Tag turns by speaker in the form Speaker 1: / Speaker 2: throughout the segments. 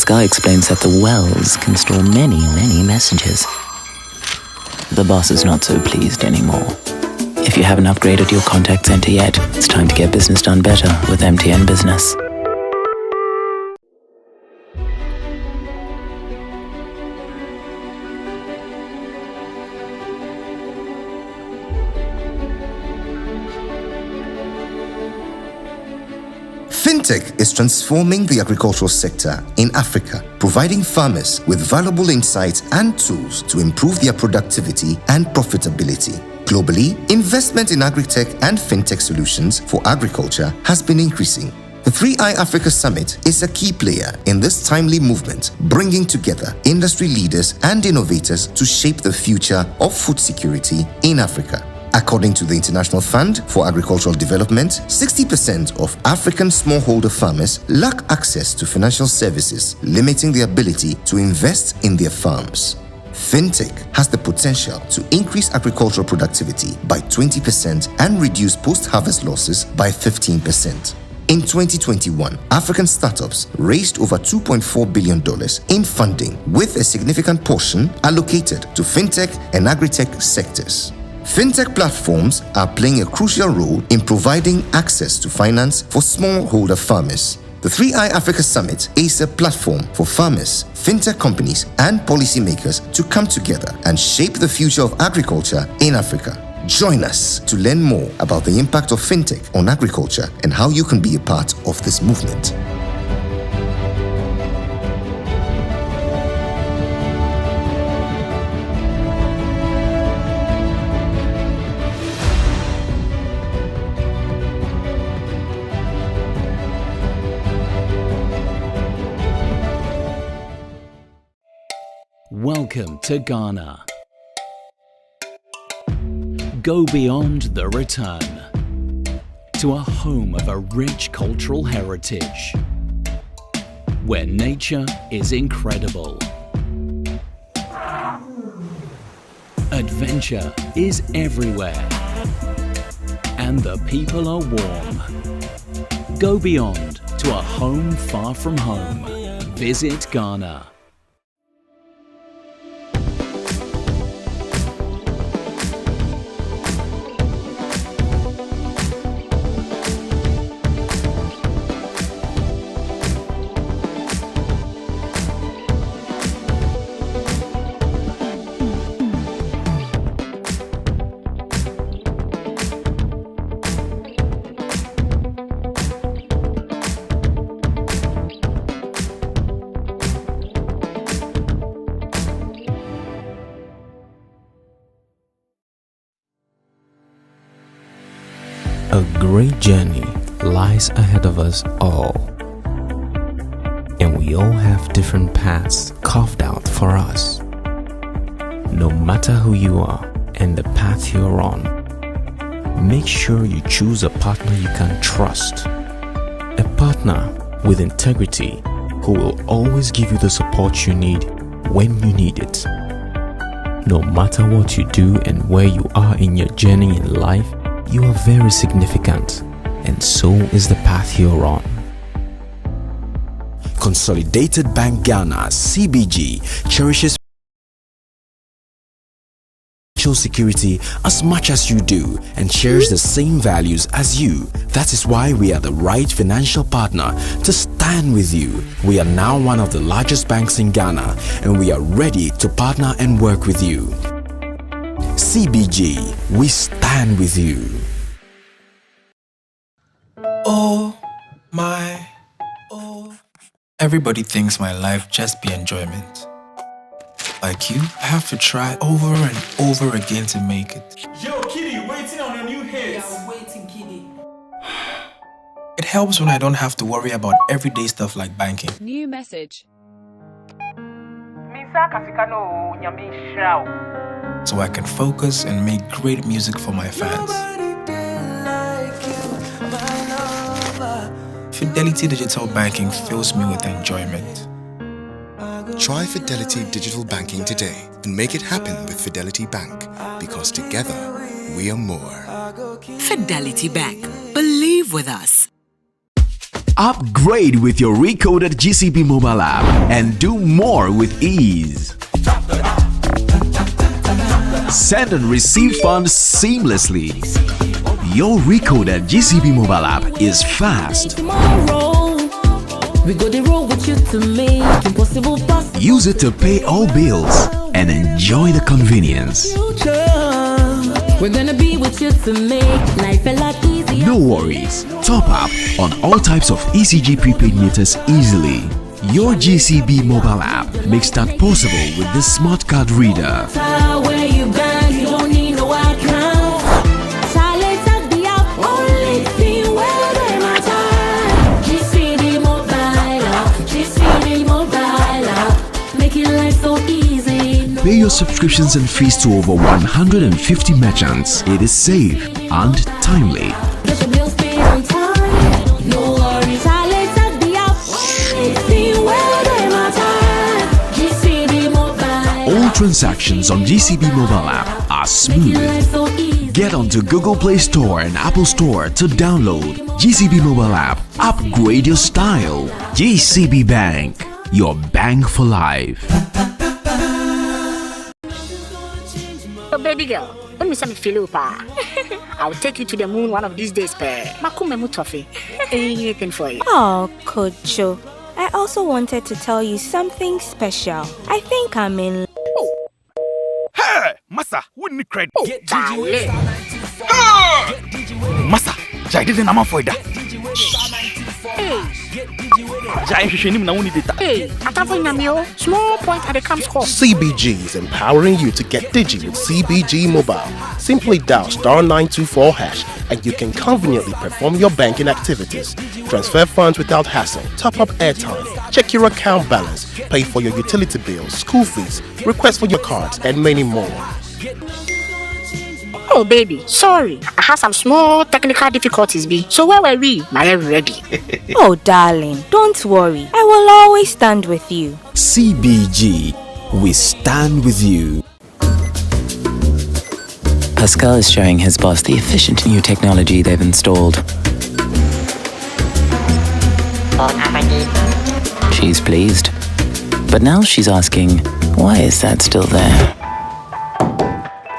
Speaker 1: guy explains that the wells can store many, many messages. The boss is not so pleased anymore. If you haven't upgraded your contact center yet, it's time to get business done better with MTN Business.
Speaker 2: Fintech is transforming the agricultural sector in Africa, providing farmers with valuable insights and tools to improve their productivity and profitability. Globally, investment in agri-tech and fintech solutions for agriculture has been increasing. The 3i Africa Summit is a key player in this timely movement, bringing together industry leaders and innovators to shape the future of food security in Africa. According to the International Fund for Agricultural Development, 60% of African smallholder farmers lack access to financial services, limiting their ability to invest in their farms. Fintech has the potential to increase agricultural productivity by 20% and reduce post-harvest losses by 15%. In 2021, African startups raised over $2.4 billion in funding, with a significant portion allocated to fintech and agri-tech sectors. Fintech platforms are playing a crucial role in providing access to finance for smallholder farmers. The 3i Africa Summit is a platform for farmers, fintech companies, and policymakers to come together and shape the future of agriculture in Africa. Join us to learn more about the impact of fintech on agriculture and how you can be a part of this movement.
Speaker 3: Welcome to Ghana. Go beyond the return to a home of a rich cultural heritage where nature is incredible. Adventure is everywhere and the people are warm. Go beyond to a home far from home. Visit Ghana.
Speaker 4: A great journey lies ahead of us all, and we all have different paths carved out for us. No matter who you are and the path you're on, make sure you choose a partner you can trust, a partner with integrity who will always give you the support you need when you need it. No matter what you do and where you are in your journey in life, you are very significant, and so is the path you're on.
Speaker 5: Consolidated Bank Ghana (CBG) cherishes financial security as much as you do and shares the same values as you. That is why we are the right financial partner to stand with you. We are now one of the largest banks in Ghana, and we are ready to partner and work with you. CBG, we stand with you.
Speaker 6: Oh. Everybody thinks my life just be enjoyment. Like you, I have to try over and over again to make it.
Speaker 7: Yo, Kitty, waiting on a new hit.
Speaker 8: Yeah, waiting, Kitty.
Speaker 6: It helps when I don't have to worry about everyday stuff like banking.
Speaker 9: New message.
Speaker 6: So I can focus and make great music for my fans. Fidelity Digital Banking fills me with enjoyment.
Speaker 10: Try Fidelity Digital Banking today and make it happen with Fidelity Bank, because together we are more.
Speaker 11: Fidelity Bank. Believe with us.
Speaker 5: Upgrade with your recoded GCB mobile app and do more with ease. Send and receive funds seamlessly. Your recoded GCB mobile app is fast.
Speaker 8: We go the road with you to make impossible possible.
Speaker 5: Use it to pay all bills and enjoy the convenience.
Speaker 8: We're gonna be with you to make life a lot easier.
Speaker 5: No worries. Top up on all types of ECG prepaid meters easily. Your GCB mobile app makes that possible with this smart card reader.
Speaker 8: Where you bank, you don't need no account. Silence at the app, only thing where they matter. GCB mobile app, GCB mobile app, making life so easy.
Speaker 5: Pay your subscriptions and fees to over 150 merchants. It is safe and timely.
Speaker 8: Get your bills paid on time. No worries. Silence at the app, only thing where they matter. GCB mobile.
Speaker 5: All transactions on GCB mobile app are
Speaker 8: Making
Speaker 5: smooth.
Speaker 8: life so easy.
Speaker 5: Get onto Google Play Store and Apple Store to download GCB mobile app. Upgrade your style. GCB Bank, your bank for life.
Speaker 9: Oh, baby girl, let me send me Philippa. I'll take you to the moon one of these days, pair. Makume mutofi. Anything for you.
Speaker 11: Oh, Kocho. I also wanted to tell you something special. I think I'm in.
Speaker 7: Hey, Massa, wouldn't you credit?
Speaker 9: Oh, darling.
Speaker 7: Massa, Jai didn't am for that. Jai him na wuni data.
Speaker 9: Hey, atavo nyamio. Small point at the camp score.
Speaker 12: CBG is empowering you to get digi with CBG Mobile. Simply dial *924# and you can conveniently perform your banking activities. Transfer funds without hassle, top up airtime, check your account balance, pay for your utility bills, school fees, request for your cards, and many more.
Speaker 9: Oh, baby, sorry. I had some small technical difficulties, B. So where were we? My ready.
Speaker 11: Oh, darling, don't worry. I will always stand with you.
Speaker 5: CBG, we stand with you.
Speaker 1: Pascal is showing his boss the efficient new technology they've installed. She's pleased. But now she's asking, why is that still there?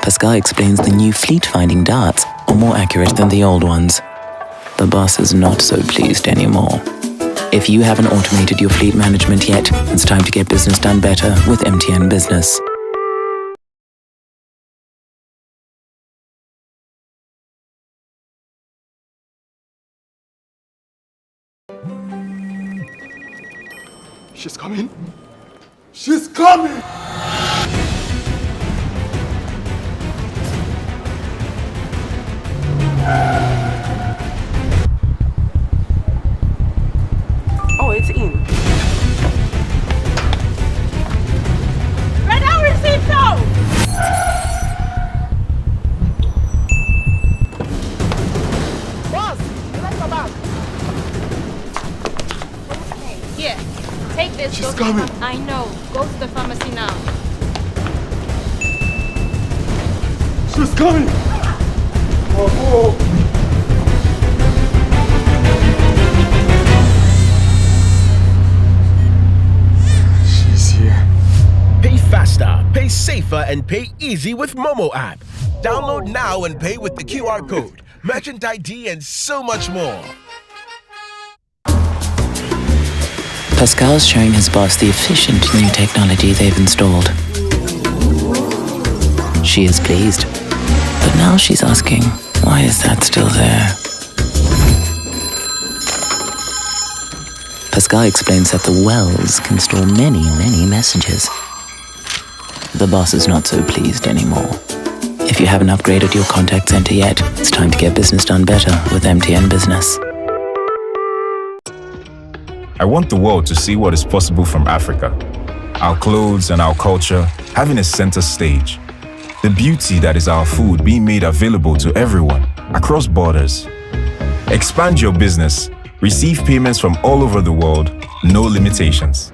Speaker 1: Pascal explains the new fleet-finding darts are more accurate than the old ones. The boss is not so pleased anymore. If you haven't automated your fleet management yet, it's time to get business done better with MTN Business.
Speaker 7: She's coming. She's coming.
Speaker 13: Oh, it's in.
Speaker 14: Red Hour received now!
Speaker 13: Boss, let's go back.
Speaker 14: Here, take this.
Speaker 7: She's coming.
Speaker 14: I know. Go to the pharmacy now.
Speaker 7: She's coming. Oh. She's here.
Speaker 15: Pay faster, pay safer, and pay easy with Momo app. Download now and pay with the QR code, merchant ID, and so much more.
Speaker 1: Pascal's showing his boss the efficient new technology they've installed. She is pleased. But now she's asking, why is that still there? Pascal explains that the wells can store many, many messages. The boss is not so pleased anymore. If you haven't upgraded your contact center yet, it's time to get business done better with MTN Business.
Speaker 16: I want the world to see what is possible from Africa. Our clothes and our culture having a center stage. The beauty that is our food being made available to everyone across borders. Expand your business, receive payments from all over the world, no limitations.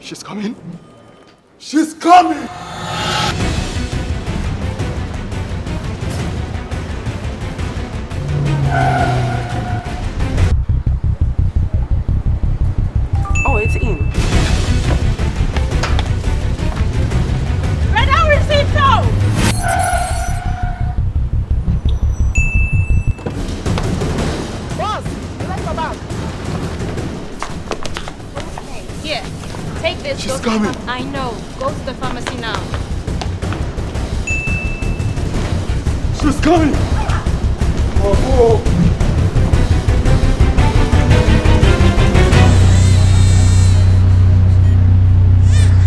Speaker 12: She's coming. She's coming!
Speaker 13: Oh, it's in.
Speaker 14: Red out receipt
Speaker 13: Boss, let's go back.
Speaker 14: Here, take this.
Speaker 12: She's
Speaker 14: go to
Speaker 12: coming.
Speaker 14: I know. Go to the pharmacy now.
Speaker 12: She's coming! Oh.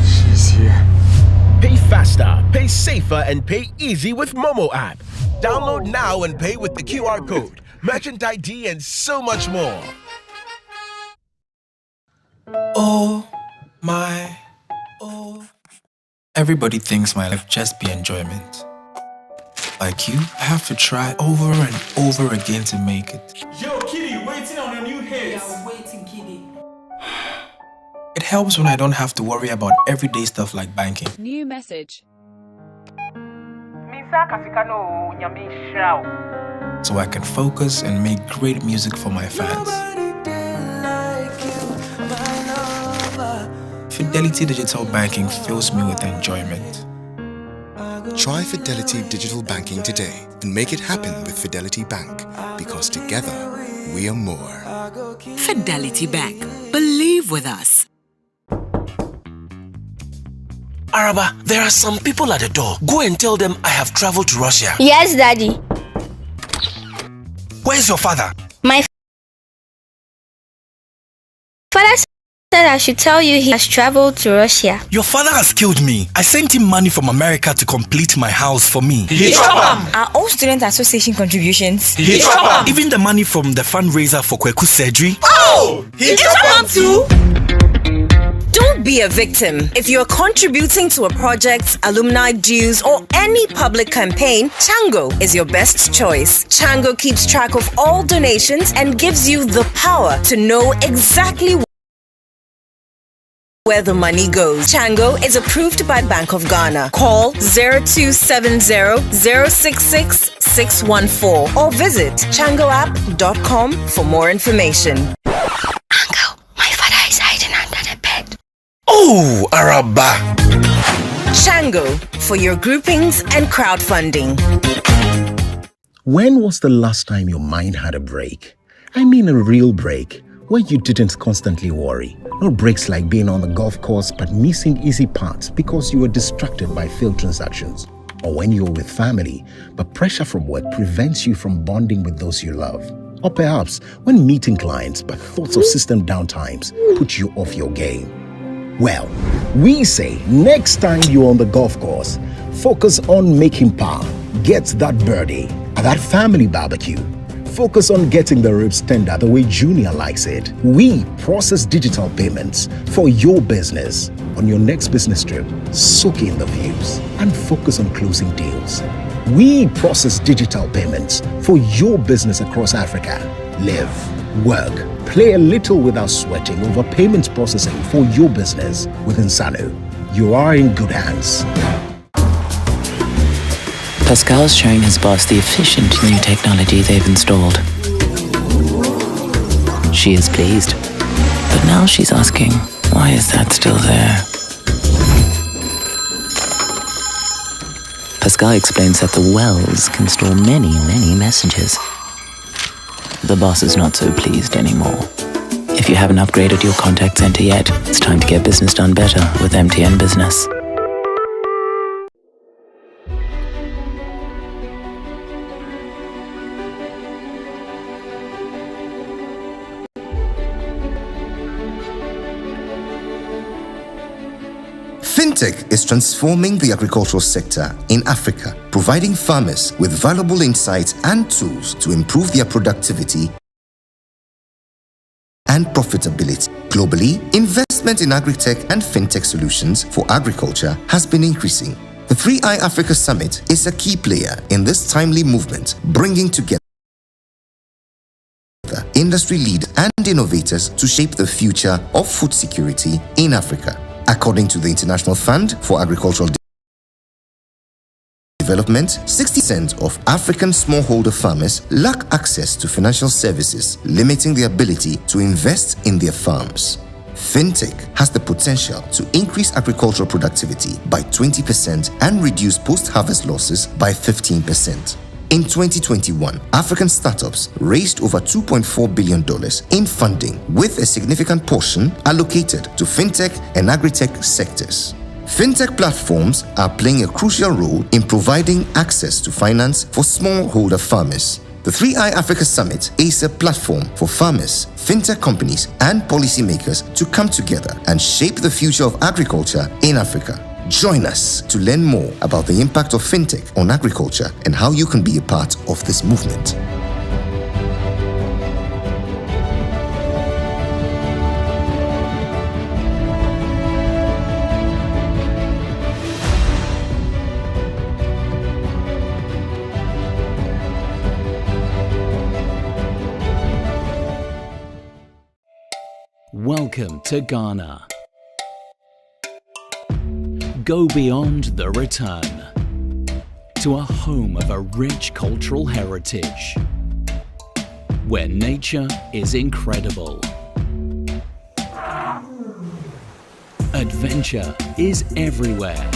Speaker 12: She's here.
Speaker 15: Pay faster, pay safer, and pay easy with Momo app. Download now and pay with the QR code, merchant ID, and so much more.
Speaker 6: Oh my, everybody thinks my life just be enjoyment. Like you, I have to try over and over again to make it.
Speaker 17: Yo, Kitty, waiting on a new hit.
Speaker 18: Yeah, waiting, Kitty.
Speaker 6: It helps when I don't have to worry about everyday stuff like banking.
Speaker 14: New message.
Speaker 6: So I can focus and make great music for my fans. Fidelity Digital Banking fills me with enjoyment.
Speaker 10: Try Fidelity Digital Banking today and make it happen with Fidelity Bank, because together we are more.
Speaker 18: Fidelity Bank. Believe with us.
Speaker 19: Araba, there are some people at the door. Go and tell them I have traveled to Russia.
Speaker 11: Yes, Daddy.
Speaker 19: Where's your father?
Speaker 11: My father said I should tell you he has traveled to Russia.
Speaker 19: Your father has killed me. I sent him money from America to complete my house for me.
Speaker 18: Are all student association contributions?
Speaker 19: Even the money from the fundraiser for Kweku's surgery.
Speaker 18: Oh! He too? Don't be a victim. If you're contributing to a project, alumni dues, or any public campaign, Chango is your best choice. Chango keeps track of all donations and gives you the power to know exactly where the money goes. Chango is approved by Bank of Ghana. Call 0270-066-614 or visit changoapp.com for more information.
Speaker 11: Uncle, my father is hiding under the bed.
Speaker 19: Oh, Araba.
Speaker 18: Chango for your groupings and crowdfunding.
Speaker 20: When was the last time your mind had a break? I mean a real break, where you didn't constantly worry. Not breaks like being on the golf course but missing easy parts because you were distracted by failed transactions. Or when you're with family, but pressure from work prevents you from bonding with those you love. Or perhaps when meeting clients but thoughts of system downtimes put you off your game. Well, we say next time you're on the golf course, focus on making par, get that birdie, at that family barbecue. Focus on getting the ribs tender the way Junior likes it. We process digital payments for your business. On your next business trip, soak in the views and focus on closing deals. We process digital payments for your business across Africa. Live, work, play a little without sweating over payments processing for your business with Insano. You are in good hands.
Speaker 1: Pascal's showing his boss the efficient new technology they've installed. She is pleased, but now she's asking, why is that still there? Pascal explains that the wells can store many, many messages. The boss is not so pleased anymore. If you haven't upgraded your contact center yet, it's time to get business done better with MTN Business.
Speaker 2: Fintech is transforming the agricultural sector in Africa, providing farmers with valuable insights and tools to improve their productivity and profitability. Globally, investment in agri-tech and fintech solutions for agriculture has been increasing. The 3i Africa Summit is a key player in this timely movement, bringing together industry leaders and innovators to shape the future of food security in Africa. According to the International Fund for Agricultural Development, 60% of African smallholder farmers lack access to financial services, limiting their ability to invest in their farms. Fintech has the potential to increase agricultural productivity by 20% and reduce post-harvest losses by 15%. In 2021, African startups raised over $2.4 billion in funding, with a significant portion allocated to fintech and agri-tech sectors. Fintech platforms are playing a crucial role in providing access to finance for smallholder farmers. The 3i Africa Summit is a platform for farmers, fintech companies, and policymakers to come together and shape the future of agriculture in Africa. Join us to learn more about the impact of fintech on agriculture and how you can be a part of this movement.
Speaker 3: Welcome to Ghana. Go beyond the return to a home of a rich cultural heritage where nature is incredible. Adventure is everywhere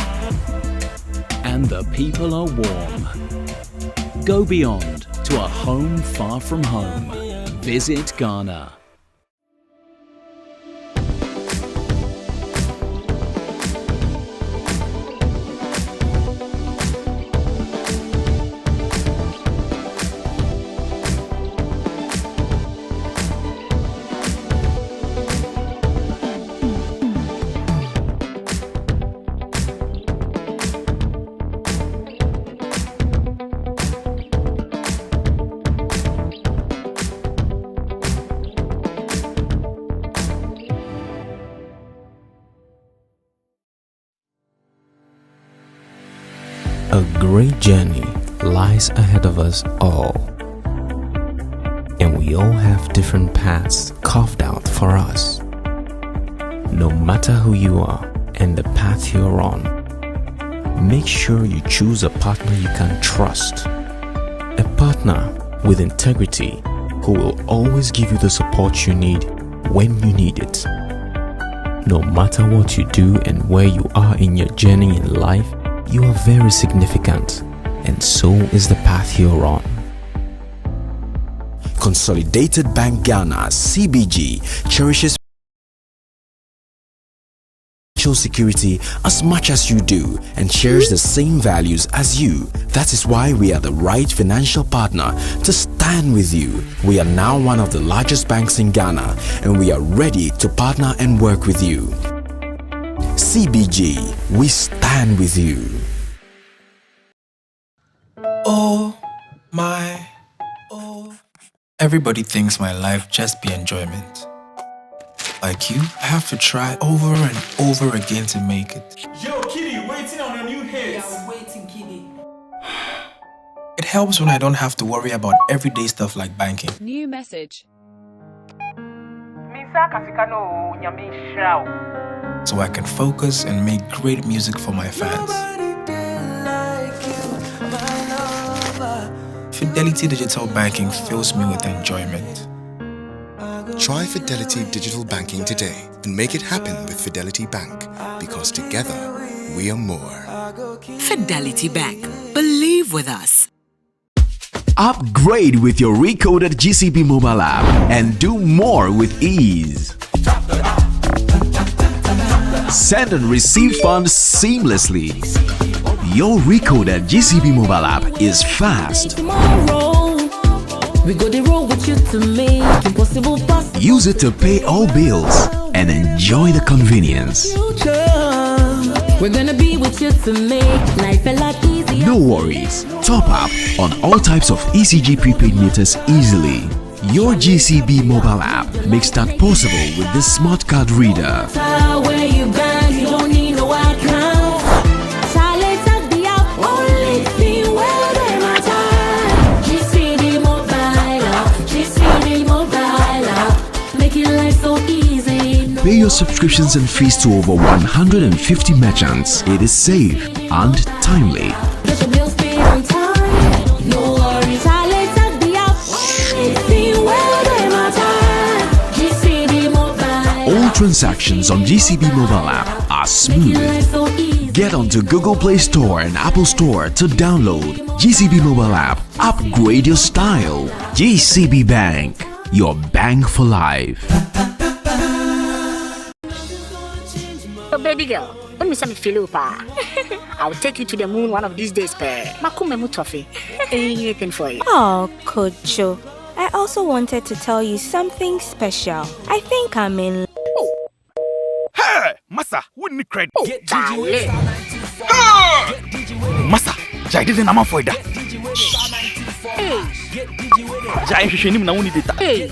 Speaker 3: and the people are warm. Go beyond to a home far from home. Visit Ghana.
Speaker 4: A great journey lies ahead of us all, and we all have different paths carved out for us. No matter who you are and the path you're on, make sure you choose a partner you can trust, a partner with integrity who will always give you the support you need when you need it. No matter what you do and where you are in your journey in life, you are very significant, and so is the path you're on.
Speaker 5: Consolidated Bank Ghana (CBG) cherishes financial security as much as you do and shares the same values as you. That is why we are the right financial partner to stand with you. We are now one of the largest banks in Ghana, and we are ready to partner and work with you. CBG, we stand with you.
Speaker 6: Oh my, oh. Everybody thinks my life just be enjoyment. Like you, I have to try over and over again to make it.
Speaker 17: Yo, Kitty, waiting on a new hit.
Speaker 13: Yeah, waiting, Kitty.
Speaker 6: It helps when I don't have to worry about everyday stuff like banking.
Speaker 14: New message.
Speaker 6: So I can focus and make great music for my fans. Fidelity Digital Banking fills me with enjoyment.
Speaker 10: Try Fidelity Digital Banking today and make it happen with Fidelity Bank, because together we are more.
Speaker 18: Fidelity Bank. Believe with us.
Speaker 5: Upgrade with your recoded GCB mobile app and do more with ease. Send and receive funds seamlessly. Your recoded GCB mobile app is fast.
Speaker 8: We go the road with you to make impossible possible.
Speaker 5: Use it to pay all bills and enjoy the convenience.
Speaker 8: We're gonna be with you to make life a lot easier.
Speaker 5: No worries. Top up on all types of ECG prepaid meters easily. Your GCB mobile app makes that possible with this smart card reader.
Speaker 8: Where you bank, you don't need no account. Silence at the app, only thing where they matter. GCB mobile app, GCB mobile app, making life so easy.
Speaker 5: pay your subscriptions and fees to over 150 merchants. It is safe and timely.
Speaker 8: Get your bills paid on time. No worries, Charlotte's at the app. It's been well done, my time. GCB Mobile.
Speaker 5: All transactions on GCB mobile app are smooth. Get onto Google Play Store and Apple Store to download GCB mobile app. Upgrade your style. GCB Bank, your bank for life.
Speaker 9: So baby girl, let me send me pa. I'll take you to the moon one of these days, pair. Makume mutofi. Anything for you.
Speaker 11: Oh, Kocho. I also wanted to tell you something special. I think I'm in.
Speaker 7: Hey, Massa, wouldn't need credit.
Speaker 9: Darling.
Speaker 7: Massa, Jai didn't amount for that. Jai him na uni data.
Speaker 9: Hey,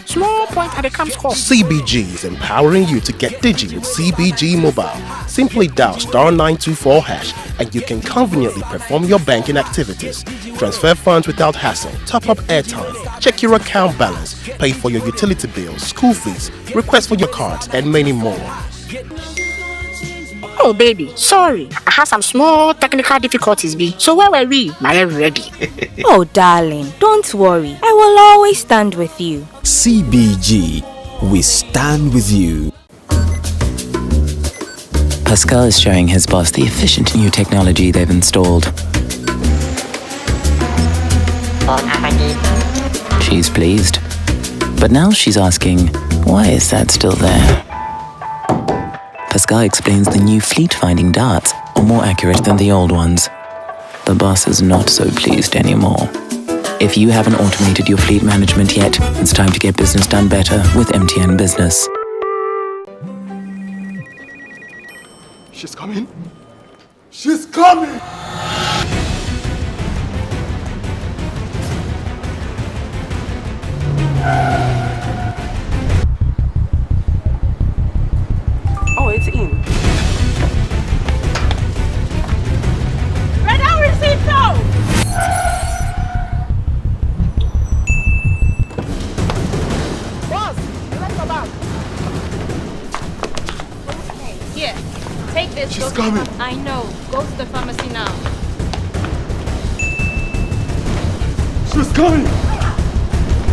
Speaker 9: small point at the camp score.
Speaker 12: CBG is empowering you to get digi with CBG Mobile. Simply dial *924# and you can conveniently perform your banking activities. Transfer funds without hassle, top up airtime, check your account balance, pay for your utility bills, school fees, request for your cards, and many more.
Speaker 9: Oh baby, sorry. I had some small technical difficulties, B. So where were we? My ready.
Speaker 11: Oh darling, don't worry. I will always stand with you.
Speaker 5: CBG, we stand with you.
Speaker 1: Pascal is showing his boss the efficient new technology they've installed. She's pleased. But now she's asking, why is that still there? Pascal explains the new fleet-finding darts are more accurate than the old ones. The boss is not so pleased anymore. If you haven't automated your fleet management yet, it's time to get business done better with MTN Business.
Speaker 17: She's coming. She's coming.
Speaker 13: Oh, it's in.
Speaker 14: Red Hour receipt,
Speaker 13: Boss, let's go back.
Speaker 14: Here, take this.
Speaker 17: She's coming.
Speaker 14: I know. Go to the pharmacy now.
Speaker 17: She's coming.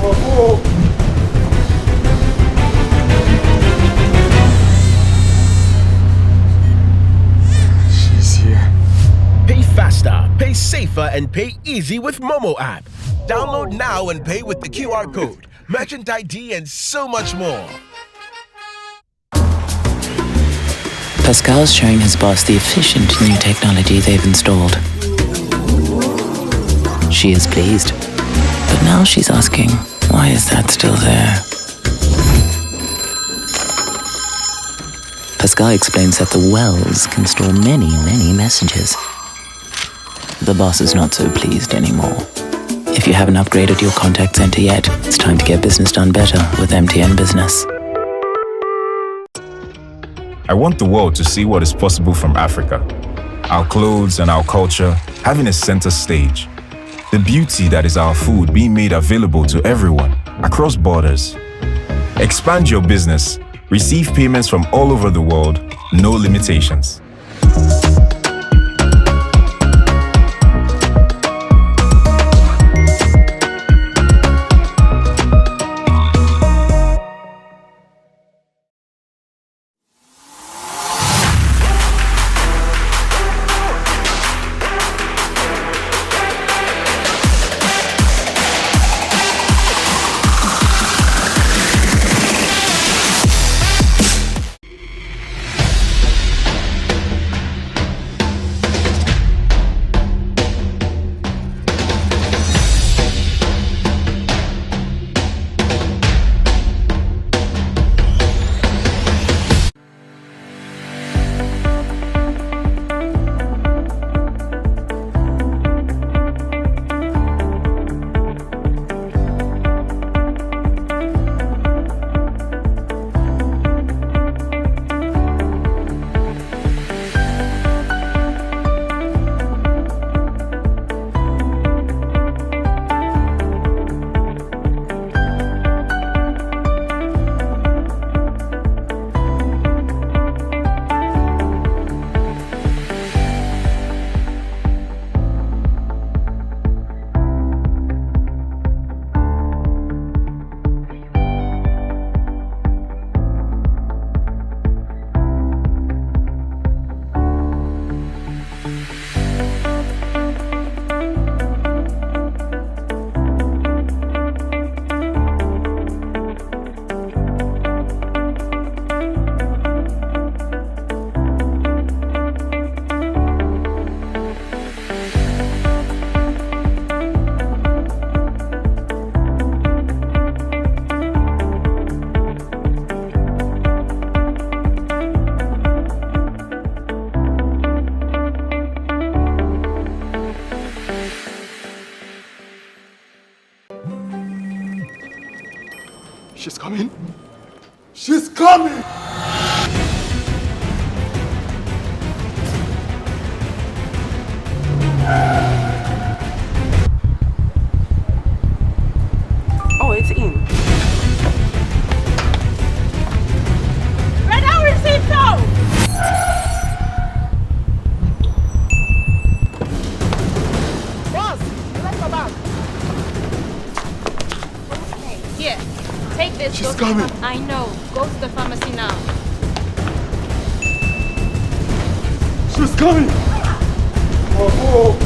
Speaker 17: Oh.
Speaker 15: Pay faster, pay safer, and pay easy with Momo app. Download now and pay with the QR code, merchant ID, and so much more.
Speaker 1: Pascal's showing his boss the efficient new technology they've installed. She is pleased. But now she's asking, why is that still there? Pascal explains that the wells can store many, many messages. The boss is not so pleased anymore. If you haven't upgraded your contact center yet, it's time to get business done better with MTN Business.
Speaker 16: I want the world to see what is possible from Africa. Our clothes and our culture having a center stage. The beauty that is our food being made available to everyone across borders. Expand your business. Receive payments from all over the world. No limitations.
Speaker 17: She's coming. She's coming!
Speaker 13: Oh, it's in.
Speaker 14: Red out receipt now!
Speaker 13: Boss, collect my bag.
Speaker 14: Okay, here. Take this.
Speaker 17: She's
Speaker 14: go to
Speaker 17: coming.
Speaker 14: I know. Go to the pharmacy now.
Speaker 17: She's coming! Oh.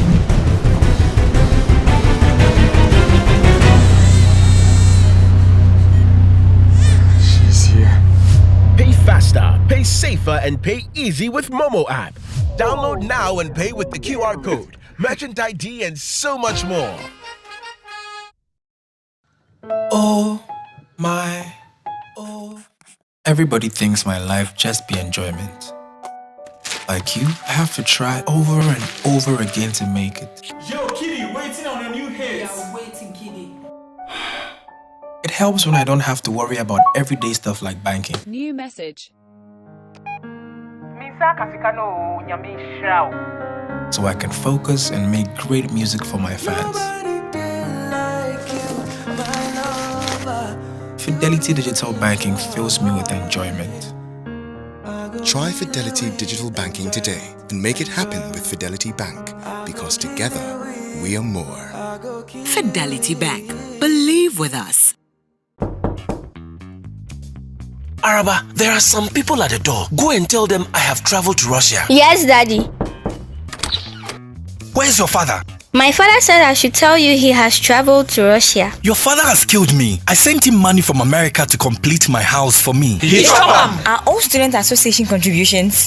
Speaker 15: She's here. Pay faster, pay safer, and pay easy with Momo app. Download now and pay with the QR code, merchant ID, and so much more.
Speaker 6: Oh my, everybody thinks my life just be enjoyment. Like you, I have to try over and over again to make it.
Speaker 17: Yo, Kitty, waiting on a new hit.
Speaker 13: Yeah, waiting, Kitty.
Speaker 6: It helps when I don't have to worry about everyday stuff like banking.
Speaker 14: New message.
Speaker 6: So I can focus and make great music for my fans. Fidelity Digital Banking fills me with enjoyment.
Speaker 10: Try Fidelity Digital Banking today and make it happen with Fidelity Bank because together we are more.
Speaker 18: Fidelity Bank. Believe with us.
Speaker 19: Araba, there are some people at the door. Go and tell them I have traveled to Russia.
Speaker 11: Yes, Daddy.
Speaker 19: Where's your father?
Speaker 11: My father said I should tell you he has traveled to Russia.
Speaker 21: Your father has killed me. I sent him money from America to complete my house for me.
Speaker 18: Are all student association contributions?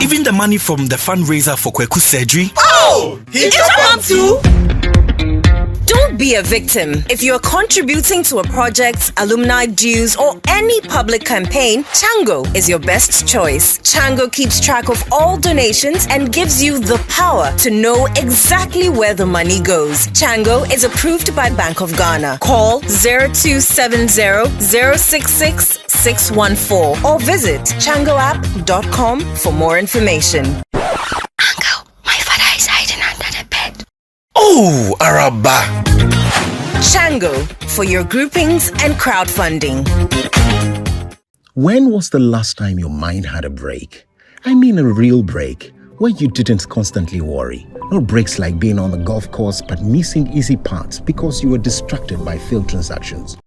Speaker 21: Even the money from the fundraiser for Kweku surgery.
Speaker 18: Oh! He chop too! Don't be a victim. If you're contributing to a project, alumni dues, or any public campaign, Chango is your best choice. Chango keeps track of all donations and gives you the power to know exactly where the money goes. Chango is approved by Bank of Ghana. Call 0270-066-614 or visit changoapp.com for more information.
Speaker 11: Uncle, my father is hiding under the bed.
Speaker 21: Oh, Araba.
Speaker 18: Chango for your groupings and crowdfunding.
Speaker 20: When was the last time your mind had a break? I mean a real break, where you didn't constantly worry. Not breaks like being on the golf course but missing easy parts because you were distracted by failed transactions.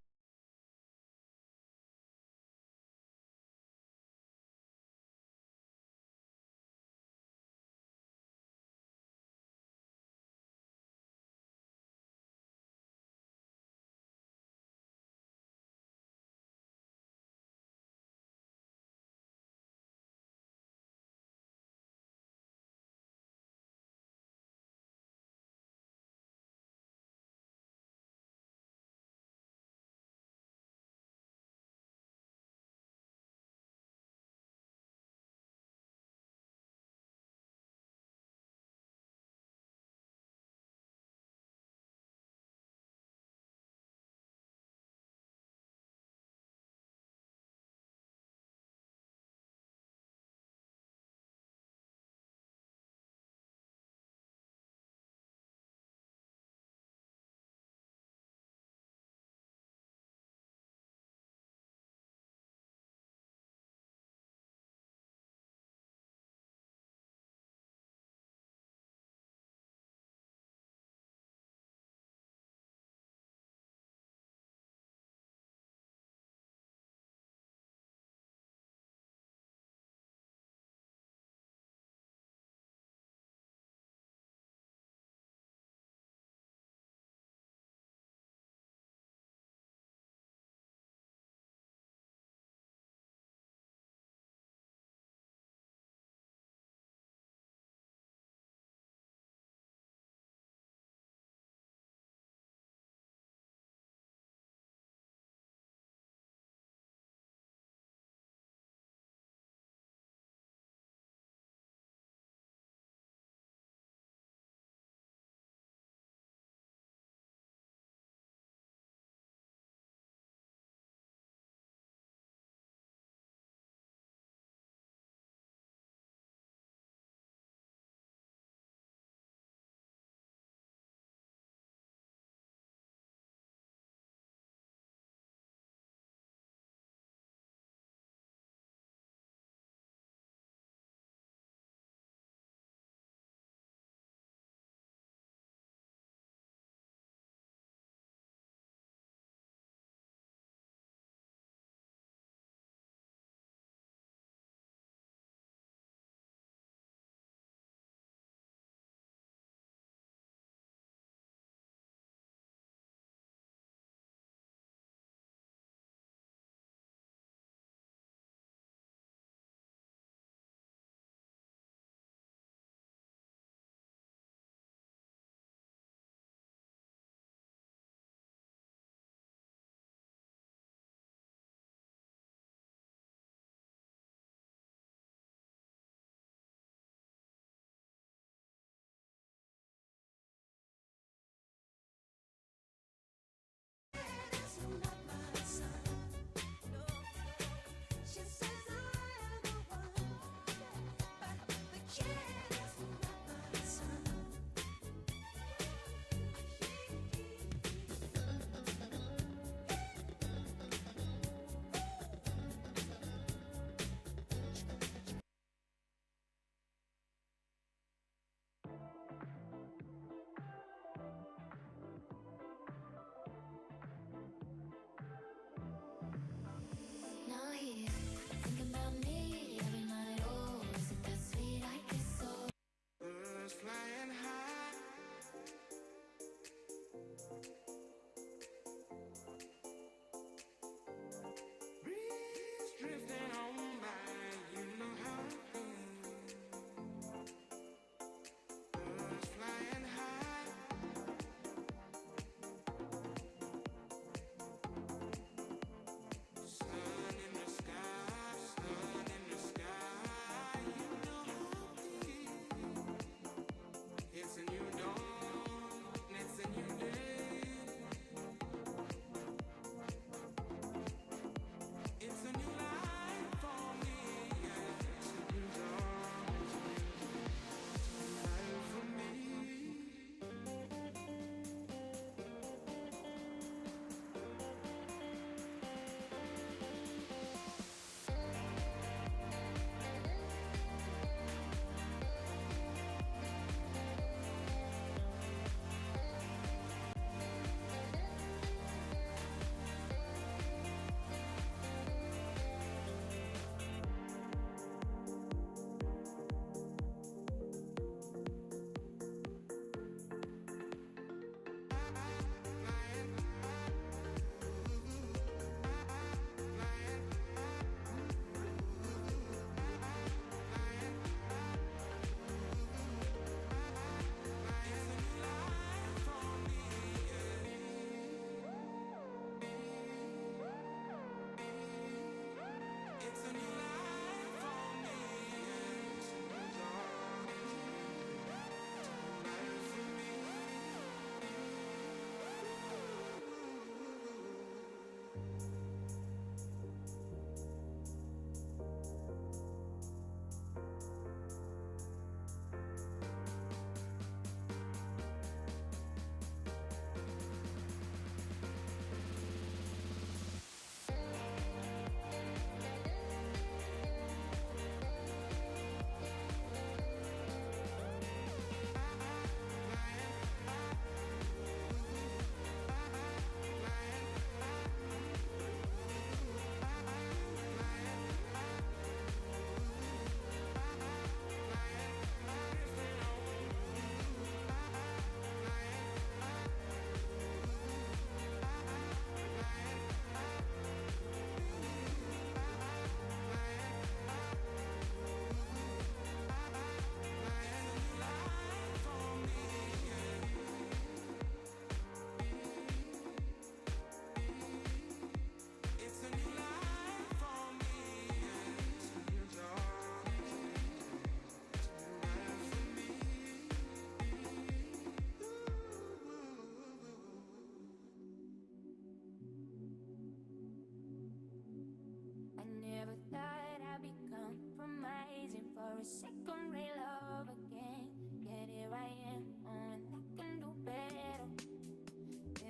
Speaker 8: for a second real love again. Yet here I am, and I can do better.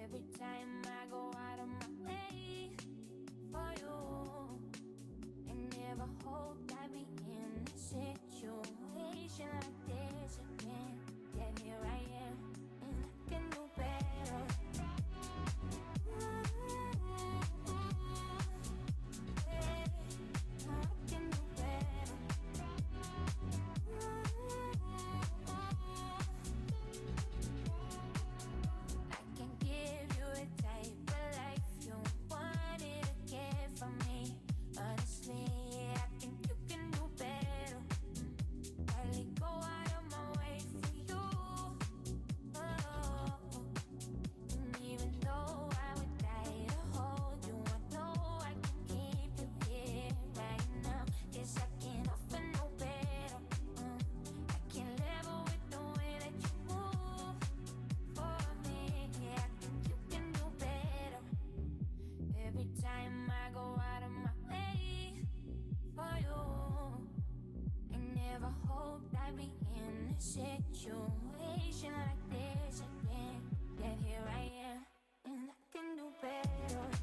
Speaker 8: Every time I go out of my way for you, I never hoped I'd be in a situation like this again. Yet here I am, and I can do better. Situation like this again. Yet here I am, and I can do better.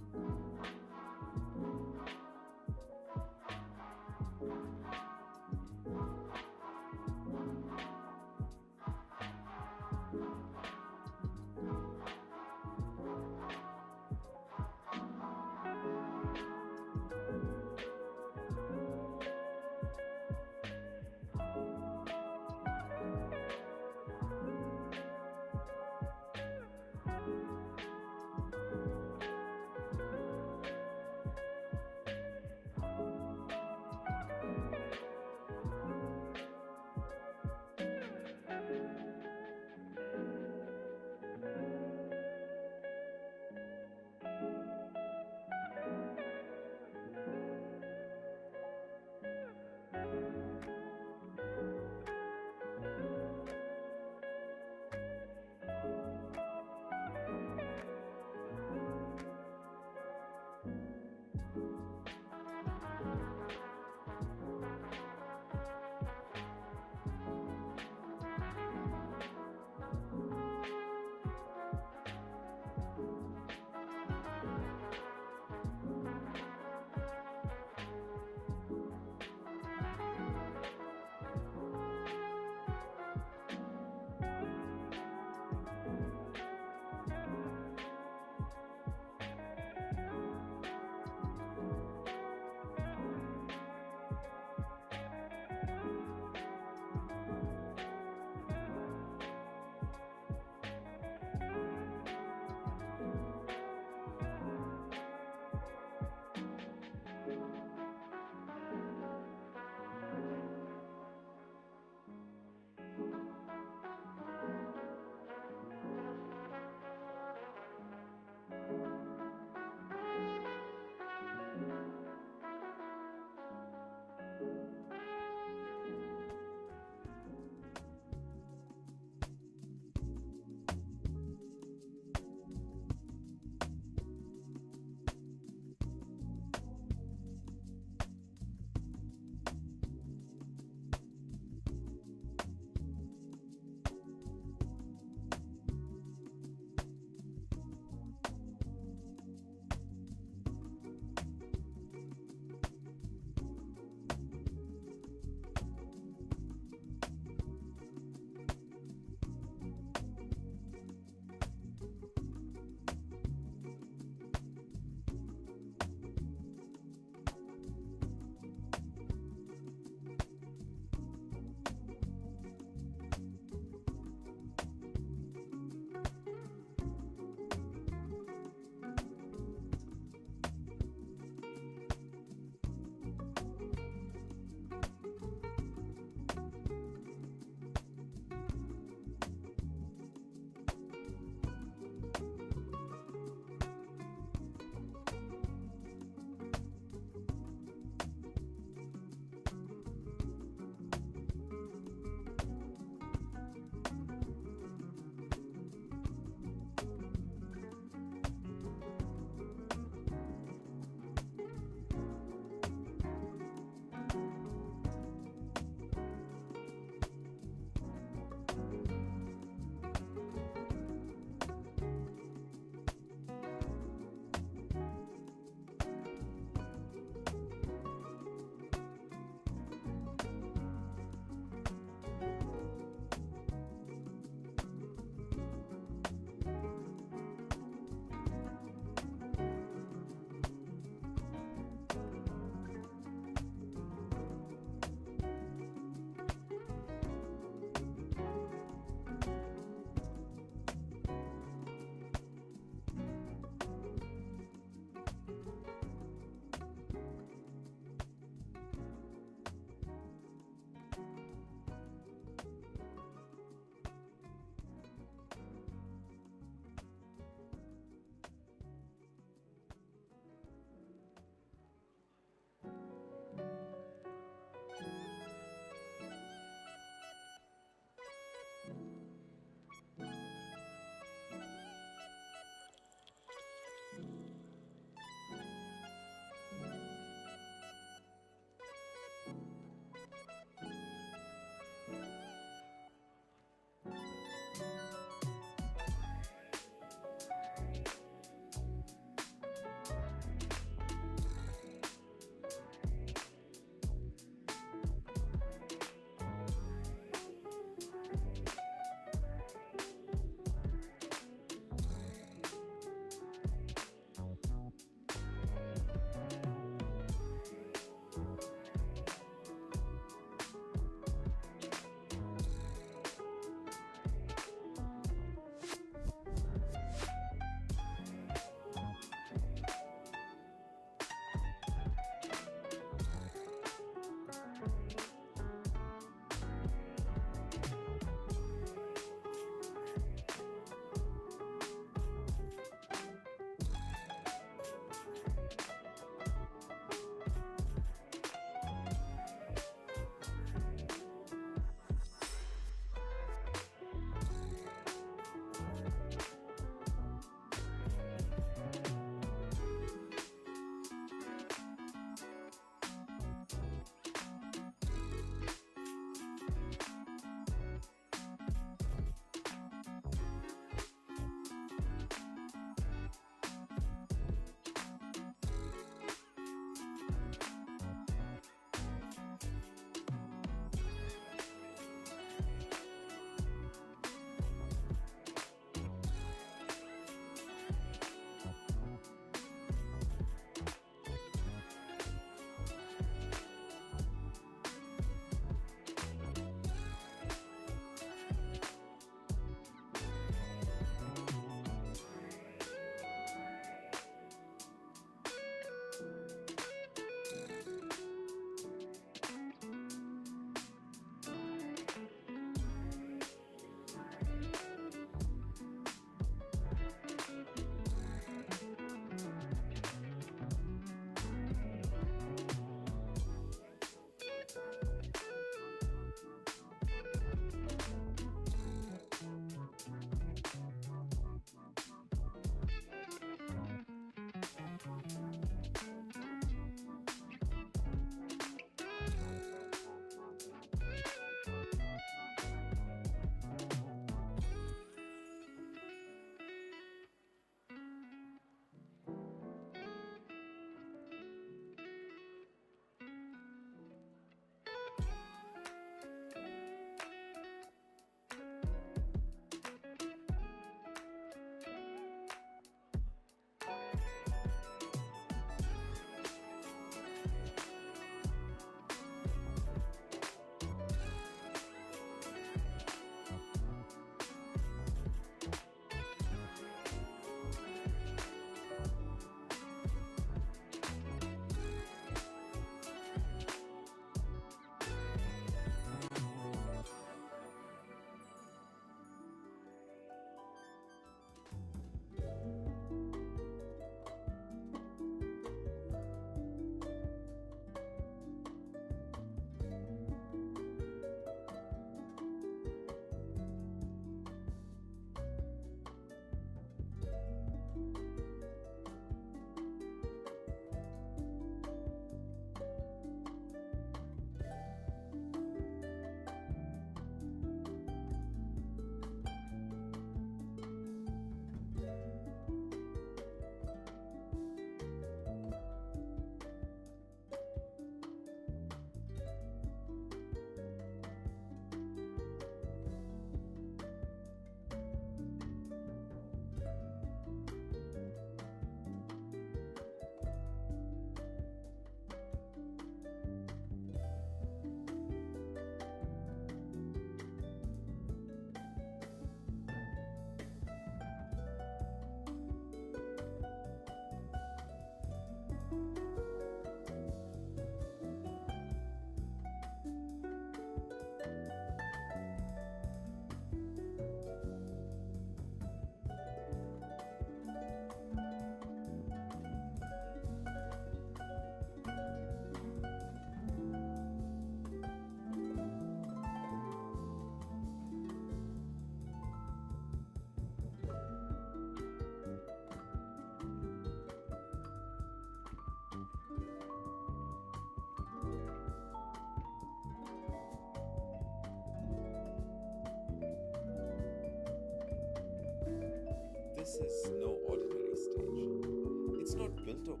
Speaker 2: This is no ordinary stage. It's not built up.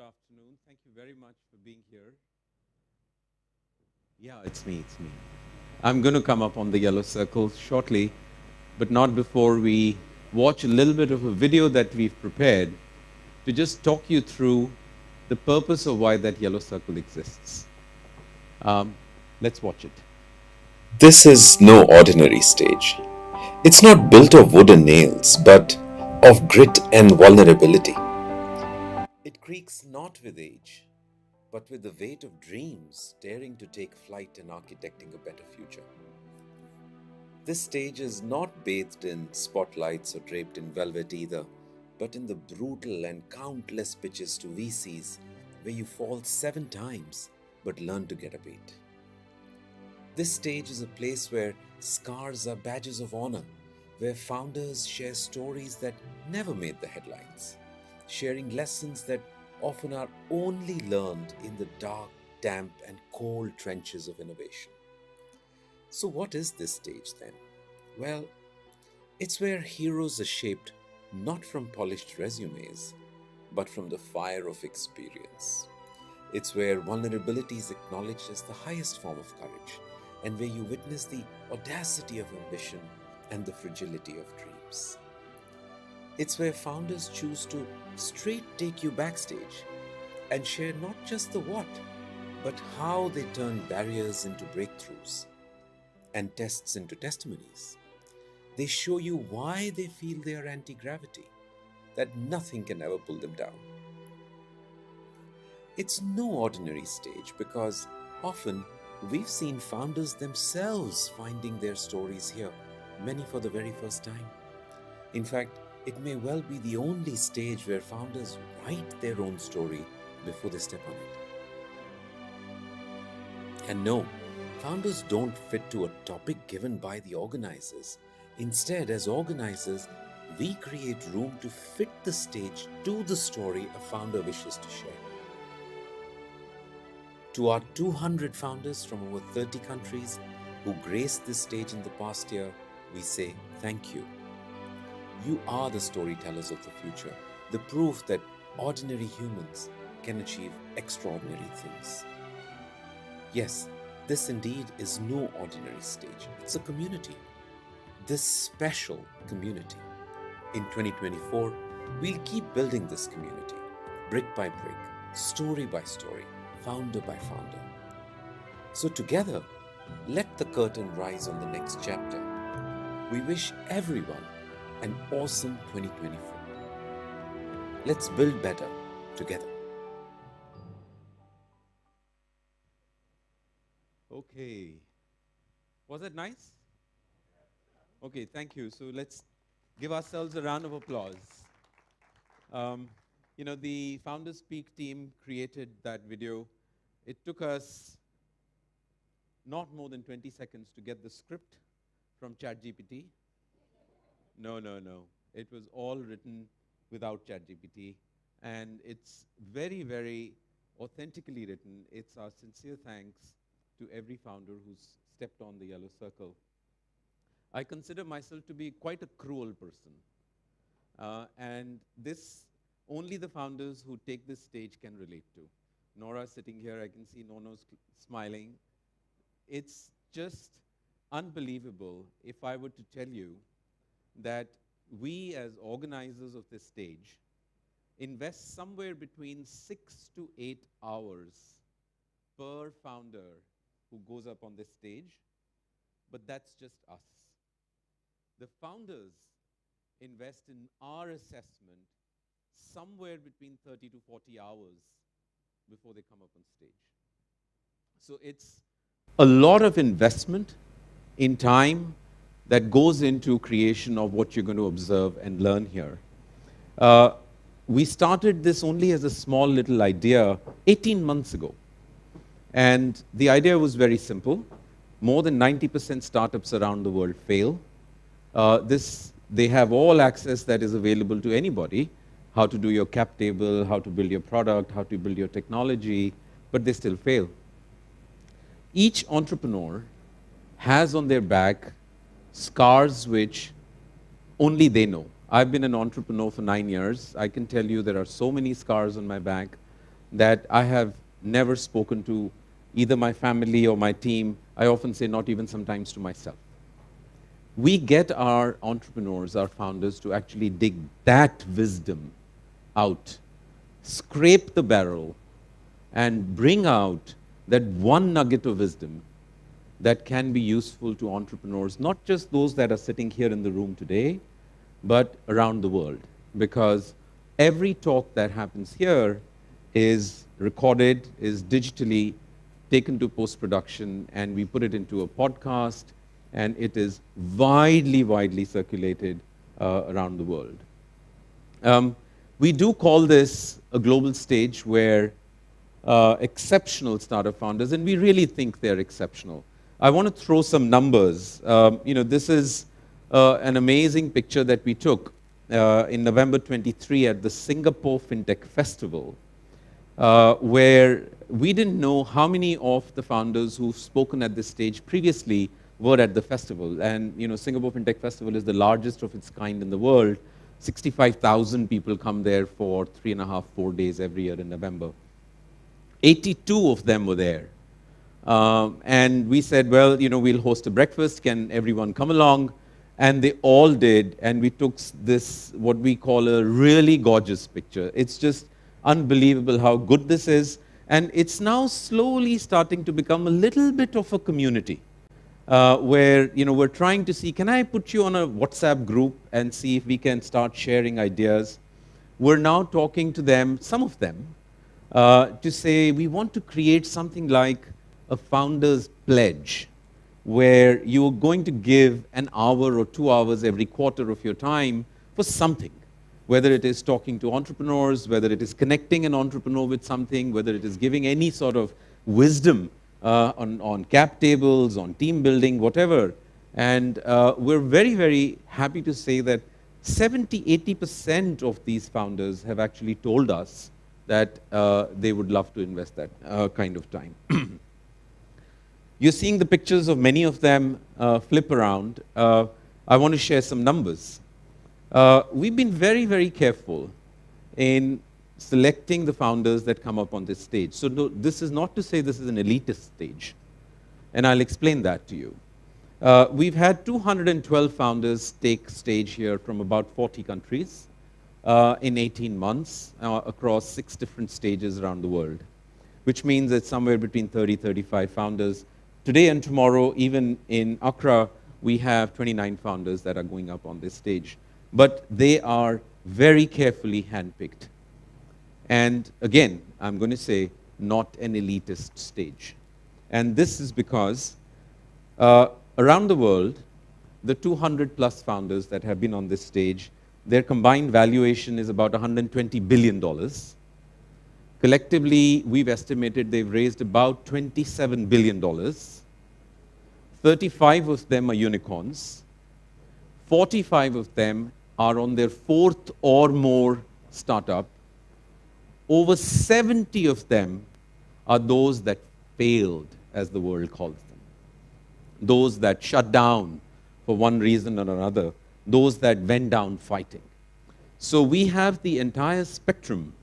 Speaker 3: afternoon. Thank you very much for being here. Yeah, it's me. I'm going to come up on the yellow circle shortly, but not before we watch a little bit of a video that we've prepared to just talk you through the purpose of why that yellow circle exists. Let's watch it.
Speaker 22: This is no ordinary stage. It's not built of wooden nails, but of grit and vulnerability. It creaks not with age, but with the weight of dreams daring to take flight and architecting a better future. This stage is not bathed in spotlights or draped in velvet either, but in the brutal and countless pitches to VCs where you fall 7 times but learn to get a beat. This stage is a place where scars are badges of honor, where founders share stories that never made the headlines, sharing lessons that often are only learned in the dark, damp, and cold trenches of innovation. So what is this stage then? Well, it's where heroes are shaped not from polished resumes, but from the fire of experience. It's where vulnerability is acknowledged as the highest form of courage, and where you witness the audacity of ambition and the fragility of dreams. It's where founders choose to straight take you backstage and share not just the what, but how they turn barriers into breakthroughs and tests into testimonies. They show you why they feel they are anti-gravity, that nothing can ever pull them down. It's no ordinary stage because often we've seen founders themselves finding their stories here, many for the very first time. In fact, it may well be the only stage where founders write their own story before they step on it. And no, founders don't fit to a topic given by the organizers. Instead, as organizers, we create room to fit the stage to the story a founder wishes to share. To our 200 founders from over 30 countries who graced this stage in the past year, we say thank you. You are the storytellers of the future, the proof that ordinary humans can achieve extraordinary things. Yes, this indeed is no ordinary stage. It's a community. This special community. In 2024, we'll keep building this community, brick by brick, story by story, founder by founder. So together, let the curtain rise on the next chapter. We wish everyone an awesome 2024. Let's build better together.
Speaker 3: Okay. Was that nice? Okay, thank you. So let's give ourselves a round of applause. The Founders Peak team created that video. It took us not more than 20 seconds to get the script from ChatGPT. No. It was all written without ChatGPT. And it's very, very authentically written. It's our sincere thanks to every founder who's stepped on the yellow circle. I consider myself to be quite a cruel person. And this, only the founders who take this stage can relate to. Nora sitting here, I can see Nono's smiling. It's just unbelievable if I were to tell you that we as organizers of this stage invest somewhere between 6 to 8 hours per founder who goes up on this stage, but that's just us. The founders invest in our assessment somewhere between 30 to 40 hours before they come up on stage. So it's a lot of investment in time that goes into creation of what you're going to observe and learn here. We started this only as a small little idea 18 months ago. And the idea was very simple. More than 90% startups around the world fail. They have all access that is available to anybody, how to do your cap table, how to build your product, how to build your technology, but they still fail. Each entrepreneur has on their back scars which only they know. I've been an entrepreneur for 9 years. I can tell you there are so many scars on my back. that I have never spoken to either my family or my team. I often say not even sometimes to myself. We get our entrepreneurs, our founders, to actually dig that wisdom out, scrape the barrel, and bring out that one nugget of wisdom that can be useful to entrepreneurs, not just those that are sitting here in the room today, but around the world. Because every talk that happens here is recorded, is digitally taken to post-production, and we put it into a podcast, and it is widely circulated around the world. We do call this a global stage where exceptional startup founders, and we really think they're exceptional. I want to throw some numbers. This is an amazing picture that we took in November 23 at the Singapore FinTech Festival, where we didn't know how many of the founders who've spoken at this stage previously were at the festival. And Singapore FinTech Festival is the largest of its kind in the world. 65,000 people come there for 3.5, 4 days every year in November. 82 of them were there. And we said, well, we'll host a breakfast. Can everyone come along? And they all did. And we took this, what we call a really gorgeous picture. It's just unbelievable how good this is. And it's now slowly starting to become a little bit of a community. Where we're trying to see, can I put you on a WhatsApp group and see if we can start sharing ideas? We're now talking to them, some of them, to say we want to create something like a founder's pledge, where you're going to give an hour or 2 hours every quarter of your time for something, whether it is talking to entrepreneurs, whether it is connecting an entrepreneur with something, whether it is giving any sort of wisdom on cap tables, on team building, whatever. And we're very happy to say that 70–80% of these founders have actually told us that they would love to invest that kind of time. You're seeing the pictures of many of them flip around. I want to share some numbers. We've been very careful in selecting the founders that come up on this stage. So no, this is not to say this is an elitist stage, and I'll explain that to you. We've had 212 founders take stage here from about 40 countries in 18 months across 6 different stages around the world, which means it's somewhere between 30–35 founders. Today and tomorrow, even in Accra, we have 29 founders that are going up on this stage. But they are very carefully handpicked. And again, I'm going to say, not an elitist stage. And this is because around the world, the 200+ founders that have been on this stage, their combined valuation is about $120 billion. Collectively, we've estimated they've raised about $27 billion. 35 of them are unicorns. 45 of them are on their 4th or more startup. Over 70 of them are those that failed, as the world calls them. Those that shut down for one reason or another. Those that went down fighting. So we have the entire spectrum.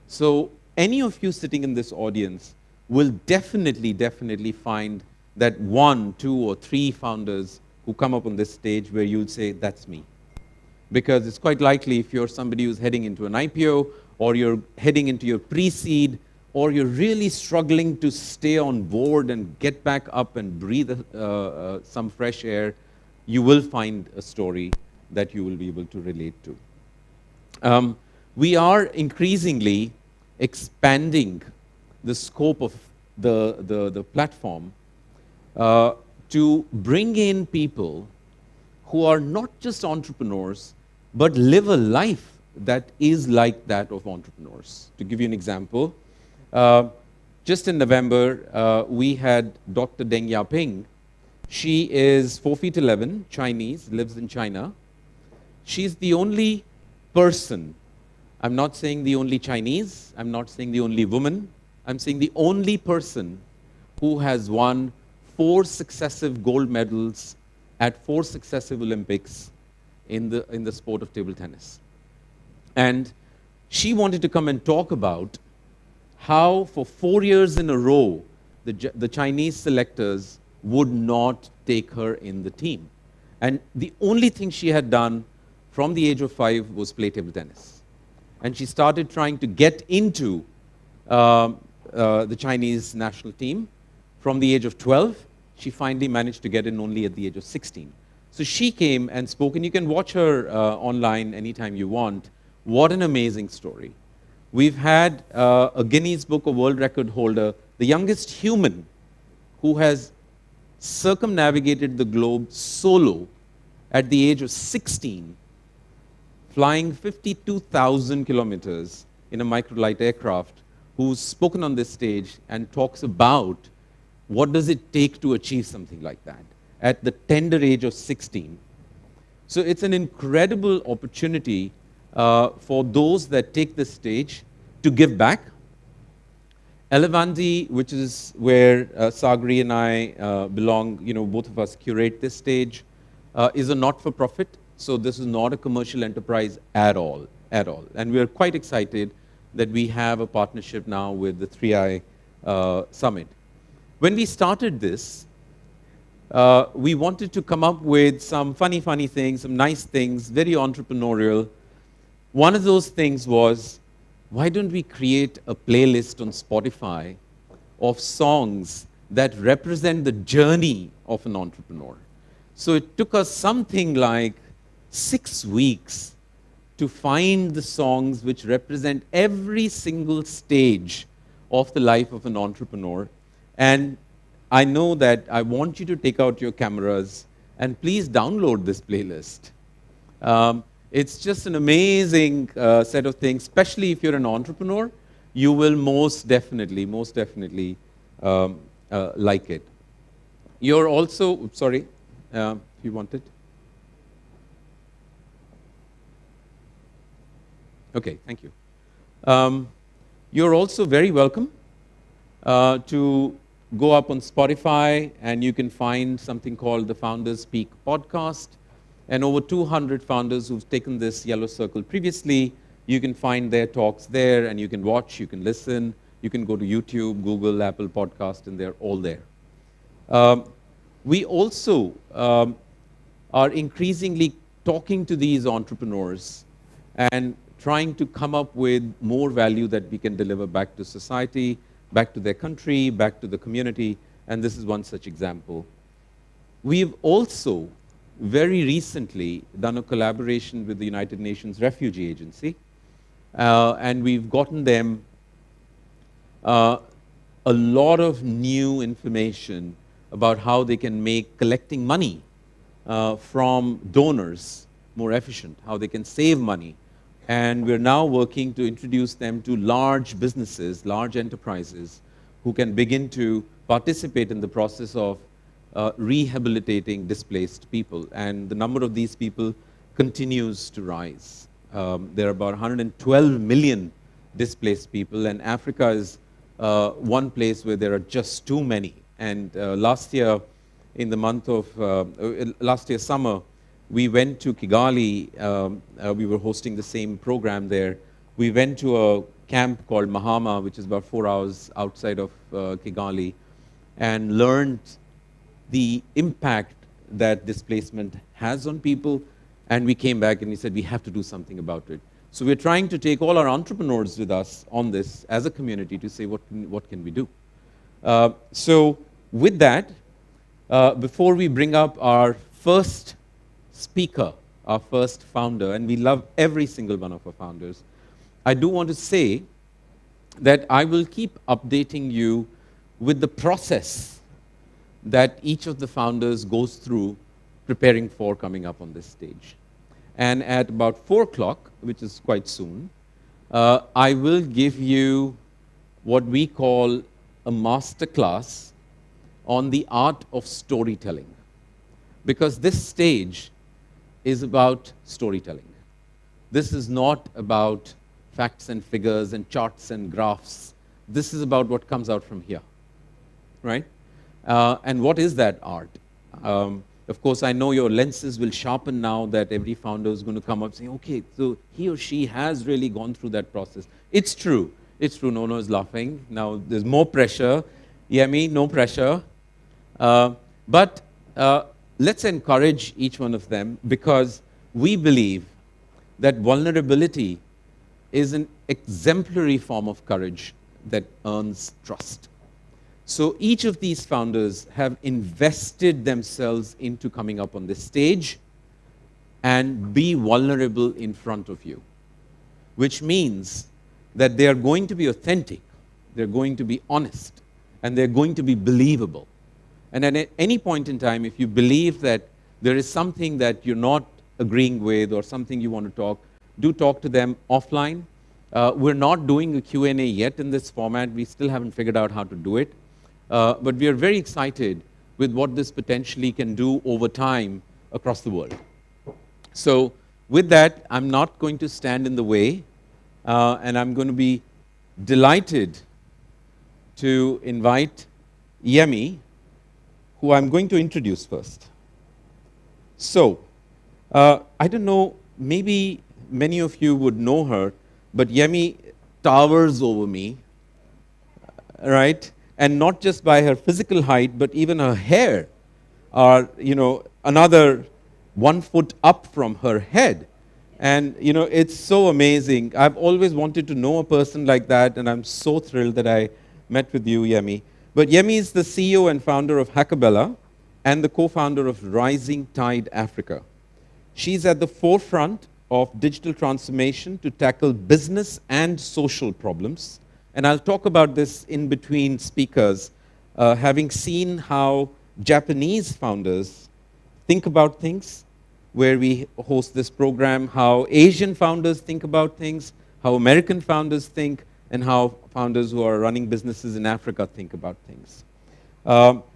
Speaker 3: So any of you sitting in this audience will definitely find that 1, 2, or 3 founders who come up on this stage where you'll say, that's me. Because it's quite likely if you're somebody who's heading into an IPO, or you're heading into your pre-seed, or you're really struggling to stay on board and get back up and breathe some fresh air, you will find a story that you will be able to relate to. We are increasingly expanding the scope of the platform to bring in people who are not just entrepreneurs, but live a life that is like that of entrepreneurs. To give you an example, just in November, we had Dr. Deng Yaping. She is 4'11", Chinese, lives in China. She's the only person, I'm not saying the only Chinese, I'm not saying the only woman, I'm saying the only person who has won 4 successive gold medals at 4 successive Olympics in the sport of table tennis. And she wanted to come and talk about how for 4 years in a row, the Chinese selectors would not take her in the team. And the only thing she had done from the age of 5 was play table tennis. And she started trying to get into the Chinese national team from the age of 12. She finally managed to get in only at the age of 16. So she came and spoke, and you can watch her online anytime you want. What an amazing story. We've had a Guinness Book of World Record holder, the youngest human who has circumnavigated the globe solo at the age of 16, flying 52,000 kilometers in a microlight aircraft, who's spoken on this stage and talks about what does it take to achieve something like that at the tender age of 16. So it's an incredible opportunity for those that take the stage to give back. Elevandi, which is where Sagri and I belong, both of us curate this stage, is a not-for-profit. So this is not a commercial enterprise at all, at all. And we're quite excited that we have a partnership now with the 3i Summit. When we started this, we wanted to come up with some funny things, some nice things, very entrepreneurial. One of those things was, why don't we create a playlist on Spotify of songs that represent the journey of an entrepreneur? So it took us something like 6 weeks to find the songs which represent every single stage of the life of an entrepreneur. And I know that I want you to take out your cameras and please download this playlist. It's just an amazing set of things, especially if you're an entrepreneur. You will most definitely like it. You're also, sorry, if you want it. Okay, thank you. You're also very welcome to go up on Spotify, and you can find something called the Founders Speak podcast. And over 200 founders who've taken this yellow circle previously, you can find their talks there, and you can watch, you can listen, you can go to YouTube, Google, Apple Podcast, and they're all there. We also are increasingly talking to these entrepreneurs and trying to come up with more value that we can deliver back to society, back to their country, back to the community, and this is one such example. We've also very recently done a collaboration with the United Nations Refugee Agency, and we've gotten them a lot of new information about how they can make collecting money from donors more efficient, how they can save money. And we're now working to introduce them to large businesses, large enterprises, who can begin to participate in the process of rehabilitating displaced people. And the number of these people continues to rise. There are about 112 million displaced people, and Africa is one place where there are just too many. And last year, in the month of, last year summer, we went to Kigali. We were hosting the same program there. We went to a camp called Mahama, which is about 4 hours outside of Kigali, and learned the impact that displacement has on people. And we came back and we said, we have to do something about it. So we're trying to take all our entrepreneurs with us on this as a community to say, what can we do? So with that, before we bring up our first speaker, our first founder, and we love every single one of our founders, I do want to say that I will keep updating you with the process that each of the founders goes through preparing for coming up on this stage. And at about 4 o'clock, which is quite soon, I will give you what we call a master class on the art of storytelling. Because this stage is about storytelling. This is not about facts and figures and charts and graphs. This is about what comes out from here, right? And what is that art? Of course, I know your lenses will sharpen now that every founder is going to come up saying, okay, so he or she has really gone through that process. It's true. It's true, Nono is laughing. Now there's more pressure. Yemi, no pressure. But let's encourage each one of them because we believe that vulnerability is an exemplary form of courage that earns trust. So each of these founders have invested themselves into coming up on this stage and be vulnerable in front of you, which means that they are going to be authentic, they're going to be honest, and they're going to be believable. And at any point in time, if you believe that there is something that you're not agreeing with or something you want to talk, do talk to them offline. We're not doing a Q&A yet in this format. We still haven't figured out how to do it. But we are very excited with what this potentially can do over time across the world. So with that, I'm not going to stand in the way, and I'm going to be delighted to invite Yemi, who I'm going to introduce first. So, I don't know, maybe many of you would know her, but Yemi towers over me, right? And not just by her physical height, but even her hair are, another 1 foot up from her head. And, it's so amazing. I've always wanted to know a person like that, and I'm so thrilled that I met with you, Yemi. But Yemi is the CEO and founder of Hackabella and the co-founder of Rising Tide Africa. She's at the forefront of digital transformation to tackle business and social problems. And I'll talk about this in between speakers, having seen how Japanese founders think about things, where we host this program, how Asian founders think about things, how American founders think, and how founders who are running businesses in Africa think about things.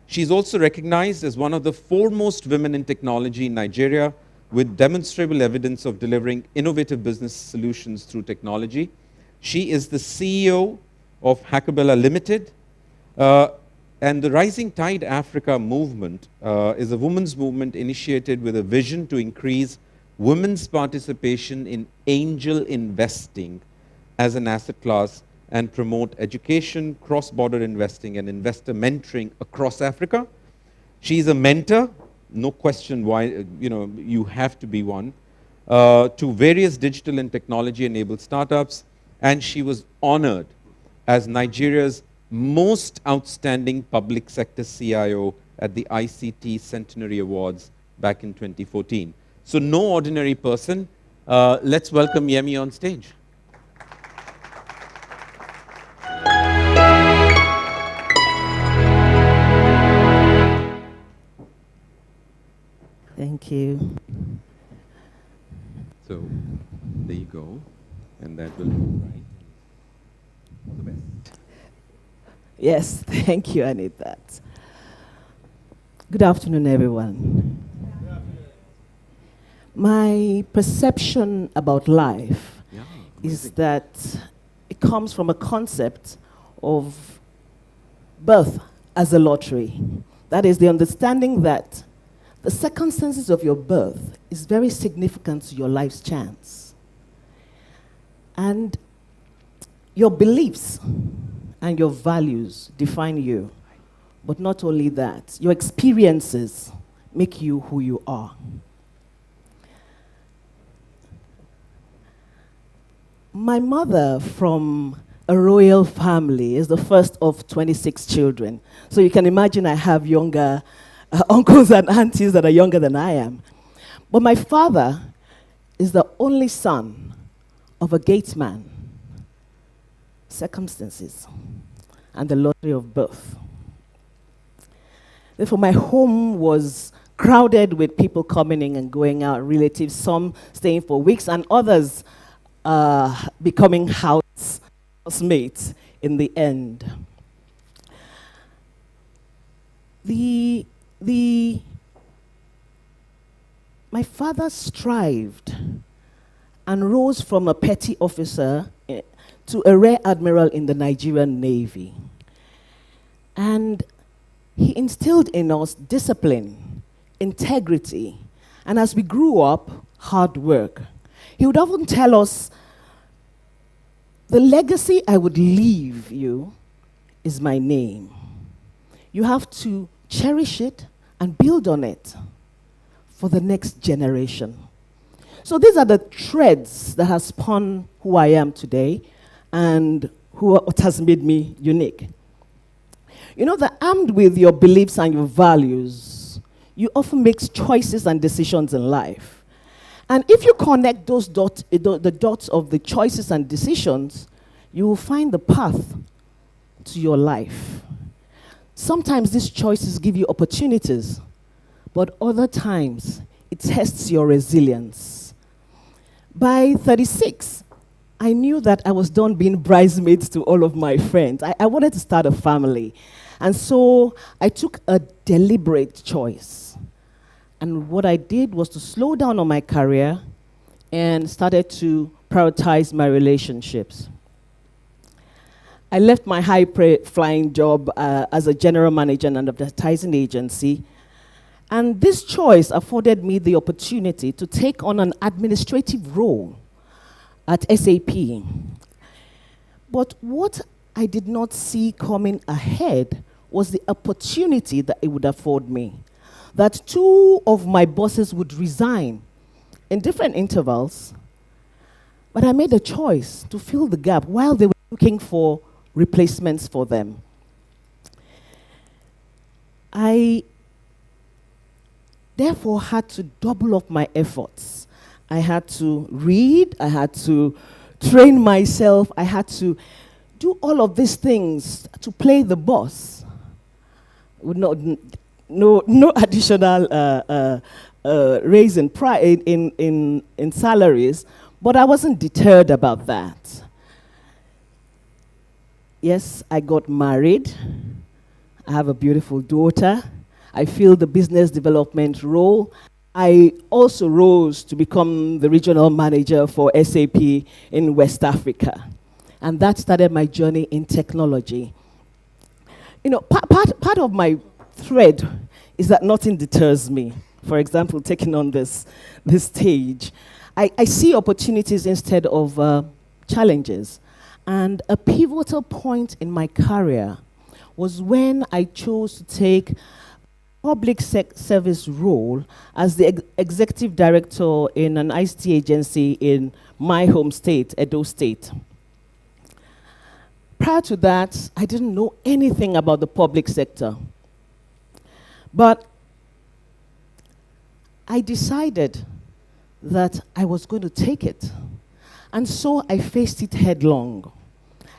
Speaker 3: She's also recognized as one of the foremost women in technology in Nigeria, with demonstrable evidence of delivering innovative business solutions through technology. She is the CEO of Hackabella Limited, and the Rising Tide Africa movement is a women's movement initiated with a vision to increase women's participation in angel investing as an asset class and promote education, cross-border investing, and investor mentoring across Africa. She's a mentor, no question why, you have to be one, to various digital and technology-enabled startups, and she was honored as Nigeria's most outstanding public sector CIO at the ICT Centenary Awards back in 2014. So no ordinary person. Let's welcome Yemi on stage.
Speaker 4: Thank you.
Speaker 3: So there you go, and that will be right. All the best.
Speaker 4: Yes, thank you. I need that. Good afternoon, everyone. My perception about life is that it comes from a concept of birth as a lottery. That is the understanding that the circumstances of your birth is very significant to your life's chance. And your beliefs and your values define you. But not only that, your experiences make you who you are. My mother, from a royal family, is the first of 26 children. So you can imagine I have younger uncles and aunties that are younger than I am. But my father is the only son of a gatesman. Circumstances and the lottery of birth. Therefore, my home was crowded with people coming in and going out, relatives, some staying for weeks, and others becoming housemates in the end. My father strived and rose from a petty officer to a rear admiral in the Nigerian Navy. And he instilled in us discipline, integrity, and as we grew up, hard work. He would often tell us, The legacy I would leave you is my name. You have to cherish it and build on it for the next generation. So these are the threads that have spun who I am today and what has made me unique. You know that armed with your beliefs and your values, you often make choices and decisions in life. And if you connect those the dots of the choices and decisions, you will find the path to your life. Sometimes these choices give you opportunities, but other times it tests your resilience. By 36, I knew that I was done being bridesmaids to all of my friends. I wanted to start a family. And so I took a deliberate choice. And what I did was to slow down on my career and started to prioritize my relationships. I left my high-flying job as a general manager in an advertising agency. And this choice afforded me the opportunity to take on an administrative role at SAP. But what I did not see coming ahead was the opportunity that it would afford me. That two of my bosses would resign in different intervals, but I made a choice to fill the gap while they were looking for replacements for them. I therefore had to double up my efforts. I had to read, I had to train myself, I had to do all of these things to play the boss. With no additional raise in salaries, but I wasn't deterred about that. Yes, I got married. I have a beautiful daughter. I filled the business development role. I also rose to become the regional manager for SAP in West Africa. And that started my journey in technology. You know, part of my thread is that nothing deters me. For example, taking on this stage. I see opportunities instead of challenges. And a pivotal point in my career was when I chose to take public service role as the executive director in an ICT agency in my home state, Edo State. Prior to that, I didn't know anything about the public sector. But I decided that I was going to take it. And so I faced it headlong.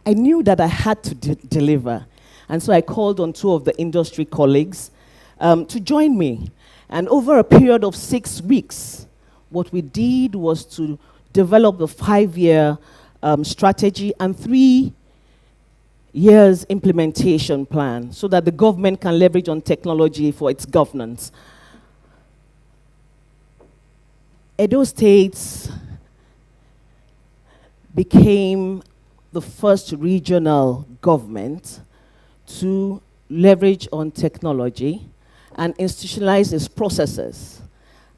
Speaker 4: I knew that I had to deliver. And so I called on two of the industry colleagues to join me. And over a period of 6 weeks, what we did was to develop the 5-year strategy and 3 years implementation plan so that the government can leverage on technology for its governance. Edo State became the first regional government to leverage on technology and institutionalize its processes.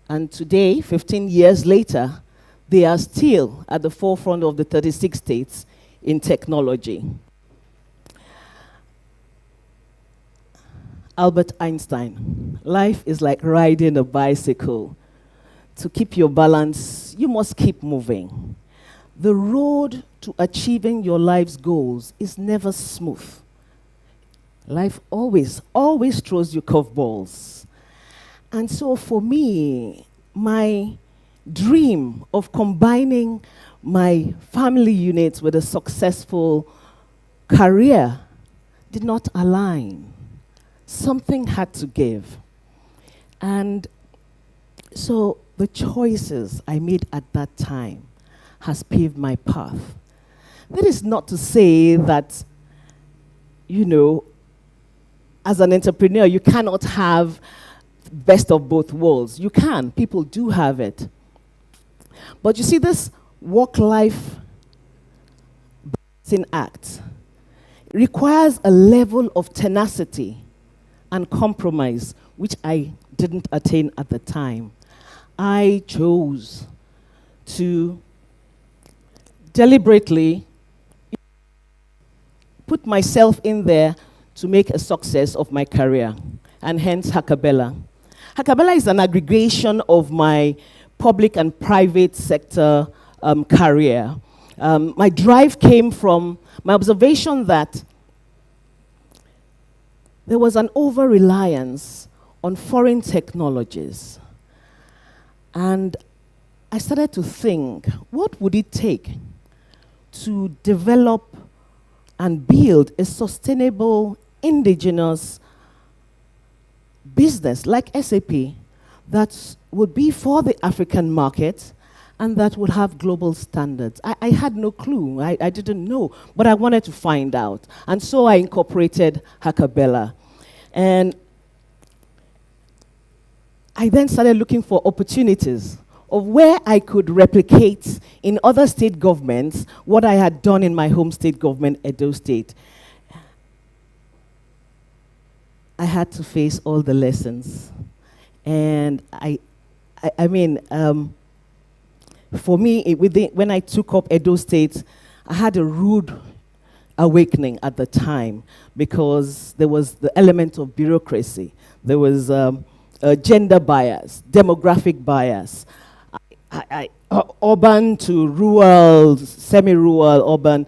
Speaker 4: And today, 15 years later, they are still at the forefront of the 36 states in technology. Albert Einstein, life is like riding a bicycle. To keep your balance, you must keep moving. The road to achieving your life's goals is never smooth. Life always throws you curveballs. And so for me, my dream of combining my family unit with a successful career did not align. Something had to give. And so the choices I made at that time has paved my path. That is not to say that, you know, as an entrepreneur, you cannot have best of both worlds. You can. People do have it. But you see, this work-life balancing act requires a level of tenacity and compromise, which I didn't attain at the time. I chose to deliberately put myself in there to make a success of my career, and hence Hakabella. Hakabella is an aggregation of my public and private sector career. My drive came from my observation that there was an over-reliance on foreign technologies. And I started to think, what would it take to develop and build a sustainable indigenous business like SAP that would be for the African market and that would have global standards. I had no clue. I didn't know, but I wanted to find out. And so I incorporated Hakabella. And I then started looking for opportunities of where I could replicate in other state governments what I had done in my home state government, Edo State. I had to face all the lessons. And for me, when I took up Edo State, I had a rude awakening at the time because there was the element of bureaucracy. There was gender bias, demographic bias, urban to rural, semi-rural, urban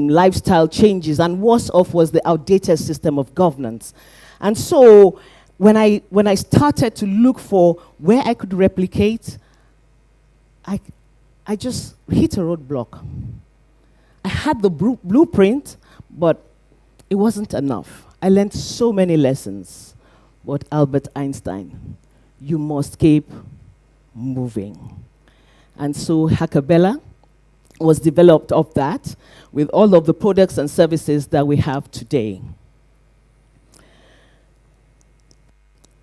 Speaker 4: lifestyle changes, and worse off was the outdated system of governance. And so when I started to look for where I could replicate, I just hit a roadblock. I had the blueprint, but it wasn't enough. I learned so many lessons. But Albert Einstein, you must keep moving. And so Hakabella was developed of that with all of the products and services that we have today.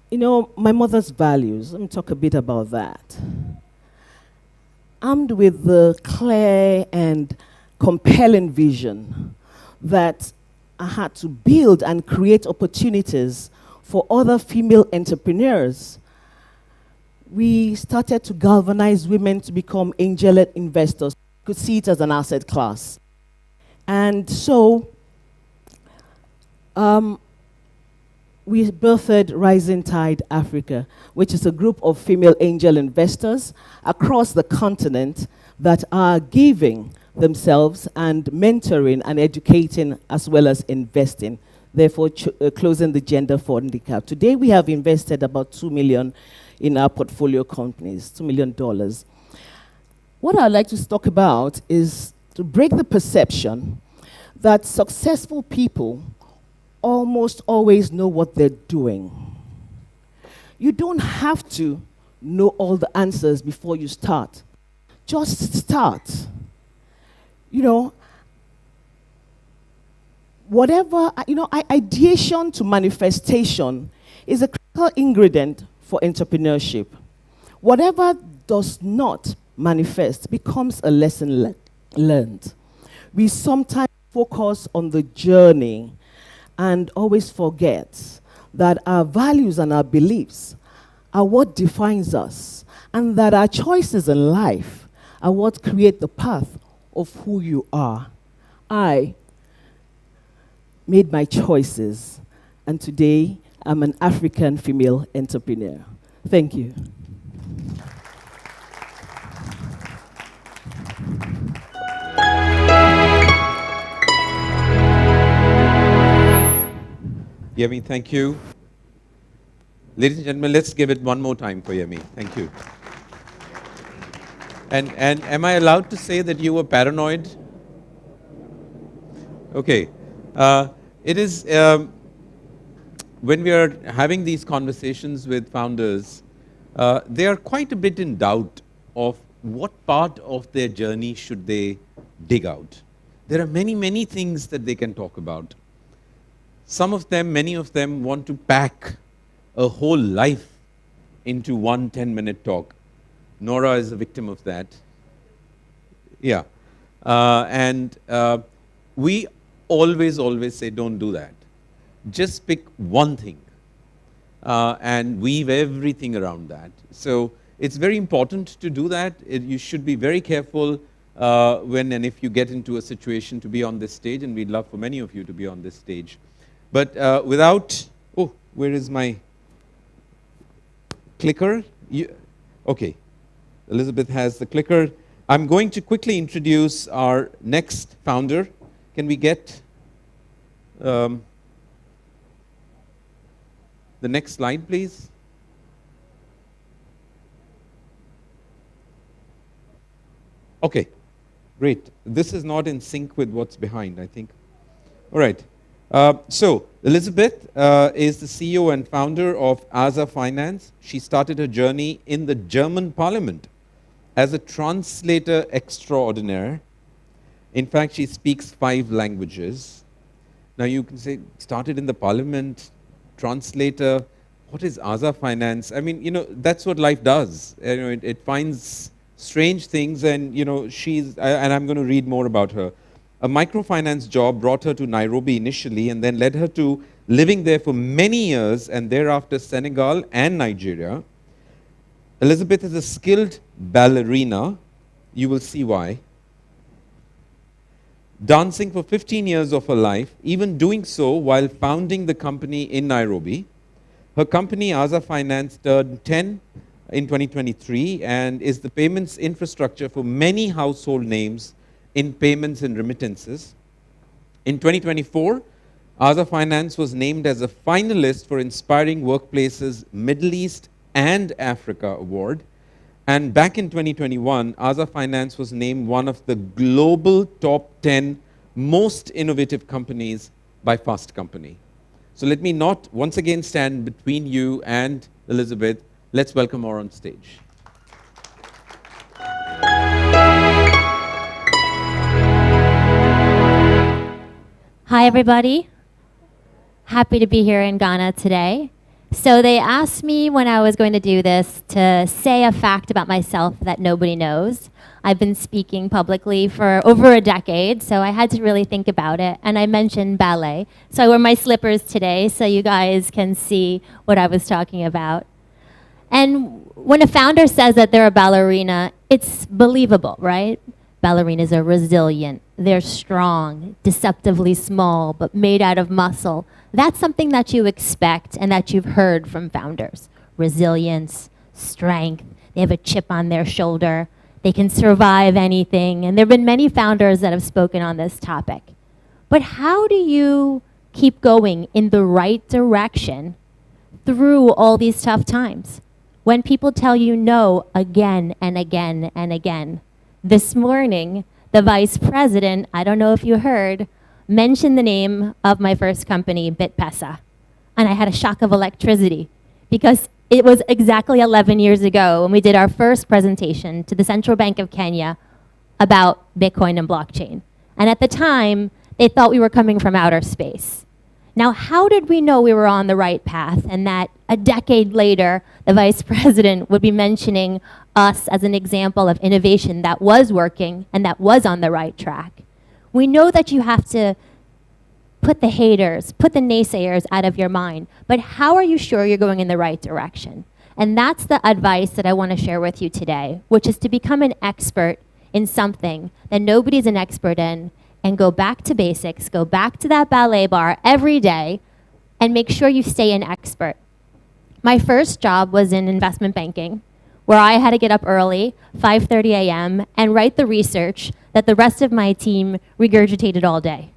Speaker 4: You know, my mother's values, let me talk a bit about that. Armed with the clear and compelling vision that I had to build and create opportunities for other female entrepreneurs, we started to galvanize women to become angel investors. We could see it as an asset class. And so we birthed Rising Tide Africa, which is a group of female angel investors across the continent that are giving themselves and mentoring and educating as well as investing, therefore closing the gender handicap. Today we have invested about $2 million in our portfolio companies, $2 million. What I'd like to talk about is to break the perception that successful people almost always know what they're doing. You don't have to know all the answers before you start. Just start. You know, whatever, ideation to manifestation is a critical ingredient for entrepreneurship. Whatever does not manifest becomes a lesson learned. We sometimes focus on the journey and always forget that our values and our beliefs are what defines us, and that our choices in life are what create the path of who you are. I made my choices, and today I'm an African female entrepreneur. Thank you.
Speaker 3: Yemi, thank you. Ladies and gentlemen, let's give it one more time for Yemi. Thank you. And am I allowed to say that you were paranoid? Okay. It is, when we are having these conversations with founders, they are quite a bit in doubt of what part of their journey should they dig out. There are many, many things that they can talk about. Some of them, many of them want to pack a whole life into one 10-minute talk. Nora is a victim of that. Yeah. We always say, don't do that. Just pick one thing and weave everything around that. So it's very important to do that. You should be very careful when and if you get into a situation to be on this stage, and we'd love for many of you to be on this stage. But oh, where is my clicker? Okay, Elizabeth has the clicker. I'm going to quickly introduce our next founder. Can we get the next slide, please? Okay, great. This is not in sync with what's behind, I think. All right. So, Elizabeth is the CEO and founder of ASA Finance. She started her journey in the German parliament as a translator extraordinaire. In fact, she speaks 5 languages. Now, you can say, started in the parliament, translator. What is ASA Finance? I mean, that's what life does. It finds strange things, and and I'm going to read more about her. A microfinance job brought her to Nairobi initially and then led her to living there for many years, and thereafter Senegal and Nigeria. Elizabeth is a skilled ballerina. You will see why. Dancing for 15 years of her life, even doing so while founding the company in Nairobi. Her company, ASA Finance, turned 10 in 2023 and is the payments infrastructure for many household names in payments and remittances. In 2024, ASA Finance was named as a finalist for Inspiring Workplaces Middle East and Africa Award. And back in 2021, ASA Finance was named one of the global top 10 most innovative companies by Fast Company. So let me not once again stand between you and Elizabeth. Let's welcome her on stage.
Speaker 7: Hi, everybody. Happy to be here in Ghana today. So they asked me when I was going to do this to say a fact about myself that nobody knows. I've been speaking publicly for over a decade, so I had to really think about it. And I mentioned ballet. So I wore my slippers today so you guys can see what I was talking about. And when a founder says that they're a ballerina, it's believable, right? Ballerinas are resilient, they're strong, deceptively small, but made out of muscle. That's something that you expect and that you've heard from founders. Resilience, strength, they have a chip on their shoulder, they can survive anything, and there have been many founders that have spoken on this topic. But how do you keep going in the right direction through all these tough times? When people tell you no again and again and again. This morning, the vice president, I don't know if you heard, mentioned the name of my first company, BitPesa. And I had a shock of electricity because it was exactly 11 years ago when we did our first presentation to the Central Bank of Kenya about Bitcoin and blockchain. And at the time, they thought we were coming from outer space. Now, how did we know we were on the right path and that a decade later, the vice president would be mentioning us as an example of innovation that was working and that was on the right track? We know that you have to put the haters, put the naysayers out of your mind, but how are you sure you're going in the right direction? And that's the advice that I want to share with you today, which is to become an expert in something that nobody's an expert in, and go back to basics, go back to that ballet bar every day, and make sure you stay an expert. My first job was in investment banking, where I had to get up early, 5:30 a.m., and write the research that the rest of my team regurgitated all day.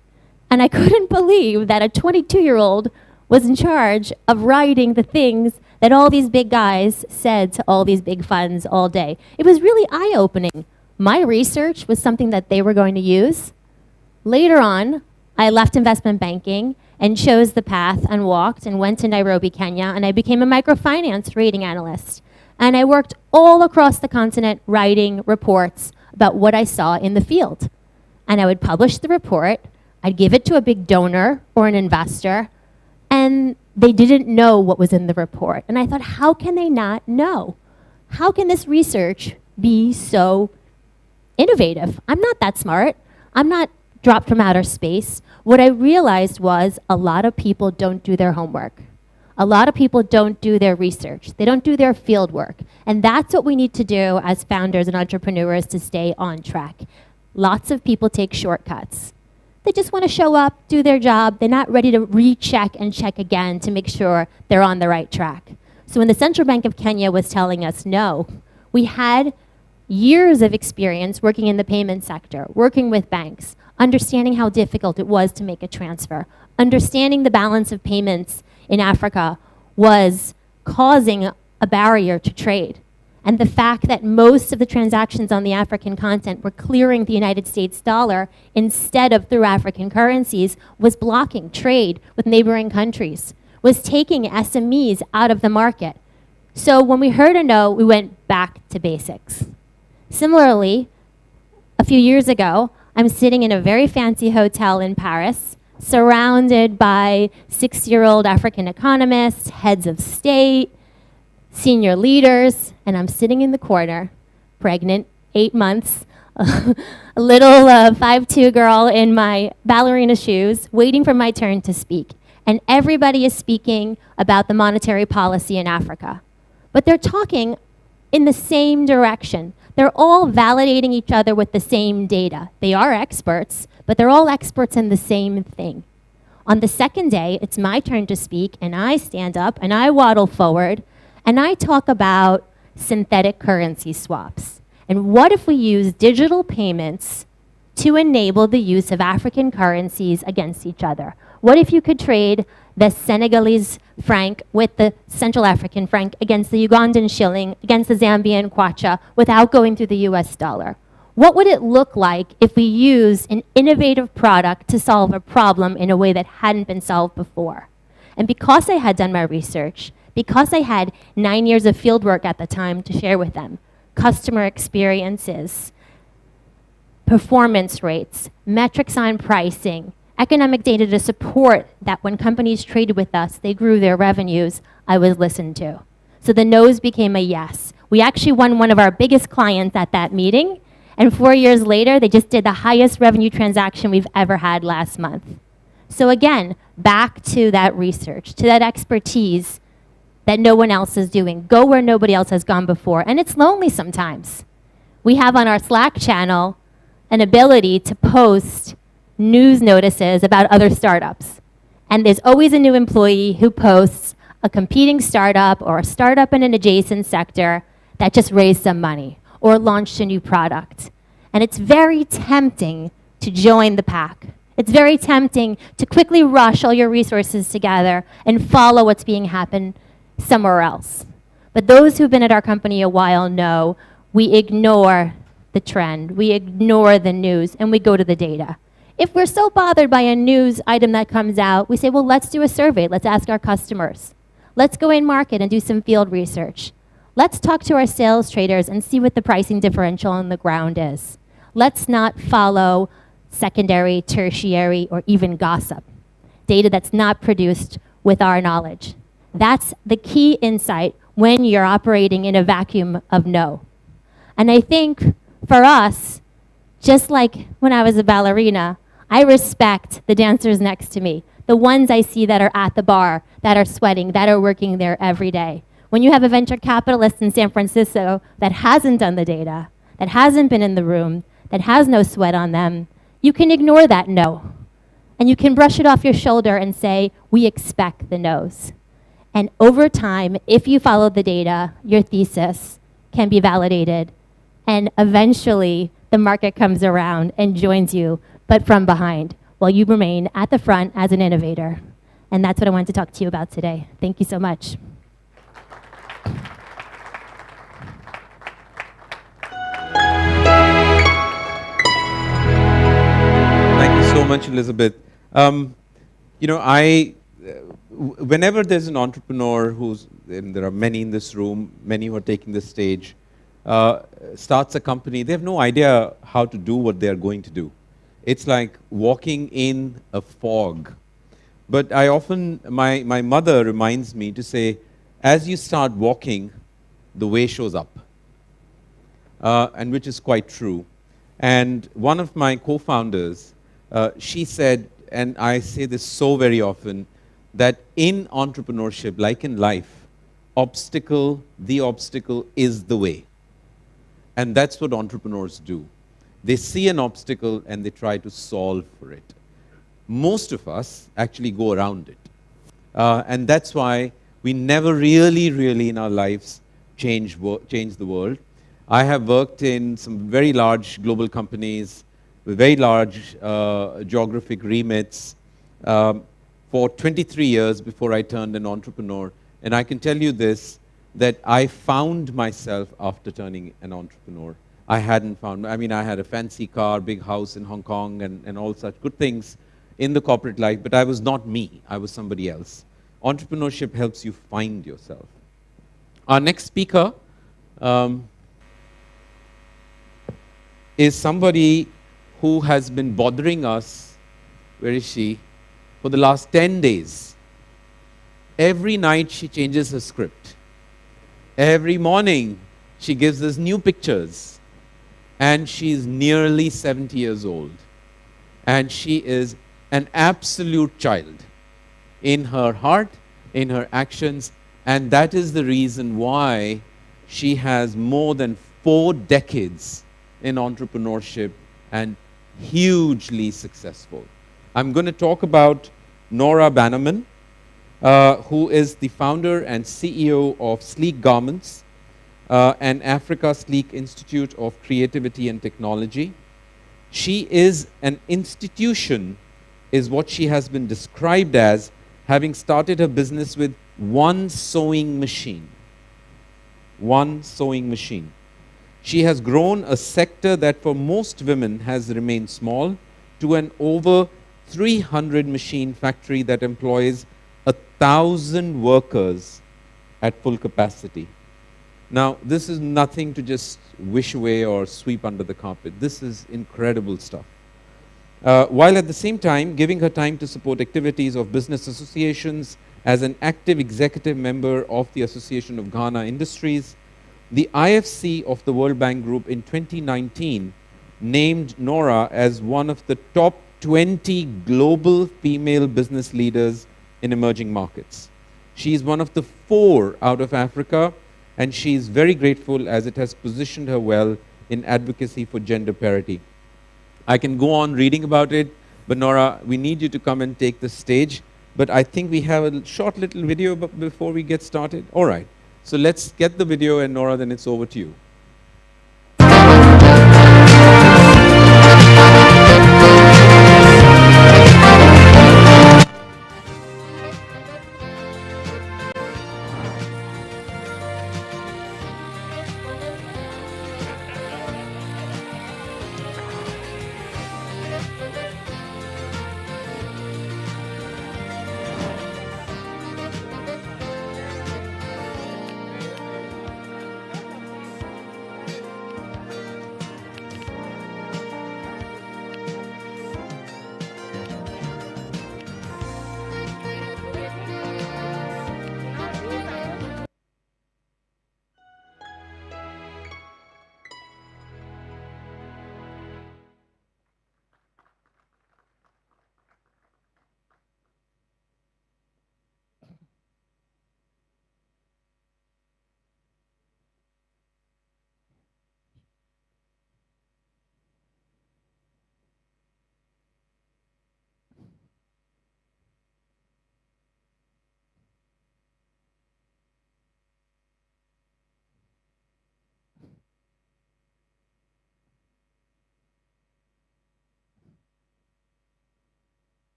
Speaker 7: And I couldn't believe that a 22-year-old was in charge of writing the things that all these big guys said to all these big funds all day. It was really eye-opening. My research was something that they were going to use. Later on, I left investment banking and chose the path and walked and went to Nairobi, Kenya, and I became a microfinance rating analyst. And I worked all across the continent writing reports about what I saw in the field. And I would publish the report, I'd give it to a big donor or an investor, and they didn't know what was in the report. And I thought, how can they not know? How can this research be so innovative? I'm not that smart. I'm not dropped from outer space. What I realized was a lot of people don't do their homework. A lot of people don't do their research. They don't do their field work. And that's what we need to do as founders and entrepreneurs to stay on track. lots of people take shortcuts. They just want to show up, do their job. They're not ready to recheck and check again to make sure they're on the right track. So when the Central Bank of Kenya was telling us no, we had years of experience working in the payment sector, working with banks, understanding how difficult it was to make a transfer, understanding the balance of payments in Africa was causing a barrier to trade. And the fact that most of the transactions on the African continent were clearing the United States dollar instead of through African currencies was blocking trade with neighboring countries, was taking SMEs out of the market. So when we heard a no, we went back to basics. Similarly, a few years ago, I'm sitting in a very fancy hotel in Paris, surrounded by 60-year-old African economists, heads of state, senior leaders, and I'm sitting in the corner, pregnant, 8 months, a little 5'2" girl in my ballerina shoes, waiting for my turn to speak. And everybody is speaking about the monetary policy in Africa. But they're talking in the same direction. They're all validating each other with the same data. They are experts, but they're all experts in the same thing. On the second day, it's my turn to speak, and I stand up and I waddle forward, and I talk about synthetic currency swaps. And what if we use digital payments to enable the use of African currencies against each other? What if you could trade the Senegalese franc with the Central African franc against the Ugandan shilling, against the Zambian kwacha, without going through the US dollar? What would it look like if we used an innovative product to solve a problem in a way that hadn't been solved before? And because I had done my research, because I had 9 years of field work at the time to share with them, customer experiences, performance rates, metrics on pricing, economic data to support that when companies traded with us, they grew their revenues, I was listened to. So the no's became a yes. We actually won one of our biggest clients at that meeting, and 4 years later, they just did the highest revenue transaction we've ever had last month. So again, back to that research, to that expertise that no one else is doing. Go where nobody else has gone before. And it's lonely sometimes. We have on our Slack channel an ability to post news notices about other startups. And there's always a new employee who posts a competing startup or a startup in an adjacent sector that just raised some money or launched a new product. And it's very tempting to join the pack. It's very tempting to quickly rush all your resources together and follow what's being happening somewhere else. But those who've been at our company a while know we ignore the trend, we ignore the news, and we go to the data. If we're so bothered by a news item that comes out, we say, well, let's do a survey. Let's ask our customers. Let's go in market and do some field research. Let's talk to our sales traders and see what the pricing differential on the ground is. Let's not follow secondary, tertiary, or even gossip, data that's not produced with our knowledge. That's the key insight when you're operating in a vacuum of no. And I think for us, just like when I was a ballerina, I respect the dancers next to me, the ones I see that are at the bar, that are sweating, that are working there every day. When you have a venture capitalist in San Francisco that hasn't done the data, that hasn't been in the room, that has no sweat on them, you can ignore that no. And you can brush it off your shoulder and say, we expect the no's. And over time, if you follow the data, your thesis can be validated. And eventually, the market comes around and joins you, but from behind, while you remain at the front as an innovator. And that's what I wanted to talk to you about today. Thank you so much.
Speaker 3: Thank you so much, Elizabeth. Whenever there's an entrepreneur and there are many in this room, many who are taking the stage, starts a company, they have no idea how to do what they're going to do. It's like walking in a fog. But my mother reminds me to say, as you start walking, the way shows up. And which is quite true. And one of my co-founders, she said, and I say this so very often, that in entrepreneurship, like in life, the obstacle is the way. And that's what entrepreneurs do. They see an obstacle and they try to solve for it. Most of us actually go around it. And that's why we never really in our lives change the world. I have worked in some very large global companies with very large geographic remits for 23 years before I turned an entrepreneur. And I can tell you this, that I found myself after turning an entrepreneur. I hadn't found, I mean, I had a fancy car, big house in Hong Kong, and all such good things in the corporate life, but I was not me. I was somebody else. Entrepreneurship helps you find yourself. Our next speaker is somebody who has been bothering us, where is she, for the last 10 days. Every night she changes her script. Every morning she gives us new pictures. And she's nearly 70 years old. And she is an absolute child in her heart, in her actions, and that is the reason why she has more than 4 decades in entrepreneurship and hugely successful. I'm going to talk about Nora Bannerman, who is the founder and CEO of Sleek Garments, and Africa Sleek Institute of Creativity and Technology. She is an institution, is what she has been described as, having started her business with one sewing machine. One sewing machine. She has grown a sector that for most women has remained small to an over 300 machine factory that employs 1,000 workers at full capacity. Now, this is nothing to just wish away or sweep under the carpet. This is incredible stuff. While at the same time giving her time to support activities of business associations as an active executive member of the Association of Ghana Industries, the IFC of the World Bank Group in 2019 named Nora as one of the top 20 global female business leaders in emerging markets. She is one of the 4 out of Africa, and she is very grateful as it has positioned her well in advocacy for gender parity. I can go on reading about it, but Nora, we need you to come and take the stage. But I think we have a short little video before we get started. All right, so let's get the video, and Nora, then it's over to you.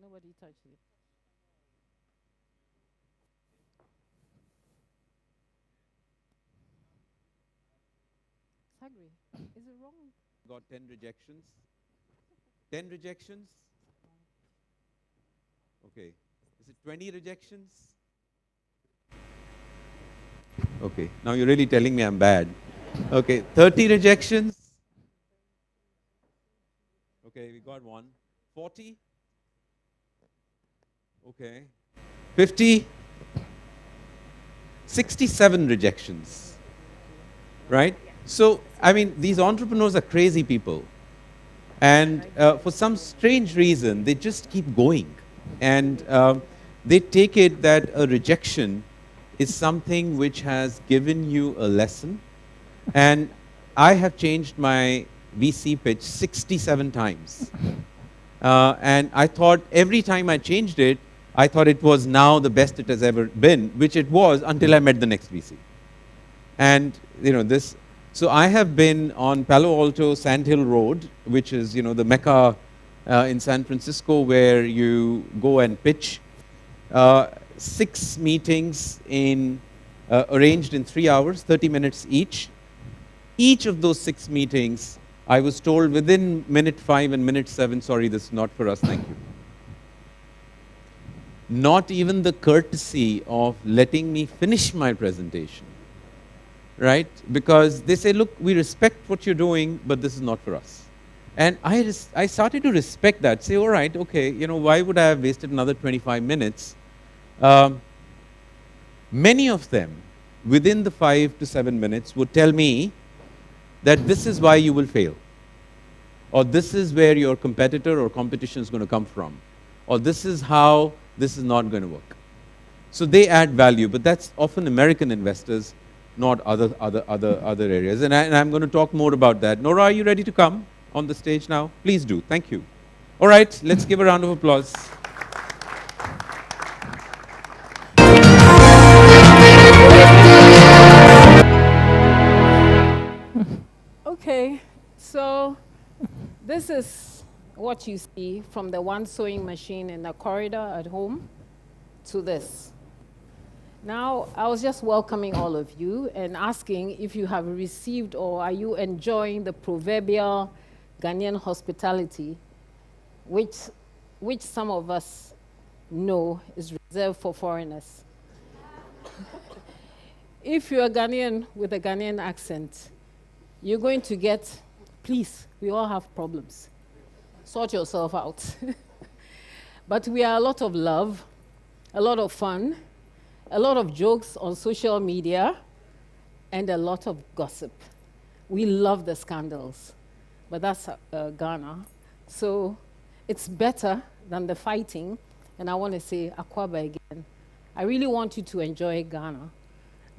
Speaker 4: Nobody touched it. Sagri, is it wrong?
Speaker 3: Got 10 rejections. 10 rejections? Okay. Is it 20 rejections? Okay. Now you're really telling me I'm bad. Okay. 30 rejections? Okay, we got 1. 40? Okay. 50, 67 rejections, right? So, I mean, these entrepreneurs are crazy people. And for some strange reason, they just keep going. And they take it that a rejection is something which has given you a lesson. And I have changed my VC pitch 67 times. And I thought every time I changed it, I thought it was now the best it has ever been, which it was until I met the next VC. And this, so I have been on Palo Alto Sand Hill Road, which is the Mecca in San Francisco, where you go and pitch. 6 meetings arranged in 3 hours, 30 minutes each. Each of those 6 meetings, I was told within minute 5 and minute 7, sorry, this is not for us, thank you. Not even the courtesy of letting me finish my presentation, right? Because they say, look, we respect what you're doing, but this is not for us. And I started to respect that, say, all right, okay, why would I have wasted another 25 minutes? Many of them, within the 5 to 7 minutes, would tell me that this is why you will fail, or this is where your competitor or competition is going to come from, or this is how this is not going to work. So they add value, but that's often American investors, not other areas. And I'm going to talk more about that. Nora, are you ready to come on the stage now? Please do. Thank you. All right, let's give a round of applause.
Speaker 9: Okay, so this is what you see from the one sewing machine in the corridor at home to this. Now, I was just welcoming all of you and asking if you have received or are you enjoying the proverbial Ghanaian hospitality, which some of us know is reserved for foreigners. If you're a Ghanaian with a Ghanaian accent, you're going to get, please, we all have problems. Sort yourself out. But we are a lot of love, a lot of fun, a lot of jokes on social media, and a lot of gossip. We love the scandals, but that's Ghana. So it's better than the fighting, and I want to say Akwaba again. I really want you to enjoy Ghana.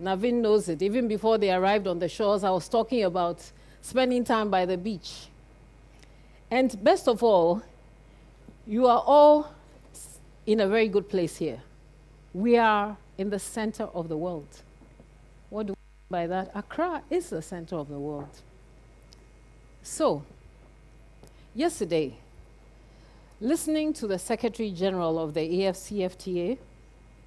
Speaker 9: Navin knows it. Even before they arrived on the shores, I was talking about spending time by the beach. And best of all, you are all in a very good place here. We are in the center of the world. What do we mean by that? Accra is the center of the world. So, yesterday, listening to the Secretary General of the AFCFTA,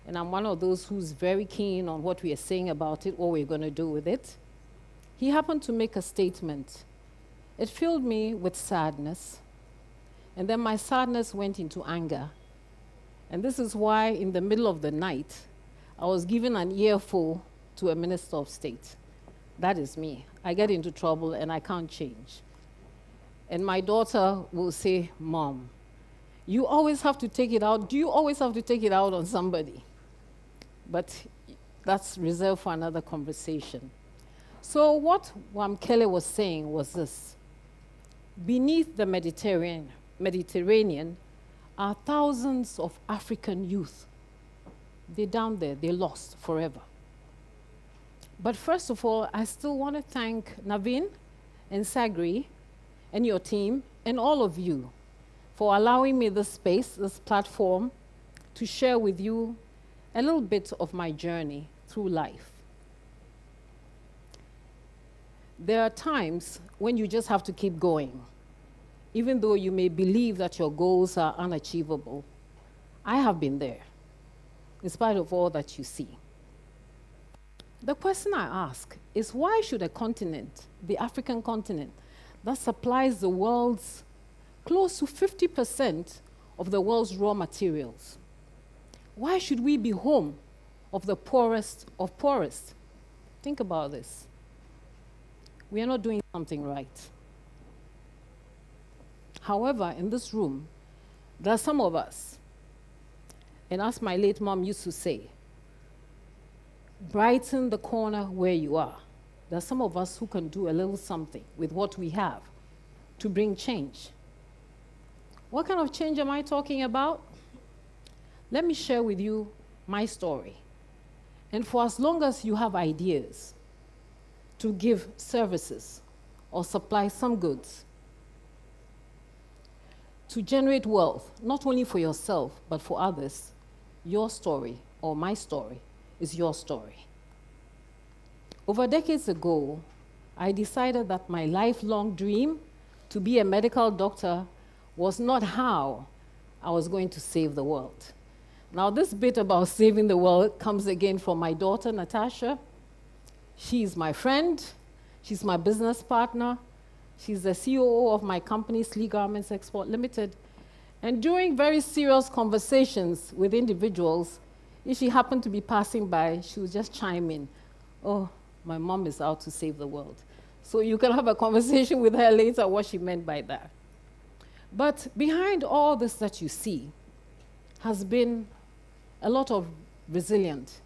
Speaker 9: and I'm one of those who's very keen on what we are saying about it, what we're going to do with it, he happened to make a statement. It filled me with sadness, and then my sadness went into anger. And this is why, in the middle of the night, I was given an earful to a minister of state. That is me. I get into trouble and I can't change. And my daughter will say, Mom, you always have to take it out. Do you always have to take it out on somebody? But that's reserved for another conversation. So what Wamkele was saying was this. Beneath the Mediterranean are thousands of African youth. They're down there, they're lost forever. But first of all, I still want to thank Navin and Sagri and your team and all of you for allowing me this space, this platform, to share with you a little bit of my journey through life. There are times when you just have to keep going, even though you may believe that your goals are unachievable. I have been there, in spite of all that you see. The question I ask is, why should a continent, the African continent, that supplies the world's close to 50% of the world's raw materials, why should we be home of the poorest of poorest? Think about this. We are not doing something right. However, in this room, there are some of us And as my late mom used to say, brighten the corner where you are. There are some of us who can do a little something with what we have to bring change. What kind of change am I talking about? Let me share with you my story. And for as long as you have ideas to give services or supply some goods, to generate wealth, not only for yourself, but for others, your story or my story is your story. Over decades ago, I decided that my lifelong dream to be a medical doctor was not how I was going to save the world. Now, this bit about saving the world comes again from my daughter, Natasha. She's my friend. She's my business partner. She's the COO of my company, Sleek Garments Export Limited. And during very serious conversations with individuals, if she happened to be passing by, she would just chime in, "Oh, my mom is out to save the world." So you can have a conversation with her later what she meant by that. But behind all this that you see has been a lot of resilience,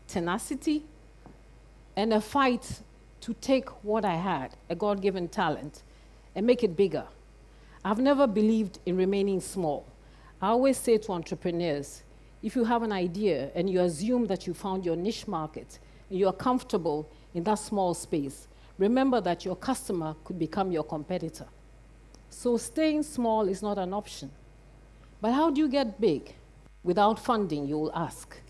Speaker 9: tenacity, and a fight to take what I had, a God-given talent, and make it bigger. I've never believed in remaining small. I always say to entrepreneurs, if you have an idea and you assume that you found your niche market, and you are comfortable in that small space, remember that your customer could become your competitor. So staying small is not an option. But how do you get big? Without funding, you will ask.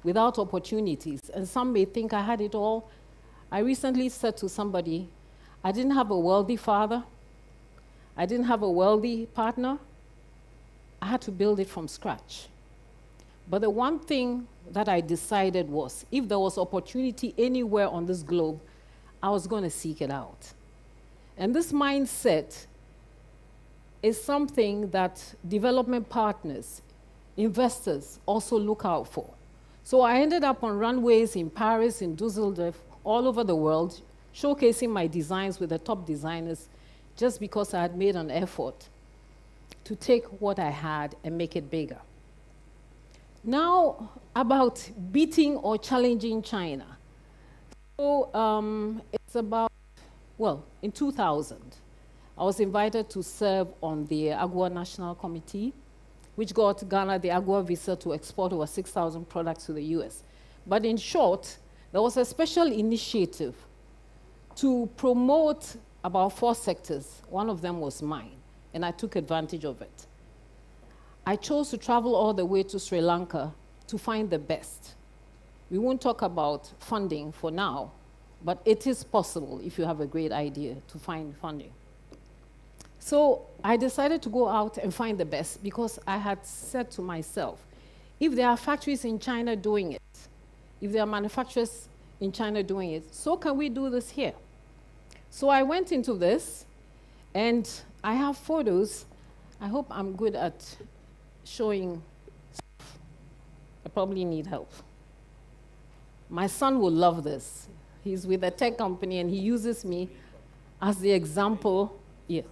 Speaker 9: Without opportunities. And some may think I had it all. I recently said to somebody, I didn't have a wealthy father. I didn't have a wealthy partner. I had to build it from scratch. But the one thing that I decided was, if there was opportunity anywhere on this globe, I was going to seek it out. And this mindset is something that development partners, investors also look out for. So I ended up on runways in Paris, in Dusseldorf, all over the world, showcasing my designs with the top designers just because I had made an effort to take what I had and make it bigger. Now, about beating or challenging China. So it's about, well, in 2000, I was invited to serve on the AGUA National Committee, which got Ghana the AGUA visa to export over 6,000 products to the US. But in short, there was a special initiative to promote about 4 sectors. One of them was mine, and I took advantage of it. I chose to travel all the way to Sri Lanka to find the best. We won't talk about funding for now, but it is possible if you have a great idea to find funding. So I decided to go out and find the best because I had said to myself, if there are factories in China doing it, if there are manufacturers in China doing it, so can we do this here? So I went into this, and I have photos. I hope I'm good at showing stuff. I probably need help. My son will love this. He's with a tech company, and he uses me as the example. Yeah.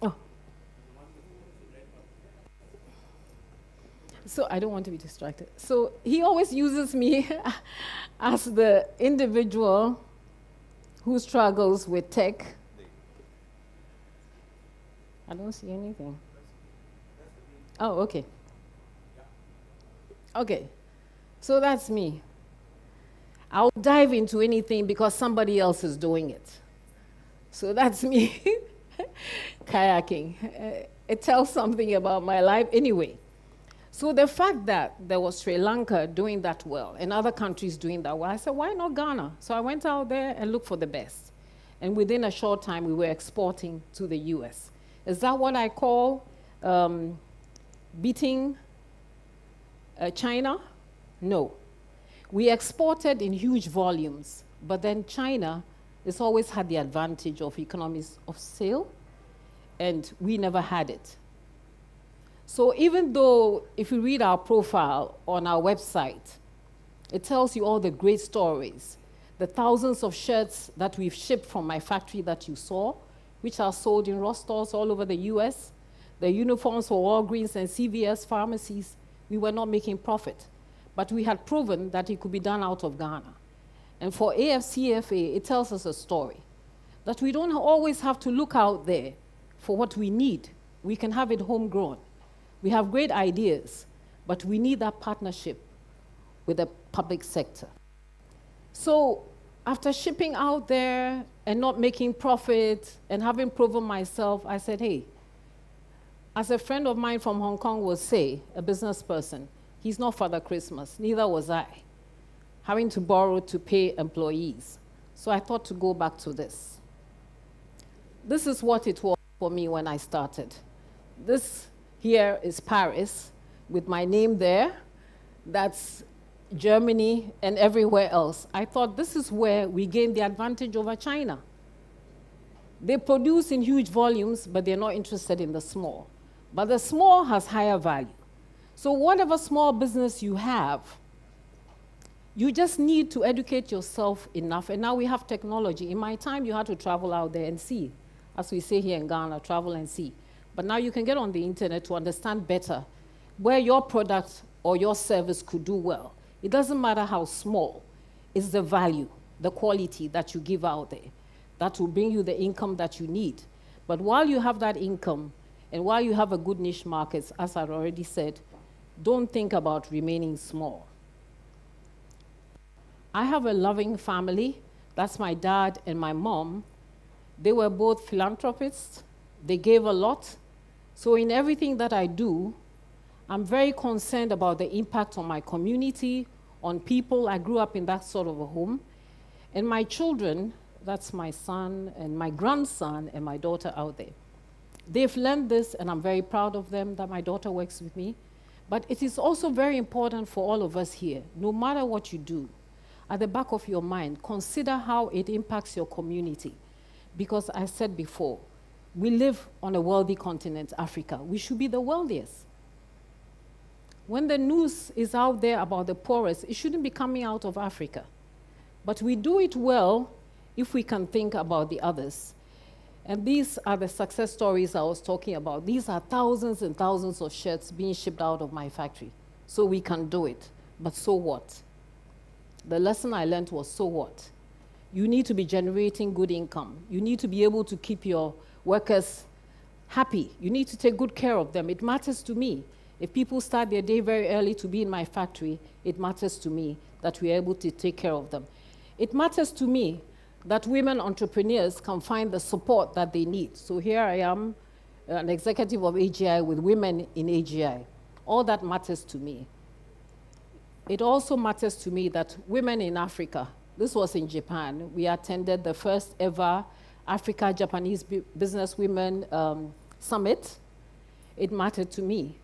Speaker 9: Oh. So I don't want to be distracted. So he always uses me as the individual who struggles with tech. I don't see anything. Oh, okay. Okay, so that's me. I'll dive into anything because somebody else is doing it. So that's me, kayaking. It tells something about my life anyway. So the fact that there was Sri Lanka doing that well and other countries doing that well, I said, why not Ghana? So I went out there and looked for the best. And within a short time, we were exporting to the US. Is that what I call beating China? No. We exported in huge volumes, but then China has always had the advantage of economies of scale, and we never had it. So even though if you read our profile on our website, it tells you all the great stories, the thousands of shirts that we've shipped from my factory that you saw, which are sold in Raw stores all over the US, the uniforms for Walgreens and CVS pharmacies, we were not making profit. But we had proven that it could be done out of Ghana. And for AFCFA, it tells us a story that we don't always have to look out there for what we need. We can have it homegrown. We have great ideas, but we need that partnership with the public sector. So after shipping out there and not making profit and having proven myself, I said, hey, as a friend of mine from Hong Kong will say, a business person, he's not Father Christmas, neither was I, having to borrow to pay employees. So I thought to go back to this. This is what it was for me when I started. This here is Paris with my name there. That's Germany and everywhere else. I thought this is where we gain the advantage over China. They produce in huge volumes, but they're not interested in the small. But the small has higher value. So whatever small business you have, you just need to educate yourself enough. And now we have technology. In my time, you had to travel out there and see. As we say here in Ghana, travel and see. But now you can get on the internet to understand better where your product or your service could do well. It doesn't matter how small, it's the value, the quality that you give out there that will bring you the income that you need. But while you have that income and while you have a good niche market, as I already said, don't think about remaining small. I have a loving family. That's my dad and my mom. They were both philanthropists. They gave a lot. So in everything that I do, I'm very concerned about the impact on my community, on people. I grew up in that sort of a home. And my children, that's my son and my grandson and my daughter out there. They've learned this, and I'm very proud of them that my daughter works with me. But it is also very important for all of us here, no matter what you do, at the back of your mind, consider how it impacts your community. Because I said before, we live on a wealthy continent, Africa. We should be the wealthiest. When the news is out there about the poorest, it shouldn't be coming out of Africa. But we do it well if we can think about the others. And these are the success stories I was talking about. These are thousands and thousands of shirts being shipped out of my factory. So we can do it. But so what? The lesson I learned was, so what? You need to be generating good income. You need to be able to keep your workers happy. You need to take good care of them. It matters to me. If people start their day very early to be in my factory, it matters to me that we are able to take care of them. It matters to me that women entrepreneurs can find the support that they need. So here I am, an executive of AGI with women in AGI. All that matters to me. It also matters to me that women in Africa, this was in Japan, we attended the first ever Africa-Japanese Business Women Summit. It mattered to me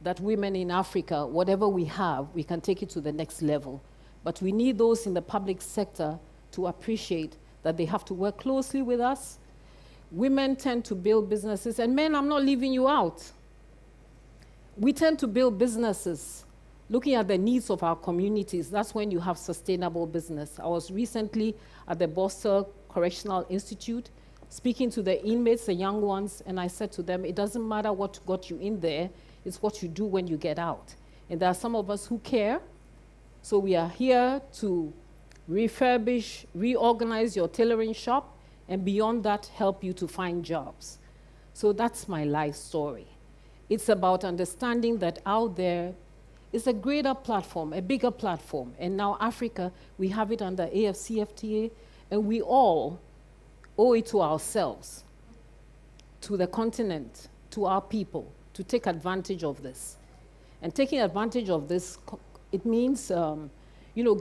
Speaker 9: that women in Africa, whatever we have, we can take it to the next level. But we need those in the public sector to appreciate that they have to work closely with us. Women tend to build businesses, and men, I'm not leaving you out. We tend to build businesses looking at the needs of our communities. That's when you have sustainable business. I was recently at the Boston Correctional Institute speaking to the inmates, the young ones, and I said to them, it doesn't matter what got you in there, it's what you do when you get out. And there are some of us who care, so we are here to refurbish, reorganize your tailoring shop, and beyond that, help you to find jobs. So that's my life story. It's about understanding that out there is a greater platform, a bigger platform. And now Africa, we have it under AFCFTA, and we all owe it to ourselves, to the continent, to our people, to take advantage of this. And taking advantage of this, it means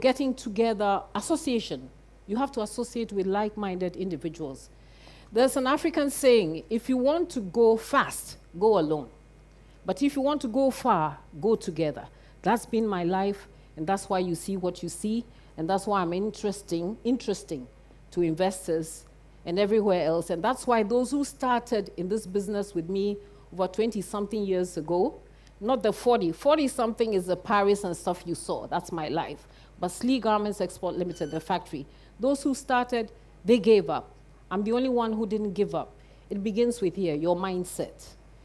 Speaker 9: getting together, association. You have to associate with like-minded individuals. There's an African saying, if you want to go fast, go alone. But if you want to go far, go together. That's been my life, and that's why you see what you see, and that's why I'm interesting to investors and everywhere else. And that's why those who started in this business with me over 20-something years ago, not the 40-something is the Paris and stuff you saw. That's my life. But Slee Garments Export Limited, the factory, those who started, they gave up. I'm the only one who didn't give up. It begins with here, your mindset.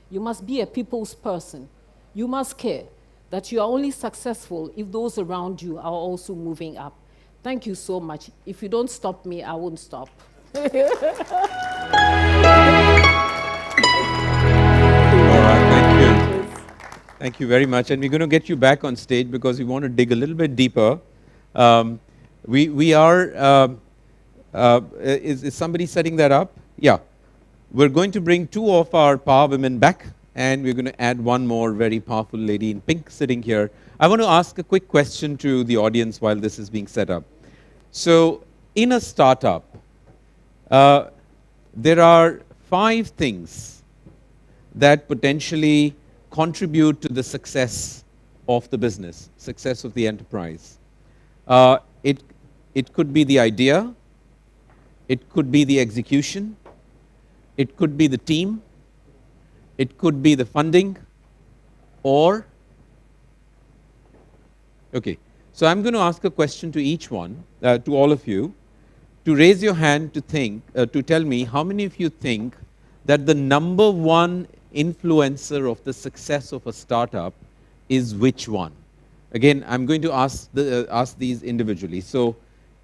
Speaker 9: You must be a people's person. You must care that you are only successful if those around you are also moving up. Thank you so much. If you don't stop me, I won't stop.
Speaker 3: Thank you very much. And we're going to get you back on stage because we want to dig a little bit deeper. We are, is somebody setting that up? Yeah. We're going to bring two of our power women back, and we're going to add one more very powerful lady in pink sitting here. I want to ask a quick question to the audience while this is being set up. So, in a startup, there are 5 things that potentially contribute to the success of the business, success of the enterprise. It could be the idea, it could be the execution, it could be the team, it could be the funding, or, okay. So I'm going to ask a question to each one, to all of you, to raise your hand to think, to tell me how many of you think that the number one influencer of the success of a startup is which one? Again, I'm going to ask these individually. So,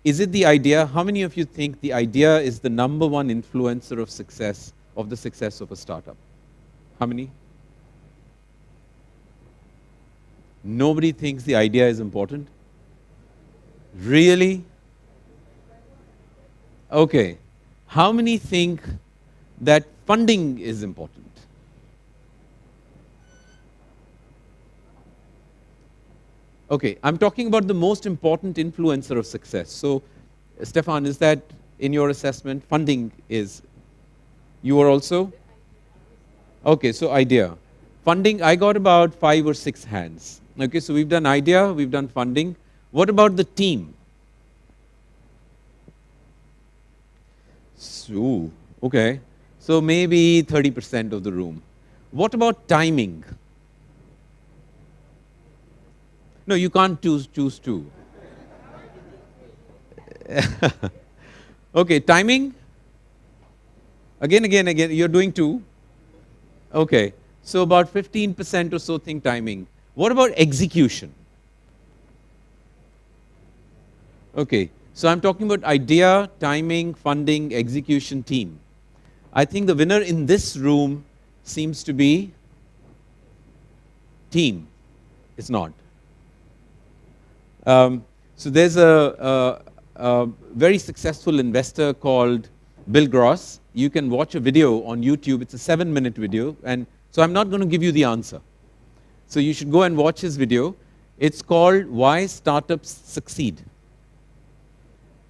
Speaker 3: is it the idea? How many of you think the idea is the number one influencer of success, of the success of a startup? How many? Nobody thinks the idea is important? Really? Okay. How many think that funding is important? Okay, I'm talking about the most important influencer of success. So, Stefan, is that in your assessment, funding is, you are also? Okay, so idea. Funding, I got about 5 or 6 hands. Okay, so we've done idea, we've done funding. What about the team? So, okay, so maybe 30% of the room. What about timing? No, you can't choose 2. Okay, timing? Again, you're doing 2. Okay, so about 15% or so think timing. What about execution? Okay, so I'm talking about idea, timing, funding, execution, team. I think the winner in this room seems to be team. It's not. So there's a very successful investor called Bill Gross. You can watch a video on YouTube. It's a 7-minute video. And so I'm not going to give you the answer. So you should go and watch his video. It's called Why Startups Succeed.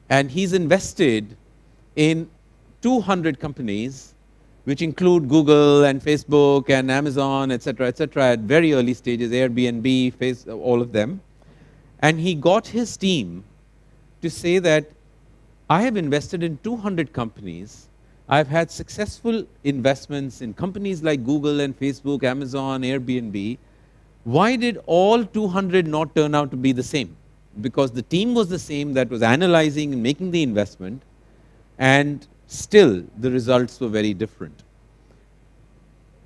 Speaker 3: And he's invested in 200 companies, which include Google and Facebook and Amazon, etc., at very early stages, Airbnb, all of them. And he got his team to say that I have invested in 200 companies. I've had successful investments in companies like Google and Facebook, Amazon, Airbnb. Why did all 200 not turn out to be the same? Because the team was the same that was analyzing and making the investment, and still the results were very different.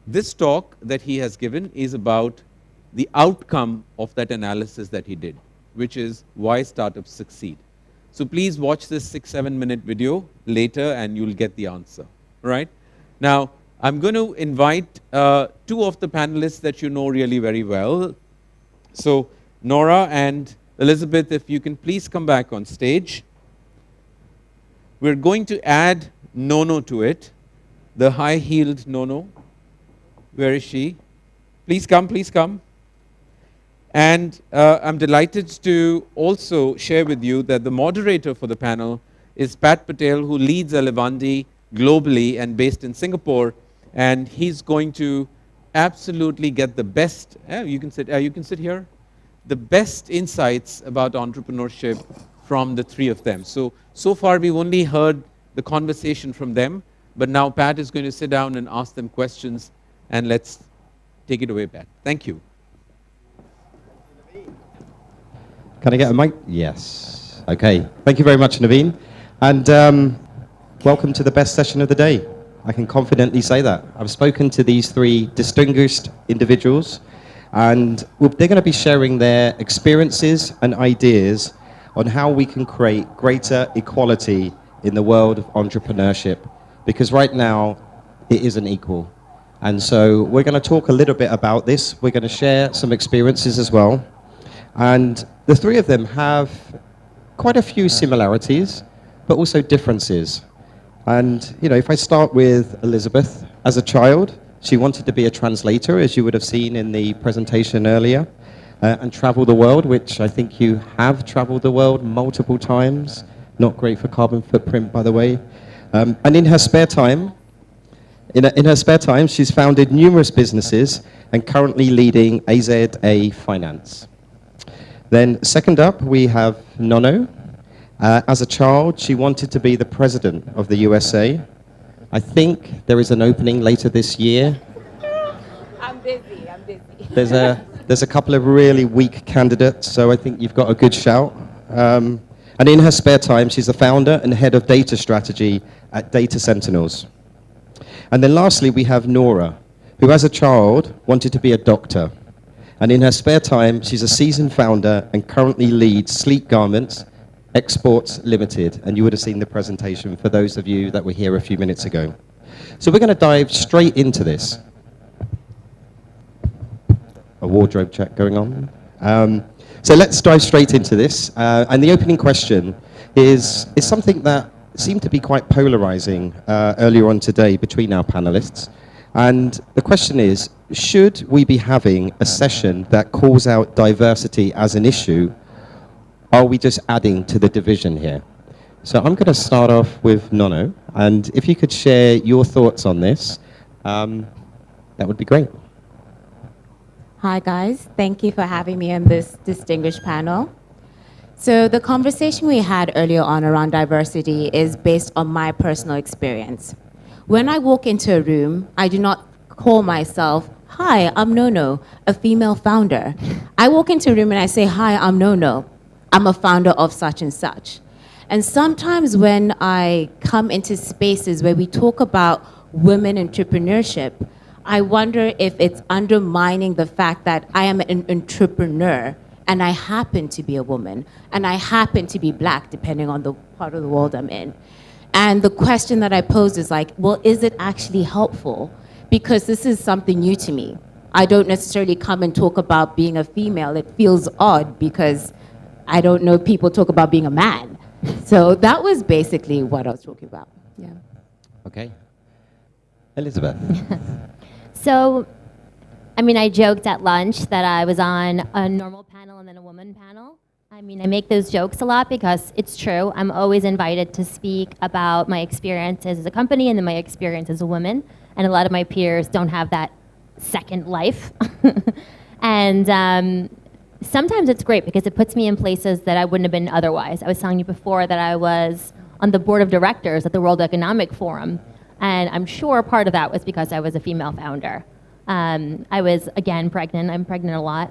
Speaker 3: This talk that he has given is about the outcome of that analysis that he did, which is why startups succeed. So please watch this 6-7 minute video later and you'll get the answer, right? Now, I'm going to invite 2 of the panelists that you know really very well. So Nora and Elizabeth, if you can please come back on stage. We're going to add Nono to it, the high-heeled Nono. Where is she? Please come, please come. And I'm delighted to also share with you that the moderator for the panel is Pat Patel, who leads Elevandi globally and based in Singapore. And he's going to absolutely get the best, you can sit here, the best insights about entrepreneurship from the 3 of them. So far we've only heard the conversation from them, but now Pat is going to sit down and ask them questions, and let's take it away, Pat. Thank you.
Speaker 5: Can I get a mic? Yes. Okay. Thank you very much, Naveen. And welcome to the best session of the day. I can confidently say that. I've spoken to these three distinguished individuals, and they're going to be sharing their experiences and ideas on how we can create greater equality in the world of entrepreneurship, because right now it isn't equal. And so we're going to talk a little bit about this. We're going to share some experiences as well. And the three of them have quite a few similarities, but also differences. And, you know, if I start with Elizabeth, as a child, she wanted to be a translator, as you would have seen in the presentation earlier, and travel the world, which I think you have traveled the world multiple times. Not great for carbon footprint, by the way. And in her spare time, she's founded numerous businesses and currently leading AZA Finance. Then second up, we have Nono. As a child, she wanted to be the president of the USA. I think there is an opening later this year.
Speaker 11: I'm busy.
Speaker 5: There's a couple of really weak candidates, so I think you've got a good shout. And in her spare time, she's the founder and head of data strategy at Data Sentinels. And then lastly, we have Nora, who as a child wanted to be a doctor. And in her spare time, she's a seasoned founder and currently leads Sleek Garments Exports Limited. And you would have seen the presentation for those of you that were here a few minutes ago. So we're going to dive straight into this. A wardrobe check going on. So let's dive straight into this. And the opening question is something that seemed to be quite polarizing earlier on today between our panelists. And the question is, should we be having a session that calls out diversity as an issue? Are we just adding to the division here? So I'm going to start off with Nono. And if you could share your thoughts on this, that would be great.
Speaker 1: Hi, guys. Thank you for having me on this distinguished panel. So the conversation we had earlier on around diversity is based on my personal experience. When I walk into a room, I do not call myself, "Hi, I'm Nono, a female founder." I walk into a room and I say, "Hi, I'm Nono. I'm a founder of such and such." And sometimes when I come into spaces where we talk about women entrepreneurship, I wonder if it's undermining the fact that I am an entrepreneur and I happen to be a woman and I happen to be black, depending on the part of the world I'm in. And the question that I pose is like, well, is it actually helpful? Because this is something new to me. I don't necessarily come and talk about being a female. It feels odd because I don't know people talk about being a man. So that was basically what I was talking about. Yeah.
Speaker 5: Okay. Elizabeth.
Speaker 7: So, I mean, I joked at lunch that I was on a normal panel and then a woman panel. I mean, I make those jokes a lot because it's true. I'm always invited to speak about my experiences as a company and then my experience as a woman. And a lot of my peers don't have that second life. And sometimes it's great because it puts me in places that I wouldn't have been otherwise. I was telling you before that I was on the board of directors at the World Economic Forum. And I'm sure part of that was because I was a female founder. I was, again, pregnant. I'm pregnant a lot.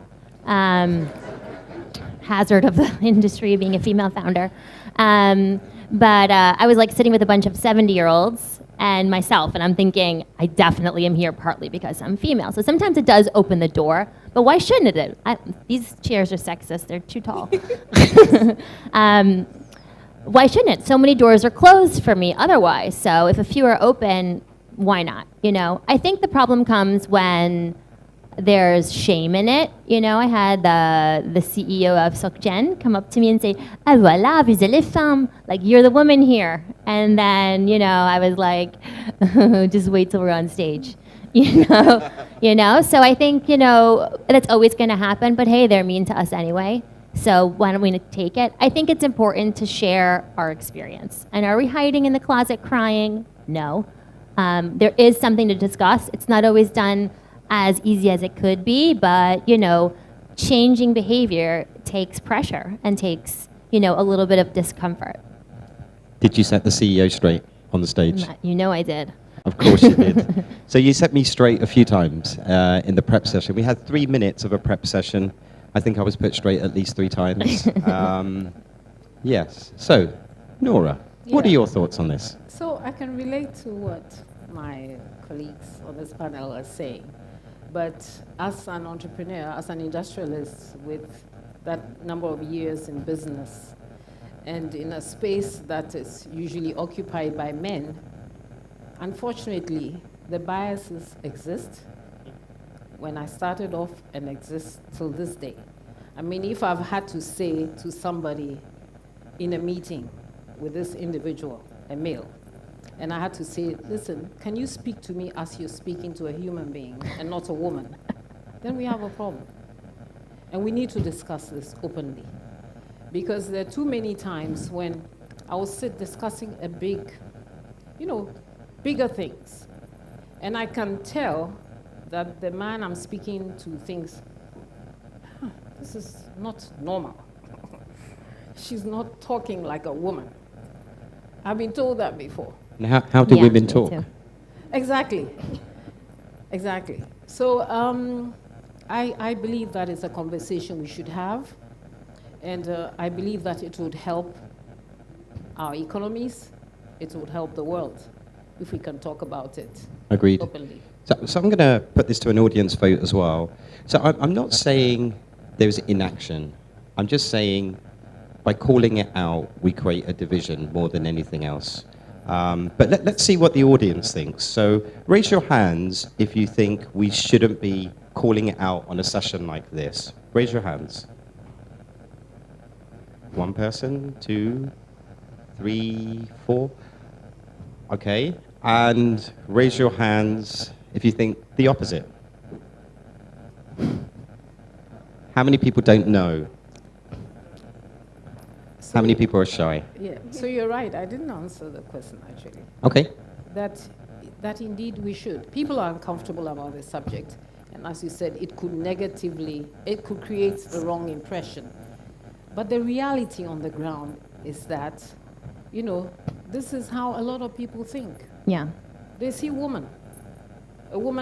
Speaker 7: Hazard of the industry, being a female founder. But I was like sitting with a bunch of 70-year-olds and myself, and I'm thinking, I definitely am here partly because I'm female. So sometimes it does open the door, but why shouldn't it? These chairs are sexist. They're too tall. Why shouldn't it? So many doors are closed for me otherwise. So if a few are open, why not? You know, I think the problem comes when there's shame in it. You know, I had the CEO of SocGen come up to me and say, "Ah voilà, vous êtes les femmes, like you're the woman here." And then, you know, I was like, just wait till we're on stage. You know. So I think, you know, that's always going to happen. But hey, they're mean to us anyway. So why don't we take it? I think it's important to share our experience. And are we hiding in the closet crying? No. There is something to discuss. It's not always done as easy as it could be, but, you know, changing behavior takes pressure and takes, you know, a little bit of discomfort.
Speaker 5: Did you set the CEO straight on the stage?
Speaker 7: You know I did.
Speaker 5: Of course you did. So you set me straight a few times in the prep session. We had 3 minutes of a prep session. I think I was put straight at least 3 times. Yes. So, Nora, what are your thoughts on this?
Speaker 9: So I can relate to what my colleagues on this panel are saying. But as an entrepreneur, as an industrialist with that number of years in business, and in a space that is usually occupied by men, unfortunately, the biases exist when I started off and exist till this day. I mean, if I've had to say to somebody in a meeting with this individual, a male, and I had to say, listen, can you speak to me as you're speaking to a human being and not a woman? Then we have a problem. And we need to discuss this openly. Because there are too many times when I will sit discussing a bigger things. And I can tell that the man I'm speaking to thinks, this is not normal. She's not talking like a woman. I've been told that before.
Speaker 5: And how do women talk?
Speaker 9: Exactly. Exactly. So I believe that is a conversation we should have. And I believe that it would help our economies. It would help the world if we can talk about it
Speaker 5: Agreed.
Speaker 9: openly.
Speaker 5: So I'm going to put this to an audience vote as well. So I'm not saying there's inaction. I'm just saying by calling it out, we create a division more than anything else. But let's see what the audience thinks. So raise your hands if you think we shouldn't be calling it out on a session like this. Raise your hands. One person, 2, 3, 4. Okay. And raise your hands if you think the opposite. How many people don't know? How many people are shy?
Speaker 9: Yeah, so you're right. I didn't answer the question, actually.
Speaker 5: Okay.
Speaker 9: That indeed we should. People are uncomfortable about the subject. And as you said, it could create the wrong impression. But the reality on the ground is that, this is how a lot of people think.
Speaker 7: Yeah.
Speaker 9: They see a woman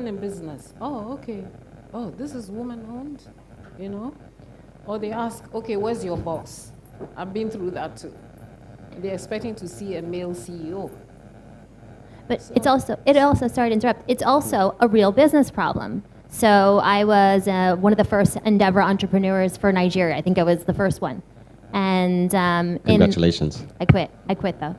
Speaker 9: in business. Oh, okay. Oh, this is woman-owned, Or they ask, okay, where's your boss? I've been through that too. They're expecting to see a male CEO.
Speaker 7: But it also, sorry to interrupt, it's also a real business problem. So I was one of the first Endeavor entrepreneurs for Nigeria. I think I was the first one. And
Speaker 5: congratulations.
Speaker 7: I quit though.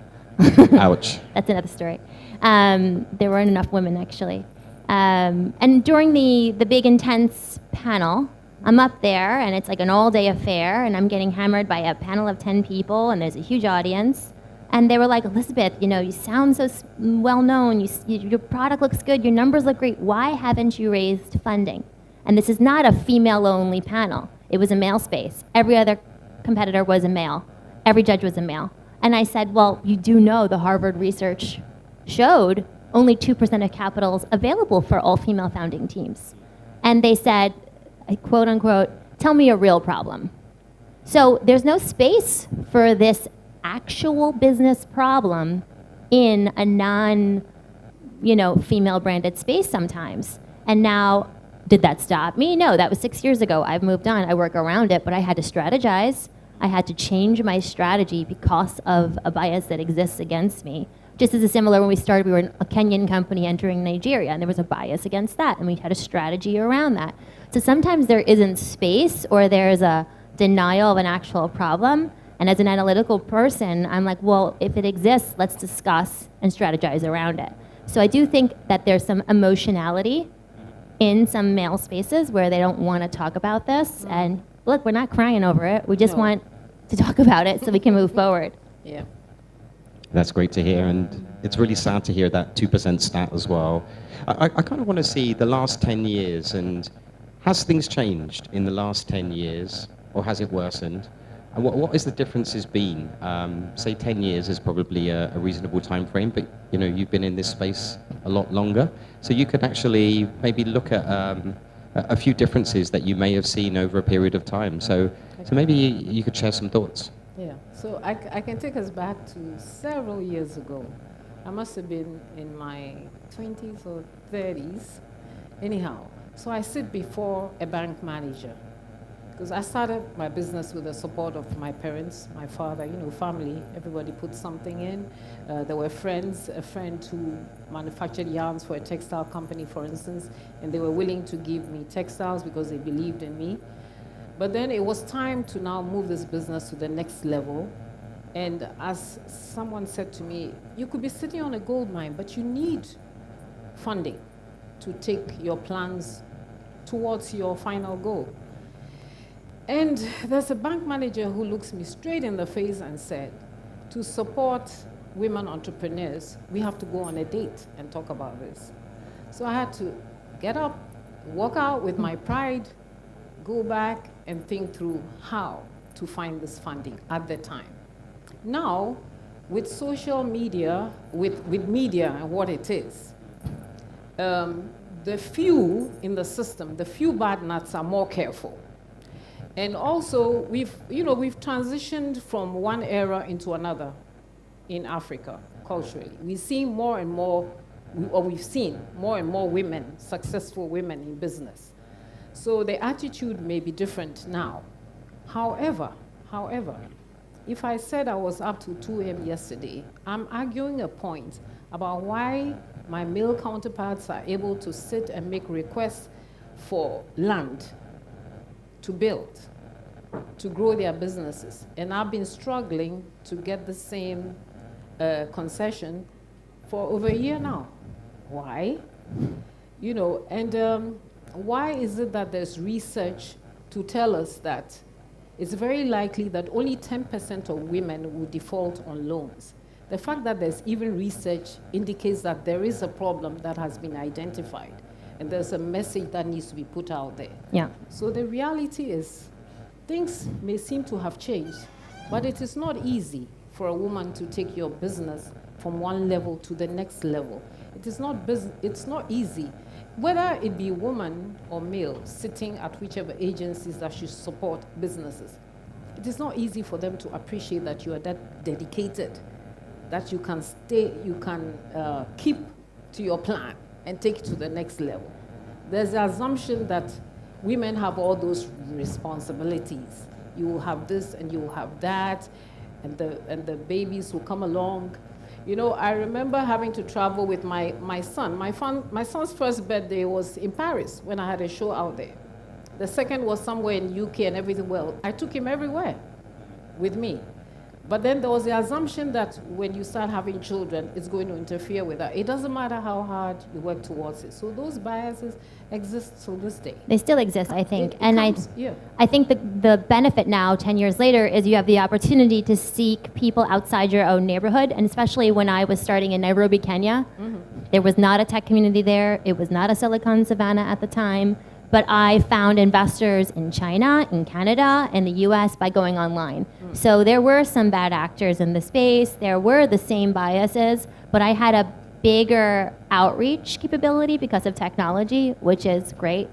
Speaker 5: Ouch.
Speaker 7: That's another story. There weren't enough women actually. And during the big intense panel, I'm up there and it's like an all-day affair and I'm getting hammered by a panel of 10 people and there's a huge audience. And they were like, Elizabeth, you sound so well-known, your product looks good, your numbers look great, why haven't you raised funding? And this is not a female-only panel. It was a male space. Every other competitor was a male. Every judge was a male. And I said, well, you do know the Harvard research showed only 2% of capital is available for all female founding teams. And they said, quote unquote, tell me a real problem. So there's no space for this actual business problem in a female branded space sometimes. And now, did that stop me? No, that was 6 years ago. I've moved on. I work around it, but I had to strategize. I had to change my strategy because of a bias that exists against me. Just as a similar, when we started, we were a Kenyan company entering Nigeria, and there was a bias against that, and we had a strategy around that. So sometimes there isn't space, or there's a denial of an actual problem, and as an analytical person, I'm like, well, if it exists, let's discuss and strategize around it. So I do think that there's some emotionality in some male spaces where they don't want to talk about this, and look, we're not crying over it, we just want to talk about it so we can move forward.
Speaker 9: Yeah.
Speaker 5: That's great to hear, and it's really sad to hear that 2% stat as well. I kind of want to see the last 10 years, and has things changed in the last 10 years, or has it worsened? And what has the differences been? Say 10 years is probably a reasonable time frame, but you've been in this space a lot longer, so you could actually maybe look at a few differences that you may have seen over a period of time. So maybe you could share some thoughts.
Speaker 9: Yeah, so I can take us back to several years ago. I must have been in my 20s or 30s. Anyhow, so I sit before a bank manager, Because I started my business with the support of my parents, my father, family. Everybody put something in. There were friends, a friend who manufactured yarns for a textile company, for instance, and they were willing to give me textiles because they believed in me. But then it was time to now move this business to the next level. And as someone said to me, you could be sitting on a gold mine, but you need funding to take your plans towards your final goal. And there's a bank manager who looks me straight in the face and said, to support women entrepreneurs, we have to go on a date and talk about this. So I had to get up, walk out with my pride, go back and think through how to find this funding at the time. Now, with social media, with media and what it is, the few in the system, the few bad nuts are more careful. And also, we've transitioned from one era into another in Africa, culturally. We've seen more and more women, successful women in business. So the attitude may be different now. However, if I said I was up to 2 a.m. yesterday, I'm arguing a point about why my male counterparts are able to sit and make requests for land to build, to grow their businesses. And I've been struggling to get the same concession for over a year now. Why? Why is it that there's research to tell us that it's very likely that only 10% of women will default on loans? The fact that there's even research indicates that there is a problem that has been identified, and there's a message that needs to be put out there.
Speaker 7: Yeah.
Speaker 9: So the reality is, things may seem to have changed, but it is not easy for a woman to take your business from one level to the next level. It's not easy. Whether it be woman or male sitting at whichever agencies that should support businesses, it is not easy for them to appreciate that you are that dedicated, that you can keep to your plan and take it to the next level. There's the assumption that women have all those responsibilities. You will have this and you will have that, and the babies will come along. I remember having to travel with my son. My son's first birthday was in Paris when I had a show out there. The second was somewhere in UK and everything. Well, I took him everywhere with me. But then there was the assumption that when you start having children, it's going to interfere with that. It doesn't matter how hard you work towards it. So those biases exist to this day.
Speaker 7: They still exist, I think.
Speaker 9: Yeah.
Speaker 7: I think the benefit now, 10 years later, is you have the opportunity to seek people outside your own neighborhood. And especially when I was starting in Nairobi, Kenya, there was not a tech community there. It was not a Silicon Savannah at the time. But I found investors in China, in Canada, and the US by going online. So there were some bad actors in the space. There were the same biases, but I had a bigger outreach capability because of technology, which is great.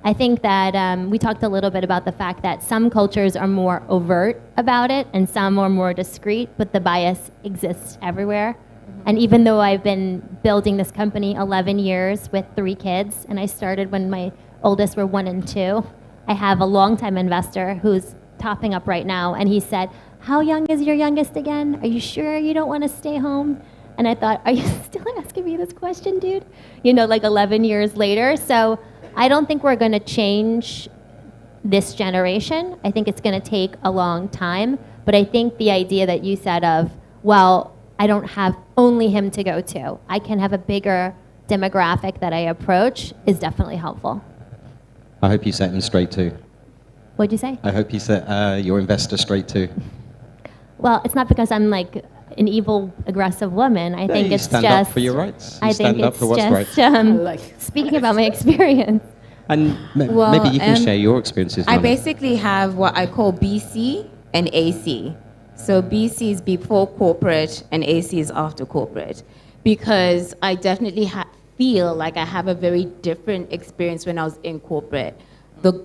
Speaker 7: I think that we talked a little bit about the fact that some cultures are more overt about it and some are more discreet, but the bias exists everywhere. And even though I've been building this company 11 years with 3 kids, and I started when my oldest were 1 and 2, I have a longtime investor who's topping up right now, and he said, "How young is your youngest again? Are you sure you don't want to stay home?" And I thought, are you still asking me this question, dude? 11 years later. So I don't think we're going to change this generation. I think it's going to take a long time. But I think the idea that you said of, well, I don't have only him to go to, I can have a bigger demographic that I approach, is definitely helpful.
Speaker 5: I hope you set him straight too.
Speaker 7: What'd you say?
Speaker 5: I hope you set your investor straight too.
Speaker 7: Well, it's not because I'm like an evil, aggressive woman. I think
Speaker 5: you
Speaker 7: it's
Speaker 5: stand
Speaker 7: just.
Speaker 5: up for your rights. You
Speaker 7: I
Speaker 5: stand
Speaker 7: think
Speaker 5: up
Speaker 7: it's
Speaker 5: for what's
Speaker 7: just
Speaker 5: right.
Speaker 7: speaking about my experience.
Speaker 5: And
Speaker 1: Well,
Speaker 5: maybe you can share your experiences.
Speaker 1: I
Speaker 5: Nana.
Speaker 1: basically have what I call BC and AC. So BC is before corporate and AC is after corporate. Because I definitely feel like I have a very different experience when I was in corporate. The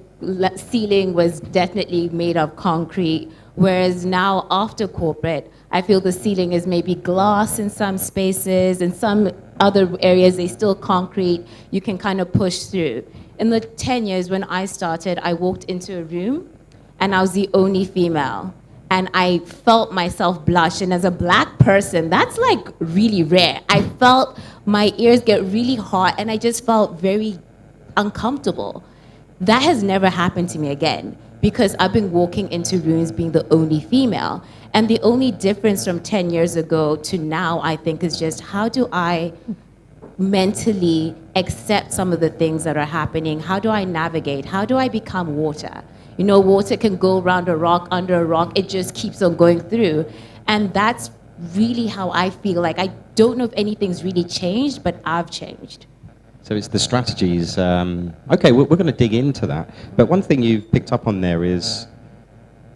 Speaker 1: ceiling was definitely made of concrete, whereas now after corporate, I feel the ceiling is maybe glass in some spaces, in some other areas they still concrete, you can kind of push through. in the 10 years when I started, I walked into a room and I was the only female. And I felt myself blush. And as a black person, that's like really rare. I felt my ears get really hot and I just felt very uncomfortable. That has never happened to me again because I've been walking into rooms being the only female. And the only difference from 10 years ago to now, I think, is just how do I mentally accept some of the things that are happening? How do I navigate? How do I become water? You know, water can go around a rock, under a rock, it just keeps on going through. And that's really how I feel. Like, I don't know if anything's really changed, but I've changed.
Speaker 5: So it's the strategies. Okay, we're going to dig into that. But one thing you've picked up on there is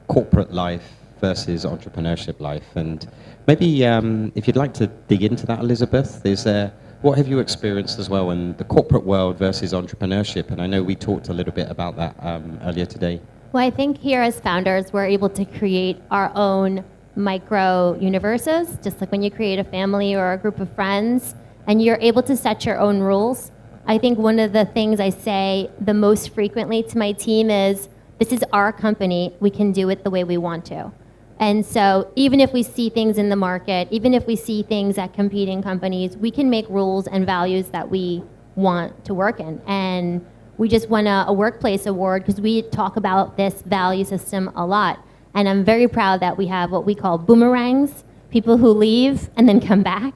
Speaker 5: corporate life versus entrepreneurship life. And maybe if you'd like to dig into that, Elizabeth, what have you experienced as well in the corporate world versus entrepreneurship? And I know we talked a little bit about that earlier today.
Speaker 7: Well, I think here as founders, we're able to create our own micro universes, just like when you create a family or a group of friends, and you're able to set your own rules. I think one of the things I say the most frequently to my team is, this is our company, we can do it the way we want to. And so even if we see things in the market, even if we see things at competing companies, we can make rules and values that we want to work in. And we just won a workplace award because we talk about this value system a lot. And I'm very proud that we have what we call boomerangs, people who leave and then come back.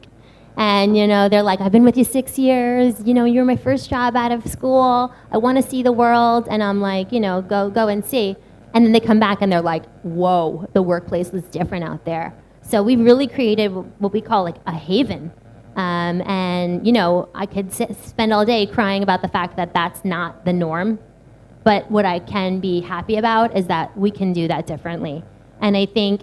Speaker 7: And you know, they're like, I've been with you 6 years, you know, you're my first job out of school, I want to see the world. And I'm like, you know, go and see. And then they come back and they're like, whoa, the workplace was different out there. So we really created what we call like a haven. And, you know, I could spend all day crying about the fact that that's not the norm. But what I can be happy about is that we can do that differently. And I think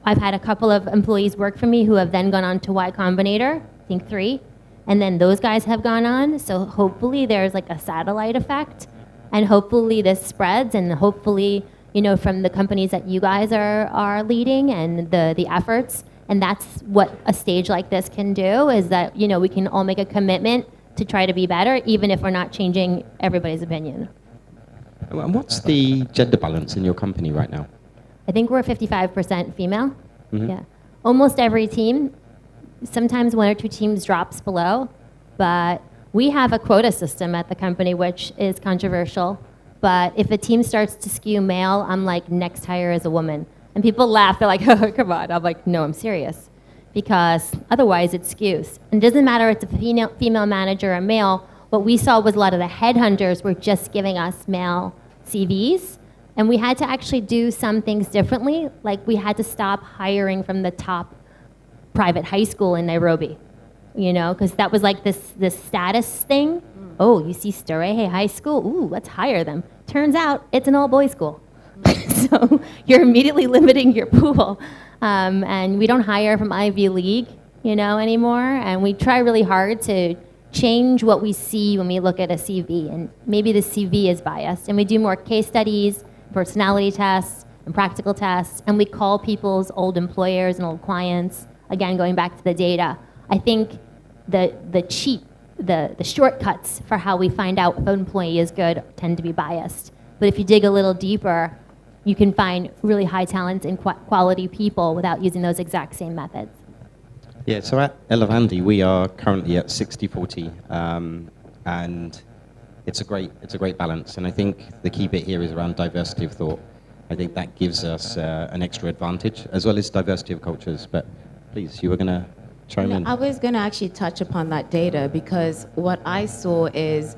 Speaker 7: I've had a couple of employees work for me who have then gone on to Y Combinator, I think 3. And then those guys have gone on. So hopefully there's like a satellite effect. And hopefully this spreads, and hopefully, you know, from the companies that you guys are leading and the efforts. And that's what a stage like this can do, is that, you know, we can all make a commitment to try to be better, even if we're not changing everybody's opinion.
Speaker 5: And what's the gender balance in your company right now?
Speaker 7: I think we're 55% female.
Speaker 5: Mm-hmm.
Speaker 7: Yeah. Almost every team, sometimes 1 or 2 teams drops below, but we have a quota system at the company, which is controversial. But if a team starts to skew male, I'm like, next hire is a woman. And people laugh, they're like, oh, come on. I'm like, no, I'm serious. Because otherwise it skews. And it doesn't matter if it's a female manager or male. What we saw was a lot of the headhunters were just giving us male CVs. And we had to actually do some things differently. Like we had to stop hiring from the top private high school in Nairobi. You know, because that was like this status thing. Oh, you see Starehe High School? Ooh, let's hire them. Turns out it's an all-boys school. So you're immediately limiting your pool. And we don't hire from Ivy League, you know, anymore. And we try really hard to change what we see when we look at a CV. And maybe the CV is biased. And we do more case studies, personality tests, and practical tests. And we call people's old employers and old clients, again, going back to the data. I think the shortcuts for how we find out if an employee is good tend to be biased. But if you dig a little deeper, you can find really high talent and quality people without using those exact same methods.
Speaker 5: Yeah, so at Elevandi, we are currently at 60-40, and it's a great balance. And I think the key bit here is around diversity of thought. I think that gives us an extra advantage, as well as diversity of cultures. But please, you were going to chime in.
Speaker 1: I was going to actually touch upon that data, because what I saw is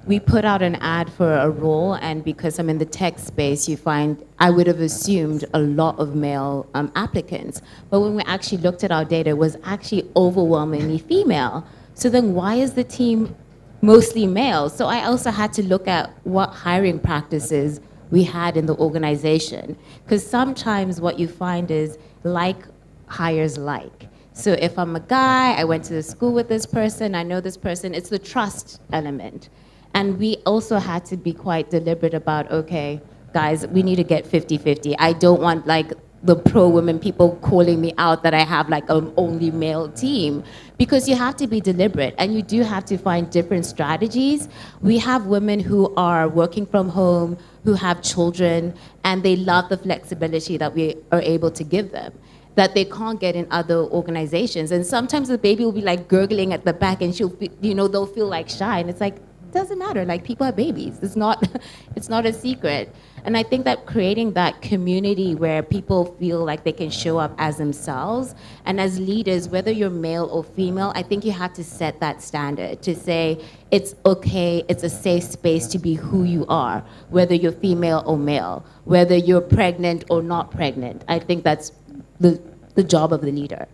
Speaker 1: we put out an ad for a role, and because I'm in the tech space, you find I would have assumed a lot of male applicants. But when we actually looked at our data, it was actually overwhelmingly female. So then why is the team mostly male? So I also had to look at what hiring practices we had in the organization. Because sometimes what you find is like hires like. So if I'm a guy, I went to the school with this person, I know this person, it's the trust element. And we also had to be quite deliberate about, okay, guys, we need to get 50-50. I don't want like the pro-women people calling me out that I have like an only male team, because you have to be deliberate and you do have to find different strategies. We have women who are working from home, who have children, and they love the flexibility that we are able to give them that they can't get in other organizations. And sometimes the baby will be like gurgling at the back and they'll feel like shy, and it's like, doesn't matter, like people are babies. It's not it's not a secret. And I think that creating that community where people feel like they can show up as themselves, and as leaders, whether you're male or female, I think you have to set that standard to say it's okay, it's a safe space to be who you are, whether you're female or male, whether you're pregnant or not pregnant. I think that's the job of the leader.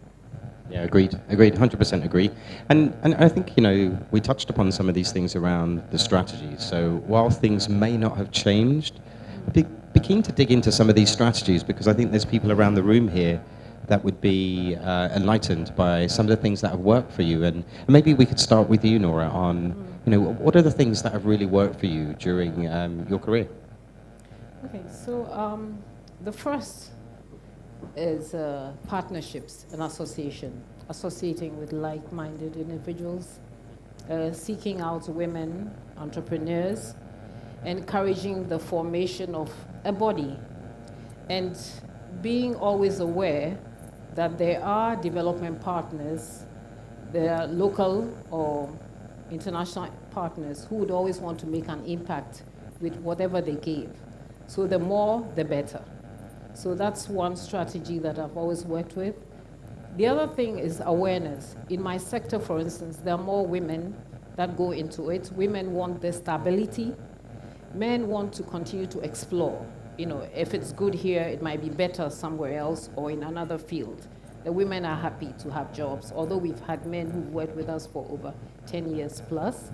Speaker 5: Yeah, agreed, 100% agree. And I think, we touched upon some of these things around the strategies. So while things may not have changed, be keen to dig into some of these strategies, because I think there's people around the room here that would be enlightened by some of the things that have worked for you. And maybe we could start with you, Nora, on, what are the things that have really worked for you during your career?
Speaker 9: Okay, so the first is partnerships and associating with like-minded individuals, seeking out women entrepreneurs, encouraging the formation of a body, and being always aware that there are development partners, there are local or international partners who would always want to make an impact with whatever they gave. So the more, the better. So that's one strategy that I've always worked with. The other thing is awareness. In my sector, for instance, there are more women that go into it. Women want the stability. Men want to continue to explore. If it's good here, it might be better somewhere else or in another field. The women are happy to have jobs, although we've had men who've worked with us for over 10 years plus.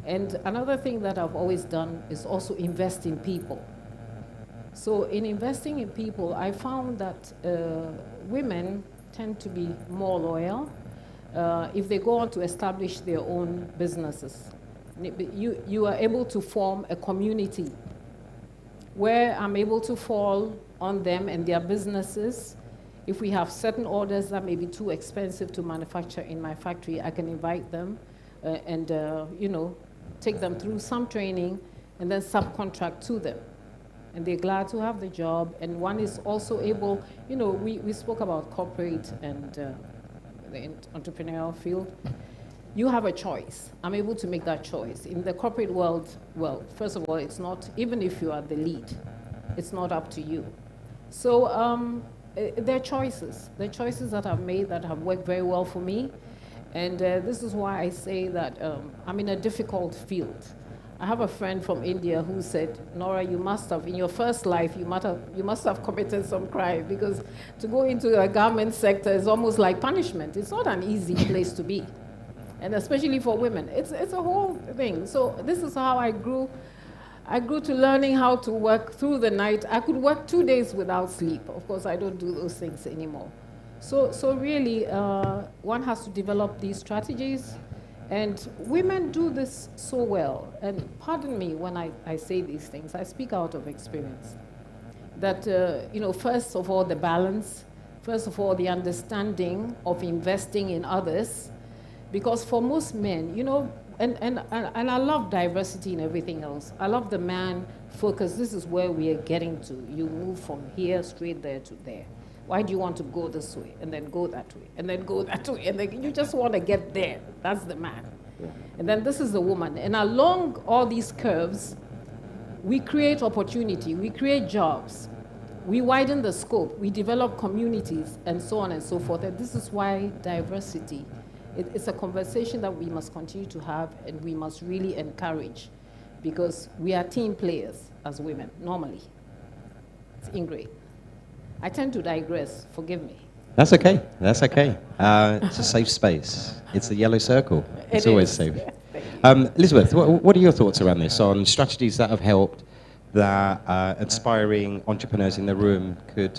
Speaker 9: And another thing that I've always done is also invest in people. So in investing in people, I found that women tend to be more loyal if they go on to establish their own businesses. You are able to form a community where I'm able to fall on them and their businesses. If we have certain orders that may be too expensive to manufacture in my factory, I can invite them and take them through some training and then subcontract to them. And they're glad to have the job. And one is also able, we spoke about corporate and the entrepreneurial field. You have a choice. I'm able to make that choice. In the corporate world, well, first of all, it's not, even if you are the lead, it's not up to you. So there are choices. There are choices that I've made that have worked very well for me. And this is why I say that I'm in a difficult field. I have a friend from India who said, Nora, you must have, in your first life, you must have committed some crime, because to go into a garment sector is almost like punishment. It's not an easy place to be. And especially for women, it's a whole thing. So this is how I grew. I grew to learning how to work through the night. I could work 2 days without sleep. Of course, I don't do those things anymore. So really, one has to develop these strategies. And women do this so well. And pardon me when I say these things. I speak out of experience. That, first of all, the balance. First of all, the understanding of investing in others. Because for most men, and I love diversity and everything else. I love the man focus. This is where we are getting to. You move from here straight there to there. Why do you want to go this way and then go that way and then go that way? And then you just want to get there. That's the man. Yeah. And then this is the woman. And along all these curves, we create opportunity. We create jobs. We widen the scope. We develop communities and so on and so forth. And this is why diversity, it's a conversation that we must continue to have and we must really encourage, because we are team players as women, normally. It's ingrained. I tend to digress, forgive me.
Speaker 5: That's okay, it's a safe space. It's the yellow circle. It's always safe. Elizabeth, what are your thoughts around this, on strategies that have helped that aspiring entrepreneurs in the room could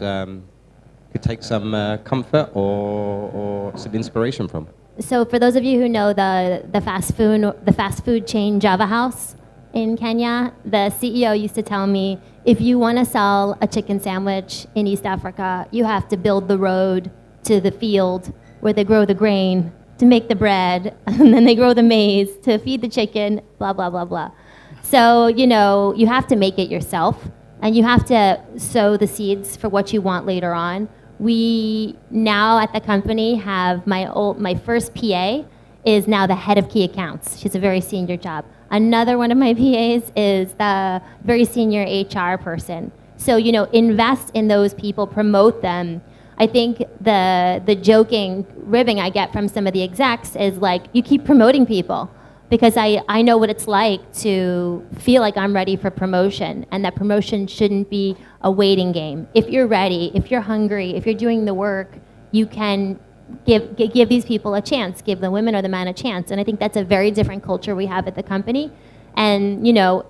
Speaker 5: take some comfort or some inspiration from?
Speaker 7: So for those of you who know the fast food chain Java House in Kenya, the CEO used to tell me, if you want to sell a chicken sandwich in East Africa, you have to build the road to the field where they grow the grain to make the bread, and then they grow the maize to feed the chicken, blah, blah, blah, blah. So, you have to make it yourself, and you have to sow the seeds for what you want later on. We now at the company have my first PA is now the head of key accounts. She's a very senior job. Another one of my PAs is the very senior HR person. So, invest in those people, promote them. I think the joking ribbing I get from some of the execs is like, you keep promoting people, because I know what it's like to feel like I'm ready for promotion, and that promotion shouldn't be a waiting game. If you're ready, if you're hungry, if you're doing the work, you can give these people a chance, give the women or the man a chance. And I think that's a very different culture we have at the company. And,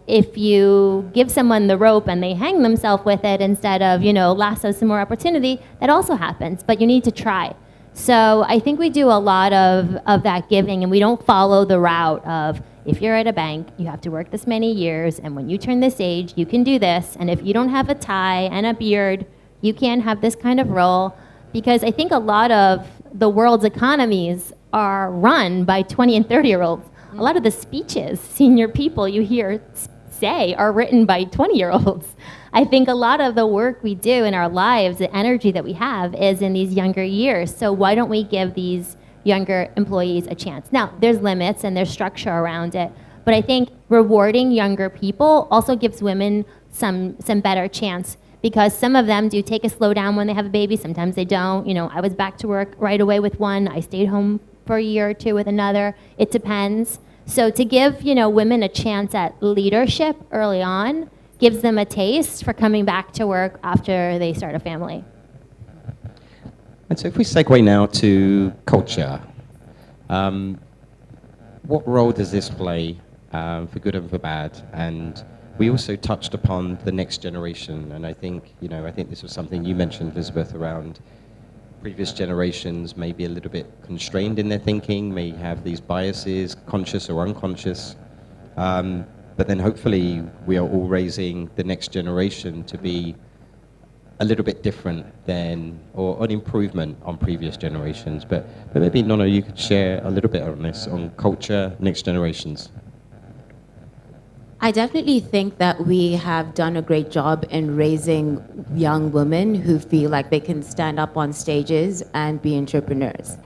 Speaker 7: if you give someone the rope and they hang themselves with it instead of, lasso some more opportunity, that also happens, but you need to try. So I think we do a lot of that giving, and we don't follow the route of, if you're at a bank, you have to work this many years, and when you turn this age, you can do this, and if you don't have a tie and a beard, you can't have this kind of role. Because I think a lot of the world's economies are run by 20 and 30-year-olds. A lot of the speeches senior people you hear say are written by 20-year-olds. I think a lot of the work we do in our lives, the energy that we have, is in these younger years. So why don't we give these younger employees a chance? Now, there's limits and there's structure around it, but I think rewarding younger people also gives women some better chance, because some of them do take a slow down when they have a baby. Sometimes they don't. I was back to work right away with one. I stayed home for a year or two with another. It depends. So to give, women a chance at leadership early on gives them a taste for coming back to work after they start a family.
Speaker 5: And so if we segue now to culture, what role does this play for good and for bad? And we also touched upon the next generation, and I think this was something you mentioned, Elizabeth, around previous generations may be a little bit constrained in their thinking, may have these biases, conscious or unconscious. But then hopefully we are all raising the next generation to be a little bit different than, or an improvement on previous generations. But maybe, Nono, you could share a little bit on this, on culture, next generations.
Speaker 1: I definitely think that we have done a great job in raising young women who feel like they can stand up on stages and be entrepreneurs.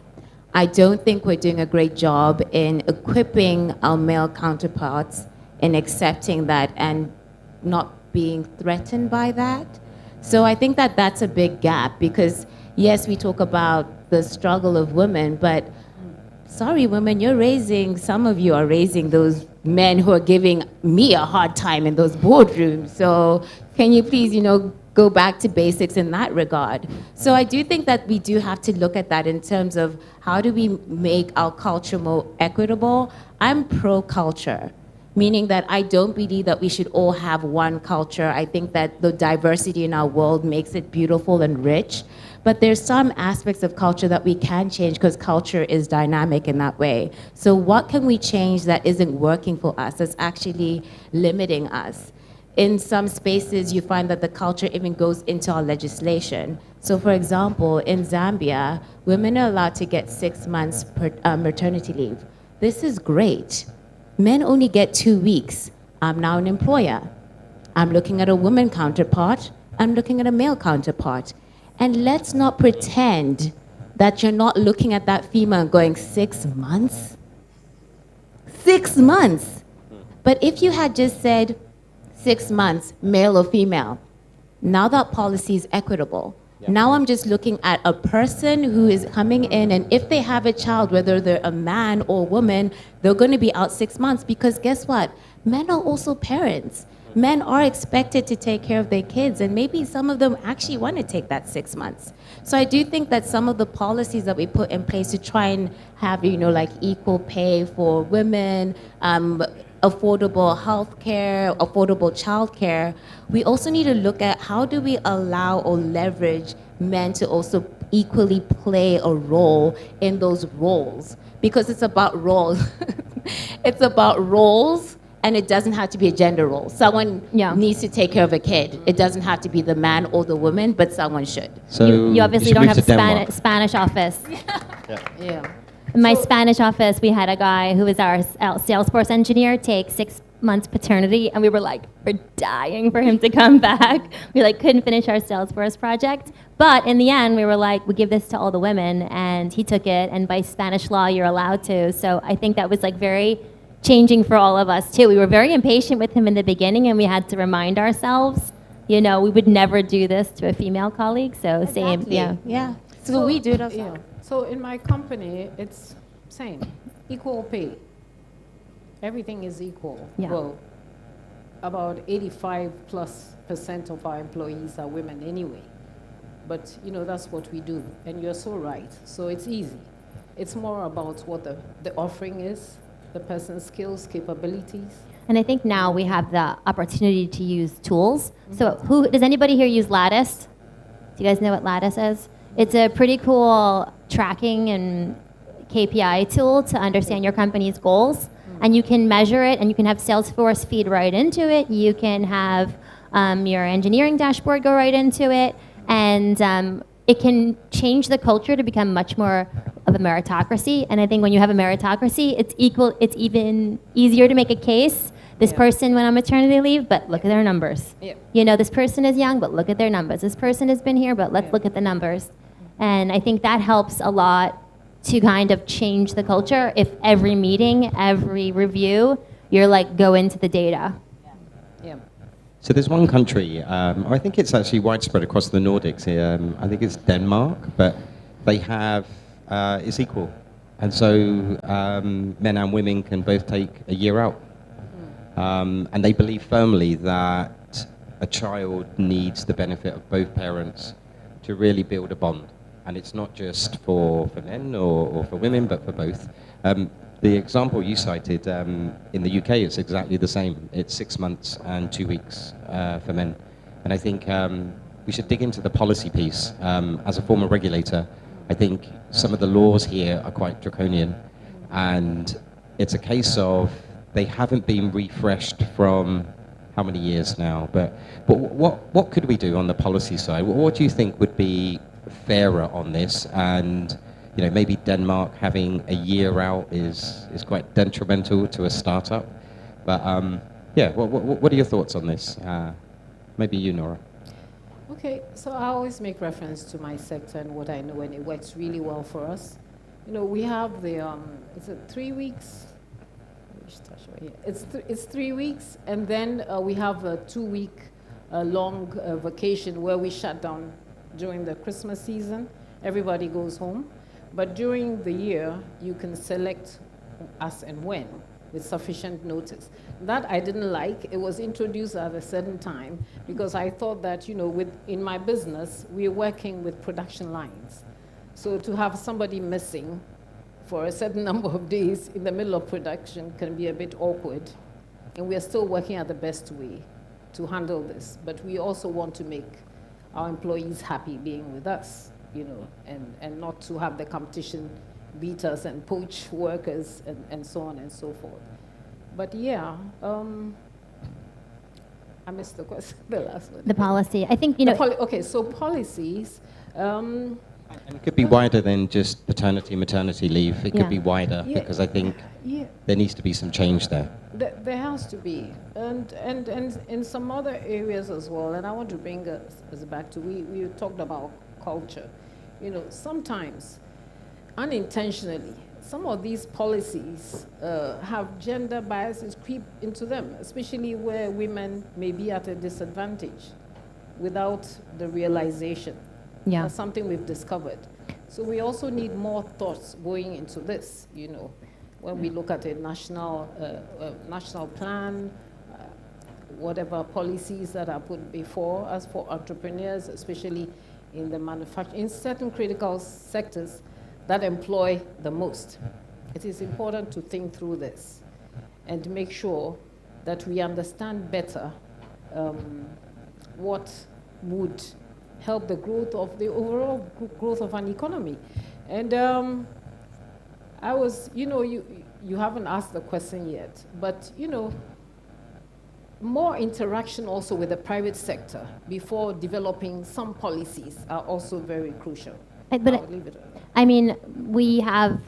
Speaker 1: I don't think we're doing a great job in equipping our male counterparts in accepting that and not being threatened by that. So I think that that's a big gap, because yes, we talk about the struggle of women, but sorry, women, some of you are raising those men who are giving me a hard time in those boardrooms. So can you please, go back to basics in that regard? So I do think that we do have to look at that in terms of how do we make our culture more equitable. I'm pro-culture, meaning that I don't believe that we should all have one culture. I think that the diversity in our world makes it beautiful and rich. But there's some aspects of culture that we can change, because culture is dynamic in that way. So what can we change that isn't working for us, that's actually limiting us? In some spaces, you find that the culture even goes into our legislation. So for example, in Zambia, women are allowed to get 6 months maternity leave. This is great. Men only get 2 weeks. I'm now an employer. I'm looking at a woman counterpart. I'm looking at a male counterpart. And let's not pretend that you're not looking at that female and going, 6 months? 6 months. But if you had just said 6 months, male or female, now that policy is equitable. Yeah. Now I'm just looking at a person who is coming in, and if they have a child, whether they're a man or woman, they're going to be out 6 months, because guess what? Men are also parents. Men are expected to take care of their kids, and maybe some of them actually want to take that 6 months. So I do think that some of the policies that we put in place to try and have, like equal pay for women, affordable health care, affordable childcare, we also need to look at how do we allow or leverage men to also equally play a role in those roles, because it's about roles. It's about roles And it doesn't have to be a gender role. Someone needs to take care of a kid. It doesn't have to be the man or the woman, but someone should.
Speaker 5: So
Speaker 7: you obviously
Speaker 5: should
Speaker 7: don't
Speaker 5: move
Speaker 7: have
Speaker 5: to
Speaker 7: a
Speaker 5: Denmark.
Speaker 7: Spanish office.
Speaker 9: Yeah.
Speaker 7: In my Spanish office, we had a guy who was our Salesforce engineer take 6 months paternity, and we were like, we're dying for him to come back. We like couldn't finish our Salesforce project. But in the end, we were like, we give this to all the women, and he took it, and by Spanish law, you're allowed to. So I think that was like very changing for all of us too. We were very impatient with him in the beginning, and we had to remind ourselves, we would never do this to a female colleague. So same, yeah.
Speaker 1: Yeah. So we do it ourselves.
Speaker 9: Yeah. So in my company, it's same, equal pay. Everything is equal.
Speaker 7: Yeah.
Speaker 9: Well, about 85+% of our employees are women anyway. But that's what we do, and you're so right. So it's easy. It's more about what the offering is, the person's skills, capabilities.
Speaker 7: And I think now we have the opportunity to use tools. So does anybody here use Lattice? Do you guys know what Lattice is? It's a pretty cool tracking and KPI tool to understand your company's goals. And you can measure it, and you can have Salesforce feed right into it. You can have your engineering dashboard go right into it. And it can change the culture to become much more of a meritocracy. And I think when you have a meritocracy, it's even easier to make a case. This person went on maternity leave, but look at their numbers.
Speaker 9: Yeah.
Speaker 7: This person is young, but look at their numbers. This person has been here, but let's look at the numbers. And I think that helps a lot to kind of change the culture. If every meeting, every review, you're like, go into the data.
Speaker 9: Yeah.
Speaker 5: So there's one country, I think it's actually widespread across the Nordics. I think it's Denmark, but they have, it's equal. And so men and women can both take a year out. And they believe firmly that a child needs the benefit of both parents to really build a bond. And it's not just for men or for women, but for both. The example you cited, in the UK, it's exactly the same. It's 6 months and 2 weeks for men. And I think we should dig into the policy piece. As a former regulator, I think some of the laws here are quite draconian. And it's a case of they haven't been refreshed from how many years now? But what could we do on the policy side? What do you think would be fairer on this? And maybe Denmark having a year out is quite detrimental to a startup. But what are your thoughts on this? Maybe you, Nora.
Speaker 9: Okay, so I always make reference to my sector and what I know, and it works really well for us. We have the, it's 3 weeks. It's 3 weeks, and then we have a 2-week long vacation where we shut down during the Christmas season. Everybody goes home. But during the year, you can select as and when with sufficient notice. That I didn't like. It was introduced at a certain time because I thought that, in my business, we're working with production lines. So to have somebody missing for a certain number of days in the middle of production can be a bit awkward. And we are still working at the best way to handle this. But we also want to make our employees happy being with us, and not to have the competition beat us and poach workers and so on and so forth. But yeah, I missed the question, the last one.
Speaker 7: The policy. I think,
Speaker 9: okay, so policies.
Speaker 5: And it could be wider than just paternity, maternity leave. It could be wider because I think there needs to be some change there.
Speaker 9: There has to be, and in some other areas as well. And I want to bring us back to, we talked about culture. Sometimes, unintentionally, some of these policies have gender biases creep into them, especially where women may be at a disadvantage without the realization.
Speaker 7: Yeah.
Speaker 9: That's something we've discovered. So we also need more thoughts going into this, when we look at a national plan, whatever policies that are put before us for entrepreneurs, especially in the in certain critical sectors that employ the most. It is important to think through this and make sure that we understand better what would help the growth of the overall growth of an economy. And I was, you haven't asked the question yet, but more interaction also with the private sector before developing some policies are also very crucial.
Speaker 7: But
Speaker 9: I'll leave it at that.
Speaker 7: I mean, we have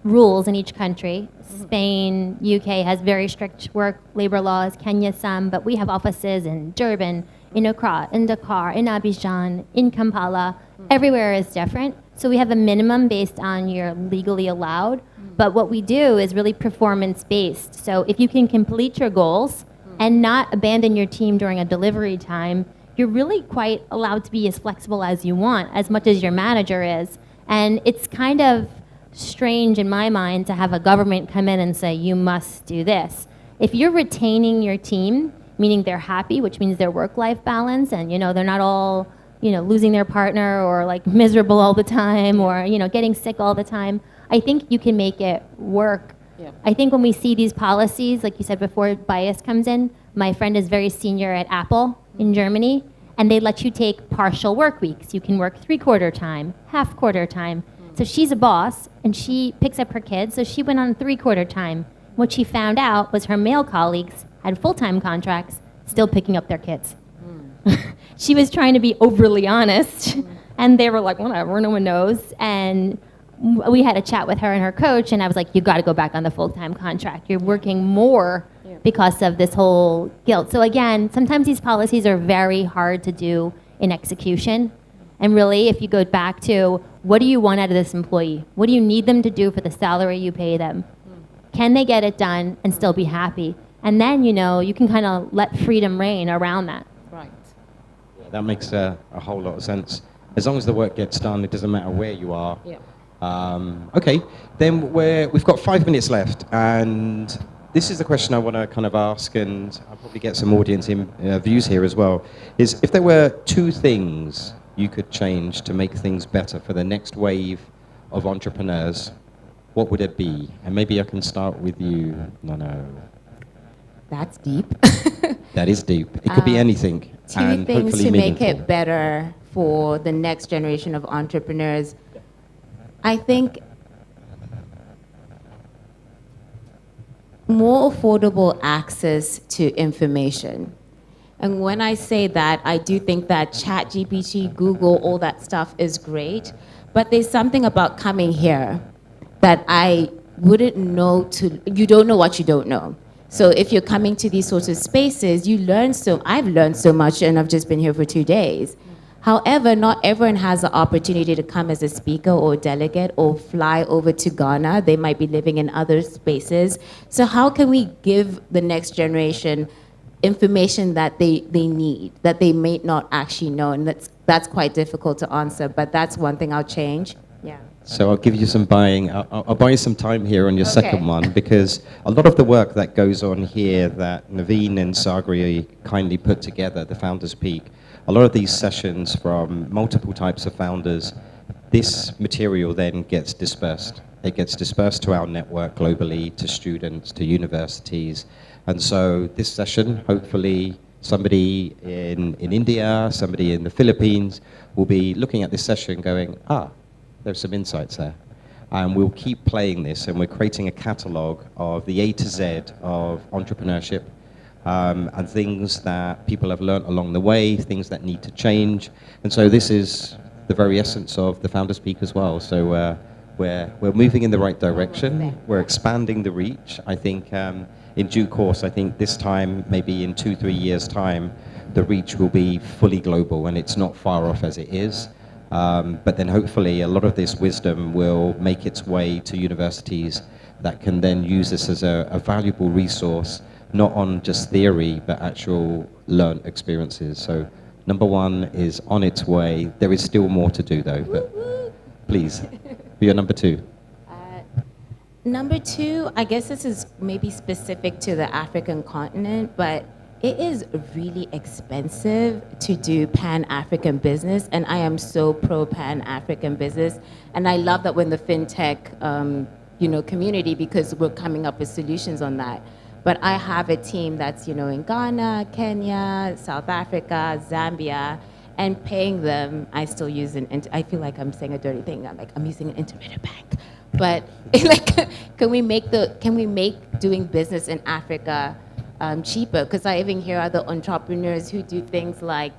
Speaker 7: rules in each country. Spain, UK has very strict work labor laws, Kenya some, but we have offices in Durban, in Accra, in Dakar, in Abidjan, in Kampala. Everywhere is different. So we have a minimum based on your legally allowed. But what we do is really performance based. So if you can complete your goals and not abandon your team during a delivery time, you're really quite allowed to be as flexible as you want, as much as your manager is. And it's kind of strange in my mind to have a government come in and say, you must do this. If you're retaining your team, meaning they're happy, which means their work-life balance, and they're not all losing their partner or like miserable all the time or getting sick all the time, I think you can make it work.
Speaker 9: Yeah.
Speaker 7: I think when we see these policies, like you said before, bias comes in. My friend is very senior at Apple in Germany, and they let you take partial work weeks. You can work 3/4 time, half quarter time. So she's a boss, and she picks up her kids, so she went on 3/4 time. What she found out was her male colleagues had full-time contracts, still picking up their kids. She was trying to be overly honest, and they were like, whatever, no one knows. And we had a chat with her and her coach, and I was like, you got to go back on the full-time contract. You're working more because of this whole guilt. So again, sometimes these policies are very hard to do in execution. And really, if you go back to, what do you want out of this employee? What do you need them to do for the salary you pay them? Can they get it done and still be happy? And then, you can kind of let freedom reign around that.
Speaker 9: Right.
Speaker 5: That makes a whole lot of sense. As long as the work gets done, it doesn't matter where you are.
Speaker 9: Yeah.
Speaker 5: Okay, then we've got 5 minutes left, and this is the question I want to kind of ask, and I'll probably get some audience views here as well, is if there were 2 things you could change to make things better for the next wave of entrepreneurs, what would it be? And maybe I can start with you, No.
Speaker 1: That's deep.
Speaker 5: That is deep. It could be anything.
Speaker 1: 2
Speaker 5: and
Speaker 1: things
Speaker 5: hopefully
Speaker 1: to make
Speaker 5: meaningful.
Speaker 1: it better for the next generation of entrepreneurs. I think more affordable access to information. And when I say that, I do think that ChatGPT, Google, all that stuff is great, but there's something about coming here that I wouldn't know you don't know what you don't know. So if you're coming to these sorts of spaces, I've learned so much, and I've just been here for 2 days. However, not everyone has the opportunity to come as a speaker or delegate or fly over to Ghana. They might be living in other spaces. So how can we give the next generation information that they need, that they may not actually know? And that's quite difficult to answer, but that's one thing I'll change. Yeah.
Speaker 5: So I'll give you some I'll buy you some time here on your
Speaker 1: Okay.
Speaker 5: second one, because a lot of the work that goes on here that Naveen and Sagri kindly put together, the Founders Peak, a lot of these sessions from multiple types of founders, this material then gets dispersed. It gets dispersed to our network globally, to students, to universities. And so this session, hopefully somebody in India, somebody in the Philippines will be looking at this session going, there's some insights there. And we'll keep playing this, and we're creating a catalogue of the A to Z of entrepreneurship, and things that people have learned along the way, things that need to change. And so this is the very essence of the Founders Peak as well. So we're moving in the right direction. We're expanding the reach. I think in due course, I think this time, maybe in 2-3 years' time, the reach will be fully global, and it's not far off as it is. But then hopefully a lot of this wisdom will make its way to universities that can then use this as a valuable resource, not on just theory, but actual learned experiences. So number 1 is on its way. There is still more to do though, but please, for your number 2.
Speaker 1: Number 2, I guess this is maybe specific to the African continent, but it is really expensive to do Pan-African business, and I am so pro Pan-African business. And I love that we're in the fintech, community, because we're coming up with solutions on that. But I have a team that's, in Ghana, Kenya, South Africa, Zambia, and paying them, I still use I feel like I'm saying a dirty thing. I'm using an intermittent bank. But can we make doing business in Africa cheaper. Because I even hear other entrepreneurs who do things like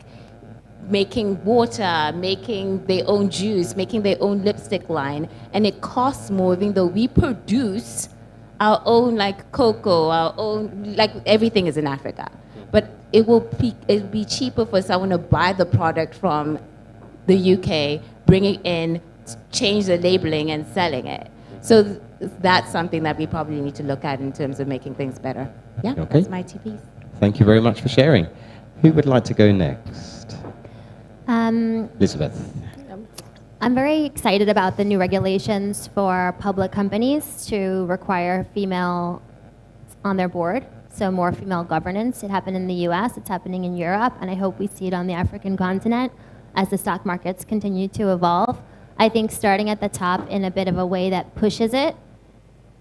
Speaker 1: making water, making their own juice, making their own lipstick line, and it costs more even though we produce our own like cocoa, our own, like everything is in Africa. But it'll be cheaper for someone to buy the product from the UK, bring it in, change the labeling and selling it. So that's something that we probably need to look at in terms of making things better. Yeah,
Speaker 5: Okay.
Speaker 1: that's my two piece.
Speaker 5: Thank you very much for sharing. Who would like to go next? Elizabeth.
Speaker 7: I'm very excited about the new regulations for public companies to require female on their board, so more female governance. It happened in the US, it's happening in Europe, and I hope we see it on the African continent as the stock markets continue to evolve. I think starting at the top in a bit of a way that pushes it,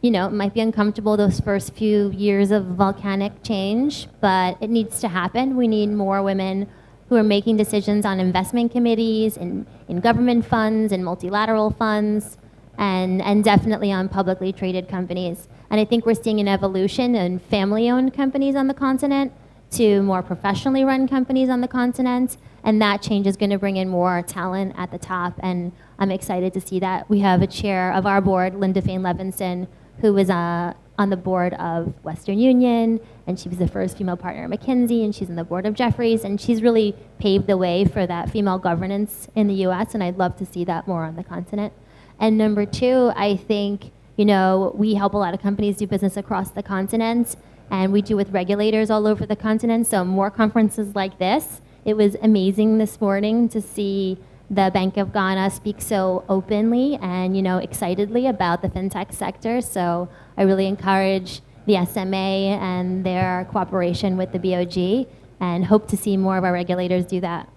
Speaker 7: you know, it might be uncomfortable those first few years of volcanic change, but it needs to happen. We need more women who are making decisions on investment committees, in government funds, in multilateral funds, and definitely on publicly traded companies. And I think we're seeing an evolution in family-owned companies on the continent to more professionally run companies on the continent, and that change is going to bring in more talent at the top, and I'm excited to see that. We have a chair of our board, Linda Fain Levinson, who was on the board of Western Union, and she was the first female partner at McKinsey, and she's on the board of Jefferies, and she's really paved the way for that female governance in the US, and I'd love to see that more on the continent. And number two, I think, you know, we help a lot of companies do business across the continent, and we do with regulators all over the continent, so more conferences like this. It was amazing this morning to see the Bank of Ghana speak so openly and, you know, excitedly about the fintech sector. So I really encourage the SMA and their cooperation with the BOG and hope to see more of our regulators do that.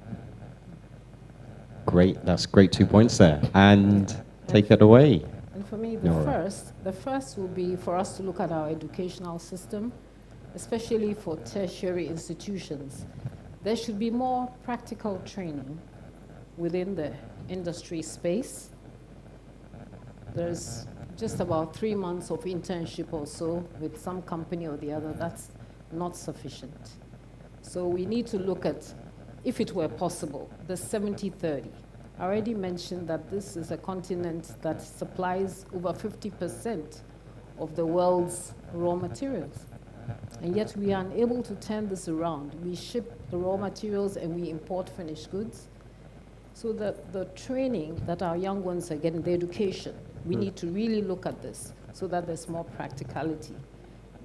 Speaker 5: Great, that's great 2 points there. And take it away.
Speaker 9: And for me,
Speaker 5: Nora.
Speaker 9: the first will be for us to look at our educational system, especially for tertiary institutions. There should be more practical training within the industry space. There's just about 3 months of internship or so with some company or the other. That's not sufficient. So we need to look at, if it were possible, the 70-30. I already mentioned that this is a continent that supplies over 50% of the world's raw materials. And yet we are unable to turn this around. We ship the raw materials and we import finished goods. So the training that our young ones are getting, the education, we need to really look at this so that there's more practicality.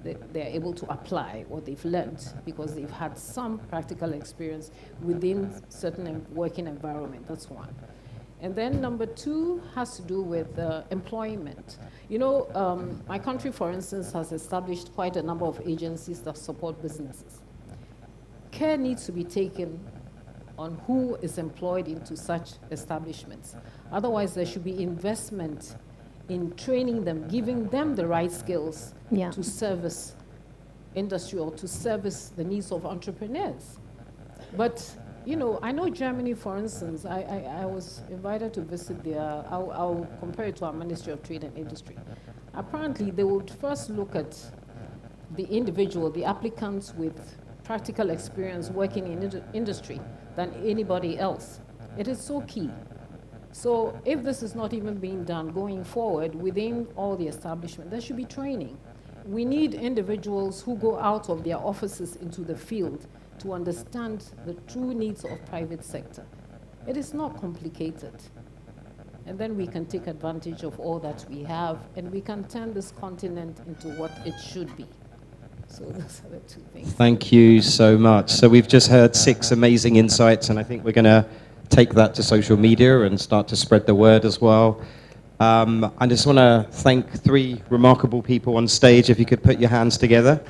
Speaker 9: They're able to apply what they've learned because they've had some practical experience within certain working environment. That's one. And then number two has to do with employment. You know, my country, for instance, has established quite a number of agencies that support businesses. Care needs to be taken on who is employed into such establishments. Otherwise, there should be investment in training them, giving them the right skills to service industry or to service the needs of entrepreneurs. But, you know, I know Germany, for instance, I was invited to visit there. I'll compare it to our Ministry of Trade and Industry. Apparently, they would first look at the individual, the applicants with practical experience working in industry than anybody else. It is so key. So if this is not even being done going forward within all the establishment, there should be training. We need individuals who go out of their offices into the field to understand the true needs of private sector. It is not complicated. And then we can take advantage of all that we have, and we can turn this continent into what it should be. So those are the two things.
Speaker 5: Thank you so much. So we've just heard 6 amazing insights, and I think we're going to take that to social media and start to spread the word as well. I just want to thank 3 remarkable people on stage. If you could put your hands together.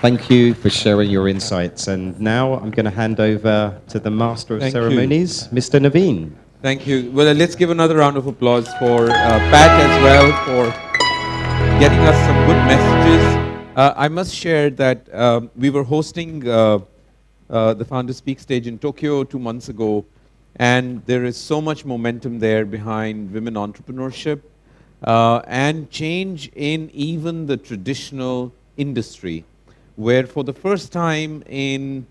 Speaker 5: Thank you for sharing your insights. And now I'm going to hand over to the Master of Ceremonies, Mr. Naveen.
Speaker 3: Thank you. Well, let's give another round of applause for Pat as well for getting us some good messages. I must share that we were hosting the Founder Speak stage in Tokyo 2 months ago, and there is so much momentum there behind women entrepreneurship. and change in even the traditional industry, where for the first time in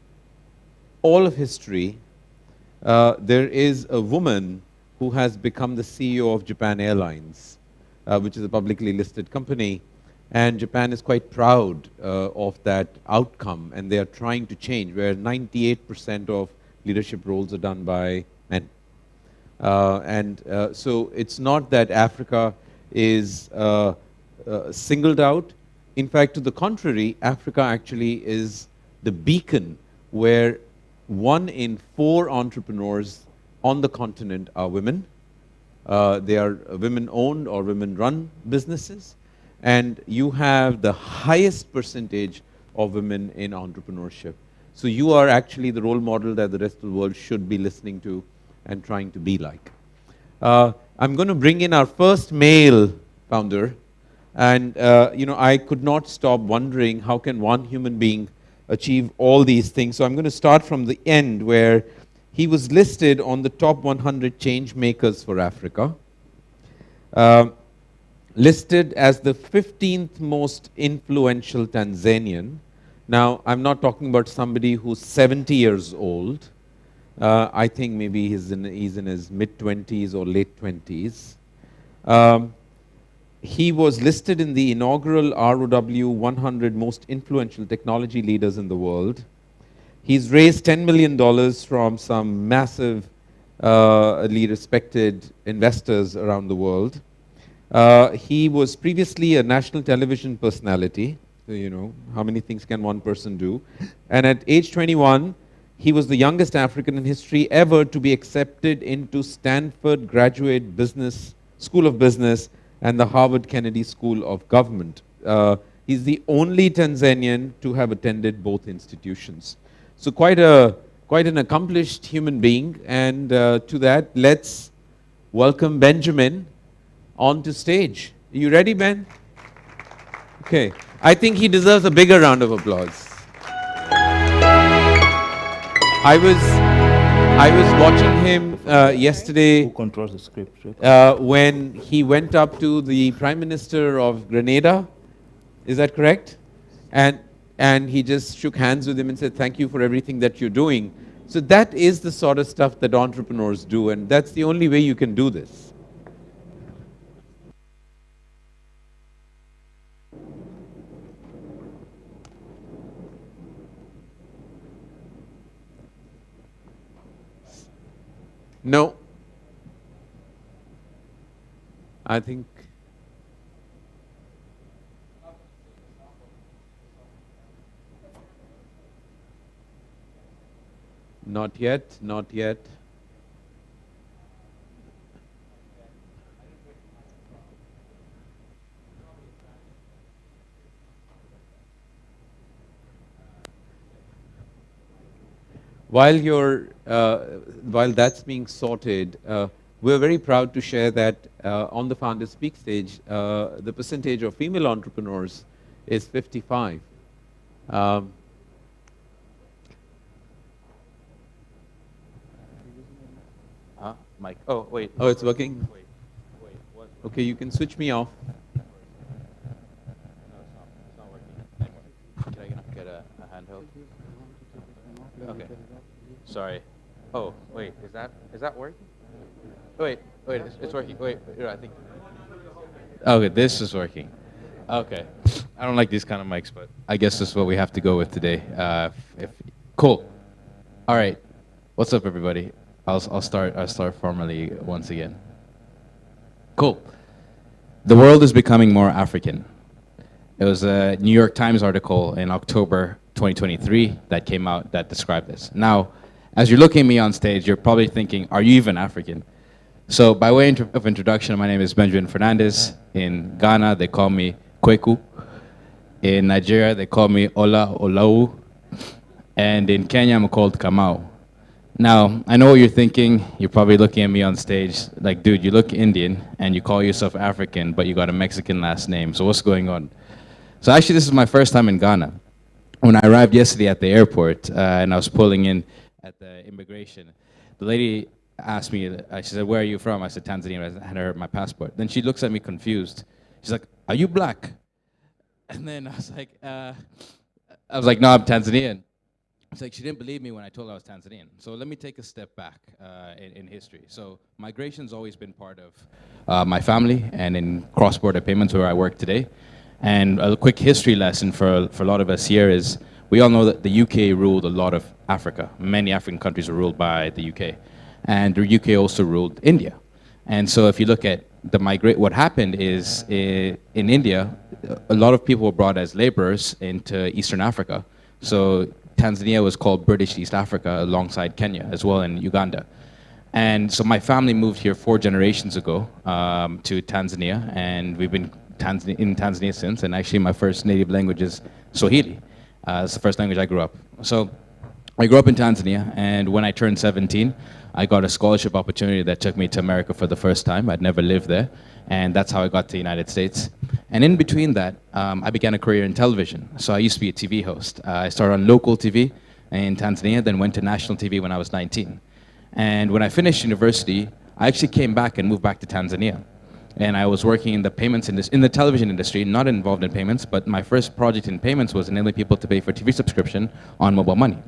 Speaker 3: all of history, there is a woman who has become the CEO of Japan Airlines, which is a publicly listed company. And Japan is quite proud of that outcome, and they are trying to change, where 98% of leadership roles are done by men. So it's not that Africa is singled out. In fact, to the contrary, Africa actually is the beacon where 1 in 4 entrepreneurs on the continent are women. They are women-owned or women-run businesses. And you have the highest percentage of women in entrepreneurship. So you are actually the role model that the rest of the world should be listening to and trying to be like. I'm going to bring in our first male founder. And I could not stop wondering how can one human being achieve all these things. So I'm going to start from the end, where he was listed on the top 100 change makers for Africa. Listed as the 15th most influential Tanzanian. Now, I'm not talking about somebody who's 70 years old. I think maybe he's in his mid-20s or late 20s. He was listed in the inaugural ROW 100 most influential technology leaders in the world. He's raised $10 million from some massively respected investors around the world. He was previously a national television personality. So, how many things can one person do? And at age 21, he was the youngest African in history ever to be accepted into Stanford Graduate School of Business and the Harvard Kennedy School of Government. He's the only Tanzanian to have attended both institutions. So quite an accomplished human being. And to that, let's welcome Benjamin onto stage. Are you ready, Ben? Okay. I think he deserves a bigger round of applause. I was watching him yesterday. Who controls the script? When he went up to the Prime Minister of Grenada. Is that correct? And he just shook hands with him and said, "Thank you for everything that you're doing." So that is the sort of stuff that entrepreneurs do, and that's the only way you can do this. No. I think not yet, not yet. While that's being sorted, we're very proud to share that on the Founder Speak stage, the percentage of female entrepreneurs is 55.
Speaker 12: Mic. Oh, wait.
Speaker 3: Oh, it's working?
Speaker 12: Wait. What?
Speaker 3: Okay, you can switch me off.
Speaker 12: No, it's not working. Can I get a handheld? Okay. Sorry. Oh, wait. Is that working? Wait. It's working. Wait. I think. Okay, this is working. Okay. I don't like these kind of mics, but I guess this is what we have to go with today. Cool. All right. What's up, everybody? I'll start formally once again. Cool. The world is becoming more African. It was a New York Times article in October 2023 that came out that described this. Now, as you're looking at me on stage, you're probably thinking, are you even African? So by way of introduction, my name is Benjamin Fernandez. In Ghana, they call me Kweku. In Nigeria, they call me Ola Olau. And in Kenya, I'm called Kamau. Now, I know what you're thinking. You're probably looking at me on stage like, dude, you look Indian and you call yourself African, but you got a Mexican last name. So what's going on? So actually, this is my first time in Ghana. When I arrived yesterday at the airport and I was pulling in at the immigration, the lady asked me, she said, "Where are you from?" I said, "Tanzania." I handed her my passport. Then she looks at me confused. She's like, "Are you black?" And then I was like, "No, I'm Tanzanian." It's like she didn't believe me when I told her I was Tanzanian. So let me take a step back in history. So migration's always been part of my family and in cross-border payments where I work today. And a quick history lesson for a lot of us here is we all know that the UK ruled a lot of Africa. Many African countries were ruled by the UK. And the UK also ruled India. And so if you look at what happened is in India, a lot of people were brought as laborers into Eastern Africa. So Tanzania was called British East Africa alongside Kenya as well, and Uganda. And so my family moved here 4 generations ago to Tanzania, and we've been in Tanzania since. And actually my first native language is Swahili. It's the first language I grew up. So I grew up in Tanzania, and when I turned 17, I got a scholarship opportunity that took me to America for the first time. I'd never lived there, and that's how I got to the United States. And in between that, I began a career in television. So I used to be a TV host. I started on local TV in Tanzania, then went to national TV when I was 19. And when I finished university, I actually came back and moved back to Tanzania. And I was working in the payments industry, in the television industry, not involved in payments, but my first project in payments was enabling people to pay for TV subscription on mobile money.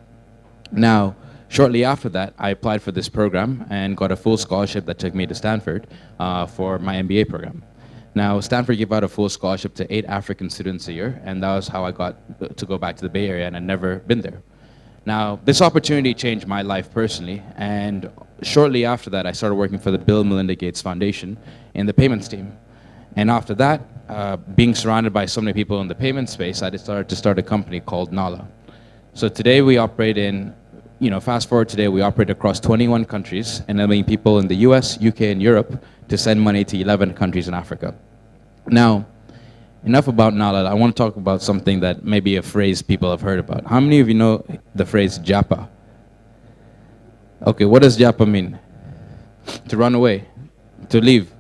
Speaker 12: Now, shortly after that, I applied for this program and got a full scholarship that took me to Stanford for my MBA program. Now, Stanford gave out a full scholarship to 8 African students a year, and that was how I got to go back to the Bay Area, and I'd never been there. Now, this opportunity changed my life personally, and shortly after that, I started working for the Bill and Melinda Gates Foundation in the payments team. And after that, being surrounded by so many people in the payment space, I decided to start a company called Nala. So today we operate in, fast forward today, we operate across 21 countries, enabling people in the US, UK, and Europe to send money to 11 countries in Africa. Now, enough about Nala. I want to talk about something that may be a phrase people have heard about. How many of you know the phrase japa? Okay, what does japa mean? To run away, to leave.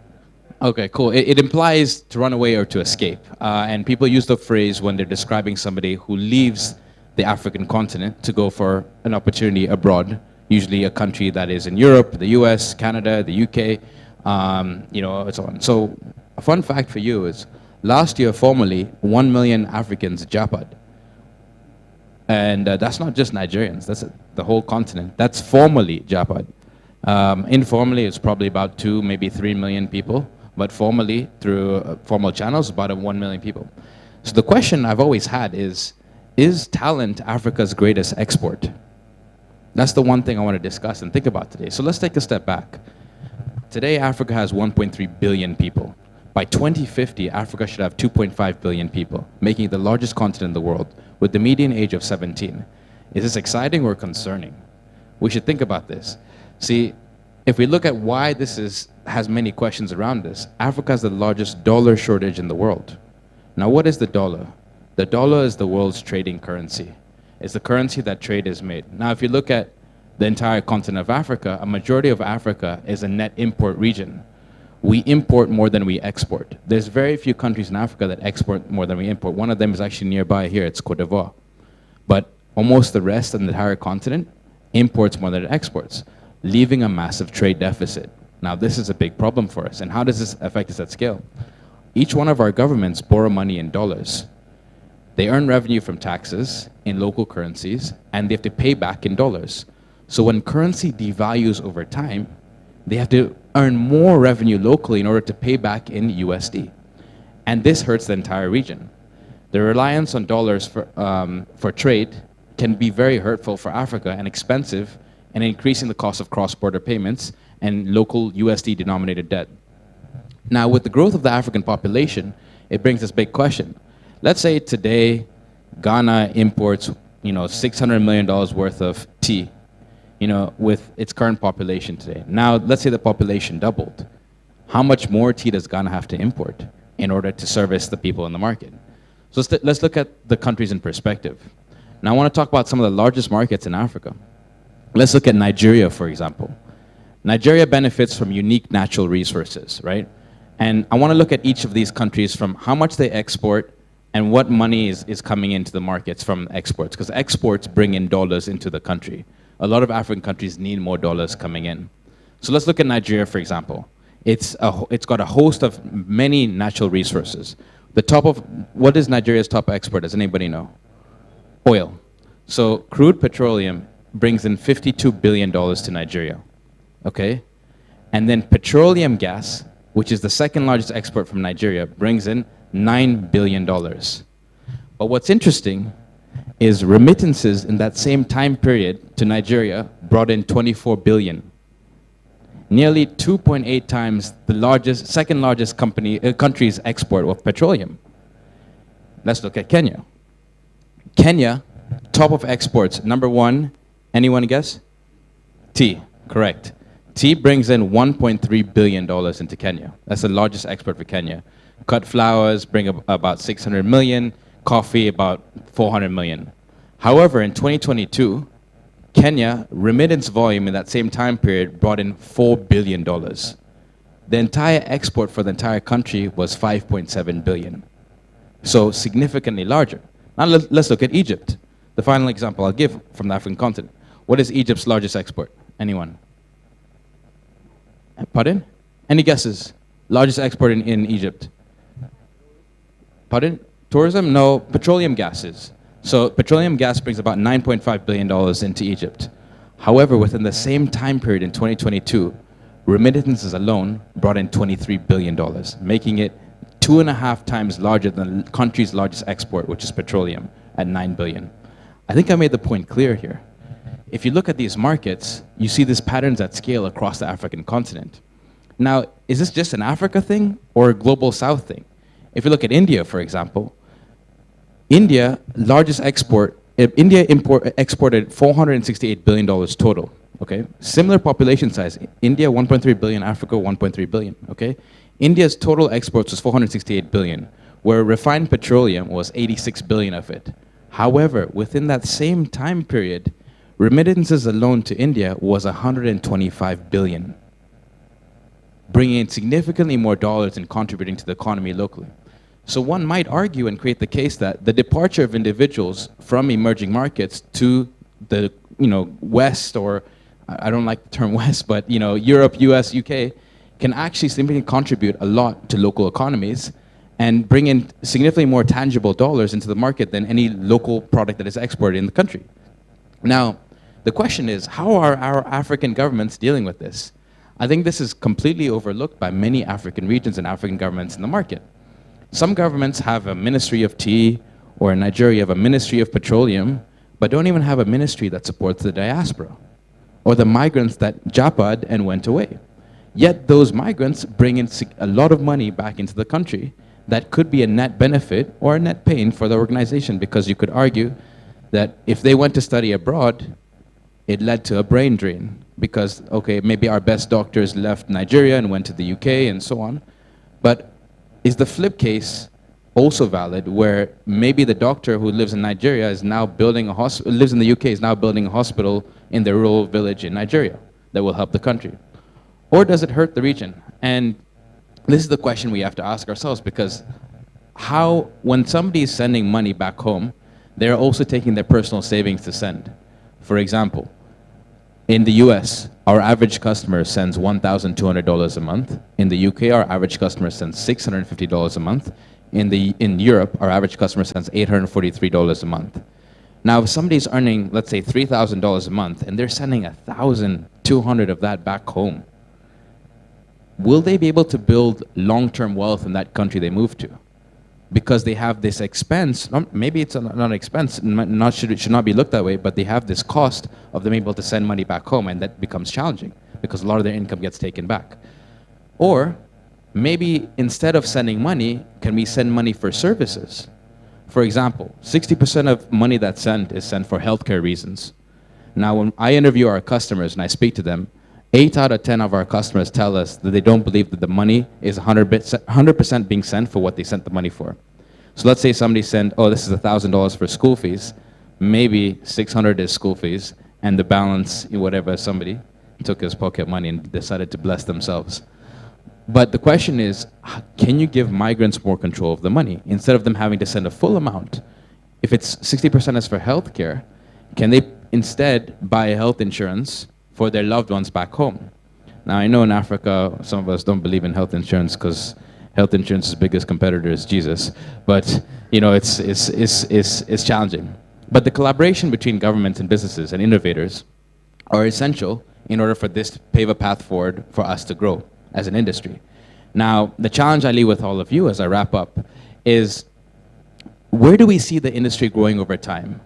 Speaker 12: Okay, cool. It implies to run away or to escape. And people use the phrase when they're describing somebody who leaves the African continent to go for an opportunity abroad, usually a country that is in Europe, the US, Canada, the UK, and so on. So a fun fact for you is last year, formally, 1 million Africans japad. And that's not just Nigerians, that's the whole continent. That's formally japad. Informally, it's probably about 2, maybe 3 million people, but formally, through formal channels, about 1 million people. So the question I've always had is talent Africa's greatest export? That's the one thing I want to discuss and think about today. So let's take a step back. Today, Africa has 1.3 billion people. By 2050, Africa should have 2.5 billion people, making it the largest continent in the world, with the median age of 17. Is this exciting or concerning? We should think about this. See, if we look at why this has many questions around this, Africa has the largest dollar shortage in the world. Now, what is the dollar? The dollar is the world's trading currency. It's the currency that trade is made. Now, if you look at the entire continent of Africa, a majority of Africa is a net import region. We import more than we export. There's very few countries in Africa that export more than we import. One of them is actually nearby here, it's Cote d'Ivoire. But almost the rest of the entire continent imports more than it exports, leaving a massive trade deficit. Now, this is a big problem for us. And how does this affect us at scale? Each one of our governments borrow money in dollars. They earn revenue from taxes in local currencies, and they have to pay back in dollars. So when currency devalues over time, they have to earn more revenue locally in order to pay back in USD. And this hurts the entire region. The reliance on dollars for trade can be very hurtful for Africa and expensive, and increasing the cost of cross-border payments and local USD denominated debt. Now, with the growth of the African population, it brings this big question. Let's say today, Ghana imports, $600 million worth of tea, with its current population today. Now, let's say the population doubled. How much more tea does Ghana have to import in order to service the people in the market? So let's look at the countries in perspective. Now, I want to talk about some of the largest markets in Africa. Let's look at Nigeria, for example. Nigeria benefits from unique natural resources, right? And I want to look at each of these countries from how much they export and what money is coming into the markets from exports, because exports bring in dollars into the country. A lot of African countries need more dollars coming in. So let's look at Nigeria, for example. It's got a host of many natural resources. What is Nigeria's top export? Does anybody know? Oil. So crude petroleum brings in $52 billion to Nigeria, okay? And then petroleum gas, which is the second largest export from Nigeria, brings in $9 billion. But what's interesting is remittances in that same time period to Nigeria brought in 24 billion. Nearly 2.8 times the second largest country's export of petroleum. Let's look at Kenya. Kenya, top of exports, number one, anyone guess? Tea, correct. Tea brings in $1.3 billion into Kenya. That's the largest export for Kenya. Cut flowers bring about 600 million, coffee about 400 million. However, in 2022, Kenya remittance volume in that same time period brought in $4 billion. The entire export for the entire country was 5.7 billion. So significantly larger. Now let's look at Egypt. The final example I'll give from the African continent. What is Egypt's largest export? Anyone? Pardon? Any guesses? Largest export in Egypt? Pardon? Tourism? No, petroleum gases. So petroleum gas brings about $9.5 billion into Egypt. However, within the same time period in 2022, remittances alone brought in $23 billion, making it 2.5 times larger than the country's largest export, which is petroleum, at $9 billion. I think I made the point clear here. If you look at these markets, you see these patterns at scale across the African continent. Now, is this just an Africa thing or a global South thing? If you look at India, for example, India exported $468 billion total, okay? Similar population size, India 1.3 billion, Africa 1.3 billion, okay? India's total exports was 468 billion, where refined petroleum was 86 billion of it. However, within that same time period, remittances alone to India was 125 billion, bringing in significantly more dollars and contributing to the economy locally. So one might argue and create the case that the departure of individuals from emerging markets to the West, or I don't like the term West, but Europe, US, UK, can actually significantly contribute a lot to local economies and bring in significantly more tangible dollars into the market than any local product that is exported in the country. Now, the question is, how are our African governments dealing with this? I think this is completely overlooked by many African regions and African governments in the market. Some governments have a ministry of tea, or in Nigeria, you have a ministry of petroleum, but don't even have a ministry that supports the diaspora, or the migrants that japad and went away. Yet those migrants bring in a lot of money back into the country that could be a net benefit or a net pain for the organization, because you could argue that if they went to study abroad, it led to a brain drain, because, okay, maybe our best doctors left Nigeria and went to the UK and so on, but is the flip also valid, where maybe the doctor who lives in Nigeria is now building lives in the UK, is now building a hospital in the rural village in Nigeria that will help the country? Or does it hurt the region? And this is the question we have to ask ourselves, because when somebody is sending money back home, they're also taking their personal savings to send. For example, in the US, our average customer sends $1,200 a month. In the UK, our average customer sends $650 a month. In Europe, our average customer sends $843 a month. Now, if somebody's earning, let's say, $3,000 a month, and they're sending $1,200 of that back home, will they be able to build long-term wealth in that country they move to? Because they have this expense, maybe it's not an expense, it should not be looked that way, but they have this cost of them able to send money back home, and that becomes challenging because a lot of their income gets taken back. Or maybe instead of sending money, can we send money for services? For example, 60% of money that's sent is sent for healthcare reasons. Now, when I interview our customers and I speak to them, 8 out of 10 of our customers tell us that they don't believe that the money is 100% being sent for what they sent the money for. So let's say somebody sent, this is $1,000 for school fees, maybe 600 is school fees, and the balance, whatever, somebody took his pocket money and decided to bless themselves. But the question is, can you give migrants more control of the money? Instead of them having to send a full amount, if it's 60% is for healthcare, can they instead buy a health insurance for their loved ones back home? Now, I know in Africa, some of us don't believe in health insurance because health insurance's biggest competitor is Jesus. But, it's challenging. But the collaboration between governments and businesses and innovators are essential in order for this to pave a path forward for us to grow as an industry. Now, the challenge I leave with all of you as I wrap up is, where do we see the industry growing over time?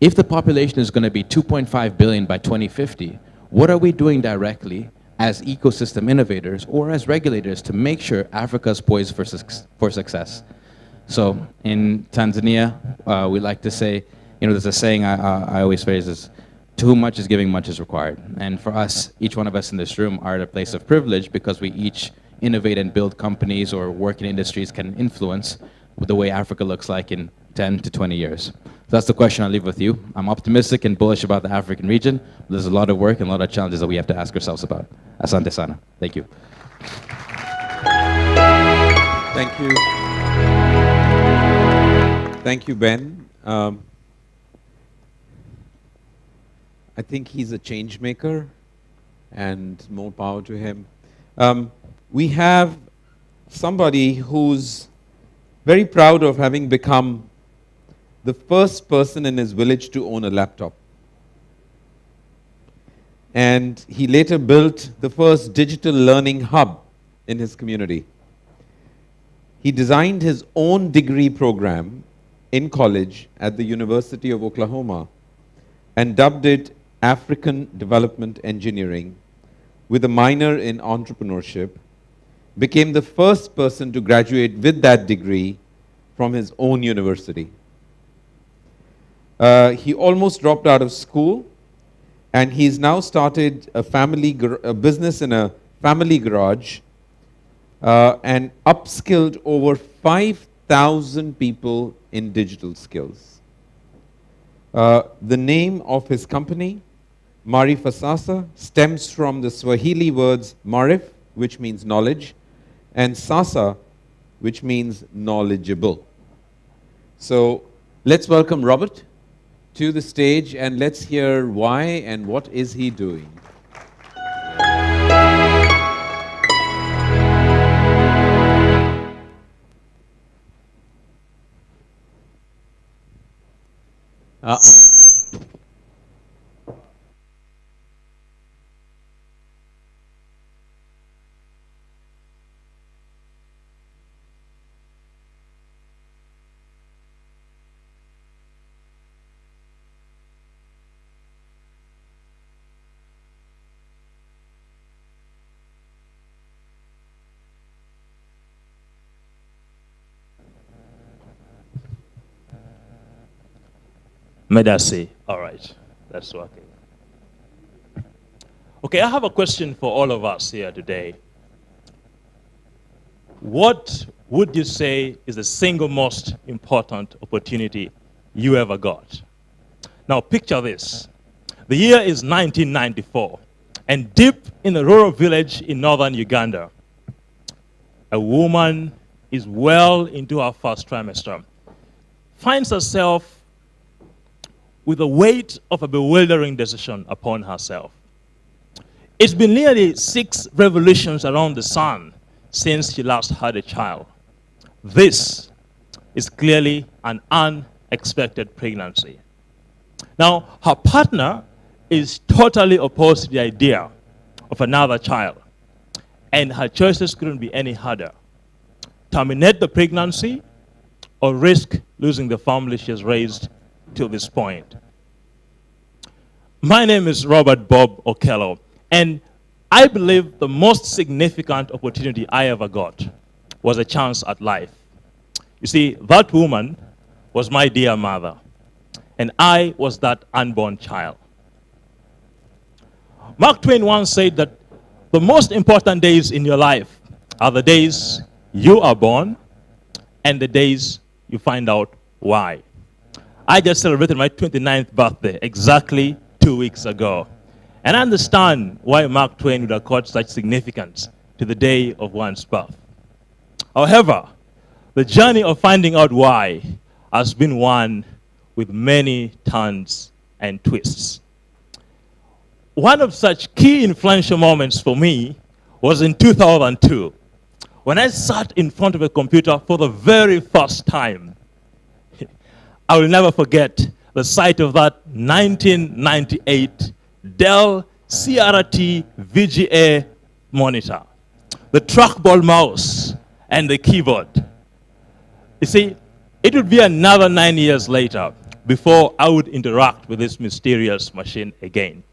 Speaker 12: If the population is going to be 2.5 billion by 2050, what are we doing directly as ecosystem innovators or as regulators to make sure Africa is poised for success? So in Tanzania, we like to say, there's a saying I always phrase is, to whom much is giving, much is required. And for us, each one of us in this room are at a place of privilege because we each innovate and build companies or work in industries can influence the way Africa looks like in 10 to 20 years. So that's the question I'll leave with you. I'm optimistic and bullish about the African region. There's a lot of work and a lot of challenges that we have to ask ourselves about. Asante sana. Thank you.
Speaker 3: Thank you. Thank you, Ben. I think he's a change maker, and more power to him. We have somebody who's very proud of having become the first person in his village to own a laptop. And he later built the first digital learning hub in his community. He designed his own degree program in college at the University of Oklahoma and dubbed it African Development Engineering with a minor in entrepreneurship, became the first person to graduate with that degree from his own university. He almost dropped out of school, and he's now started a business in a family garage and upskilled over 5,000 people in digital skills. The name of his company, Maarifa Sasa, stems from the Swahili words Marif, which means knowledge, and Sasa, which means knowledgeable. So let's welcome Robert to the stage, and let's hear why and what is he doing.
Speaker 15: Medasi. All right, that's working. Okay, I have a question for all of us here today. What would you say is the single most important opportunity you ever got? Now picture this. The year is 1994, and deep in a rural village in northern Uganda, a woman is well into her first trimester, finds herself with the weight of a bewildering decision upon herself. It's been nearly 6 revolutions around the sun since she last had a child. This is clearly an unexpected pregnancy. Now, her partner is totally opposed to the idea of another child, and her choices couldn't be any harder. Terminate the pregnancy or risk losing the family she has raised till this point. My name is Robert Bob Okello, and I believe the most significant opportunity I ever got was a chance at life. You see, that woman was my dear mother, and I was that unborn child. Mark Twain once said that the most important days in your life are the days you are born and the days you find out why. I just celebrated my 29th birthday exactly 2 weeks ago. And I understand why Mark Twain would accord such significance to the day of one's birth. However, the journey of finding out why has been one with many turns and twists. one of such key influential moments for me was in 2002, when I sat in front of a computer for the very first time. I will never forget the sight of that 1998 Dell CRT VGA monitor, the trackball mouse, and the keyboard. You see, it would be another 9 years later before I would interact with this mysterious machine again.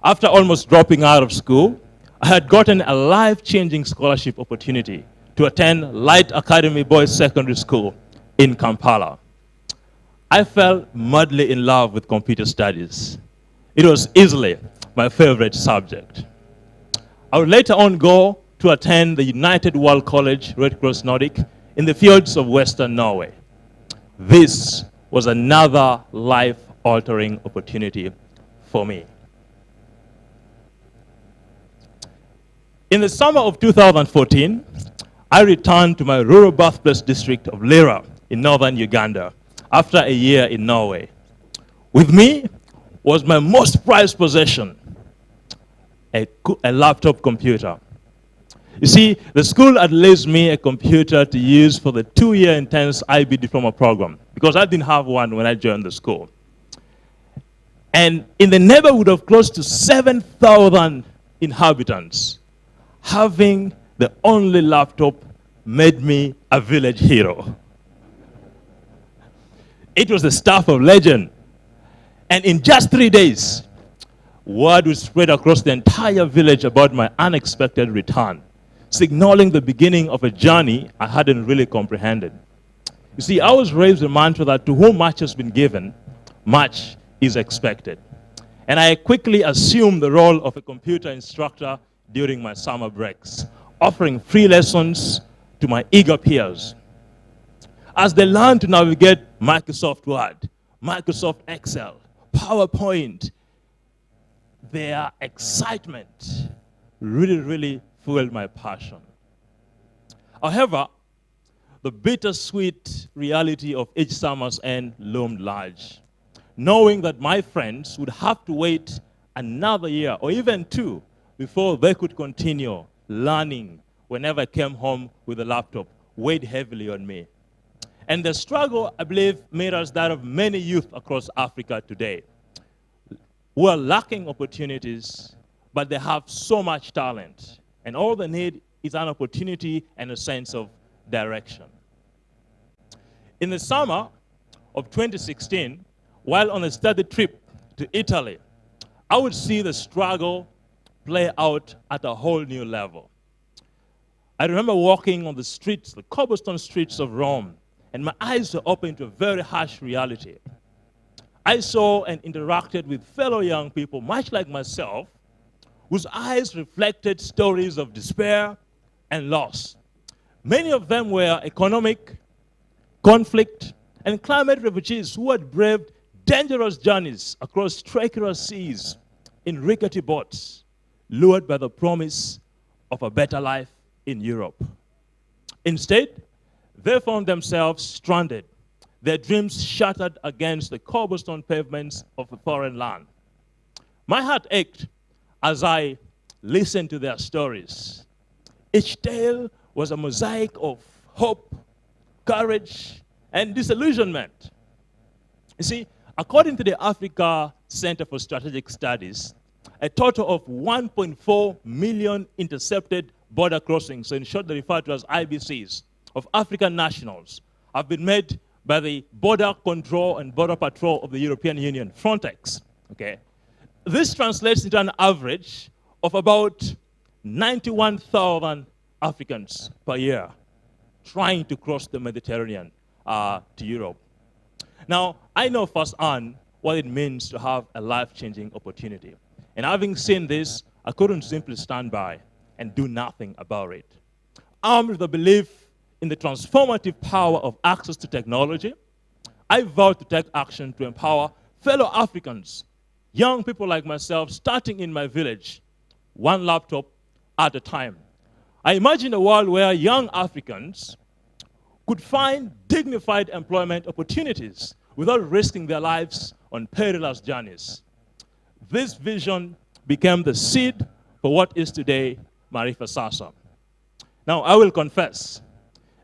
Speaker 15: After almost dropping out of school, I had gotten a life-changing scholarship opportunity to attend Light Academy Boys Secondary School in Kampala. I fell madly in love with computer studies. It was easily my favorite subject. I would later on go to attend the United World College Red Cross Nordic in the fields of Western Norway. This was another life-altering opportunity for me. In the summer of 2014, I returned to my rural birthplace district of Lira in northern Uganda after a year in Norway. With me was my most prized possession, a laptop computer. You see, the school had leased me a computer to use for the 2-year intense IB diploma program because I didn't have one when I joined the school. And in the neighborhood of close to 7,000 inhabitants, having the only laptop made me a village hero. It was the stuff of legend. And in just 3 days, word would spread across the entire village about my unexpected return, signaling the beginning of a journey I hadn't really comprehended. You see, I was raised with a mantra that to whom much has been given, much is expected. And I quickly assumed the role of a computer instructor during my summer breaks, offering free lessons to my eager peers. As they learn to navigate Microsoft Word, Microsoft Excel, PowerPoint, their excitement really fueled my passion. However, the bittersweet reality of each summer's end loomed large, knowing that my friends would have to wait another year or even 2 before they could continue learning whenever I came home with a laptop weighed heavily on me. And the struggle, I believe, mirrors that of many youth across Africa today who are lacking opportunities, but they have so much talent. And all they need is an opportunity and a sense of direction. In the summer of 2016, while on a study trip to Italy, I would see the struggle play out at a whole new level. I remember walking on the streets, the cobblestone streets of Rome, and my eyes were opened to a very harsh reality. I saw and interacted with fellow young people, much like myself, whose eyes reflected stories of despair and loss. Many of them were economic, conflict, and climate refugees who had braved dangerous journeys across treacherous seas in rickety boats, lured by the promise of a better life in Europe. Instead, they found themselves stranded, their dreams shattered against the cobblestone pavements of a foreign land. My heart ached as I listened to their stories. Each tale was a mosaic of hope, courage, and disillusionment. You see, according to the Africa Center for Strategic Studies, a total of 1.4 million intercepted border crossings, so in short they refer to as IBCs, of African nationals have been made by the Border Control and Border Patrol of the European Union, Frontex. Okay? This translates into an average of about 91,000 Africans per year trying to cross the Mediterranean to Europe. Now, I know firsthand what it means to have a life-changing opportunity. And having seen this, I couldn't simply stand by and do nothing about it. Armed with the belief in the transformative power of access to technology, I vowed to take action to empower fellow Africans, young people like myself, starting in my village, one laptop at a time. I imagined a world where young Africans could find dignified employment opportunities without risking their lives on perilous journeys. This vision became the seed for what is today Marifa Sasa. Now, I will confess,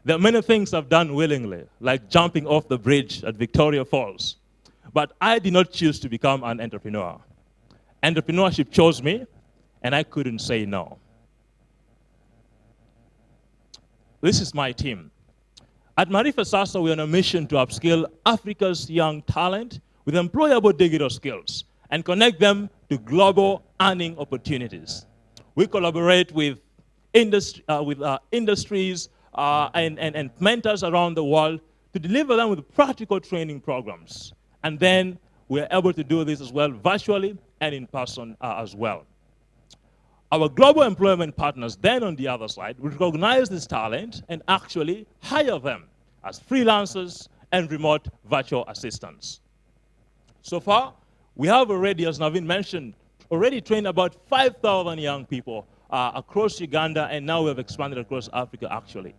Speaker 15: there are many things I've done willingly, like jumping off the bridge at Victoria Falls. But I did not choose to become an entrepreneur. Entrepreneurship chose me, and I couldn't say no. This is my team. At Marifa Sasa, we're on a mission to upskill Africa's young talent with employable digital skills and connect them to global earning opportunities. We collaborate with industries and mentors around the world to deliver them with practical training programs. And then we're able to do this as well virtually and in person as well. Our global employment partners then on the other side will recognize this talent and actually hire them as freelancers and remote virtual assistants. So far, we have already, as Naveen mentioned, already trained about 5,000 young people across Uganda, and now we have expanded across Africa actually.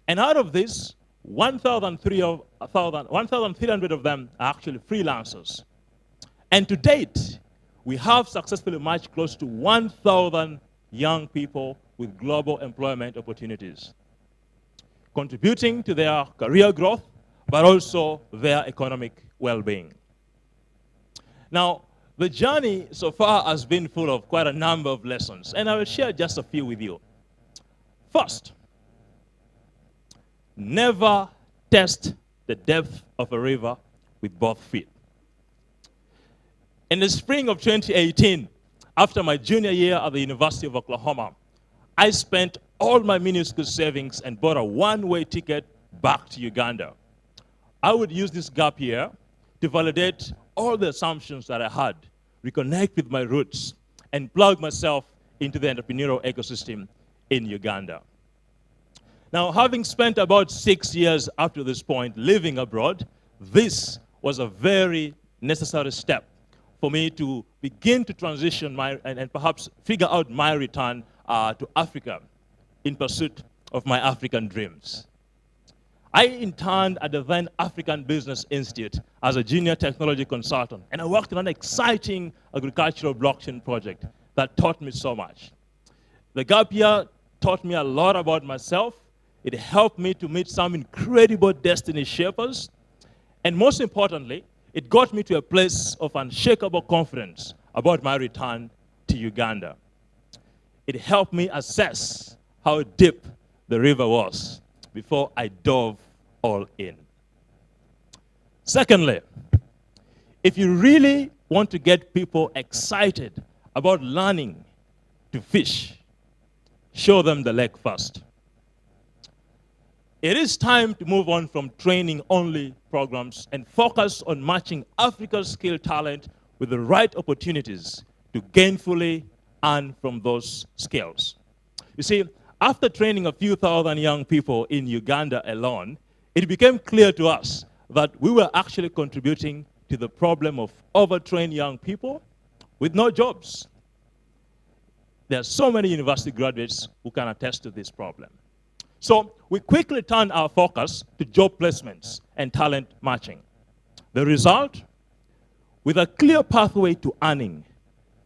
Speaker 15: And out of this, 1,300 of them are actually freelancers. And to date, we have successfully matched close to 1,000 young people with global employment opportunities, contributing to their career growth, but also their economic well-being. Now, the journey so far has been full of quite a number of lessons, and I will share just a few with you. First, never test the depth of a river with both feet. In the spring of 2018, after my junior year at the University of Oklahoma, I spent all my minuscule savings and bought a one-way ticket back to Uganda. I would use this gap year to validate all the assumptions that I had, reconnect with my roots, and plug myself into the entrepreneurial ecosystem in Uganda. Now, having spent about 6 years up to this point living abroad, this was a very necessary step for me to begin to transition and perhaps figure out my return to Africa in pursuit of my African dreams. I interned at the then African Business Institute as a junior technology consultant, and I worked on an exciting agricultural blockchain project that taught me so much. The gap year taught me a lot about myself. It helped me to meet some incredible destiny shapers, and most importantly, it got me to a place of unshakable confidence about my return to Uganda. It helped me assess how deep the river was before I dove all in. Secondly, if you really want to get people excited about learning to fish, show them the lake first. It is time to move on from training-only programs and focus on matching Africa's skilled talent with the right opportunities to gainfully earn from those skills. You see, after training a few thousand young people in Uganda alone, it became clear to us that we were actually contributing to the problem of overtrained young people with no jobs. There are so many university graduates who can attest to this problem. So we quickly turned our focus to job placements and talent matching. The result? With a clear pathway to earning,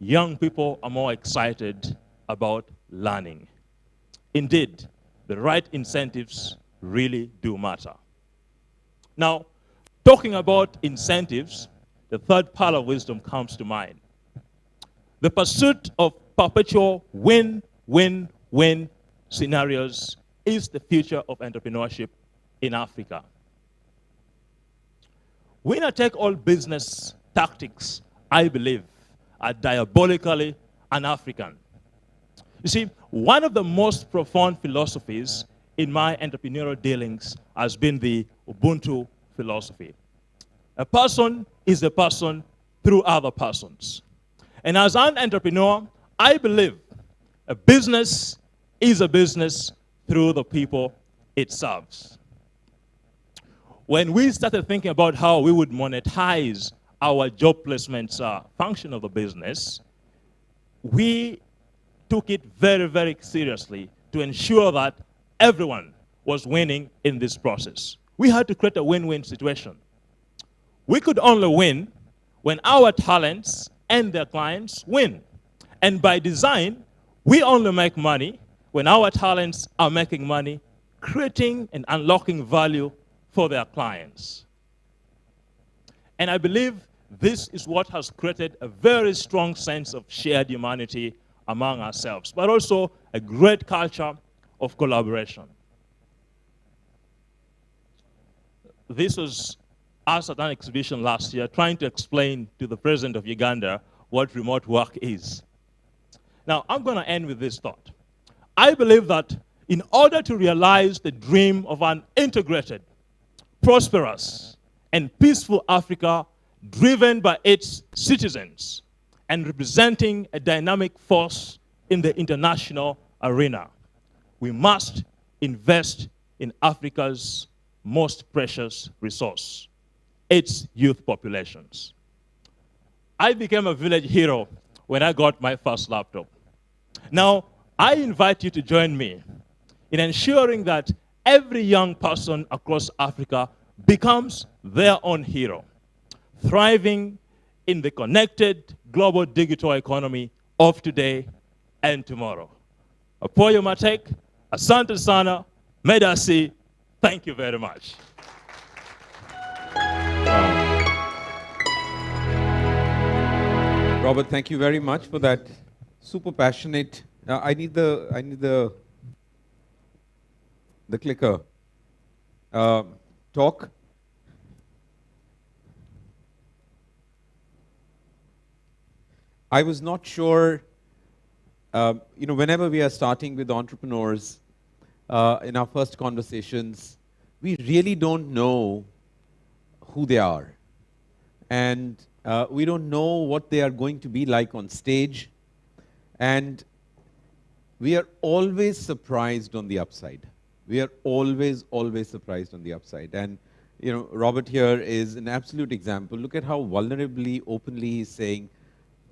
Speaker 15: young people are more excited about learning. Indeed, the right incentives really do matter. Now, talking about incentives, the third part of wisdom comes to mind. The pursuit of perpetual win-win-win scenarios is the future of entrepreneurship in Africa. Winner-take-all business tactics, I believe, are diabolically un-African. You see, one of the most profound philosophies in my entrepreneurial dealings has been the Ubuntu philosophy. A person is a person through other persons. And as an entrepreneur, I believe a business is a business through the people it serves. When we started thinking about how we would monetize our job placements function of the business, we took it very, very seriously to ensure that everyone was winning in this process. We had to create a win-win situation. We could only win when our talents and their clients win. And by design, we only make money when our talents are making money, creating and unlocking value for their clients. And I believe this is what has created a very strong sense of shared humanity among ourselves, but also a great culture of collaboration. This was us at an exhibition last year trying to explain to the president of Uganda what remote work is. Now, I'm going to end with this thought. I believe that in order to realize the dream of an integrated, prosperous, and peaceful Africa driven by its citizens and representing a dynamic force in the international arena, we must invest in Africa's most precious resource, its youth populations. I became a village hero when I got my first laptop. Now, I invite you to join me in ensuring that every young person across Africa becomes their own hero, thriving in the connected global digital economy of today and tomorrow. Apoyo Matek, Asante Sana, Medasi, thank you very much.
Speaker 3: Robert, thank you very much for that super passionate. I need the clicker. Talk. I was not sure. Whenever we are starting with entrepreneurs in our first conversations, we really don't know who they are, and we don't know what they are going to be like on stage, and we are always surprised on the upside. We are always surprised on the upside. And Robert here is an absolute example. Look at how vulnerably, openly he's saying,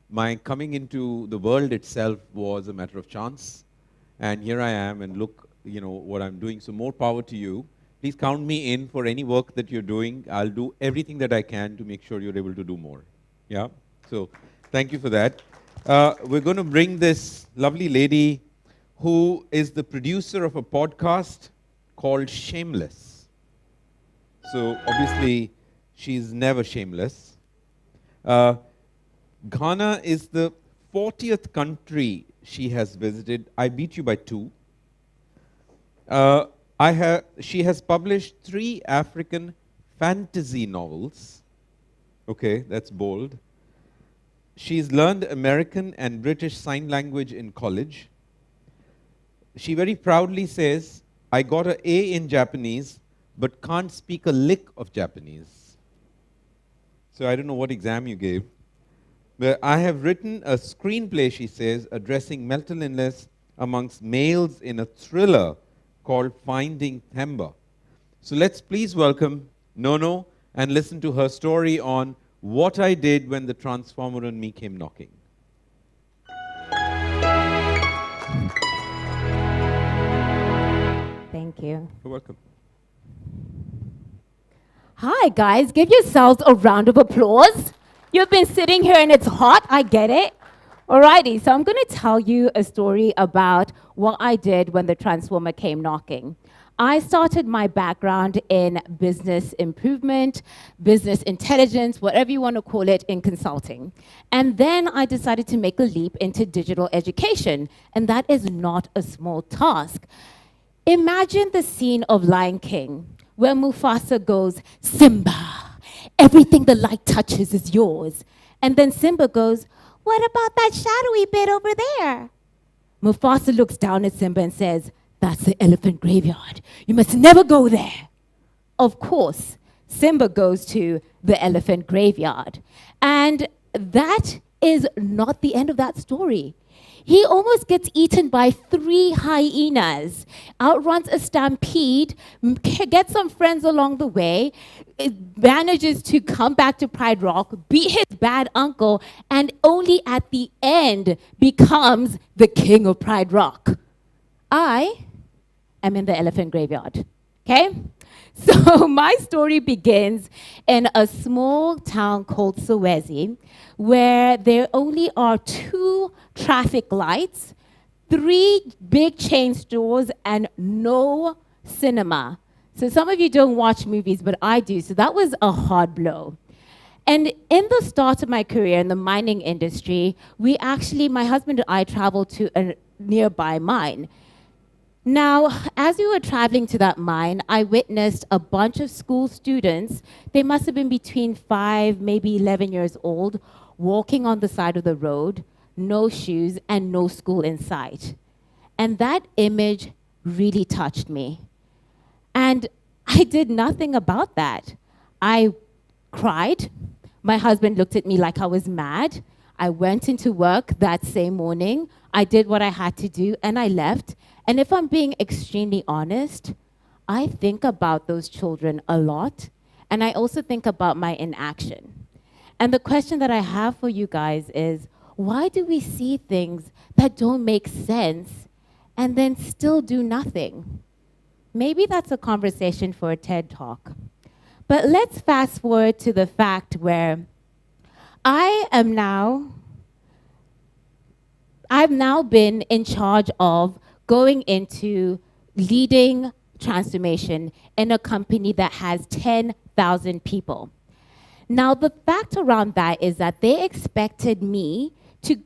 Speaker 3: my coming into the world itself was a matter of chance, and here I am, and look, what I'm doing. So more power to you. Please count me in for any work that you're doing. I'll do everything that I can to make sure you're able to do more. Yeah? So thank you for that. We're going to bring this lovely lady who is the producer of a podcast called Shameless. So obviously, she's never shameless. Ghana is the 40th country she has visited. I beat you by 2. She has published 3 African fantasy novels. Okay, that's bold. She's learned American and British Sign Language in college. She very proudly says, I got an A in Japanese, but can't speak a lick of Japanese. So I don't know what exam you gave. But I have written a screenplay, she says, addressing mental illness amongst males in a thriller called Finding Themba. So let's please welcome Nono and listen to her story on what I did when the transformer on me came knocking.
Speaker 1: Thank you.
Speaker 3: You're welcome.
Speaker 1: Hi, guys. Give yourselves a round of applause. You've been sitting here and it's hot. I get it. Alrighty, so I'm going to tell you a story about what I did when the transformer came knocking. I started my background in business improvement, business intelligence, whatever you want to call it, in consulting. And then I decided to make a leap into digital education, and that is not a small task. Imagine the scene of Lion King, where Mufasa goes, Simba, everything the light touches is yours. And then Simba goes, what about that shadowy bit over there? Mufasa looks down at Simba and says, that's the elephant graveyard. You must never go there. Of course, Simba goes to the elephant graveyard. And that is not the end of that story. He almost gets eaten by 3 hyenas, outruns a stampede, gets some friends along the way, manages to come back to Pride Rock, beat his bad uncle, and only at the end becomes the king of Pride Rock. I am in the elephant graveyard, okay? So my story begins in a small town called Sowezi, where there only are 2 traffic lights, 3 big chain stores, and no cinema. So some of you don't watch movies, but I do. So that was a hard blow. And in the start of my career in the mining industry, my husband and I traveled to a nearby mine. Now, as we were traveling to that mine, I witnessed a bunch of school students, they must have been between 5, maybe 11 years old, walking on the side of the road, no shoes, and no school in sight. And that image really touched me. And I did nothing about that. I cried. My husband looked at me like I was mad. I went into work that same morning. I did what I had to do, and I left. And if I'm being extremely honest, I think about those children a lot, and I also think about my inaction. And the question that I have for you guys is, why do we see things that don't make sense and then still do nothing? Maybe that's a conversation for a TED Talk. But let's fast forward to the fact where I've now been in charge of going into leading transformation in a company that has 10,000 people. Now, the fact around that is that they expected me to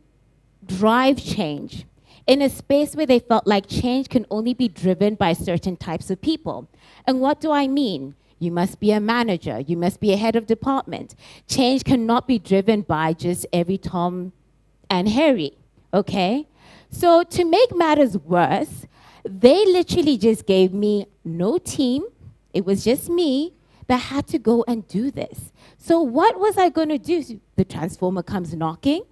Speaker 1: drive change in a space where they felt like change can only be driven by certain types of people. And what do I mean? You must be a manager. You must be a head of department. Change cannot be driven by just every Tom and Harry, okay? So to make matters worse, they literally just gave me no team. It was just me that had to go and do this. So what was I going to do? The transformer comes knocking,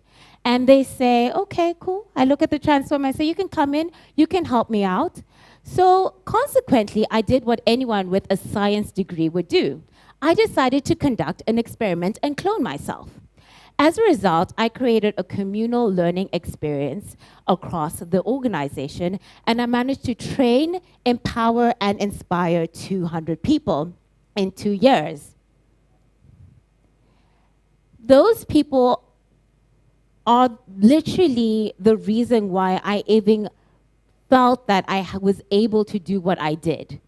Speaker 1: and they say, okay, cool. I look at the transformer, I say, you can come in, you can help me out. So consequently, I did what anyone with a science degree would do. I decided to conduct an experiment and clone myself. As a result, I created a communal learning experience across the organization, and I managed to train, empower, and inspire 200 people in 2 years. Those people are literally the reason why I even felt that I was able to do what I did.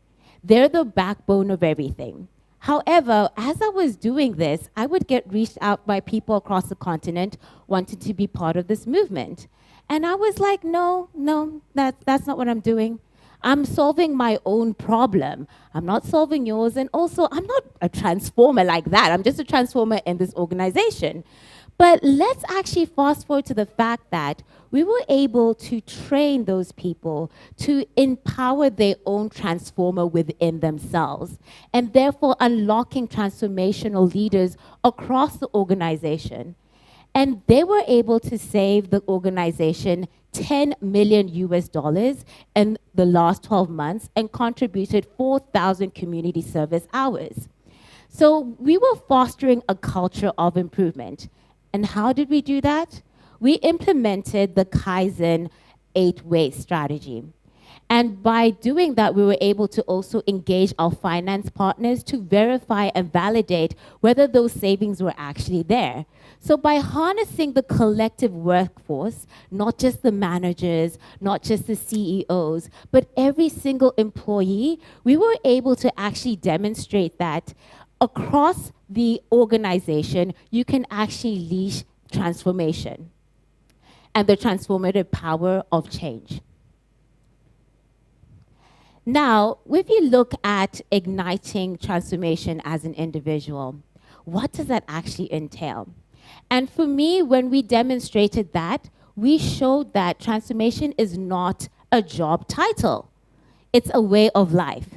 Speaker 1: They're the backbone of everything. However, as I was doing this, I would get reached out by people across the continent wanting to be part of this movement. And I was like, no, that's not what I'm doing. I'm solving my own problem. I'm not solving yours. And also, I'm not a transformer like that. I'm just a transformer in this organization. But let's actually fast forward to the fact that we were able to train those people to empower their own transformer within themselves, and therefore unlocking transformational leaders across the organization. And they were able to save the organization $10 million in the last 12 months and contributed 4,000 community service hours. So we were fostering a culture of improvement. And how did we do that? We implemented the Kaizen 8-way strategy. And by doing that, we were able to also engage our finance partners to verify and validate whether those savings were actually there. So by harnessing the collective workforce, not just the managers, not just the CEOs, but every single employee, we were able to actually demonstrate that across the organization, you can actually leash transformation and the transformative power of change. Now, if you look at igniting transformation as an individual, what does that actually entail? And for me, when we demonstrated that, we showed that transformation is not a job title. It's a way of life.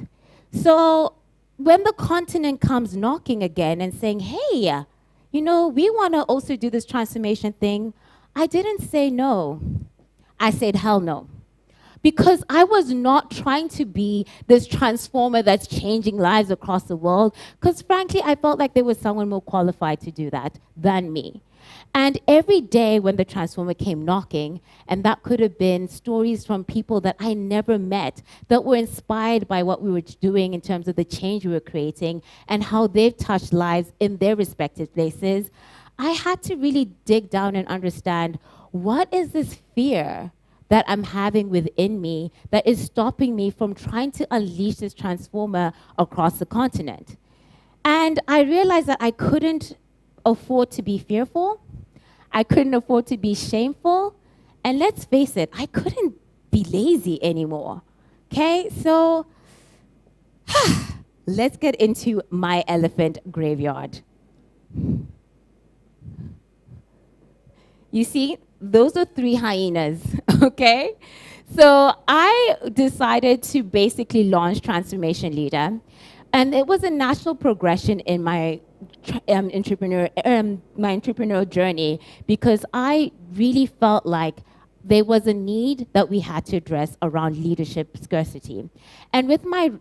Speaker 1: So when the continent comes knocking again and saying, hey, you know, we want to also do this transformation thing, I didn't say no. I said, hell no. Because I was not trying to be this transformer that's changing lives across the world, because frankly, I felt like there was someone more qualified to do that than me. And every day when the transformer came knocking, and that could have been stories from people that I never met, that were inspired by what we were doing in terms of the change we were creating and how they've touched lives in their respective places, I had to really dig down and understand, what is this fear that I'm having within me that is stopping me from trying to unleash this transformer across the continent? And I realized that I couldn't afford to be fearful. I couldn't afford to be shameful. And let's face it, I couldn't be lazy anymore. Okay, so let's get into my elephant graveyard. You see, those are 3 hyenas, okay? So I decided to basically launch Transformation Leader. And it was a natural progression in my entrepreneurial journey because I really felt like there was a need that we had to address around leadership scarcity. And with my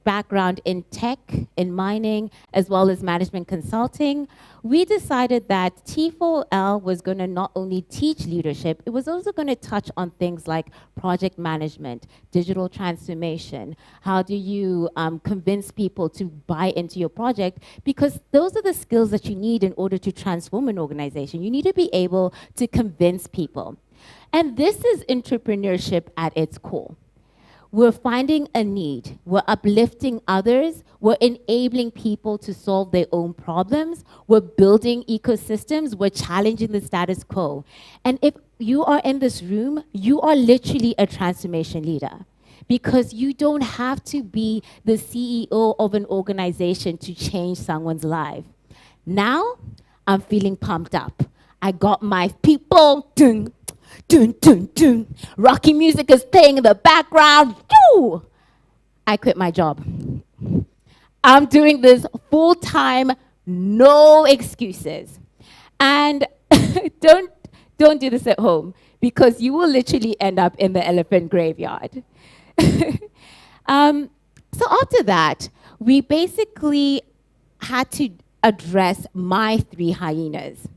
Speaker 1: background in tech, in mining, as well as management consulting, we decided that T4L was going to not only teach leadership, it was also going to touch on things like project management, digital transformation. How do you convince people to buy into your project? Because those are the skills that you need in order to transform an organization. You need to be able to convince people. And this is entrepreneurship at its core. We're finding a need. We're uplifting others. We're enabling people to solve their own problems. We're building ecosystems. We're challenging the status quo. And if you are in this room, you are literally a transformation leader because you don't have to be the CEO of an organization to change someone's life. Now, I'm feeling pumped up. I got my people. Dun, dun, dun, dun. Rocky music is playing in the background. Yoo! I quit my job. I'm doing this full time, no excuses. And don't do this at home because you will literally end up in the elephant graveyard. So after that, we basically had to address my 3 hyenas.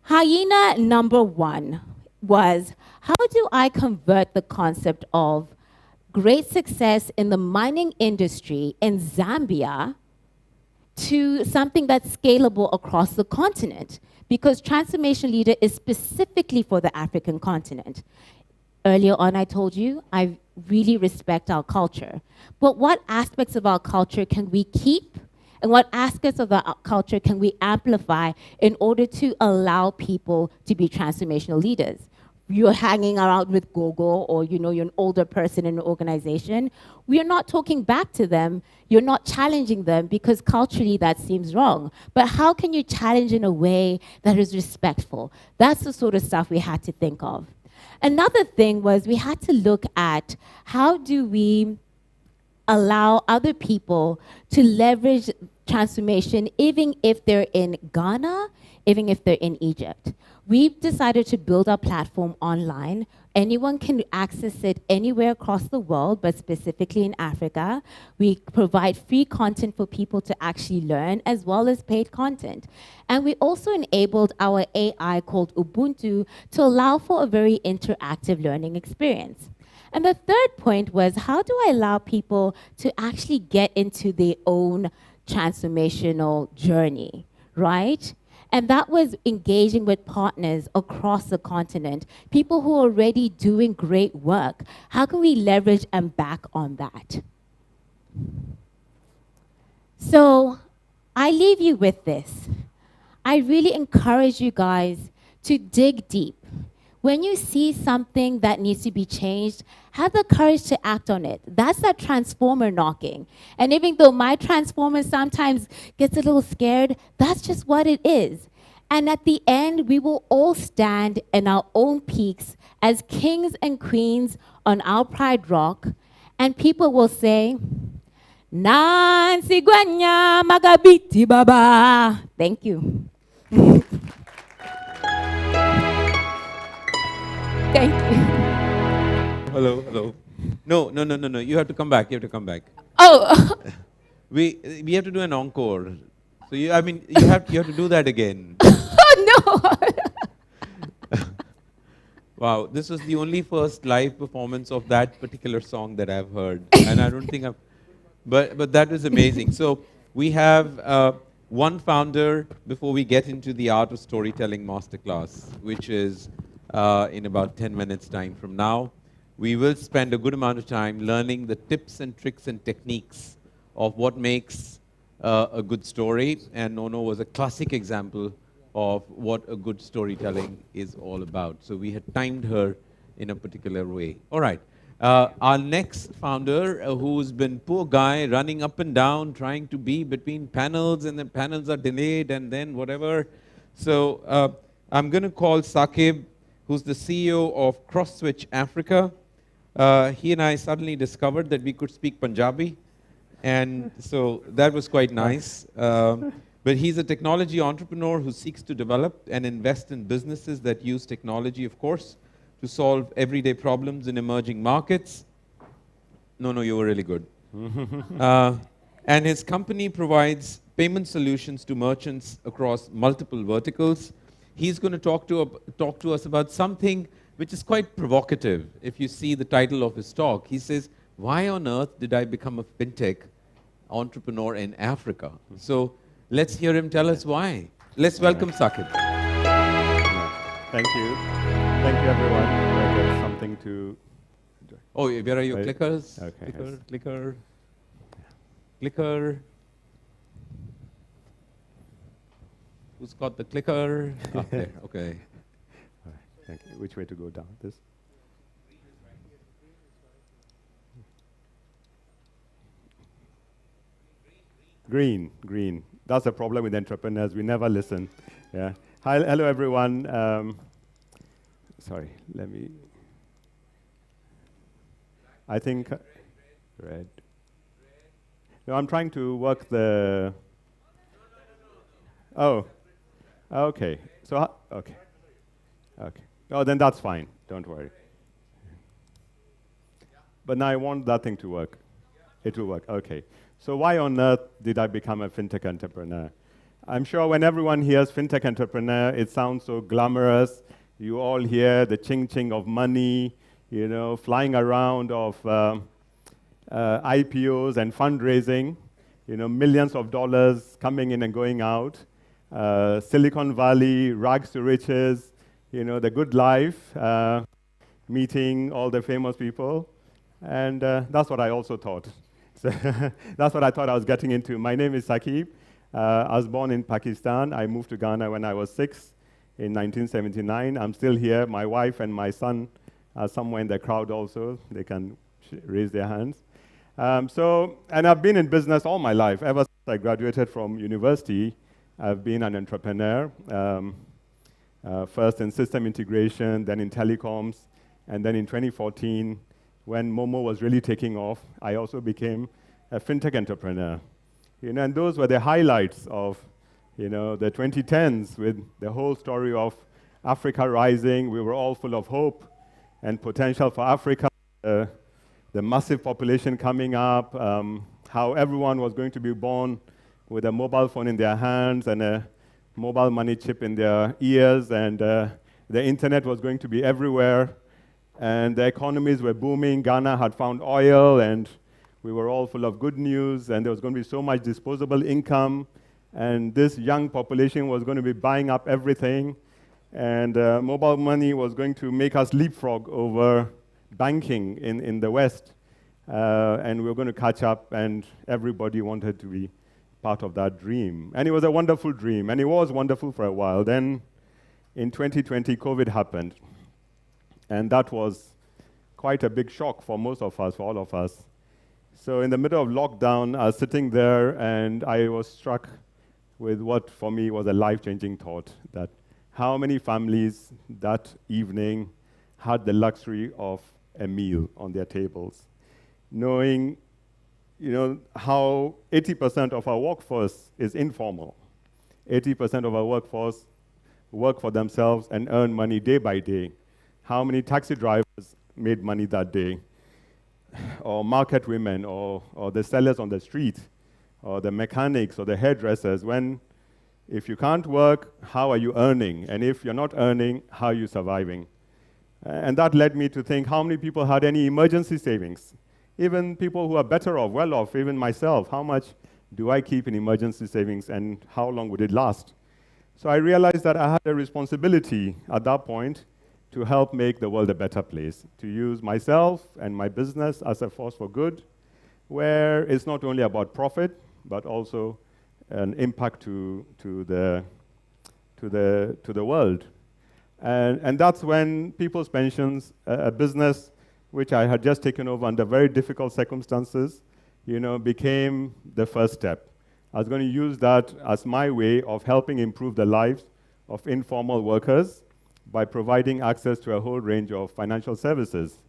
Speaker 1: Hyena number 1 was, how do I convert the concept of great success in the mining industry in Zambia to something that's scalable across the continent? Because Transformation Leader is specifically for the African continent. Earlier on, I told you, I really respect our culture. But what aspects of our culture can we keep? And what aspects of our culture can we amplify in order to allow people to be transformational leaders? You're hanging around with Gogo, or you're an older person in an organization. We are not talking back to them. You're not challenging them because culturally that seems wrong. But how can you challenge in a way that is respectful? That's the sort of stuff we had to think of. Another thing was we had to look at how do we allow other people to leverage transformation even if they're in Ghana, even if they're in Egypt. We've decided to build our platform online. Anyone can access it anywhere across the world, but specifically in Africa. We provide free content for people to actually learn, as well as paid content. And we also enabled our AI called Ubuntu to allow for a very interactive learning experience. And the third point was, how do I allow people to actually get into their own transformational journey, right? And that was engaging with partners across the continent, people who are already doing great work. How can we leverage and back on that? So I leave you with this. I really encourage you guys to dig deep. When you see something that needs to be changed, have the courage to act on it. That's that transformer knocking. And even though my transformer sometimes gets a little scared, that's just what it is. And at the end, we will all stand in our own peaks as kings and queens on our Pride Rock, and people will say, Nancy Gwanya Magabiti Baba. Thank you. Thank you.
Speaker 3: Hello. No. You have to come back.
Speaker 1: Oh.
Speaker 3: we have to do an encore. So you have to do that again.
Speaker 1: Oh no.
Speaker 3: Wow, this was the only first live performance of that particular song that I've heard, and I don't think I've. But that was amazing. So we have one founder before we get into the art of storytelling masterclass, which is in about 10 minutes' time from now. We will spend a good amount of time learning the tips and tricks and techniques of what makes a good story. And Nono was a classic example of what a good storytelling is all about. So we had timed her in a particular way. All right. Our next founder, who's been poor guy running up and down, trying to be between panels, and then panels are delayed, and then whatever. So I'm going to call Saqib, who's the CEO of CrossSwitch Africa. He and I suddenly discovered that we could speak Punjabi, and so that was quite nice. But he's a technology entrepreneur who seeks to develop and invest in businesses that use technology, of course, to solve everyday problems in emerging markets. No, you were really good. And his company provides payment solutions to merchants across multiple verticals. He's going to talk to us about something which is quite provocative. If you see the title of his talk, he says, "Why on earth did I become a fintech entrepreneur in Africa?" So let's hear him tell us why. Let's welcome Saqib.
Speaker 16: Thank you. Thank you, everyone. I get something to...
Speaker 3: Oh, where are your clickers?
Speaker 16: Okay.
Speaker 3: Clicker. Who's got the clicker? There, okay.
Speaker 16: All right, thank you. Which way to go down? This? Green. That's the problem with entrepreneurs. We never listen. Yeah. Hello, everyone. Sorry, let me... I think... red. No, I'm trying to work the... Oh. Okay. So, okay. Oh, then that's fine. Don't worry. But now I want that thing to work. It will work. Okay. So why on earth did I become a fintech entrepreneur? I'm sure when everyone hears fintech entrepreneur, it sounds so glamorous. You all hear the ching-ching of money, flying around of IPOs and fundraising, millions of dollars coming in and going out. Silicon Valley, rags to riches, the good life, meeting all the famous people. And that's what I also thought. So that's what I thought I was getting into. My name is Saqib. I was born in Pakistan. I moved to Ghana when I was 6 in 1979. I'm still here. My wife and my son are somewhere in the crowd also. They can raise their hands. And I've been in business all my life. Ever since I graduated from university, I've been an entrepreneur, first in system integration, then in telecoms, and then in 2014, when Momo was really taking off, I also became a fintech entrepreneur. And those were the highlights of the 2010s, with the whole story of Africa rising. We were all full of hope and potential for Africa, the massive population coming up, how everyone was going to be born with a mobile phone in their hands and a mobile money chip in their ears, and the internet was going to be everywhere, and the economies were booming. Ghana had found oil, and we were all full of good news, and there was going to be so much disposable income, and this young population was going to be buying up everything, and mobile money was going to make us leapfrog over banking in the West, and we were going to catch up, and everybody wanted to be part of that dream. And it was a wonderful dream, and it was wonderful for a while. Then in 2020, COVID happened, and that was quite a big shock for most of us, for all of us. So in the middle of lockdown, I was sitting there, and I was struck with what for me was a life-changing thought, that how many families that evening had the luxury of a meal on their tables, knowing how 80% of our workforce is informal. 80% of our workforce work for themselves and earn money day by day. How many taxi drivers made money that day? Or market women, or the sellers on the street, or the mechanics, or the hairdressers. If you can't work, how are you earning? And if you're not earning, how are you surviving? And that led me to think, how many people had any emergency savings? Even people who are better off, well off, even myself, how much do I keep in emergency savings, and how long would it last? So I realized that I had a responsibility at that point to help make the world a better place, to use myself and my business as a force for good, where it's not only about profit, but also an impact to the world. And that's when People's Pensions, a business which I had just taken over under very difficult circumstances, became the first step. I was going to use that as my way of helping improve the lives of informal workers by providing access to a whole range of financial services.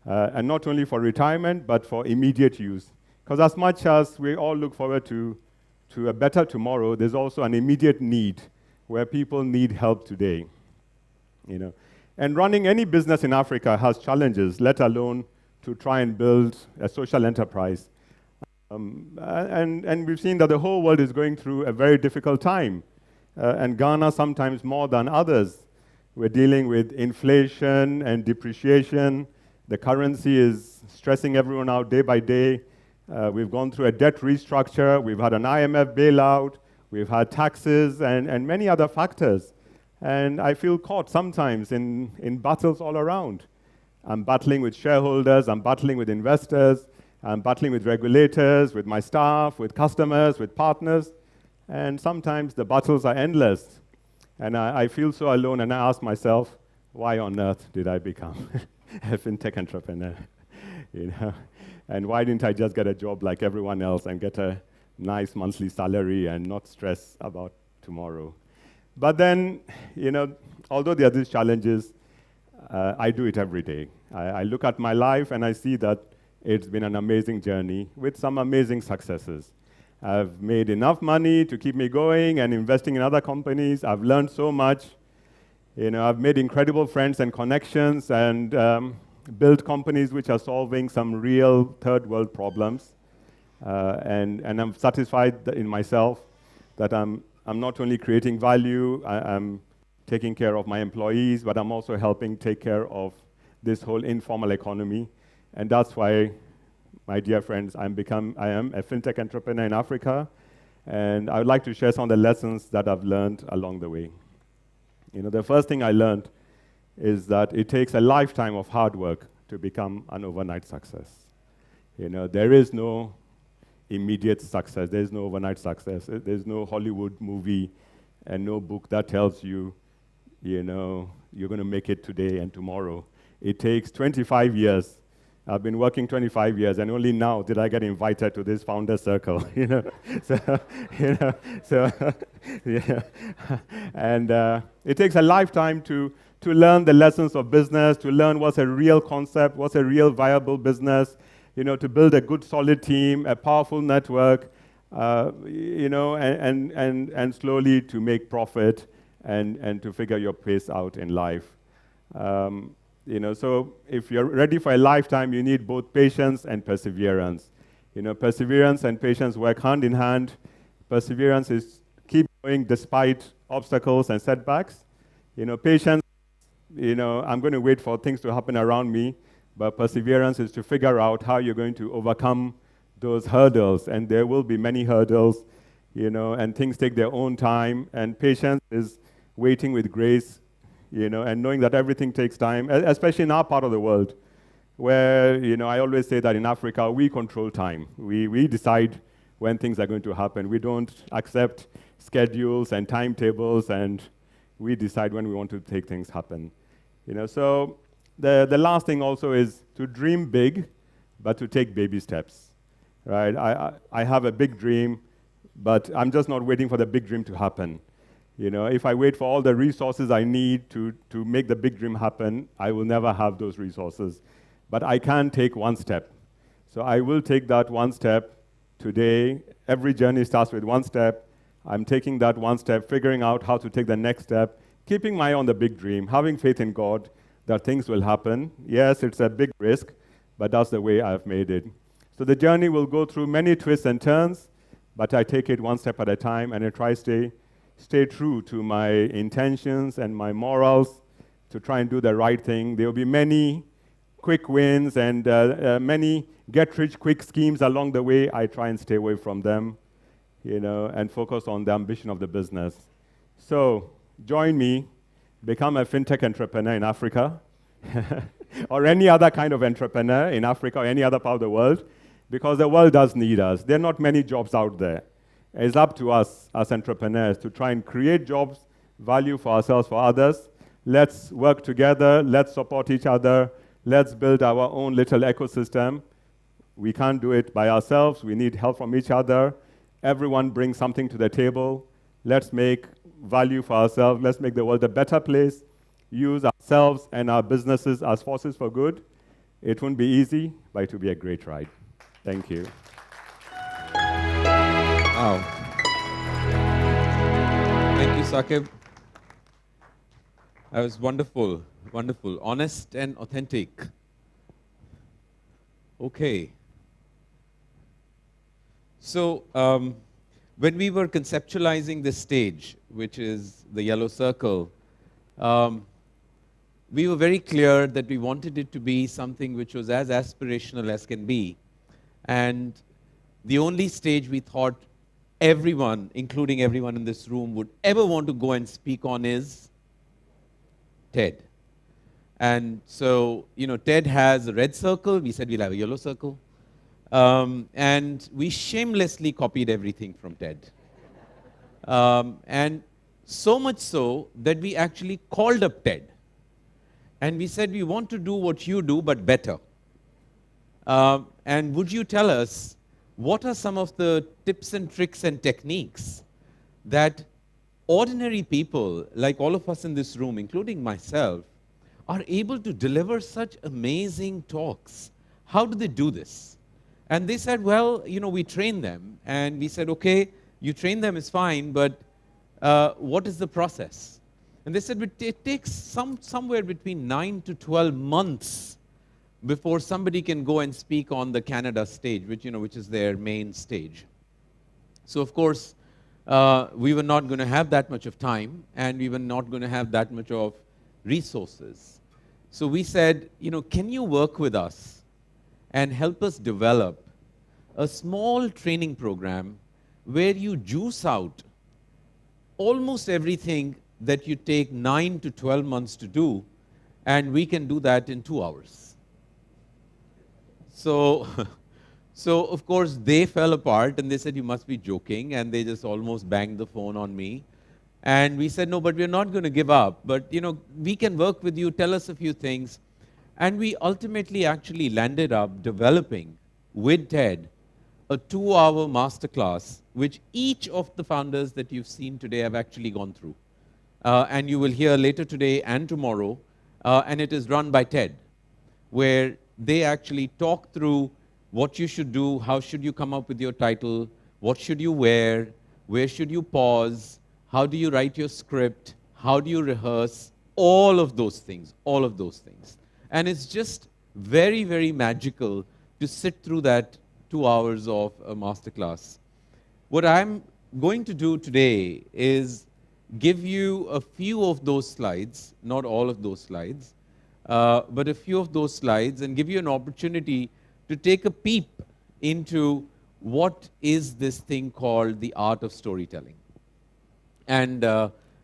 Speaker 16: And not only for retirement, but for immediate use. Because as much as we all look forward to a better tomorrow, there's also an immediate need where people need help today. And running any business in Africa has challenges, let alone to try and build a social enterprise. And we've seen that the whole world is going through a very difficult time, and Ghana sometimes more than others. We're dealing with inflation and depreciation. The currency is stressing everyone out day by day. We've gone through a debt restructure. We've had an IMF bailout. We've had taxes and many other factors. And I feel caught sometimes in battles all around. I'm battling with shareholders. I'm battling with investors. I'm battling with regulators, with my staff, with customers, with partners. And sometimes the battles are endless. And I feel so alone, and I ask myself, why on earth did I become a fintech entrepreneur? And why didn't I just get a job like everyone else and get a nice monthly salary and not stress about tomorrow? But then, although there are these challenges, I do it every day. I look at my life and I see that it's been an amazing journey with some amazing successes. I've made enough money to keep me going and investing in other companies. I've learned so much. I've made incredible friends and connections and built companies which are solving some real third world problems. And I'm satisfied in myself that I'm not only creating value, I'm taking care of my employees, but I'm also helping take care of this whole informal economy. And that's why, my dear friends, I am a fintech entrepreneur in Africa, and I would like to share some of the lessons that I've learned along the way. The first thing I learned is that it takes a lifetime of hard work to become an overnight success. There is no immediate success. There's no overnight success. There's no Hollywood movie and no book that tells you, you're going to make it today and tomorrow. It takes 25 years. I've been working 25 years, and only now did I get invited to this founder circle. And it takes a lifetime to learn the lessons of business, to learn what's a real concept, what's a real viable business, to build a good, solid team, a powerful network, and slowly to make profit and to figure your pace out in life. So if you're ready for a lifetime, you need both patience and perseverance. Perseverance and patience work hand in hand. Perseverance is keep going despite obstacles and setbacks. Patience, I'm going to wait for things to happen around me, but perseverance is to figure out how you're going to overcome those hurdles, and there will be many hurdles, and things take their own time, and patience is waiting with grace, and knowing that everything takes time, especially in our part of the world, where, I always say that in Africa, we control time. We decide when things are going to happen. We don't accept schedules and timetables, and we decide when we want to take things happen. So the last thing also is to dream big, but to take baby steps, right? I have a big dream, but I'm just not waiting for the big dream to happen. If I wait for all the resources I need to make the big dream happen, I will never have those resources. But I can take one step. So I will take that one step today. Every journey starts with one step. I'm taking that one step, figuring out how to take the next step, keeping my eye on the big dream, having faith in God that things will happen. Yes, it's a big risk, but that's the way I've made it. So the journey will go through many twists and turns, but I take it one step at a time, and I try to stay true to my intentions and my morals to try and do the right thing. There will be many quick wins and many get-rich-quick schemes along the way. I try and stay away from them, and focus on the ambition of the business. So join me become a fintech entrepreneur in Africa or any other kind of entrepreneur in Africa or any other part of the world, because the world does need us. There are not many jobs out there. It's up to us as entrepreneurs to try and create jobs, value for ourselves, for others. Let's work together. Let's support each other. Let's build our own little ecosystem. We can't do it by ourselves. We need help from each other. Everyone brings something to the table. Let's make value for ourselves. Let's make the world a better place. Use ourselves and our businesses as forces for good. It won't be easy, but it will be a great ride. Thank you.
Speaker 3: Wow. Thank you, Saqib. That was wonderful, wonderful, honest and authentic. Okay. So, when we were conceptualizing this stage, which is the yellow circle, we were very clear that we wanted it to be something which was as aspirational as can be. And the only stage we thought everyone, including everyone in this room, would ever want to go and speak on is TED. And so, TED has a red circle. We said we'll have a yellow circle. And we shamelessly copied everything from TED. And so much so that we actually called up TED. And we said, we want to do what you do, but better. And would you tell us, what are some of the tips and tricks and techniques that ordinary people, like all of us in this room, including myself, are able to deliver such amazing talks? How do they do this? And they said, well, we train them. And we said, okay, you train them is fine, but what is the process? And they said, it takes somewhere between 9 to 12 months before somebody can go and speak on the Canada stage, which is their main stage. So, of course, we were not going to have that much of time, and we were not going to have that much of resources. So we said, can you work with us and help us develop a small training program where you juice out almost everything that you take 9 to 12 months to do, and we can do that in 2 hours. So, of course, they fell apart, and they said, you must be joking, and they just almost banged the phone on me. And we said, no, but we're not going to give up. But, we can work with you, tell us a few things. And we ultimately actually landed up developing with TED a 2-hour masterclass, which each of the founders that you've seen today have actually gone through. And you will hear later today and tomorrow. And it is run by TED, where they actually talk through what you should do, how should you come up with your title, what should you wear, where should you pause, how do you write your script, how do you rehearse, all of those things, all of those things. And it's just very, very magical to sit through that 2 hours of a masterclass. What I'm going to do today is give you a few of those slides, not all of those slides, but a few of those slides, and give you an opportunity to take a peep into what is this thing called the art of storytelling. And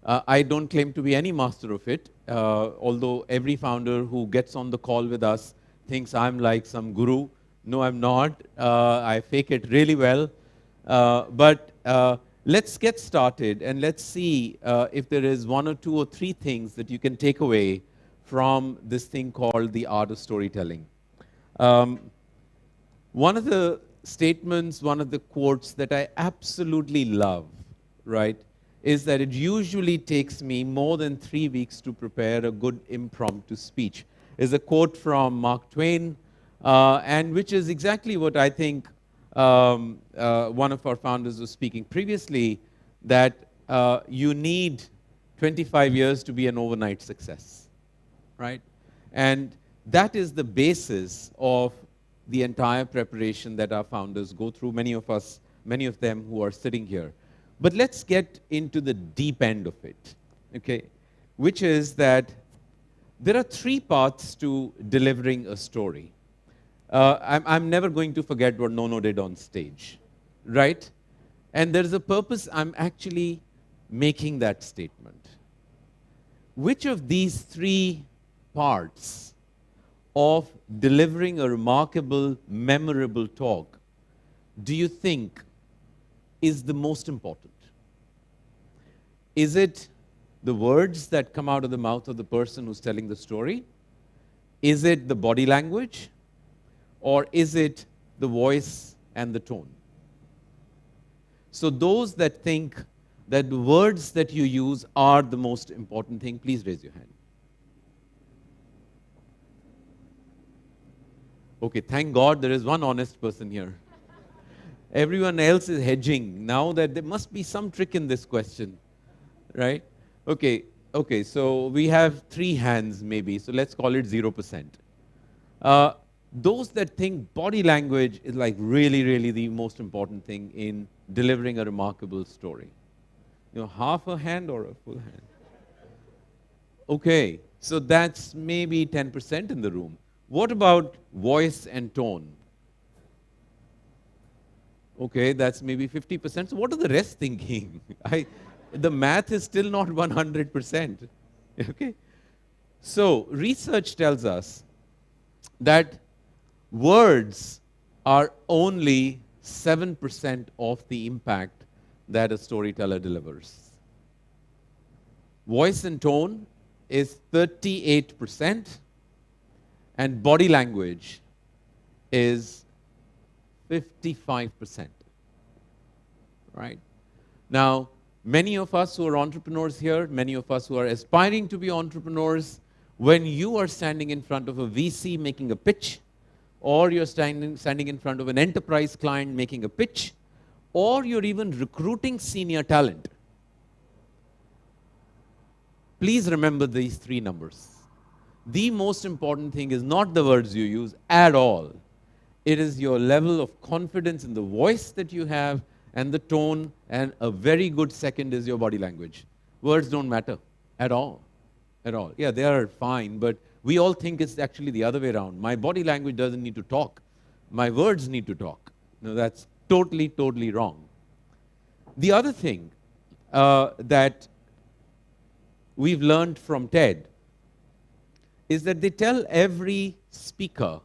Speaker 3: I don't claim to be any master of it, although every founder who gets on the call with us thinks I'm like some guru. No, I'm not. I fake it really well. But let's get started, and let's see if there is 1 or 2 or 3 things that you can take away from this thing called the art of storytelling. One of the statements, one of the quotes that I absolutely love, right, is that it usually takes me more than 3 weeks to prepare a good impromptu speech. Is a quote from Mark Twain, and which is exactly what I think one of our founders was speaking previously, that you need 25 years to be an overnight success, right? And that is the basis of the entire preparation that our founders go through, many of them who are sitting here. But let's get into the deep end of it, okay? Which is that there are 3 parts to delivering a story. I'm never going to forget what Nono did on stage, right? And there's a purpose I'm actually making that statement. which of these three parts of delivering a remarkable, memorable talk do you think is the most important? Is it the words that come out of the mouth of the person who's telling the story? Is it the body language? Or is it the voice and the tone? So those that think that the words that you use are the most important thing, please raise your hand. Okay, thank God there is one honest person here. Everyone else is hedging now that there must be some trick in this question, right? Okay, so we have 3 hands maybe, so let's call it 0%. Those that think body language is like really the most important thing in delivering a remarkable story. You know, half a hand or a full hand? Okay, so that's maybe 10% in the room. What about voice and tone? Okay, that's maybe 50%. So what are the rest thinking? The math is still not 100%. Okay? So research tells us that words are only 7% of the impact that a storyteller delivers. Voice and tone is 38%, and body language is 55%. Right? Now, many of us who are entrepreneurs here, many of us who are aspiring to be entrepreneurs, when you are standing in front of a VC making a pitch, or you're standing in front of an enterprise client making a pitch, or you're even recruiting senior talent, please remember these 3 numbers. The most important thing is not the words you use at all. It is your level of confidence in the voice that you have and the tone, and a very good second is your body language. Words don't matter at all. At all. Yeah, they are fine, but we all think it's actually the other way around. My body language doesn't need to talk. My words need to talk. No, that's totally wrong. The other thing that we've learned from TED is that they tell every speaker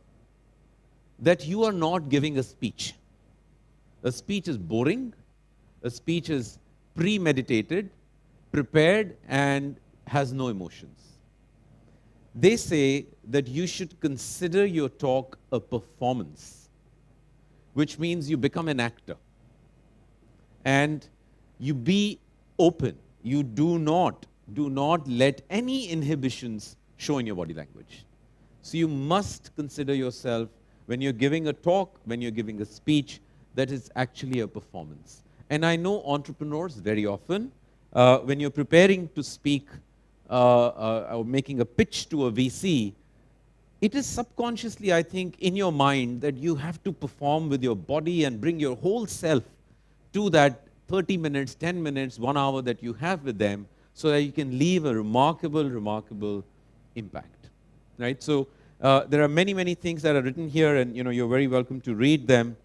Speaker 3: that you are not giving a speech. A speech is boring. A speech is premeditated, prepared, and has no emotions. They say that you should consider your talk a performance, which means you become an actor. And you be open. You do not let any inhibitions show in your body language. So you must consider yourself, when you're giving a talk, when you're giving a speech, that is actually a performance. And I know entrepreneurs very often, when you're preparing to speak or making a pitch to a VC, it is subconsciously, I think, in your mind that you have to perform with your body and bring your whole self to that 30 minutes, 10 minutes, 1 hour that you have with them, so that you can leave a remarkable impact. Right? So there are many things that are written here, and you're very welcome to read them.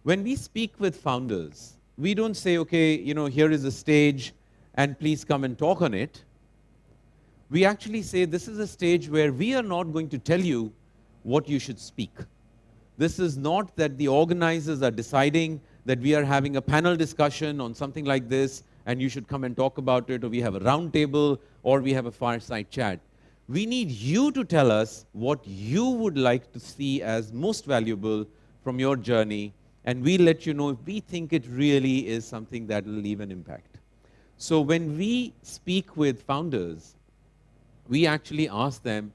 Speaker 3: When we speak with founders, we don't say, okay, here is a stage, and please come and talk on it. We actually say, this is a stage where we are not going to tell you what you should speak. This is not that the organizers are deciding that we are having a panel discussion on something like this, and you should come and talk about it, or we have a round table, or we have a fireside chat. We need you to tell us what you would like to see as most valuable from your journey, and we'll let you know if we think it really is something that will leave an impact. So when we speak with founders, we actually ask them,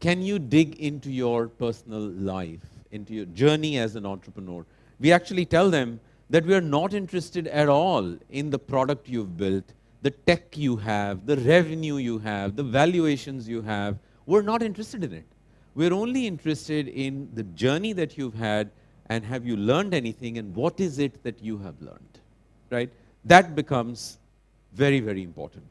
Speaker 3: can you dig into your personal life, into your journey as an entrepreneur? We actually tell them that we are not interested at all in the product you've built, the tech you have, the revenue you have, the valuations you have. We're not interested in it. We're only interested in the journey that you've had, and have you learned anything, and what is it that you have learned, right? That becomes very important.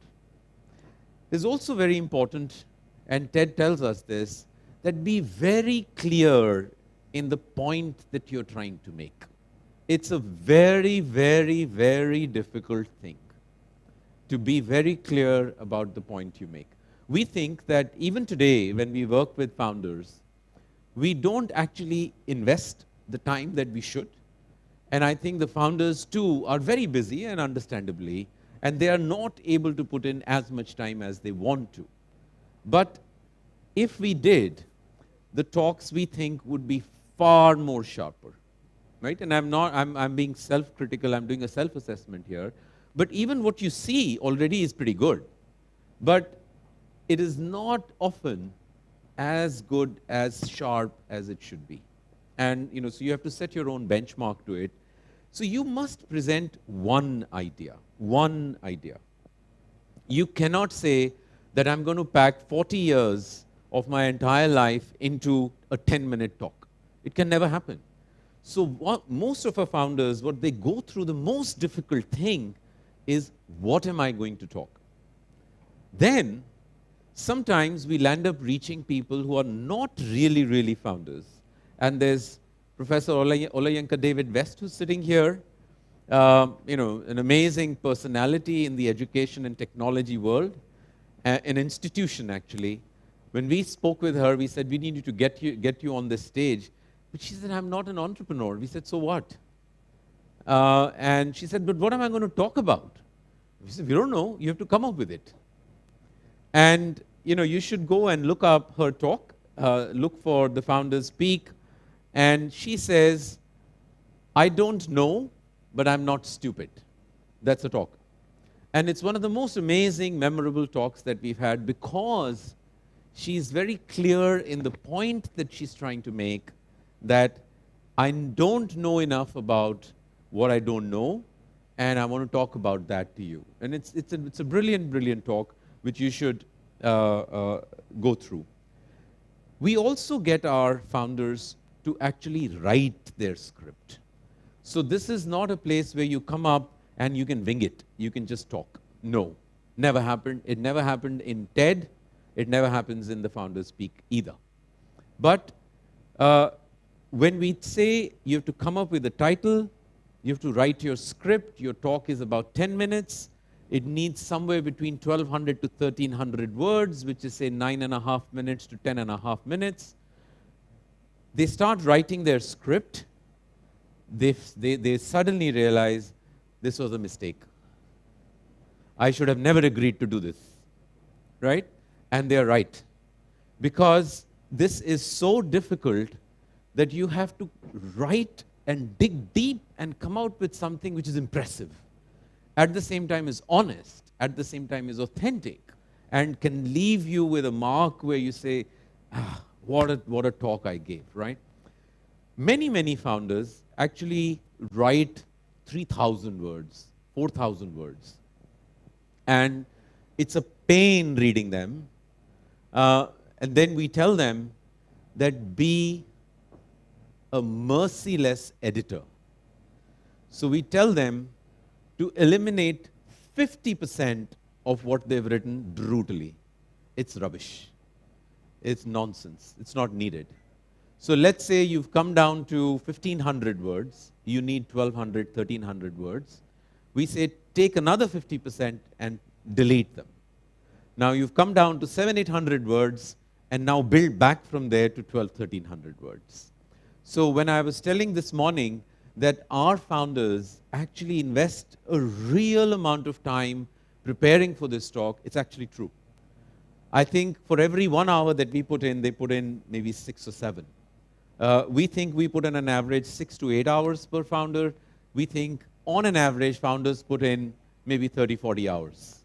Speaker 3: It's also very important, and Ted tells us this, that be very clear in the point that you're trying to make. It's a very difficult thing to be very clear about the point you make. We think that even today, when we work with founders, we don't actually invest the time that we should. And I think the founders too are very busy, and understandably, and they are not able to put in as much time as they want to. But if we did, the talks we think would be far more sharper, right? And I'm being self-critical, I'm doing a self-assessment here. But even what you see already is pretty good. But it is not often as good, as sharp as it should be. And so you have to set your own benchmark to it. So you must present one idea, one idea. You cannot say that I'm going to pack 40 years of my entire life into a 10-minute talk. It can never happen. So most of our founders, what they go through, the most difficult thing is, what am I going to talk? Then, sometimes we land up reaching people who are not really founders. And there's Professor Olayanka David West, who's sitting here, an amazing personality in the education and technology world, an institution actually. When we spoke with her, we said, we need to get you on this stage. But she said, I'm not an entrepreneur. We said, so what? And she said, but what am I going to talk about? We said, we don't know. You have to come up with it. And you should go and look up her talk, look for the Founders Speak, and she says, I don't know, but I'm not stupid. That's a talk. And it's one of the most amazing, memorable talks that we've had, because she's very clear in the point that she's trying to make, that I don't know enough about what I don't know, and I want to talk about that to you. And it's a brilliant talk, which you should go through. We also get our founders to actually write their script. So this is not a place where you come up and you can wing it. You can just talk. No, never happened. It never happened in TED. It never happens in the Founders Speak either. But when we say you have to come up with a title, you have to write your script, your talk is about 10 minutes, it needs somewhere between 1,200 to 1,300 words, which is say 9.5 minutes to 10.5 minutes. They start writing their script, they suddenly realize this was a mistake. I should have never agreed to do this, right? And they're right. Because this is so difficult that you have to write and dig deep and come out with something which is impressive. At the same time is honest, at the same time is authentic, and can leave you with a mark where you say, what a talk I gave, right? Many founders actually write 3,000 words, 4,000 words. And it's a pain reading them. And then we tell them that be a merciless editor. So we tell them to eliminate 50% of what they've written brutally. It's rubbish. It's nonsense. It's not needed. So let's say you've come down to 1,500 words. You need 1,200, 1,300 words. We say take another 50% and delete them. Now you've come down to 700-800 words, and now build back from there to 1,200-1,300 words. So when I was telling this morning that our founders actually invest a real amount of time preparing for this talk, it's actually true. I think for every 1 hour that we put in, they put in maybe 6 or 7. We think we put in an average 6 to 8 hours per founder. We think on an average, founders put in maybe 30, 40 hours.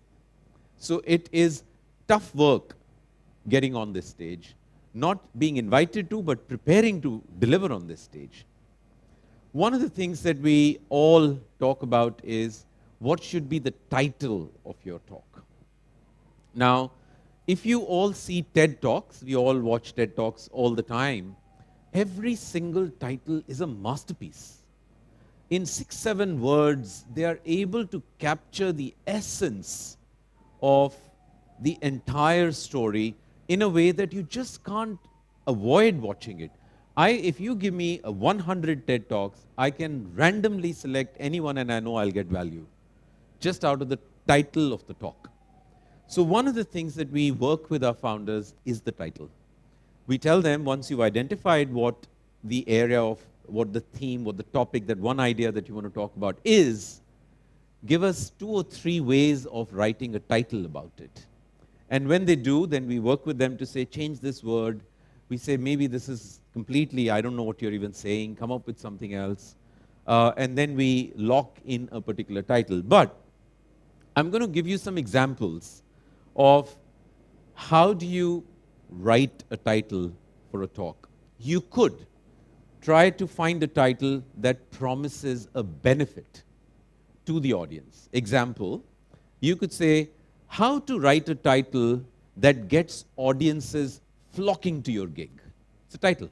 Speaker 3: So it is tough work getting on this stage, not being invited to, but preparing to deliver on this stage. One of the things that we all talk about is what should be the title of your talk. Now, if you all see TED Talks, we all watch TED Talks all the time, every single title is a masterpiece. In 6-7 words, they are able to capture the essence of the entire story in a way that you just can't avoid watching it. If you give me 100 TED Talks, I can randomly select anyone and I know I'll get value, just out of the title of the talk. So one of the things that we work with our founders is the title. We tell them, once you've identified what the area of, what the theme, what the topic, that one idea that you want to talk about is, give us 2 or 3 ways of writing a title about it. And when they do, then we work with them to say, change this word. We say, maybe this is completely, I don't know what you're even saying, come up with something else. And then we lock in a particular title. But I'm going to give you some examples of how do you write a title for a talk. You could try to find a title that promises a benefit to the audience. Example, you could say, how to write a title that gets audiences flocking to your gig. It's a title,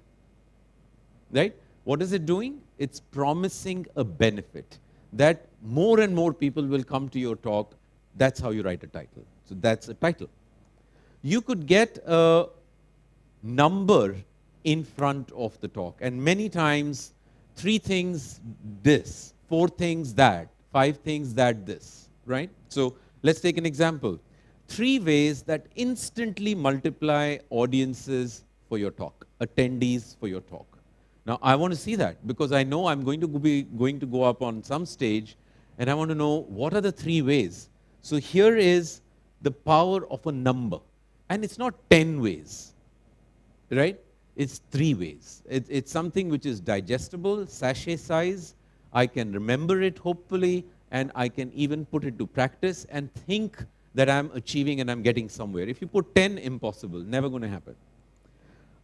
Speaker 3: right? What is it doing? It's promising a benefit that more and more people will come to your talk. That's how you write a title. So that's a title. You could get a number in front of the talk, and many times 3 things this, 4 things that, 5 things that this, right? So let's take an example. 3 ways that instantly multiply audiences for your talk, attendees for your talk. Now I want to see that because I know I'm going to go up on some stage and I want to know what are the 3 ways. So here is the power of a number. And it's not 10 ways, right? It's 3 ways. It's something which is digestible, sachet size. I can remember it hopefully, and I can even put it to practice and think that I'm achieving and I'm getting somewhere. If you put 10, impossible, never going to happen.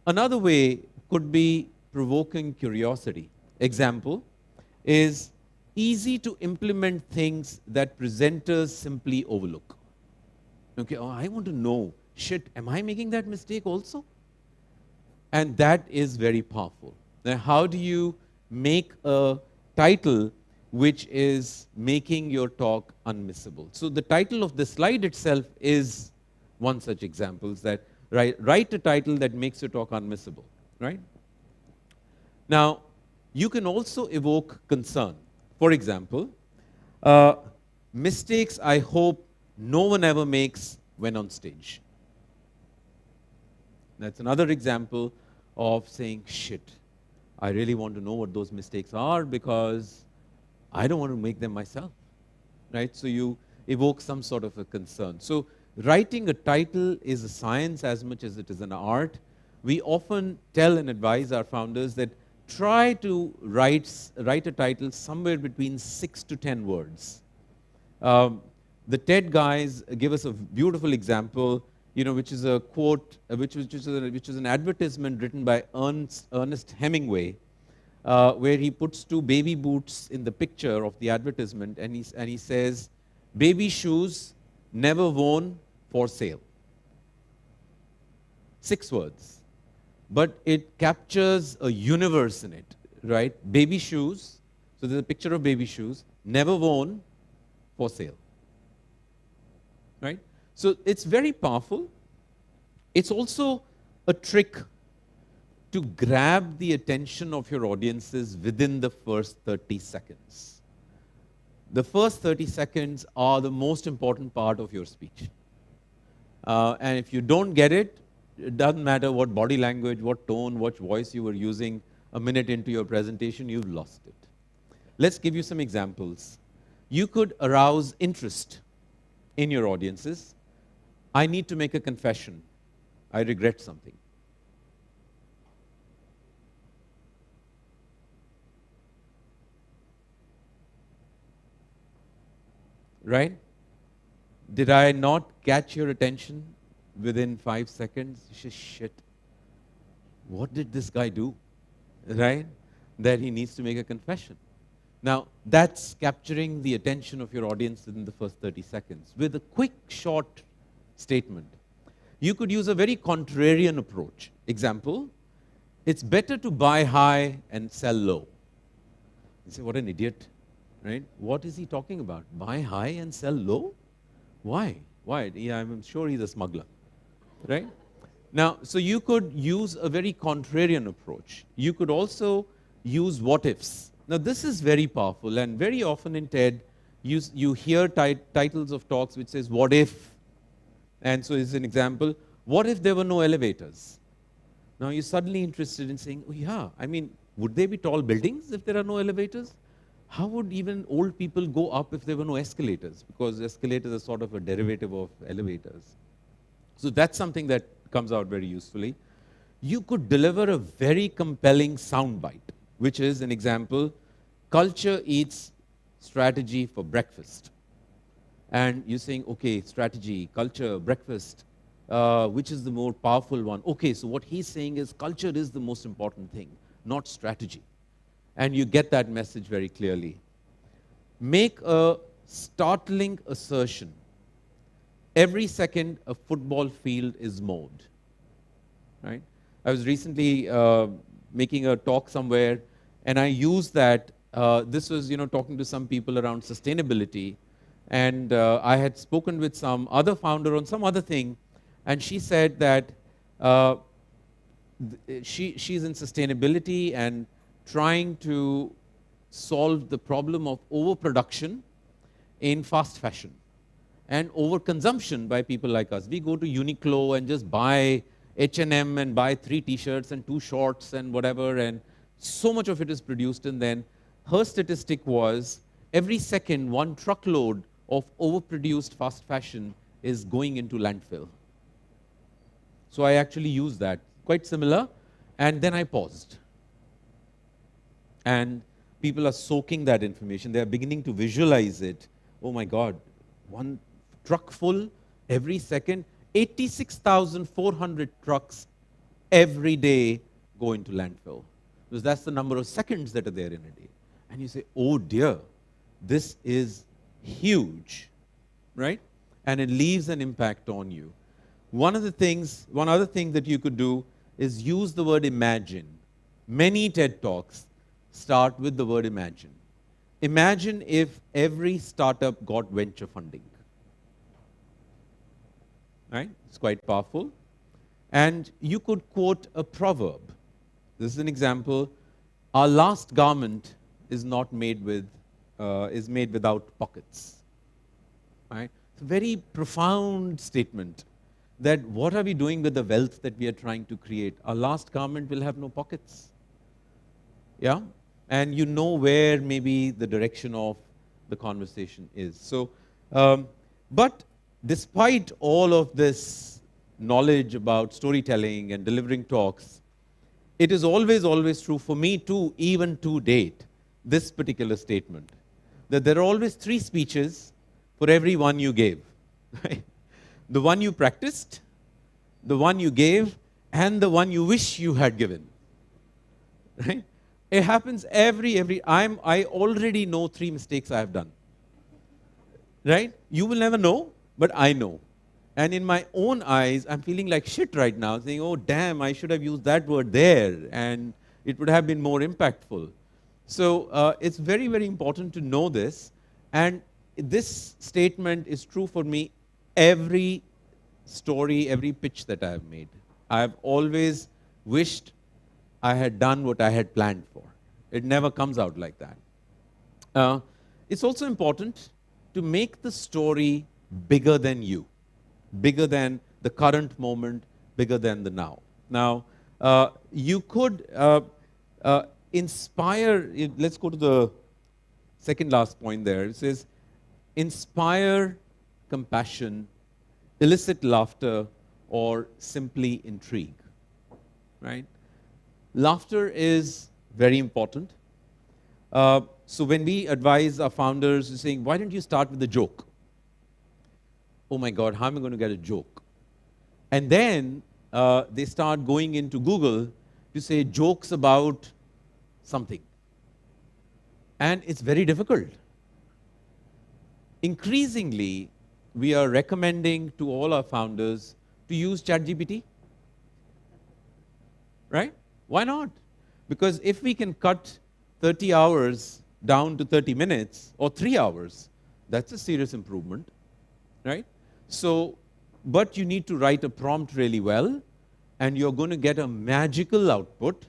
Speaker 3: Another way could be provoking curiosity. Example is easy to implement things that presenters simply overlook. Okay, oh, I want to know, shit, am I making that mistake also? And that is very powerful. Now, how do you make a title which is making your talk unmissable? So the title of the slide itself is one such example, that write a title that makes your talk unmissable, right? Now, you can also evoke concern. For example, mistakes I hope no one ever makes when on stage. That's another example of saying, shit, I really want to know what those mistakes are because I don't want to make them myself, right? So you evoke some sort of a concern. So writing a title is a science as much as it is an art. We often tell and advise our founders that try to write a title somewhere between 6 to 10 words. The TED guys give us a beautiful example, which is a quote, which is an advertisement written by Ernest Hemingway, where he puts 2 baby boots in the picture of the advertisement, and he says, "Baby shoes never worn for sale." 6 words, but it captures a universe in it, right? Baby shoes. So there's a picture of baby shoes, never worn for sale. Right? So it's very powerful. It's also a trick to grab the attention of your audiences within the first 30 seconds. The first 30 seconds are the most important part of your speech. And if you don't get it, it doesn't matter what body language, what tone, what voice you were using a minute into your presentation, you've lost it. Let's give you some examples. You could arouse interest in your audiences. I need to make a confession. I regret something. Right? Did I not catch your attention within 5 seconds? Shit. What did this guy do? Right? That he needs to make a confession. Now, that's capturing the attention of your audience within the first 30 seconds with a quick, short statement. You could use a very contrarian approach. Example, it's better to buy high and sell low. You say, what an idiot, right? What is he talking about? Buy high and sell low? Why? Why? Yeah, I'm sure he's a smuggler, right? Now, so you could use a very contrarian approach. You could also use what-ifs. Now, this is very powerful, and very often in TED, you hear titles of talks which says, what if And so it's an example. What if there were no elevators? Now you're suddenly interested in saying, oh yeah, I mean, would they be tall buildings if there are no elevators? How would even old people go up if there were no escalators? Because escalators are sort of a derivative of elevators. So that's something that comes out very usefully. You could deliver a very compelling soundbite, which is an example, culture eats strategy for breakfast. And you're saying, okay, strategy, culture, breakfast, which is the more powerful one? Okay, so what he's saying is culture is the most important thing, not strategy. And you get that message very clearly. Make a startling assertion. Every second, a football field is mowed. Right? I was recently making a talk somewhere, and I used that. This was, talking to some people around sustainability, and I had spoken with some other founder on some other thing, and she said that she's in sustainability and trying to solve the problem of overproduction in fast fashion and overconsumption by people like us. We go to Uniqlo and just buy H&M and buy 3 t-shirts and 2 shorts and whatever, and so much of it is produced, and then her statistic was every second 1 truckload of overproduced fast fashion is going into landfill. So I actually used that, quite similar, and then I paused. And people are soaking that information. They are beginning to visualize it. Oh my God, 1 truck full every second. 86,400 trucks every day go into landfill. Because that's the number of seconds that are there in a day. And you say, oh dear, this is huge, right? And it leaves an impact on you. One other thing that you could do is use the word imagine. Many TED Talks start with the word imagine. Imagine if every startup got venture funding. Right? It's quite powerful. And you could quote a proverb. This is an example. Our last garment is not made with, is made without pockets. Right? It's a very profound statement that what are we doing with the wealth that we are trying to create? Our last garment will have no pockets. Yeah? And you know where maybe the direction of the conversation is. So, but despite all of this knowledge about storytelling and delivering talks, it is always, always true for me too, even to date, this particular statement, that there are always 3 speeches for every one you gave. Right? The one you practiced, the one you gave, and the one you wish you had given. Right? It happens I already know 3 mistakes I have done. Right? You will never know, but I know. And in my own eyes, I'm feeling like shit right now, saying, oh damn, I should have used that word there, and it would have been more impactful. So it's very, very important to know this. And this statement is true for me every story, every pitch that I have made. I've always wished I had done what I had planned for. It never comes out like that. It's also important to make the story bigger than you, bigger than the current moment, bigger than the now. Now, you could inspire, let's go to the second last point there. It says, inspire compassion, elicit laughter, or simply intrigue. Right? Laughter is very important. So when we advise our founders, we're saying, why don't you start with a joke? Oh my God, how am I going to get a joke? And then they start going into Google to say jokes about something. And it's very difficult. Increasingly, we are recommending to all our founders to use ChatGPT. Right? Why not? Because if we can cut 30 hours down to 30 minutes or 3 hours, that's a serious improvement. Right? So, but you need to write a prompt really well, and you're going to get a magical output.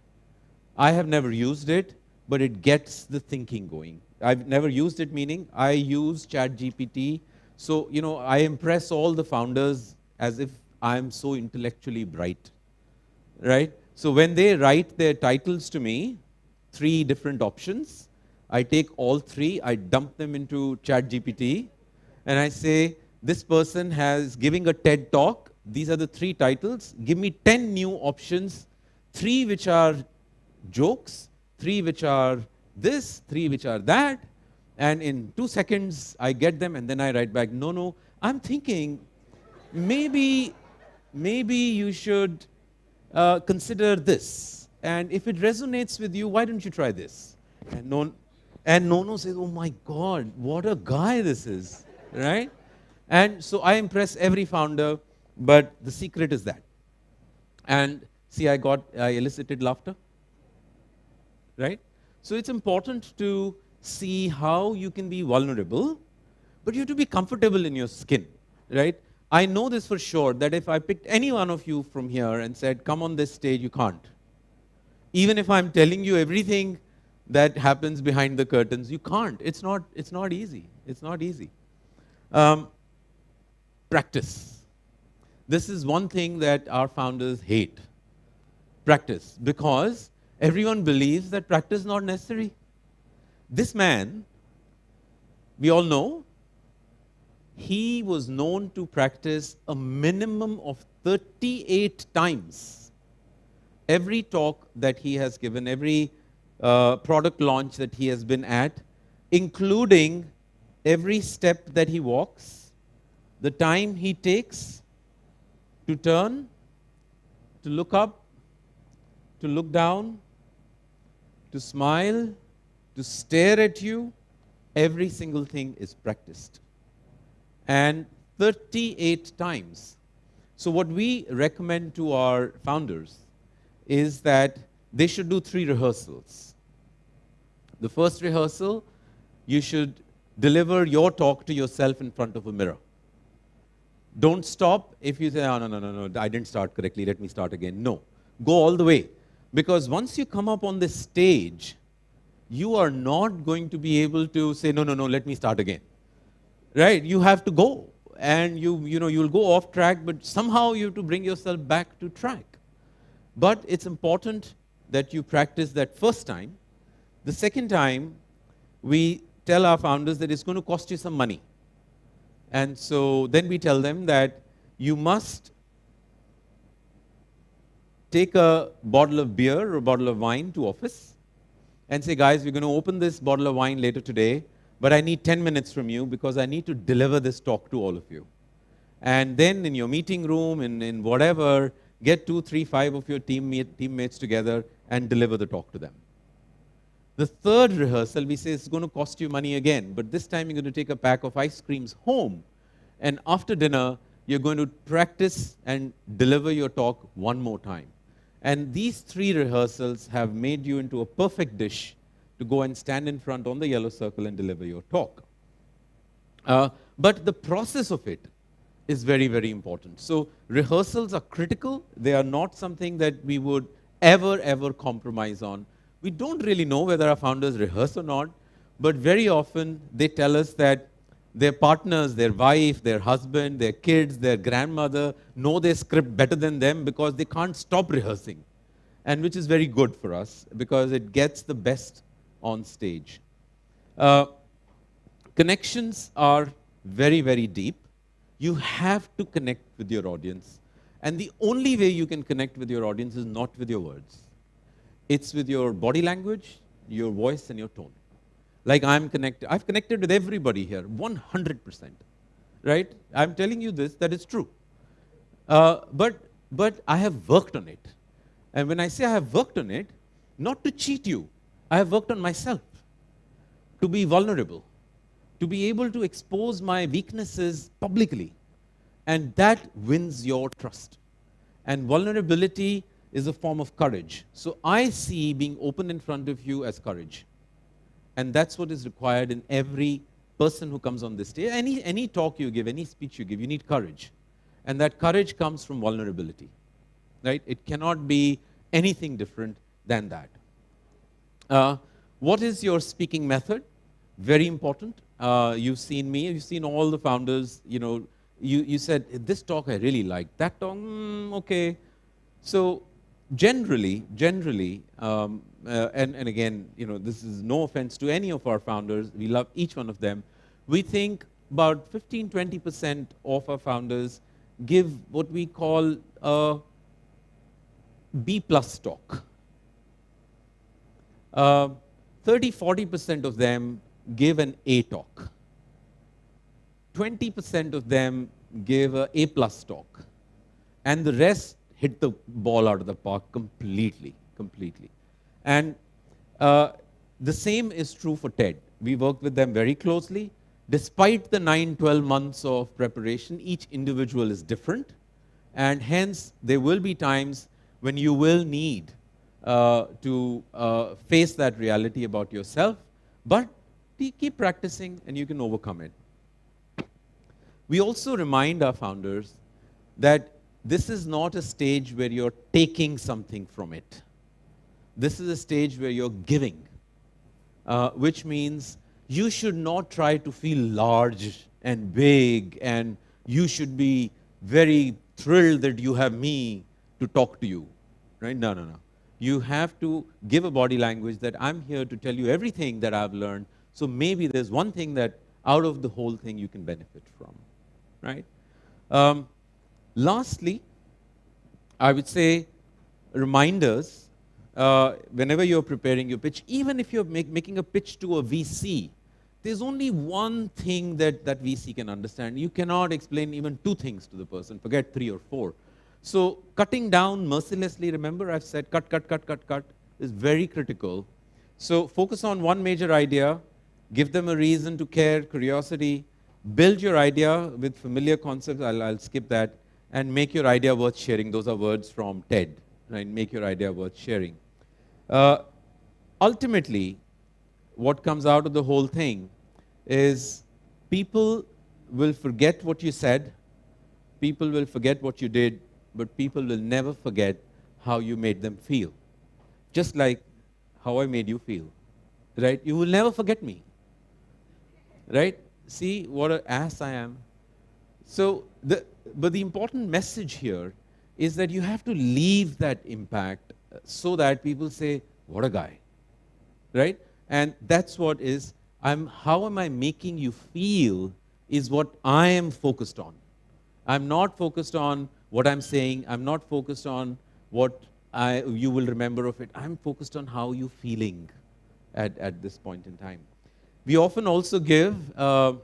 Speaker 3: I have never used it, but it gets the thinking going. I've never used it, meaning I use ChatGPT. So, I impress all the founders as if I'm so intellectually bright, right? So when they write their titles to me, 3 different options, I take all 3, I dump them into ChatGPT, and I say, this person has giving a TED talk, these are the 3 titles, give me 10 new options, 3 which are jokes, 3 which are this, 3 which are that, and in 2 seconds I get them, and then I write back, no, I'm thinking maybe you should consider this, and if it resonates with you, why don't you try this? And Nono says, oh my God, what a guy this is, right? And so I impress every founder, but the secret is that. And see, I elicited laughter, right? So it's important to see how you can be vulnerable, but you have to be comfortable in your skin, right? I know this for sure, that if I picked any one of you from here and said, come on this stage, you can't. Even if I'm telling you everything that happens behind the curtains, you can't. It's not easy. It's not easy. Practice. This is one thing that our founders hate. Practice. Because everyone believes that practice is not necessary. This man, we all know, he was known to practice a minimum of 38 times. Every talk that he has given, every product launch that he has been at, including every step that he walks, the time he takes to turn, to look up, to look down, to smile, to stare at you, every single thing is practiced. And 38 times. So what we recommend to our founders is that they should do 3 rehearsals. The first rehearsal, you should deliver your talk to yourself in front of a mirror. Don't stop if you say, oh, no, I didn't start correctly, let me start again. No, go all the way. Because once you come up on this stage, you are not going to be able to say, no, let me start again. Right? You have to go. And you'll go off track, but somehow you have to bring yourself back to track. But it's important that you practice that first time. The second time, we tell our founders that it's going to cost you some money. And so then we tell them that you must take a bottle of beer or a bottle of wine to office and say, guys, we're going to open this bottle of wine later today, but I need 10 minutes from you because I need to deliver this talk to all of you. And then in your meeting room, in whatever, get 2, 3, 5 of your teammates together and deliver the talk to them. The third rehearsal, we say it's going to cost you money again, but this time you're going to take a pack of ice creams home, and after dinner, you're going to practice and deliver your talk one more time. And these 3 rehearsals have made you into a perfect dish to go and stand in front on the yellow circle and deliver your talk. But the process of it is very, very important. So rehearsals are critical. They are not something that we would ever compromise on. We don't really know whether our founders rehearse or not, but very often they tell us that their partners, their wife, their husband, their kids, their grandmother know their script better than them because they can't stop rehearsing, and which is very good for us because it gets the best on stage. Connections are very, very deep. You have to connect with your audience, and the only way you can connect with your audience is not with your words. It's with your body language, your voice, and your tone. Like I've connected with everybody here, 100%, right? I'm telling you this, that is true. But I have worked on it. And when I say I have worked on it, not to cheat you, I have worked on myself, to be vulnerable, to be able to expose my weaknesses publicly. And that wins your trust. And vulnerability is a form of courage. So I see being open in front of you as courage. And that's what is required in every person who comes on this stage. Any talk you give, any speech you give, you need courage. And that courage comes from vulnerability, right? It cannot be anything different than that. What is your speaking method? Very important. You've seen me, you've seen all the founders, you said, this talk I really liked, that talk, okay. So generally, and again, this is no offense to any of our founders, we love each one of them. We think about 15-20% of our founders give what we call a B plus talk. 30-40% of them give an A talk. 20% of them give a A plus talk. And the rest hit the ball out of the park completely. And the same is true for TED. We worked with them very closely. Despite the 9-12 months of preparation, each individual is different. And hence, there will be times when you will need to face that reality about yourself. But keep practicing and you can overcome it. We also remind our founders that this is not a stage where you're taking something from it. This is a stage where you're giving, which means you should not try to feel large and big, and you should be very thrilled that you have me to talk to you, right? No. You have to give a body language that I'm here to tell you everything that I've learned, so maybe there's one thing that out of the whole thing you can benefit from, right? Lastly, I would say reminders. Whenever you're preparing your pitch, even if you're making a pitch to a VC, there's only one thing that VC can understand. You cannot explain even 2 things to the person, forget 3 or 4. So cutting down mercilessly, remember I've said cut, is very critical. So focus on one major idea, give them a reason to care, curiosity, build your idea with familiar concepts, I'll skip that, and make your idea worth sharing. Those are words from TED, right? Make your idea worth sharing. Ultimately, what comes out of the whole thing is people will forget what you said, people will forget what you did, but people will never forget how you made them feel. Just like how I made you feel, right? You will never forget me, right? See what an ass I am. So, but the important message here is that you have to leave that impact so that people say, what a guy, right? And that's what is, how am I making you feel is what I am focused on. I'm not focused on what I'm saying. I'm not focused on what you will remember of it. I'm focused on how you're feeling at this point in time. We often also give a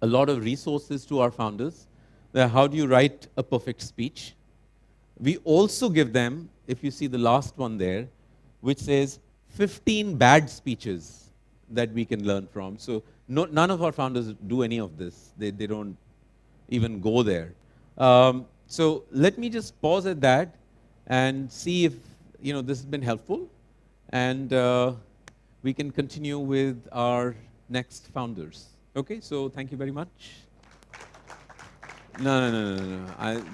Speaker 3: lot of resources to our founders. How do you write a perfect speech? We also give them, if you see the last one there, which says 15 bad speeches that we can learn from. So none of our founders do any of this. They don't even go there. So let me just pause at that and see if this has been helpful, and we can continue with our next founders. Okay, so thank you very much. No.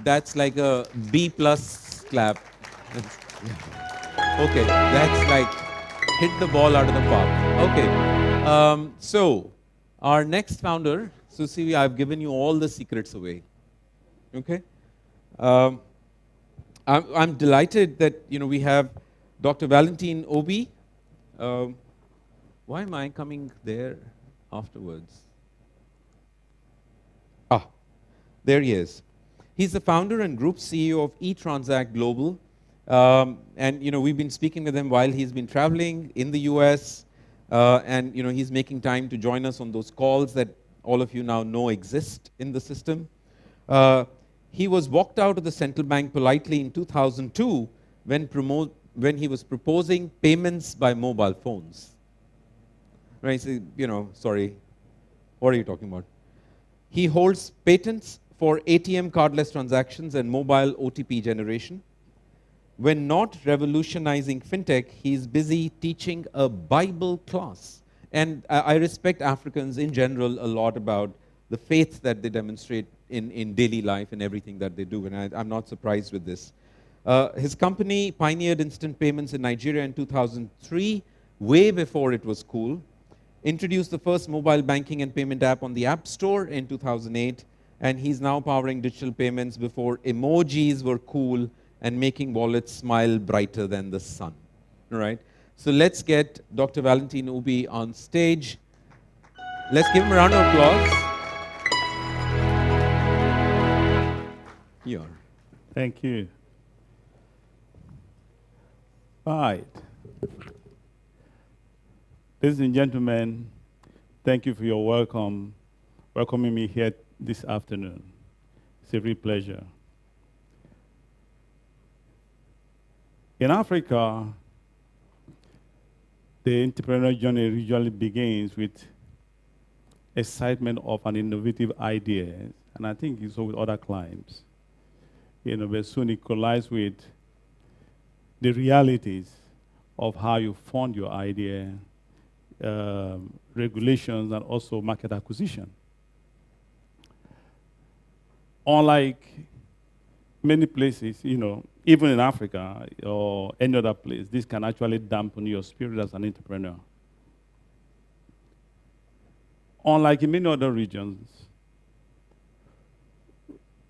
Speaker 3: That's like a B plus clap. Okay, that's like hit the ball out of the park. Okay, so our next founder, Susi, I've given you all the secrets away. Okay, I'm delighted that we have Dr. Valentine Obi. Why am I coming there afterwards? There he is. He's the founder and group CEO of eTransact Global. And we've been speaking with him while he's been traveling in the US. And he's making time to join us on those calls that all of you now know exist in the system. He was walked out of the central bank politely in 2002 when he was proposing payments by mobile phones. Right? So, sorry, what are you talking about? He holds patents for ATM cardless transactions and mobile OTP generation. When not revolutionizing fintech, he's busy teaching a Bible class. And I respect Africans in general a lot about the faith that they demonstrate in daily life and everything that they do, and I'm not surprised with this. His company pioneered instant payments in Nigeria in 2003, way before it was cool. Introduced the first mobile banking and payment app on the App Store in 2008, and he's now powering digital payments before emojis were cool and making wallets smile brighter than the sun. All right? So let's get Dr. Valentin Ubi on stage. Let's give him a round of applause. Here.
Speaker 13: Thank you. All right. Ladies and gentlemen, thank you for your welcoming me here this afternoon. It's a real pleasure. In Africa, the entrepreneurial journey usually begins with excitement of an innovative idea, and I think it's so with other climes. But soon it collides with the realities of how you fund your idea, regulations, and also market acquisition. Unlike many places, even in Africa or any other place, this can actually dampen your spirit as an entrepreneur. Unlike in many other regions,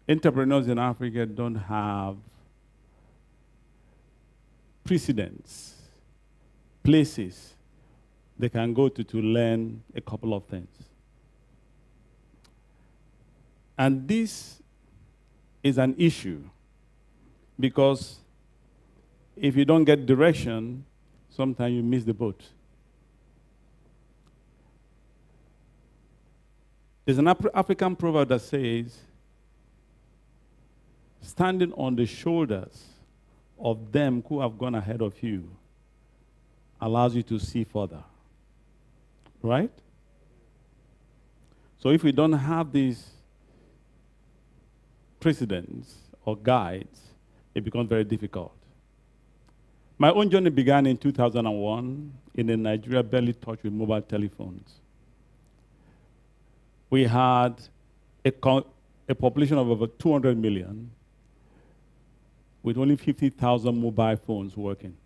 Speaker 13: entrepreneurs in Africa don't have precedents, places they can go to learn a couple of things. And this is an issue because if you don't get direction, sometimes you miss the boat. There's an African proverb that says, standing on the shoulders of them who have gone ahead of you allows you to see further. Right? So if we don't have these precedents or guides, it becomes very difficult. My own journey began in 2001 in a Nigeria barely touched with mobile telephones. We had a population of over 200 million with only 50,000 mobile phones working,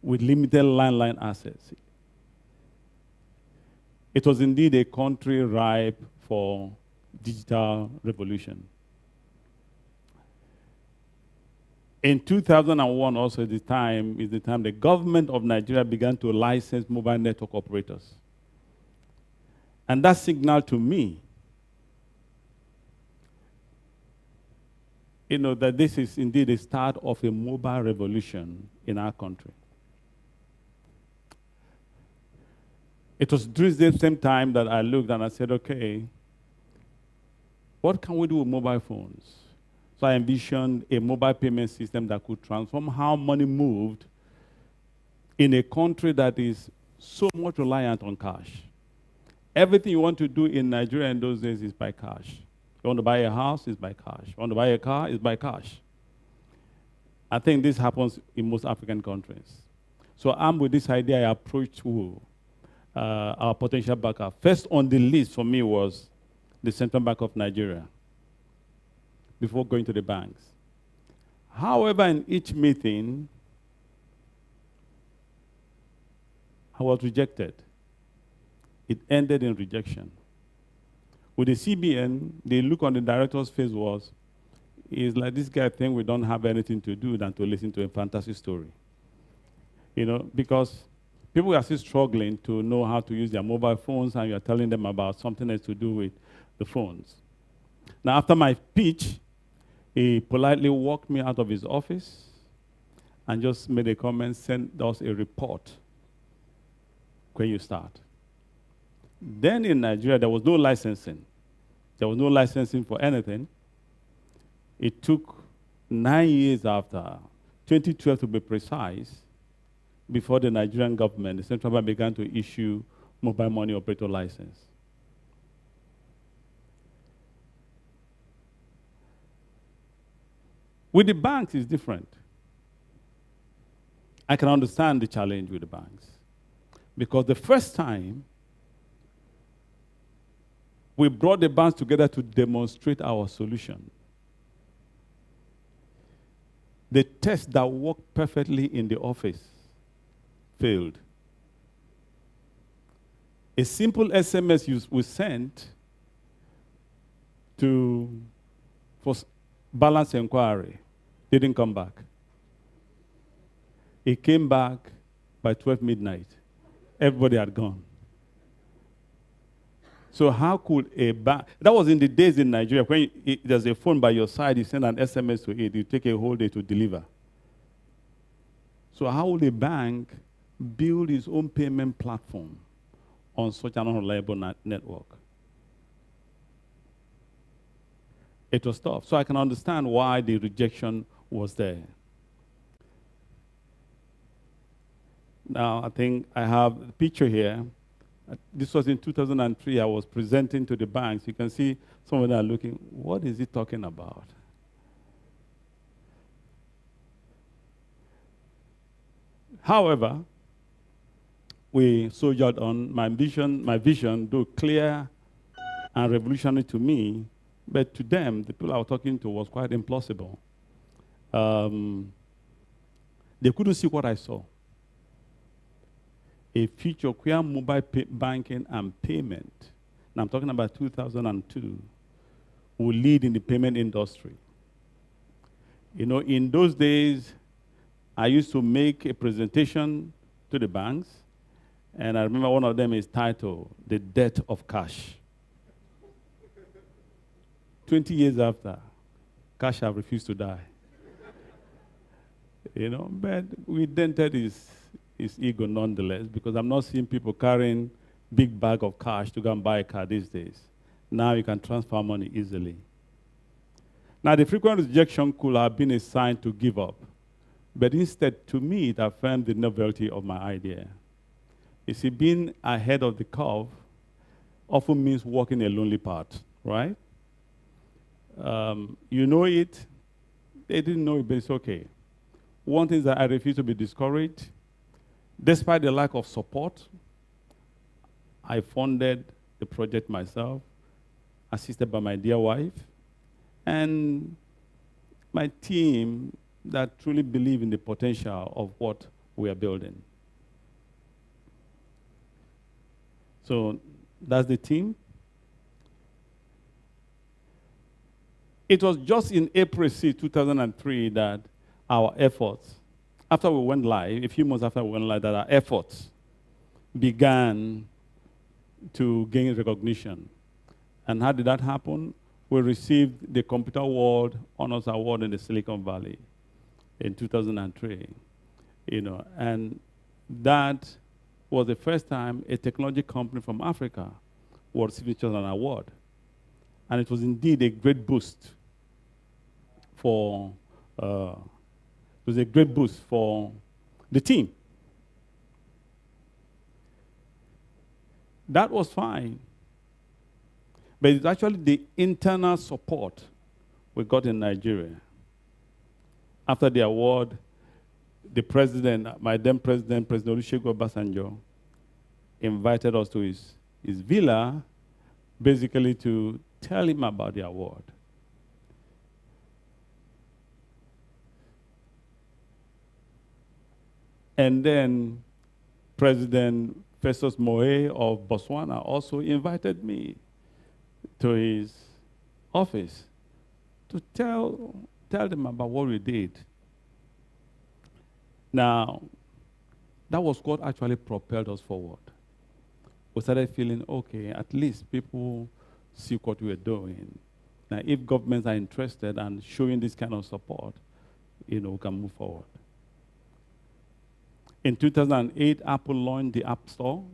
Speaker 13: with limited landline access. It was indeed a country ripe for digital revolution. In 2001 also is the time the government of Nigeria began to license mobile network operators. And that signaled to me that this is indeed the start of a mobile revolution in our country. It was during the same time that I looked and I said, okay, what can we do with mobile phones? So I envisioned a mobile payment system that could transform how money moved in a country that is so much reliant on cash. Everything you want to do in Nigeria in those days is by cash. You want to buy a house, it's by cash. You want to buy a car, it's by cash. I think this happens in most African countries. So armed with this idea, I approached our potential backer. First on the list for me was the Central Bank of Nigeria before going to the banks. However, in each meeting, I was rejected. It ended in rejection. With the CBN, the look on the director's face was, it's like this guy thinks we don't have anything to do than to listen to a fantasy story. Because people are still struggling to know how to use their mobile phones, and you're telling them about something that's to do with the phones. Now, after my pitch, he politely walked me out of his office and just made a comment, sent us a report when you start. Then in Nigeria, there was no licensing. There was no licensing for anything. It took 9 years after, 2012 to be precise, before the Nigerian government, the central bank, began to issue mobile money operator license. With the banks, it's different. I can understand the challenge with the banks. Because the first time, we brought the banks together to demonstrate our solution. The test that worked perfectly in the office failed. A simple SMS we sent for balance inquiry. Didn't come back. It came back by 12 midnight. Everybody had gone. So how could a bank, that was in the days in Nigeria, when there's a phone by your side, you send an SMS to it, you take a whole day to deliver. So how would a bank build its own payment platform on such an unreliable network? It was tough. So I can understand why the rejection was there. Now, I think I have a picture here. This was in 2003. I was presenting to the banks. You can see some of them are looking, what is he talking about? However, we soldiered on. My vision, though clear and revolutionary to me, but to them, the people I was talking to, was quite implausible. They couldn't see what I saw. A future where mobile banking and payment, and I'm talking about 2002, will lead in the payment industry. You know, in those days, I used to make a presentation to the banks, and I remember one of them is titled, The Death of Cash. 20 years after, cash have refused to die. You know, but we dented his ego nonetheless, because I'm not seeing people carrying big bag of cash to go and buy a car these days. Now you can transfer money easily. Now the frequent rejection could have been a sign to give up, but instead to me it affirmed the novelty of my idea. You see, being ahead of the curve often means walking a lonely path, right? You know it, they didn't know it, but it's okay. One thing is that I refuse to be discouraged. Despite the lack of support, I funded the project myself, assisted by my dear wife, and my team that truly believe in the potential of what we are building. So that's the team. It was just in April 6, 2003 that our efforts, after we went live, a few months after we went live, that our efforts began to gain recognition. And how did that happen? We received the Computer World Honors Award in the Silicon Valley in 2003. You know, and that was the first time a technology company from Africa was receiving an award. And it was indeed a great boost for the team. That was fine. But it's actually the internal support we got in Nigeria. After the award, the president, my then president, President Olusegun Obasanjo, invited us to his villa, basically to tell him about the award. And then President Festus Moe of Botswana also invited me to his office to tell them about what we did. Now, that was what actually propelled us forward. We started feeling, okay, at least people see what we're doing. Now, if governments are interested and showing this kind of support, you know, we can move forward. In 2008, Apple launched the App Store,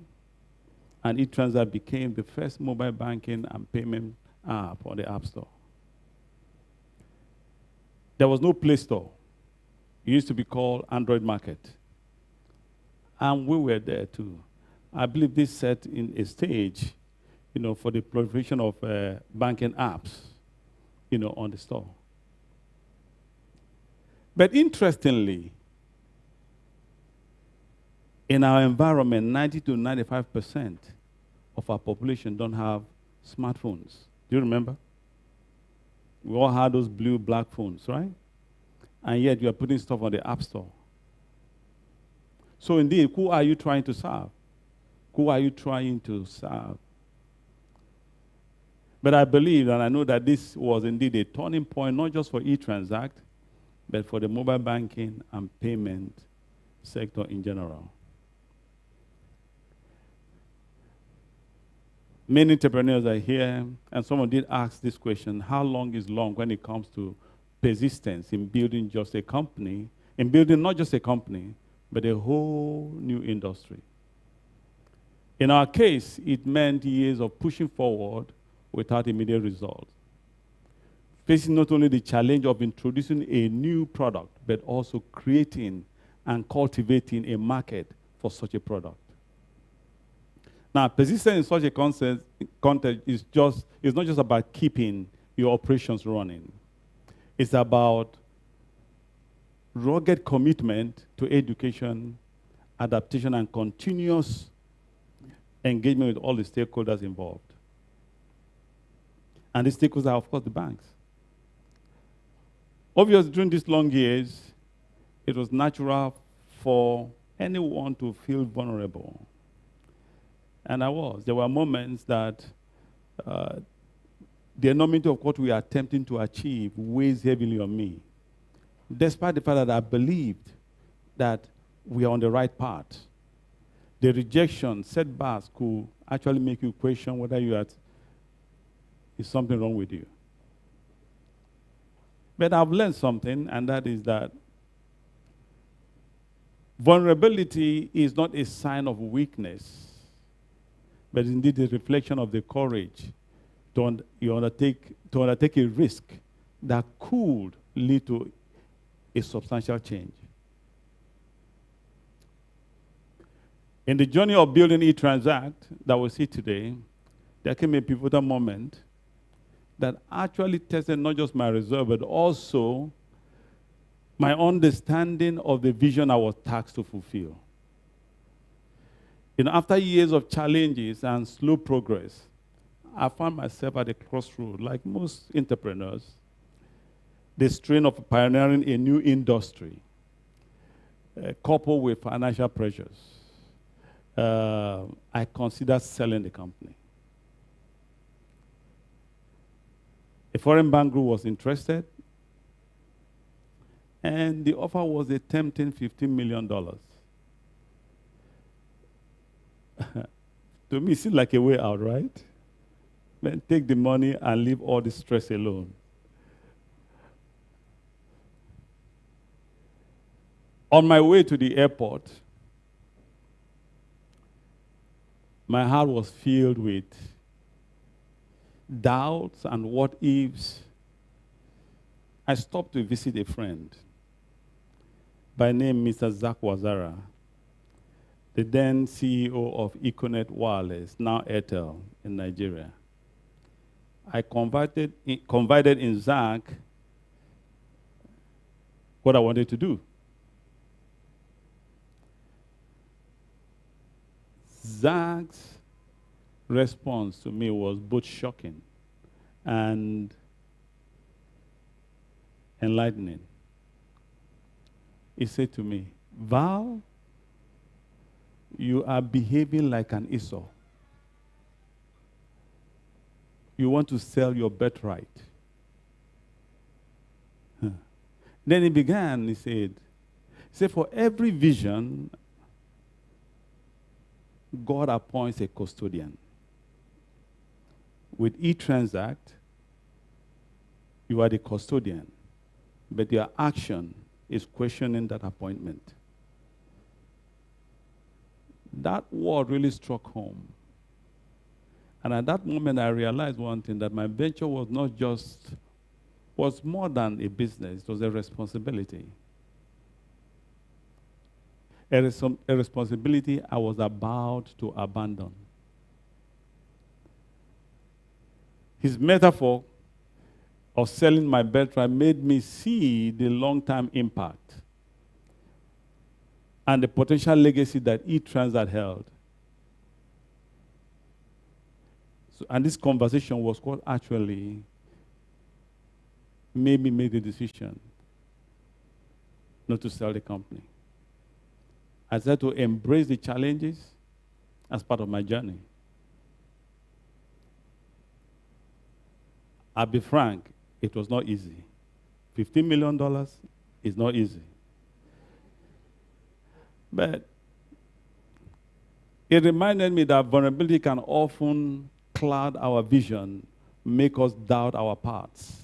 Speaker 13: and eTransact became the first mobile banking and payment app on the App Store. There was no Play Store. It used to be called Android Market. And we were there too. I believe this set in a stage, you know, for the proliferation of banking apps, you know, on the store. But interestingly, in our environment, 90 to 95% of our population don't have smartphones. Do you remember? We all had those blue, black phones, right? And yet you are putting stuff on the App Store. So indeed, who are you trying to serve? Who are you trying to serve? But I believe and I know that this was indeed a turning point, not just for eTransact, but for the mobile banking and payment sector in general. Many entrepreneurs are here, and someone did ask this question, how long is long when it comes to persistence in building just a company, in building not just a company, but a whole new industry? In our case, it meant years of pushing forward without immediate results. Facing not only the challenge of introducing a new product, but also creating and cultivating a market for such a product. Now, persistence in such a context is not just about keeping your operations running. It's about rugged commitment to education, adaptation, and continuous engagement with all the stakeholders involved. And the stakeholders are, of course, the banks. Obviously, during these long years, it was natural for anyone to feel vulnerable. And I was. There were moments that the enormity of what we are attempting to achieve weighs heavily on me, despite the fact that I believed that we are on the right path. The rejection, setbacks could actually make you question whether is something wrong with you. But I've learned something, and that is that vulnerability is not a sign of weakness, but indeed a reflection of the courage to undertake a risk that could lead to a substantial change. In the journey of building eTransact that we see today, there came a pivotal moment that actually tested not just my resolve, but also my understanding of the vision I was tasked to fulfill. After years of challenges and slow progress, I found myself at a crossroad, like most entrepreneurs, the strain of pioneering a new industry, coupled with financial pressures. I considered selling the company. A foreign bank group was interested, and the offer was a tempting $15 million. To me, it seemed like a way out, right? Then take the money and leave all the stress alone. On my way to the airport, my heart was filled with doubts and what ifs. I stopped to visit a friend by name Mr. Zach Wazara, the then CEO of Econet Wireless, now Airtel in Nigeria. I confided in Zach what I wanted to do. Zach's response to me was both shocking and enlightening. He said to me, "Val, you are behaving like an Esau. You want to sell your birthright." Then he began, he said, "For every vision, God appoints a custodian. With eTransact, you are the custodian, but your action is questioning that appointment." That word really struck home. And at that moment, I realized one thing, that my venture was was more than a business, it was a responsibility. A responsibility I was about to abandon. His metaphor of selling my birthright made me see the long-term impact and the potential legacy that eTransact held. And this conversation was what actually made me make the decision not to sell the company. I said to embrace the challenges as part of my journey. I'll be frank, it was not easy. $15 million is not easy. But it reminded me that vulnerability can often cloud our vision, make us doubt our paths.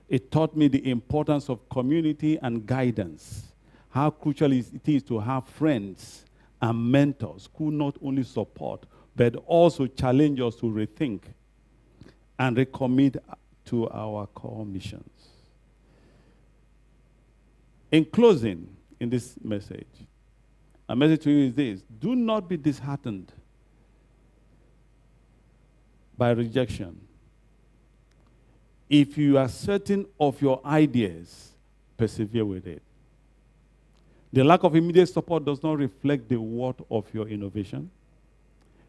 Speaker 13: It taught me the importance of community and guidance, how crucial it is to have friends and mentors who not only support, but also challenge us to rethink and recommit to our core missions. In closing, in this message, a message to you is this: do not be disheartened by rejection. If you are certain of your ideas, persevere with it. The lack of immediate support does not reflect the worth of your innovation.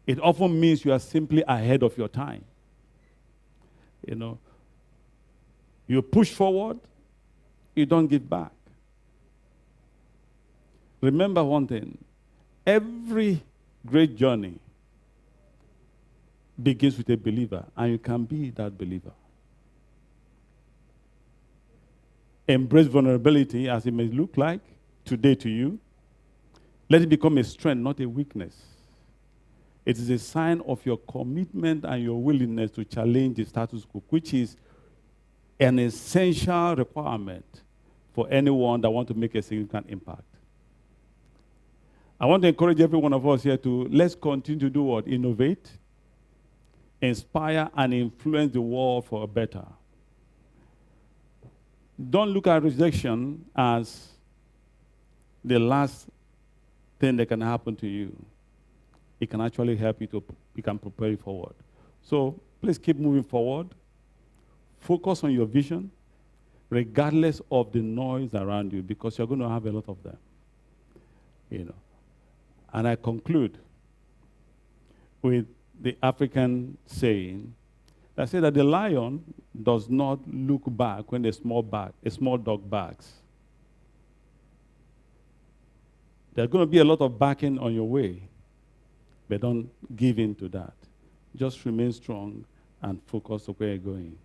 Speaker 13: It often means you are simply ahead of your time. You know, you push forward, you don't give back. Remember one thing, every great journey begins with a believer, and you can be that believer. Embrace vulnerability as it may look like today to you. Let it become a strength, not a weakness. It is a sign of your commitment and your willingness to challenge the status quo, which is an essential requirement for anyone that wants to make a significant impact. I want to encourage every one of us here to let's continue to do what? Innovate, inspire, and influence the world for a better. Don't look at rejection as the last thing that can happen to you. It can actually help you to, it can propel you forward. So please keep moving forward. Focus on your vision, regardless of the noise around you, because you're going to have a lot of them. You know. And I conclude with the African saying that says that the lion does not look back when a small dog barks. There's going to be a lot of backing on your way, but don't give in to that. Just remain strong and focus on where you're going.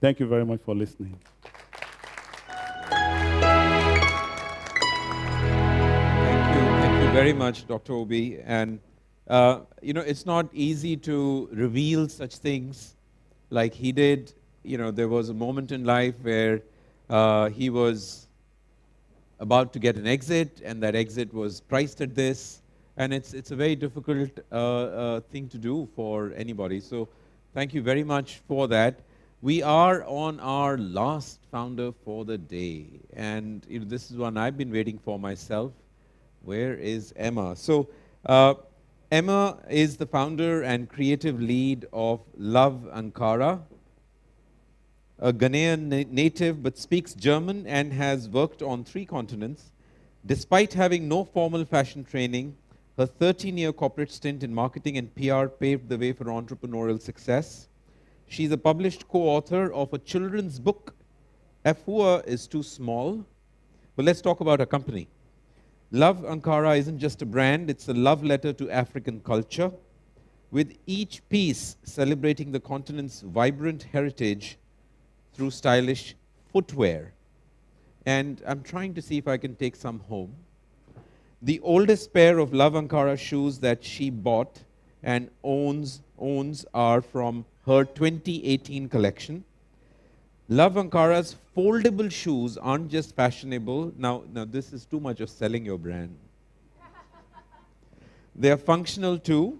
Speaker 13: Thank you very much for listening.
Speaker 3: Thank you very much, Dr. Obi. And, you know, it's not easy to reveal such things like he did. You know, there was a moment in life where he was about to get an exit, and that exit was priced at this. And it's a very difficult thing to do for anybody. So thank you very much for that. We are on our last founder for the day. And you know, this is one I've been waiting for myself. Where is Emma? So Emma is the founder and creative lead of Love Ankara, a Ghanaian native but speaks German and has worked on 3 continents. Despite having no formal fashion training, her 13-year corporate stint in marketing and PR paved the way for entrepreneurial success. She's a published co-author of a children's book, Afua is Too Small. But let's talk about her company. Love Ankara isn't just a brand, it's a love letter to African culture, with each piece celebrating the continent's vibrant heritage through stylish footwear. And I'm trying to see if I can take some home. The oldest pair of Love Ankara shoes that she bought and owns are from her 2018 collection. Love Ankara's foldable shoes aren't just fashionable. Now this is too much of selling your brand. They are functional too,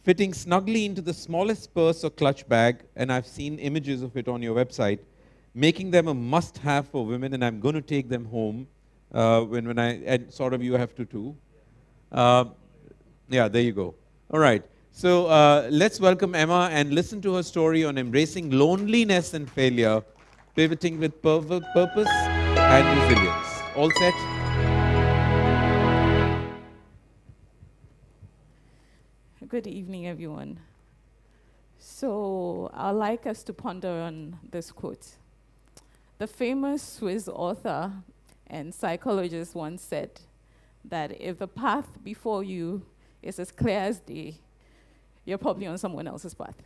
Speaker 3: fitting snugly into the smallest purse or clutch bag, and I've seen images of it on your website, making them a must-have for women, and I'm going to take them home and sort of you have to too. Yeah, there you go. All right. So let's welcome Emma and listen to her story on embracing loneliness and failure, pivoting with purpose and resilience. All set?
Speaker 14: Good evening, everyone. So I'd like us to ponder on this quote. The famous Swiss author and psychologist once said that if the path before you is as clear as day, you're probably on someone else's path.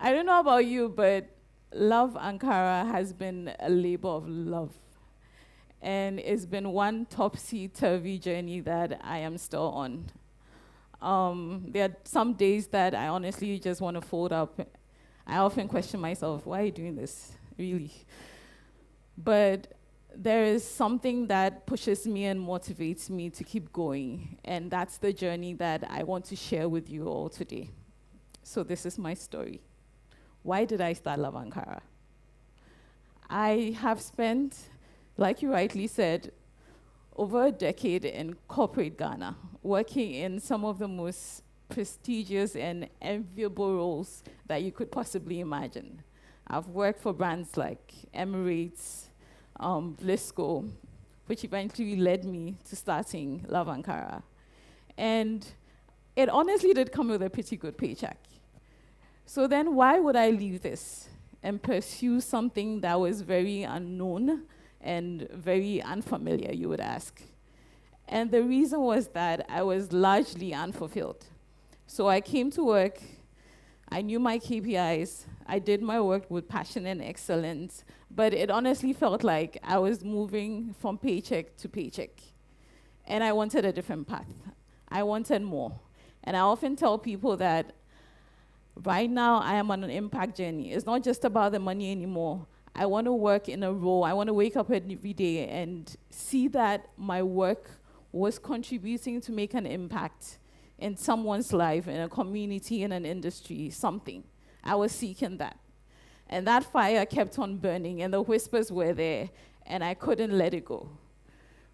Speaker 14: I don't know about you, but Love Ankara has been a labor of love. And it's been one topsy-turvy journey that I am still on. There are some days that I honestly just want to fold up. I often question myself, why are you doing this, really? But there is something that pushes me and motivates me to keep going, and that's the journey that I want to share with you all today. So this is my story. Why did I start Love Ankara? I have spent, like you rightly said, over a decade in corporate Ghana, working in some of the most prestigious and enviable roles that you could possibly imagine. I've worked for brands like Emirates, Blisco, which eventually led me to starting Love Ankara. And it honestly did come with a pretty good paycheck. So then why would I leave this and pursue something that was very unknown and very unfamiliar, you would ask? And the reason was that I was largely unfulfilled. So I came to work, I knew my KPIs, I did my work with passion and excellence, but it honestly felt like I was moving from paycheck to paycheck. And I wanted a different path. I wanted more. And I often tell people that right now I am on an impact journey. It's not just about the money anymore. I want to work in a role. I want to wake up every day and see that my work was contributing to make an impact in someone's life, in a community, in an industry, something. I was seeking that. And that fire kept on burning, and the whispers were there, and I couldn't let it go.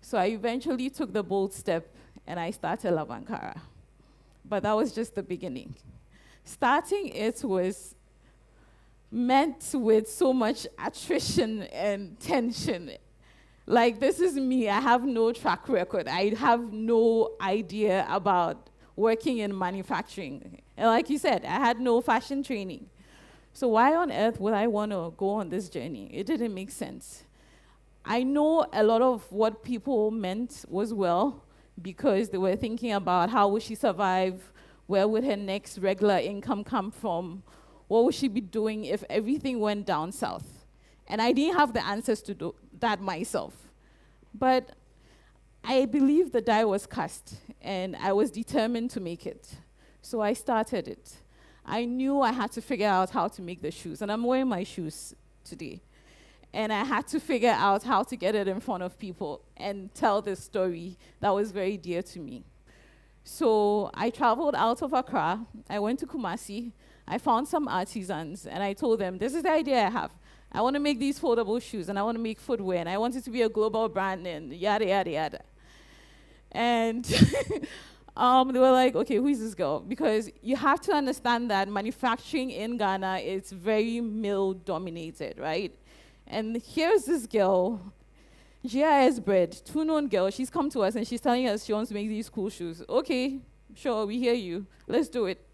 Speaker 14: So I eventually took the bold step, and I started Love Ankara. But that was just the beginning. Starting it was met with so much attrition and tension. Like, this is me. I have no track record. I have no idea about working in manufacturing. And like you said, I had no fashion training. So why on earth would I want to go on this journey? It didn't make sense. I know a lot of what people meant was well, because they were thinking about how would she survive, where would her next regular income come from, what would she be doing if everything went down south? And I didn't have the answers to do that myself. But I believe the die was cast, and I was determined to make it. So I started it. I knew I had to figure out how to make the shoes, and I'm wearing my shoes today. And I had to figure out how to get it in front of people and tell this story that was very dear to me. So I traveled out of Accra. I went to Kumasi. I found some artisans, and I told them, this is the idea I have. I want to make these foldable shoes, and I want to make footwear, and I want it to be a global brand, and yada, yada, yada. And they were like, okay, who is this girl? Because you have to understand that manufacturing in Ghana is very male-dominated, right? And here's this girl, GIS bred, two-known girl. She's come to us, and she's telling us she wants to make these cool shoes. Okay, sure, we hear you. Let's do it.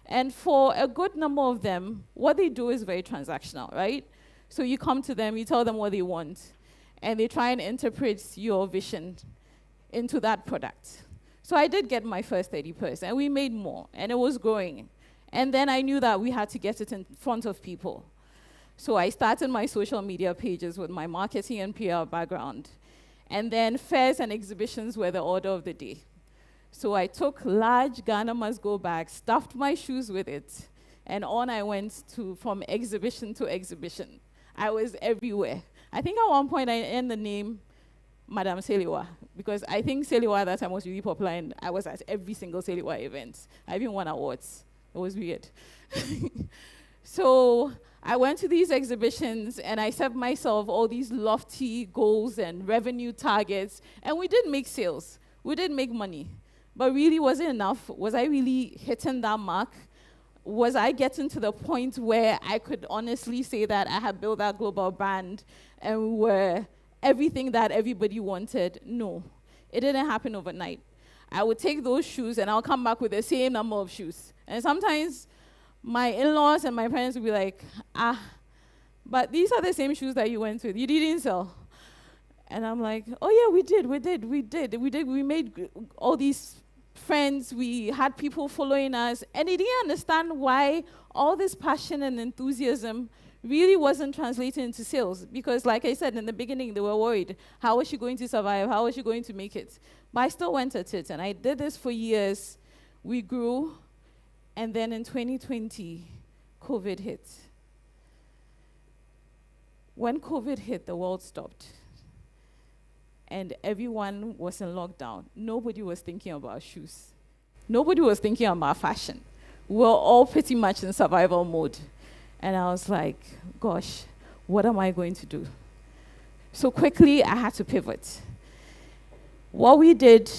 Speaker 14: And for a good number of them, what they do is very transactional, right? So you come to them, you tell them what they want, and they try and interpret your vision into that product. So I did get my first 30%, and we made more, and it was growing. And then I knew that we had to get it in front of people. So I started my social media pages with my marketing and PR background. And then fairs and exhibitions were the order of the day. So I took large Ghana Must Go bags, stuffed my shoes with it, and on I went from exhibition to exhibition. I was everywhere. I think at one point I earned the name Madame Seliwa, because I think Seliwa at that time was really popular, and I was at every single Seliwa event. I even won awards. It was weird. So I went to these exhibitions, and I set myself all these lofty goals and revenue targets, and we did make sales. We did make money. But really, was it enough? Was I really hitting that mark? Was I getting to the point where I could honestly say that I had built that global brand and we were everything that everybody wanted? No, it didn't happen overnight. I would take those shoes, and I'll come back with the same number of shoes. And sometimes my in-laws and my parents would be like, but these are the same shoes that you went with. You didn't sell. And I'm like, oh yeah, we did. We made all these friends, we had people following us, and they didn't understand why all this passion and enthusiasm really wasn't translating into sales. Because like I said in the beginning, they were worried. How was she going to survive? How was she going to make it? But I still went at it, and I did this for years. We grew, and then in 2020, COVID hit. When COVID hit, the world stopped. And everyone was in lockdown. Nobody was thinking about shoes. Nobody was thinking about fashion. We were all pretty much in survival mode. And I was like, gosh, what am I going to do? So quickly, I had to pivot. What we did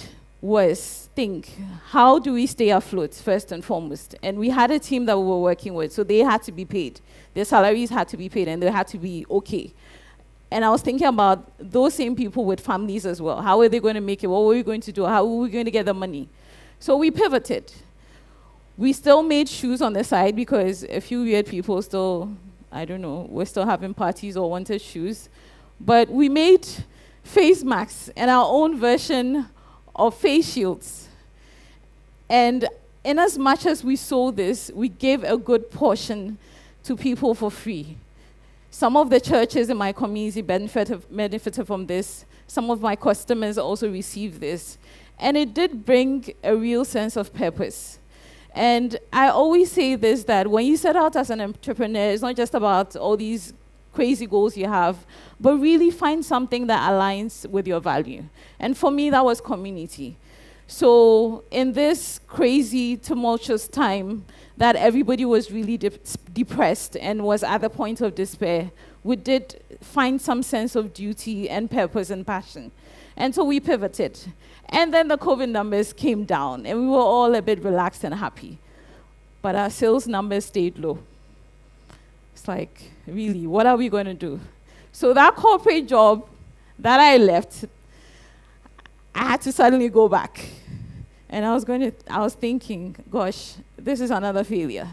Speaker 14: was think, how do we stay afloat, first and foremost? And we had a team that we were working with, so they had to be paid. Their salaries had to be paid, and they had to be okay. And I was thinking about those same people with families as well. How are they going to make it? What were we going to do? How were we going to get the money? So we pivoted. We still made shoes on the side because a few weird people still, I don't know, were still having parties or wanted shoes. But we made face masks and our own version of face shields. And in as much as we sold this, we gave a good portion to people for free. Some of the churches in my community benefited from this. Some of my customers also received this. And it did bring a real sense of purpose. And I always say this, that when you set out as an entrepreneur, it's not just about all these crazy goals you have, but really find something that aligns with your value. And for me, that was community. So in this crazy, tumultuous time that everybody was really depressed and was at the point of despair, we did find some sense of duty and purpose and passion. And so we pivoted. And then the COVID numbers came down, and we were all a bit relaxed and happy. But our sales numbers stayed low. It's like, really, what are we going to do? So that corporate job that I left, I had to suddenly go back. And I was thinking, gosh, this is another failure.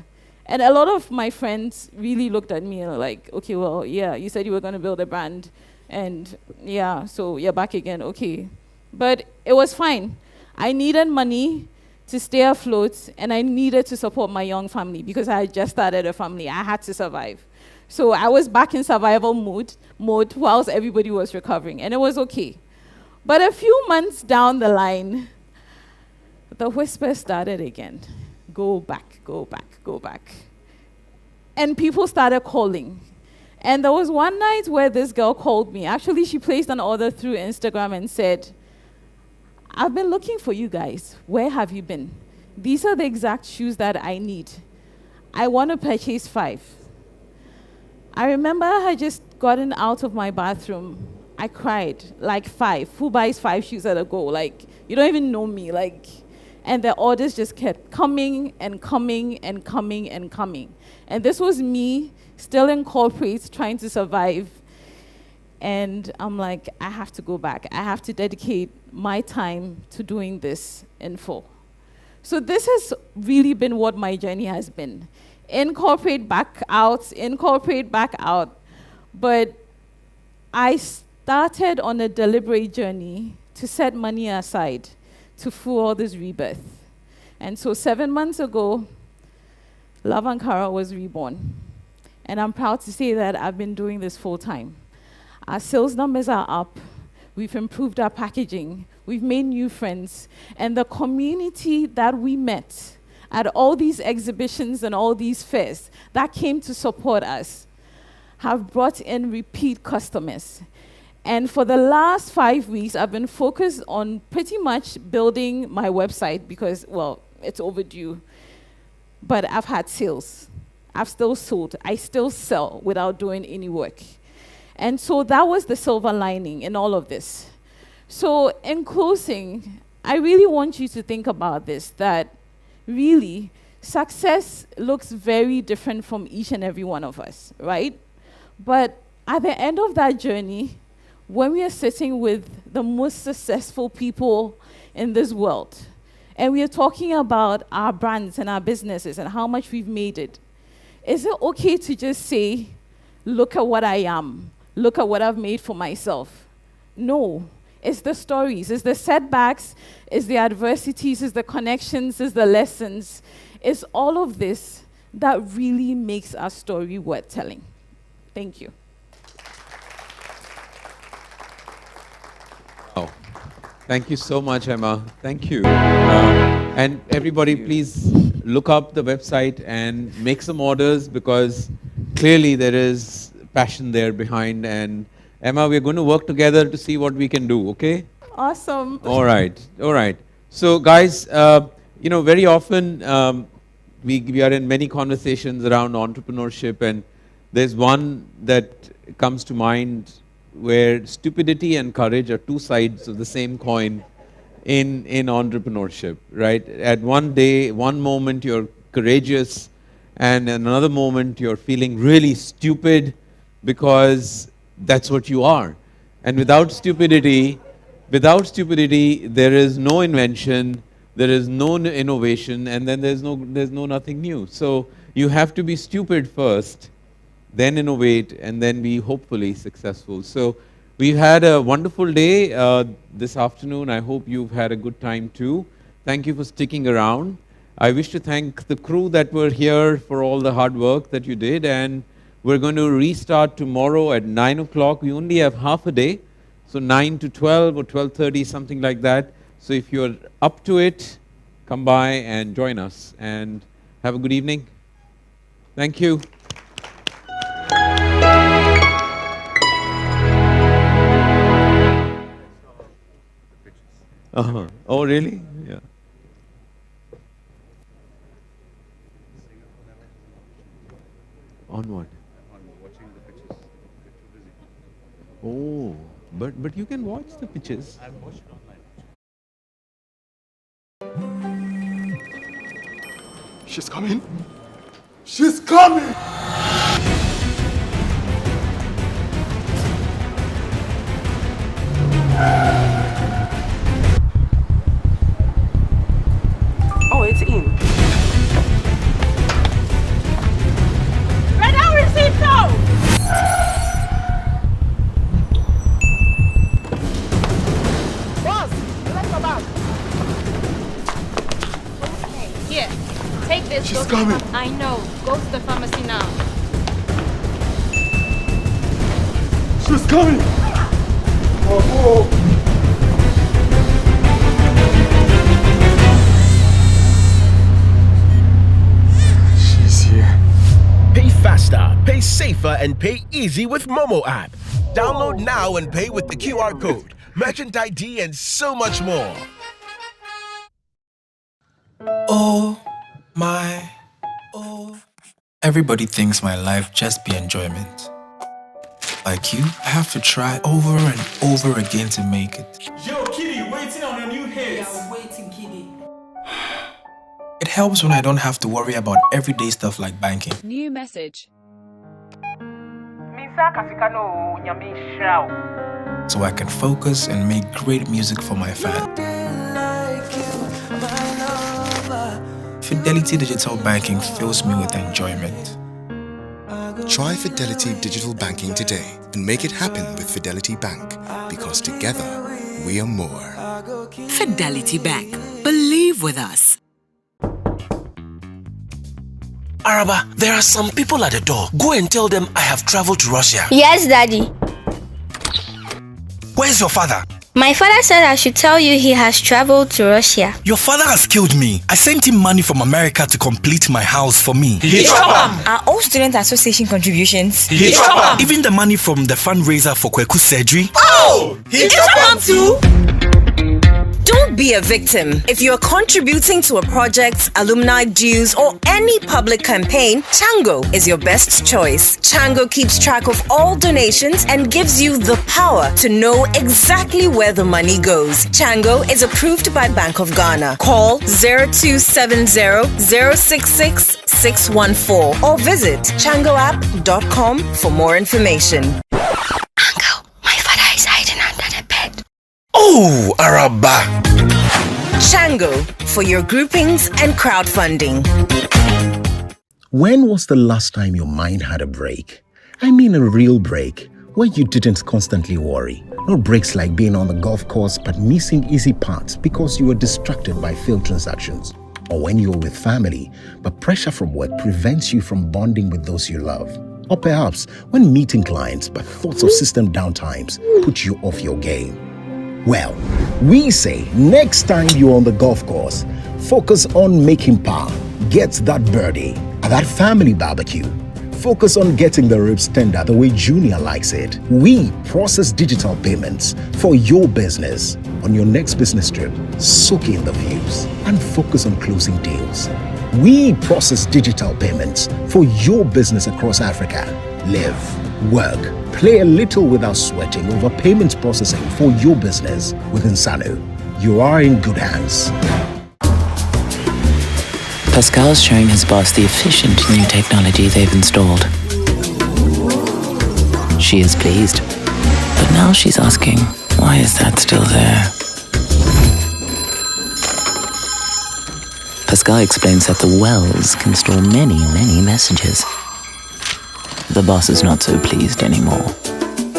Speaker 14: And a lot of my friends really looked at me and were like, okay, well, yeah, you said you were going to build a brand. And yeah, so you're back again, okay. But it was fine. I needed money to stay afloat, and I needed to support my young family because I had just started a family. I had to survive. So I was back in survival mode whilst everybody was recovering, and it was okay. But a few months down the line, the whisper started again. Go back, go back, go back. And people started calling. And there was one night where this girl called me. Actually, she placed an order through Instagram and said, I've been looking for you guys. Where have you been? These are the exact shoes that I need. I want to purchase 5. I remember I had just gotten out of my bathroom. I cried, like 5. Who buys 5 shoes at a go? Like, you don't even know me. Like, and the orders just kept coming and coming and coming and coming. And this was me still in corporate trying to survive. And I'm like, I have to go back. I have to dedicate my time to doing this in full. So this has really been what my journey has been. Incorporate back out, incorporate back out. But I started on a deliberate journey to set money aside to fuel all this rebirth. And so 7 months ago, Love Ankara was reborn. And I'm proud to say that I've been doing this full time. Our sales numbers are up. We've improved our packaging. We've made new friends. And the community that we met at all these exhibitions and all these fairs that came to support us have brought in repeat customers. And for the last 5 weeks, I've been focused on pretty much building my website because, well, it's overdue. But I've had sales. I've still sold. I still sell without doing any work. And so that was the silver lining in all of this. So in closing, I really want you to think about this, that really success looks very different from each and every one of us, right? But at the end of that journey, when we are sitting with the most successful people in this world, and we are talking about our brands and our businesses and how much we've made it, is it okay to just say, look at what I am? Look at what I've made for myself? No. It's the stories, it's the setbacks, it's the adversities, it's the connections, it's the lessons. It's all of this that really makes our story worth telling. Thank you.
Speaker 3: Oh, thank you so much, Emma. Thank you. And everybody, please look up the website and make some orders, because clearly there is passion there behind. And Emma, we're going to work together to see what we can do, okay?
Speaker 14: Awesome.
Speaker 3: All right, all right. So guys, very often we are in many conversations around entrepreneurship, and there's one that comes to mind where stupidity and courage are two sides of the same coin in entrepreneurship, right? At one moment you're courageous, and in another moment you're feeling really stupid, because that's what you are. And without stupidity, there is no invention, there is no innovation, and then there's no nothing new. So you have to be stupid first, then innovate, and then be hopefully successful. So we've had a wonderful day this afternoon. I hope you've had a good time too. Thank you for sticking around. I wish to thank the crew that were here for all the hard work that you did, and we're going to restart tomorrow at 9 o'clock. We only have half a day, so 9 to 12 or 12:30, something like that. So if you're up to it, come by and join us, and have a good evening. Thank you. Oh, really? Yeah. On what?
Speaker 2: On watching the pitches.
Speaker 3: Oh, but you can watch the pitches.
Speaker 2: I've watched it online.
Speaker 6: She's coming. She's coming!
Speaker 17: Oh, it's in.
Speaker 8: Red Hour receive now!
Speaker 17: Boss, let's go back.
Speaker 23: Okay, here. Take this.
Speaker 6: She's
Speaker 23: go to
Speaker 6: coming.
Speaker 23: I know. Go to the pharmacy now.
Speaker 6: She's coming! Oh. She's here.
Speaker 19: Pay faster, pay safer, and pay easy with Momo app. Download now and pay with the QR code, merchant ID, and so much more.
Speaker 24: Oh my, oh. Everybody thinks my life just be enjoyment. Like you, I have to try over and over again to make it.
Speaker 2: Yo, Kitty, waiting on a new hit.
Speaker 17: Yeah, waiting, Kitty.
Speaker 24: It helps when I don't have to worry about everyday stuff like banking.
Speaker 25: New message.
Speaker 24: So I can focus and make great music for my fans. Fidelity Digital Banking fills me with enjoyment.
Speaker 10: Try Fidelity Digital Banking today and make it happen with Fidelity Bank, because together we are more.
Speaker 18: Fidelity Bank. Believe with us.
Speaker 19: Araba, there are some people at the door. Go and tell them I have traveled to Russia.
Speaker 11: Yes, Daddy.
Speaker 19: Where's your father?
Speaker 11: My father said I should tell you he has traveled to Russia.
Speaker 21: Your father has killed me. I sent him money from America to complete my house for me.
Speaker 26: Are all student association contributions?
Speaker 21: Even the money from the fundraiser for Kweku's surgery.
Speaker 18: Oh! He too? Don't be a victim. If you're contributing to a project, alumni dues, or any public campaign, Chango is your best choice. Chango keeps track of all donations and gives you the power to know exactly where the money goes. Chango is approved by Bank of Ghana. Call 0270-066-614 or visit changoapp.com for more information.
Speaker 11: Uncle, my father is hiding under the bed.
Speaker 19: Oh, Araba.
Speaker 18: Chango for your groupings and crowdfunding.
Speaker 20: When was the last time your mind had a break? I mean a real break, where you didn't constantly worry, Not breaks like being on the golf course but missing easy parts because you were distracted by failed transactions. Or when you're with family, but pressure from work prevents you from bonding with those you love. Or perhaps when meeting clients, but thoughts of system downtimes put you off your game. Well, we say next time you're on the golf course, focus on making par, get that birdie, at that family barbecue. Focus on getting the ribs tender the way Junior likes it. We process digital payments for your business. On your next business trip, soak in the views and focus on closing deals. We process digital payments for your business across Africa. Live, work, play a little without sweating over payments processing for your business with Insano. You are in good hands.
Speaker 4: Pascal's showing his boss the efficient new technology they've installed. She is pleased, but now she's asking, why is that still there? Pascal explains that the wells can store many, many messages. The boss is not so pleased anymore.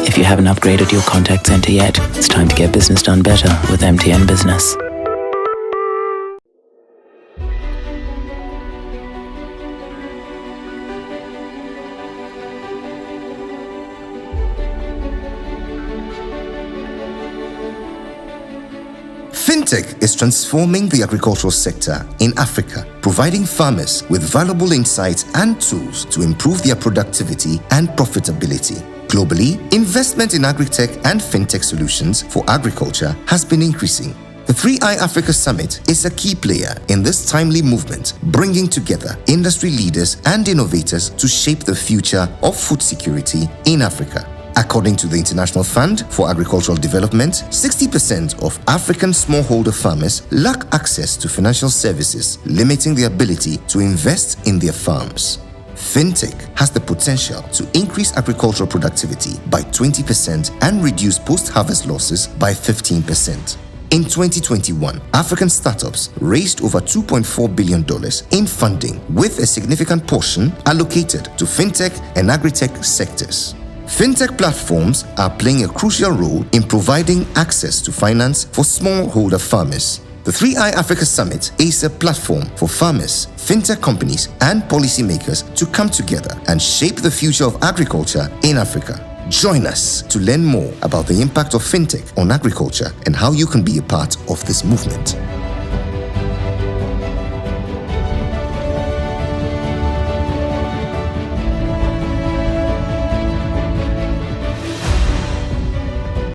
Speaker 4: If you haven't upgraded your contact center yet, it's time to get business done better with MTN Business.
Speaker 5: Fintech is transforming the agricultural sector in Africa, providing farmers with valuable insights and tools to improve their productivity and profitability. Globally, investment in agri-tech and fintech solutions for agriculture has been increasing. The 3i Africa Summit is a key player in this timely movement, bringing together industry leaders and innovators to shape the future of food security in Africa. According to the International Fund for Agricultural Development, 60% of African smallholder farmers lack access to financial services, limiting their ability to invest in their farms. Fintech has the potential to increase agricultural productivity by 20% and reduce post-harvest losses by 15%. In 2021, African startups raised over $2.4 billion in funding, with a significant portion allocated to fintech and agri-tech sectors. Fintech platforms are playing a crucial role in providing access to finance for smallholder farmers. The 3i Africa Summit is a platform for farmers, fintech companies, and policymakers to come together and shape the future of agriculture in Africa. Join us to learn more about the impact of fintech on agriculture and how you can be a part of this movement.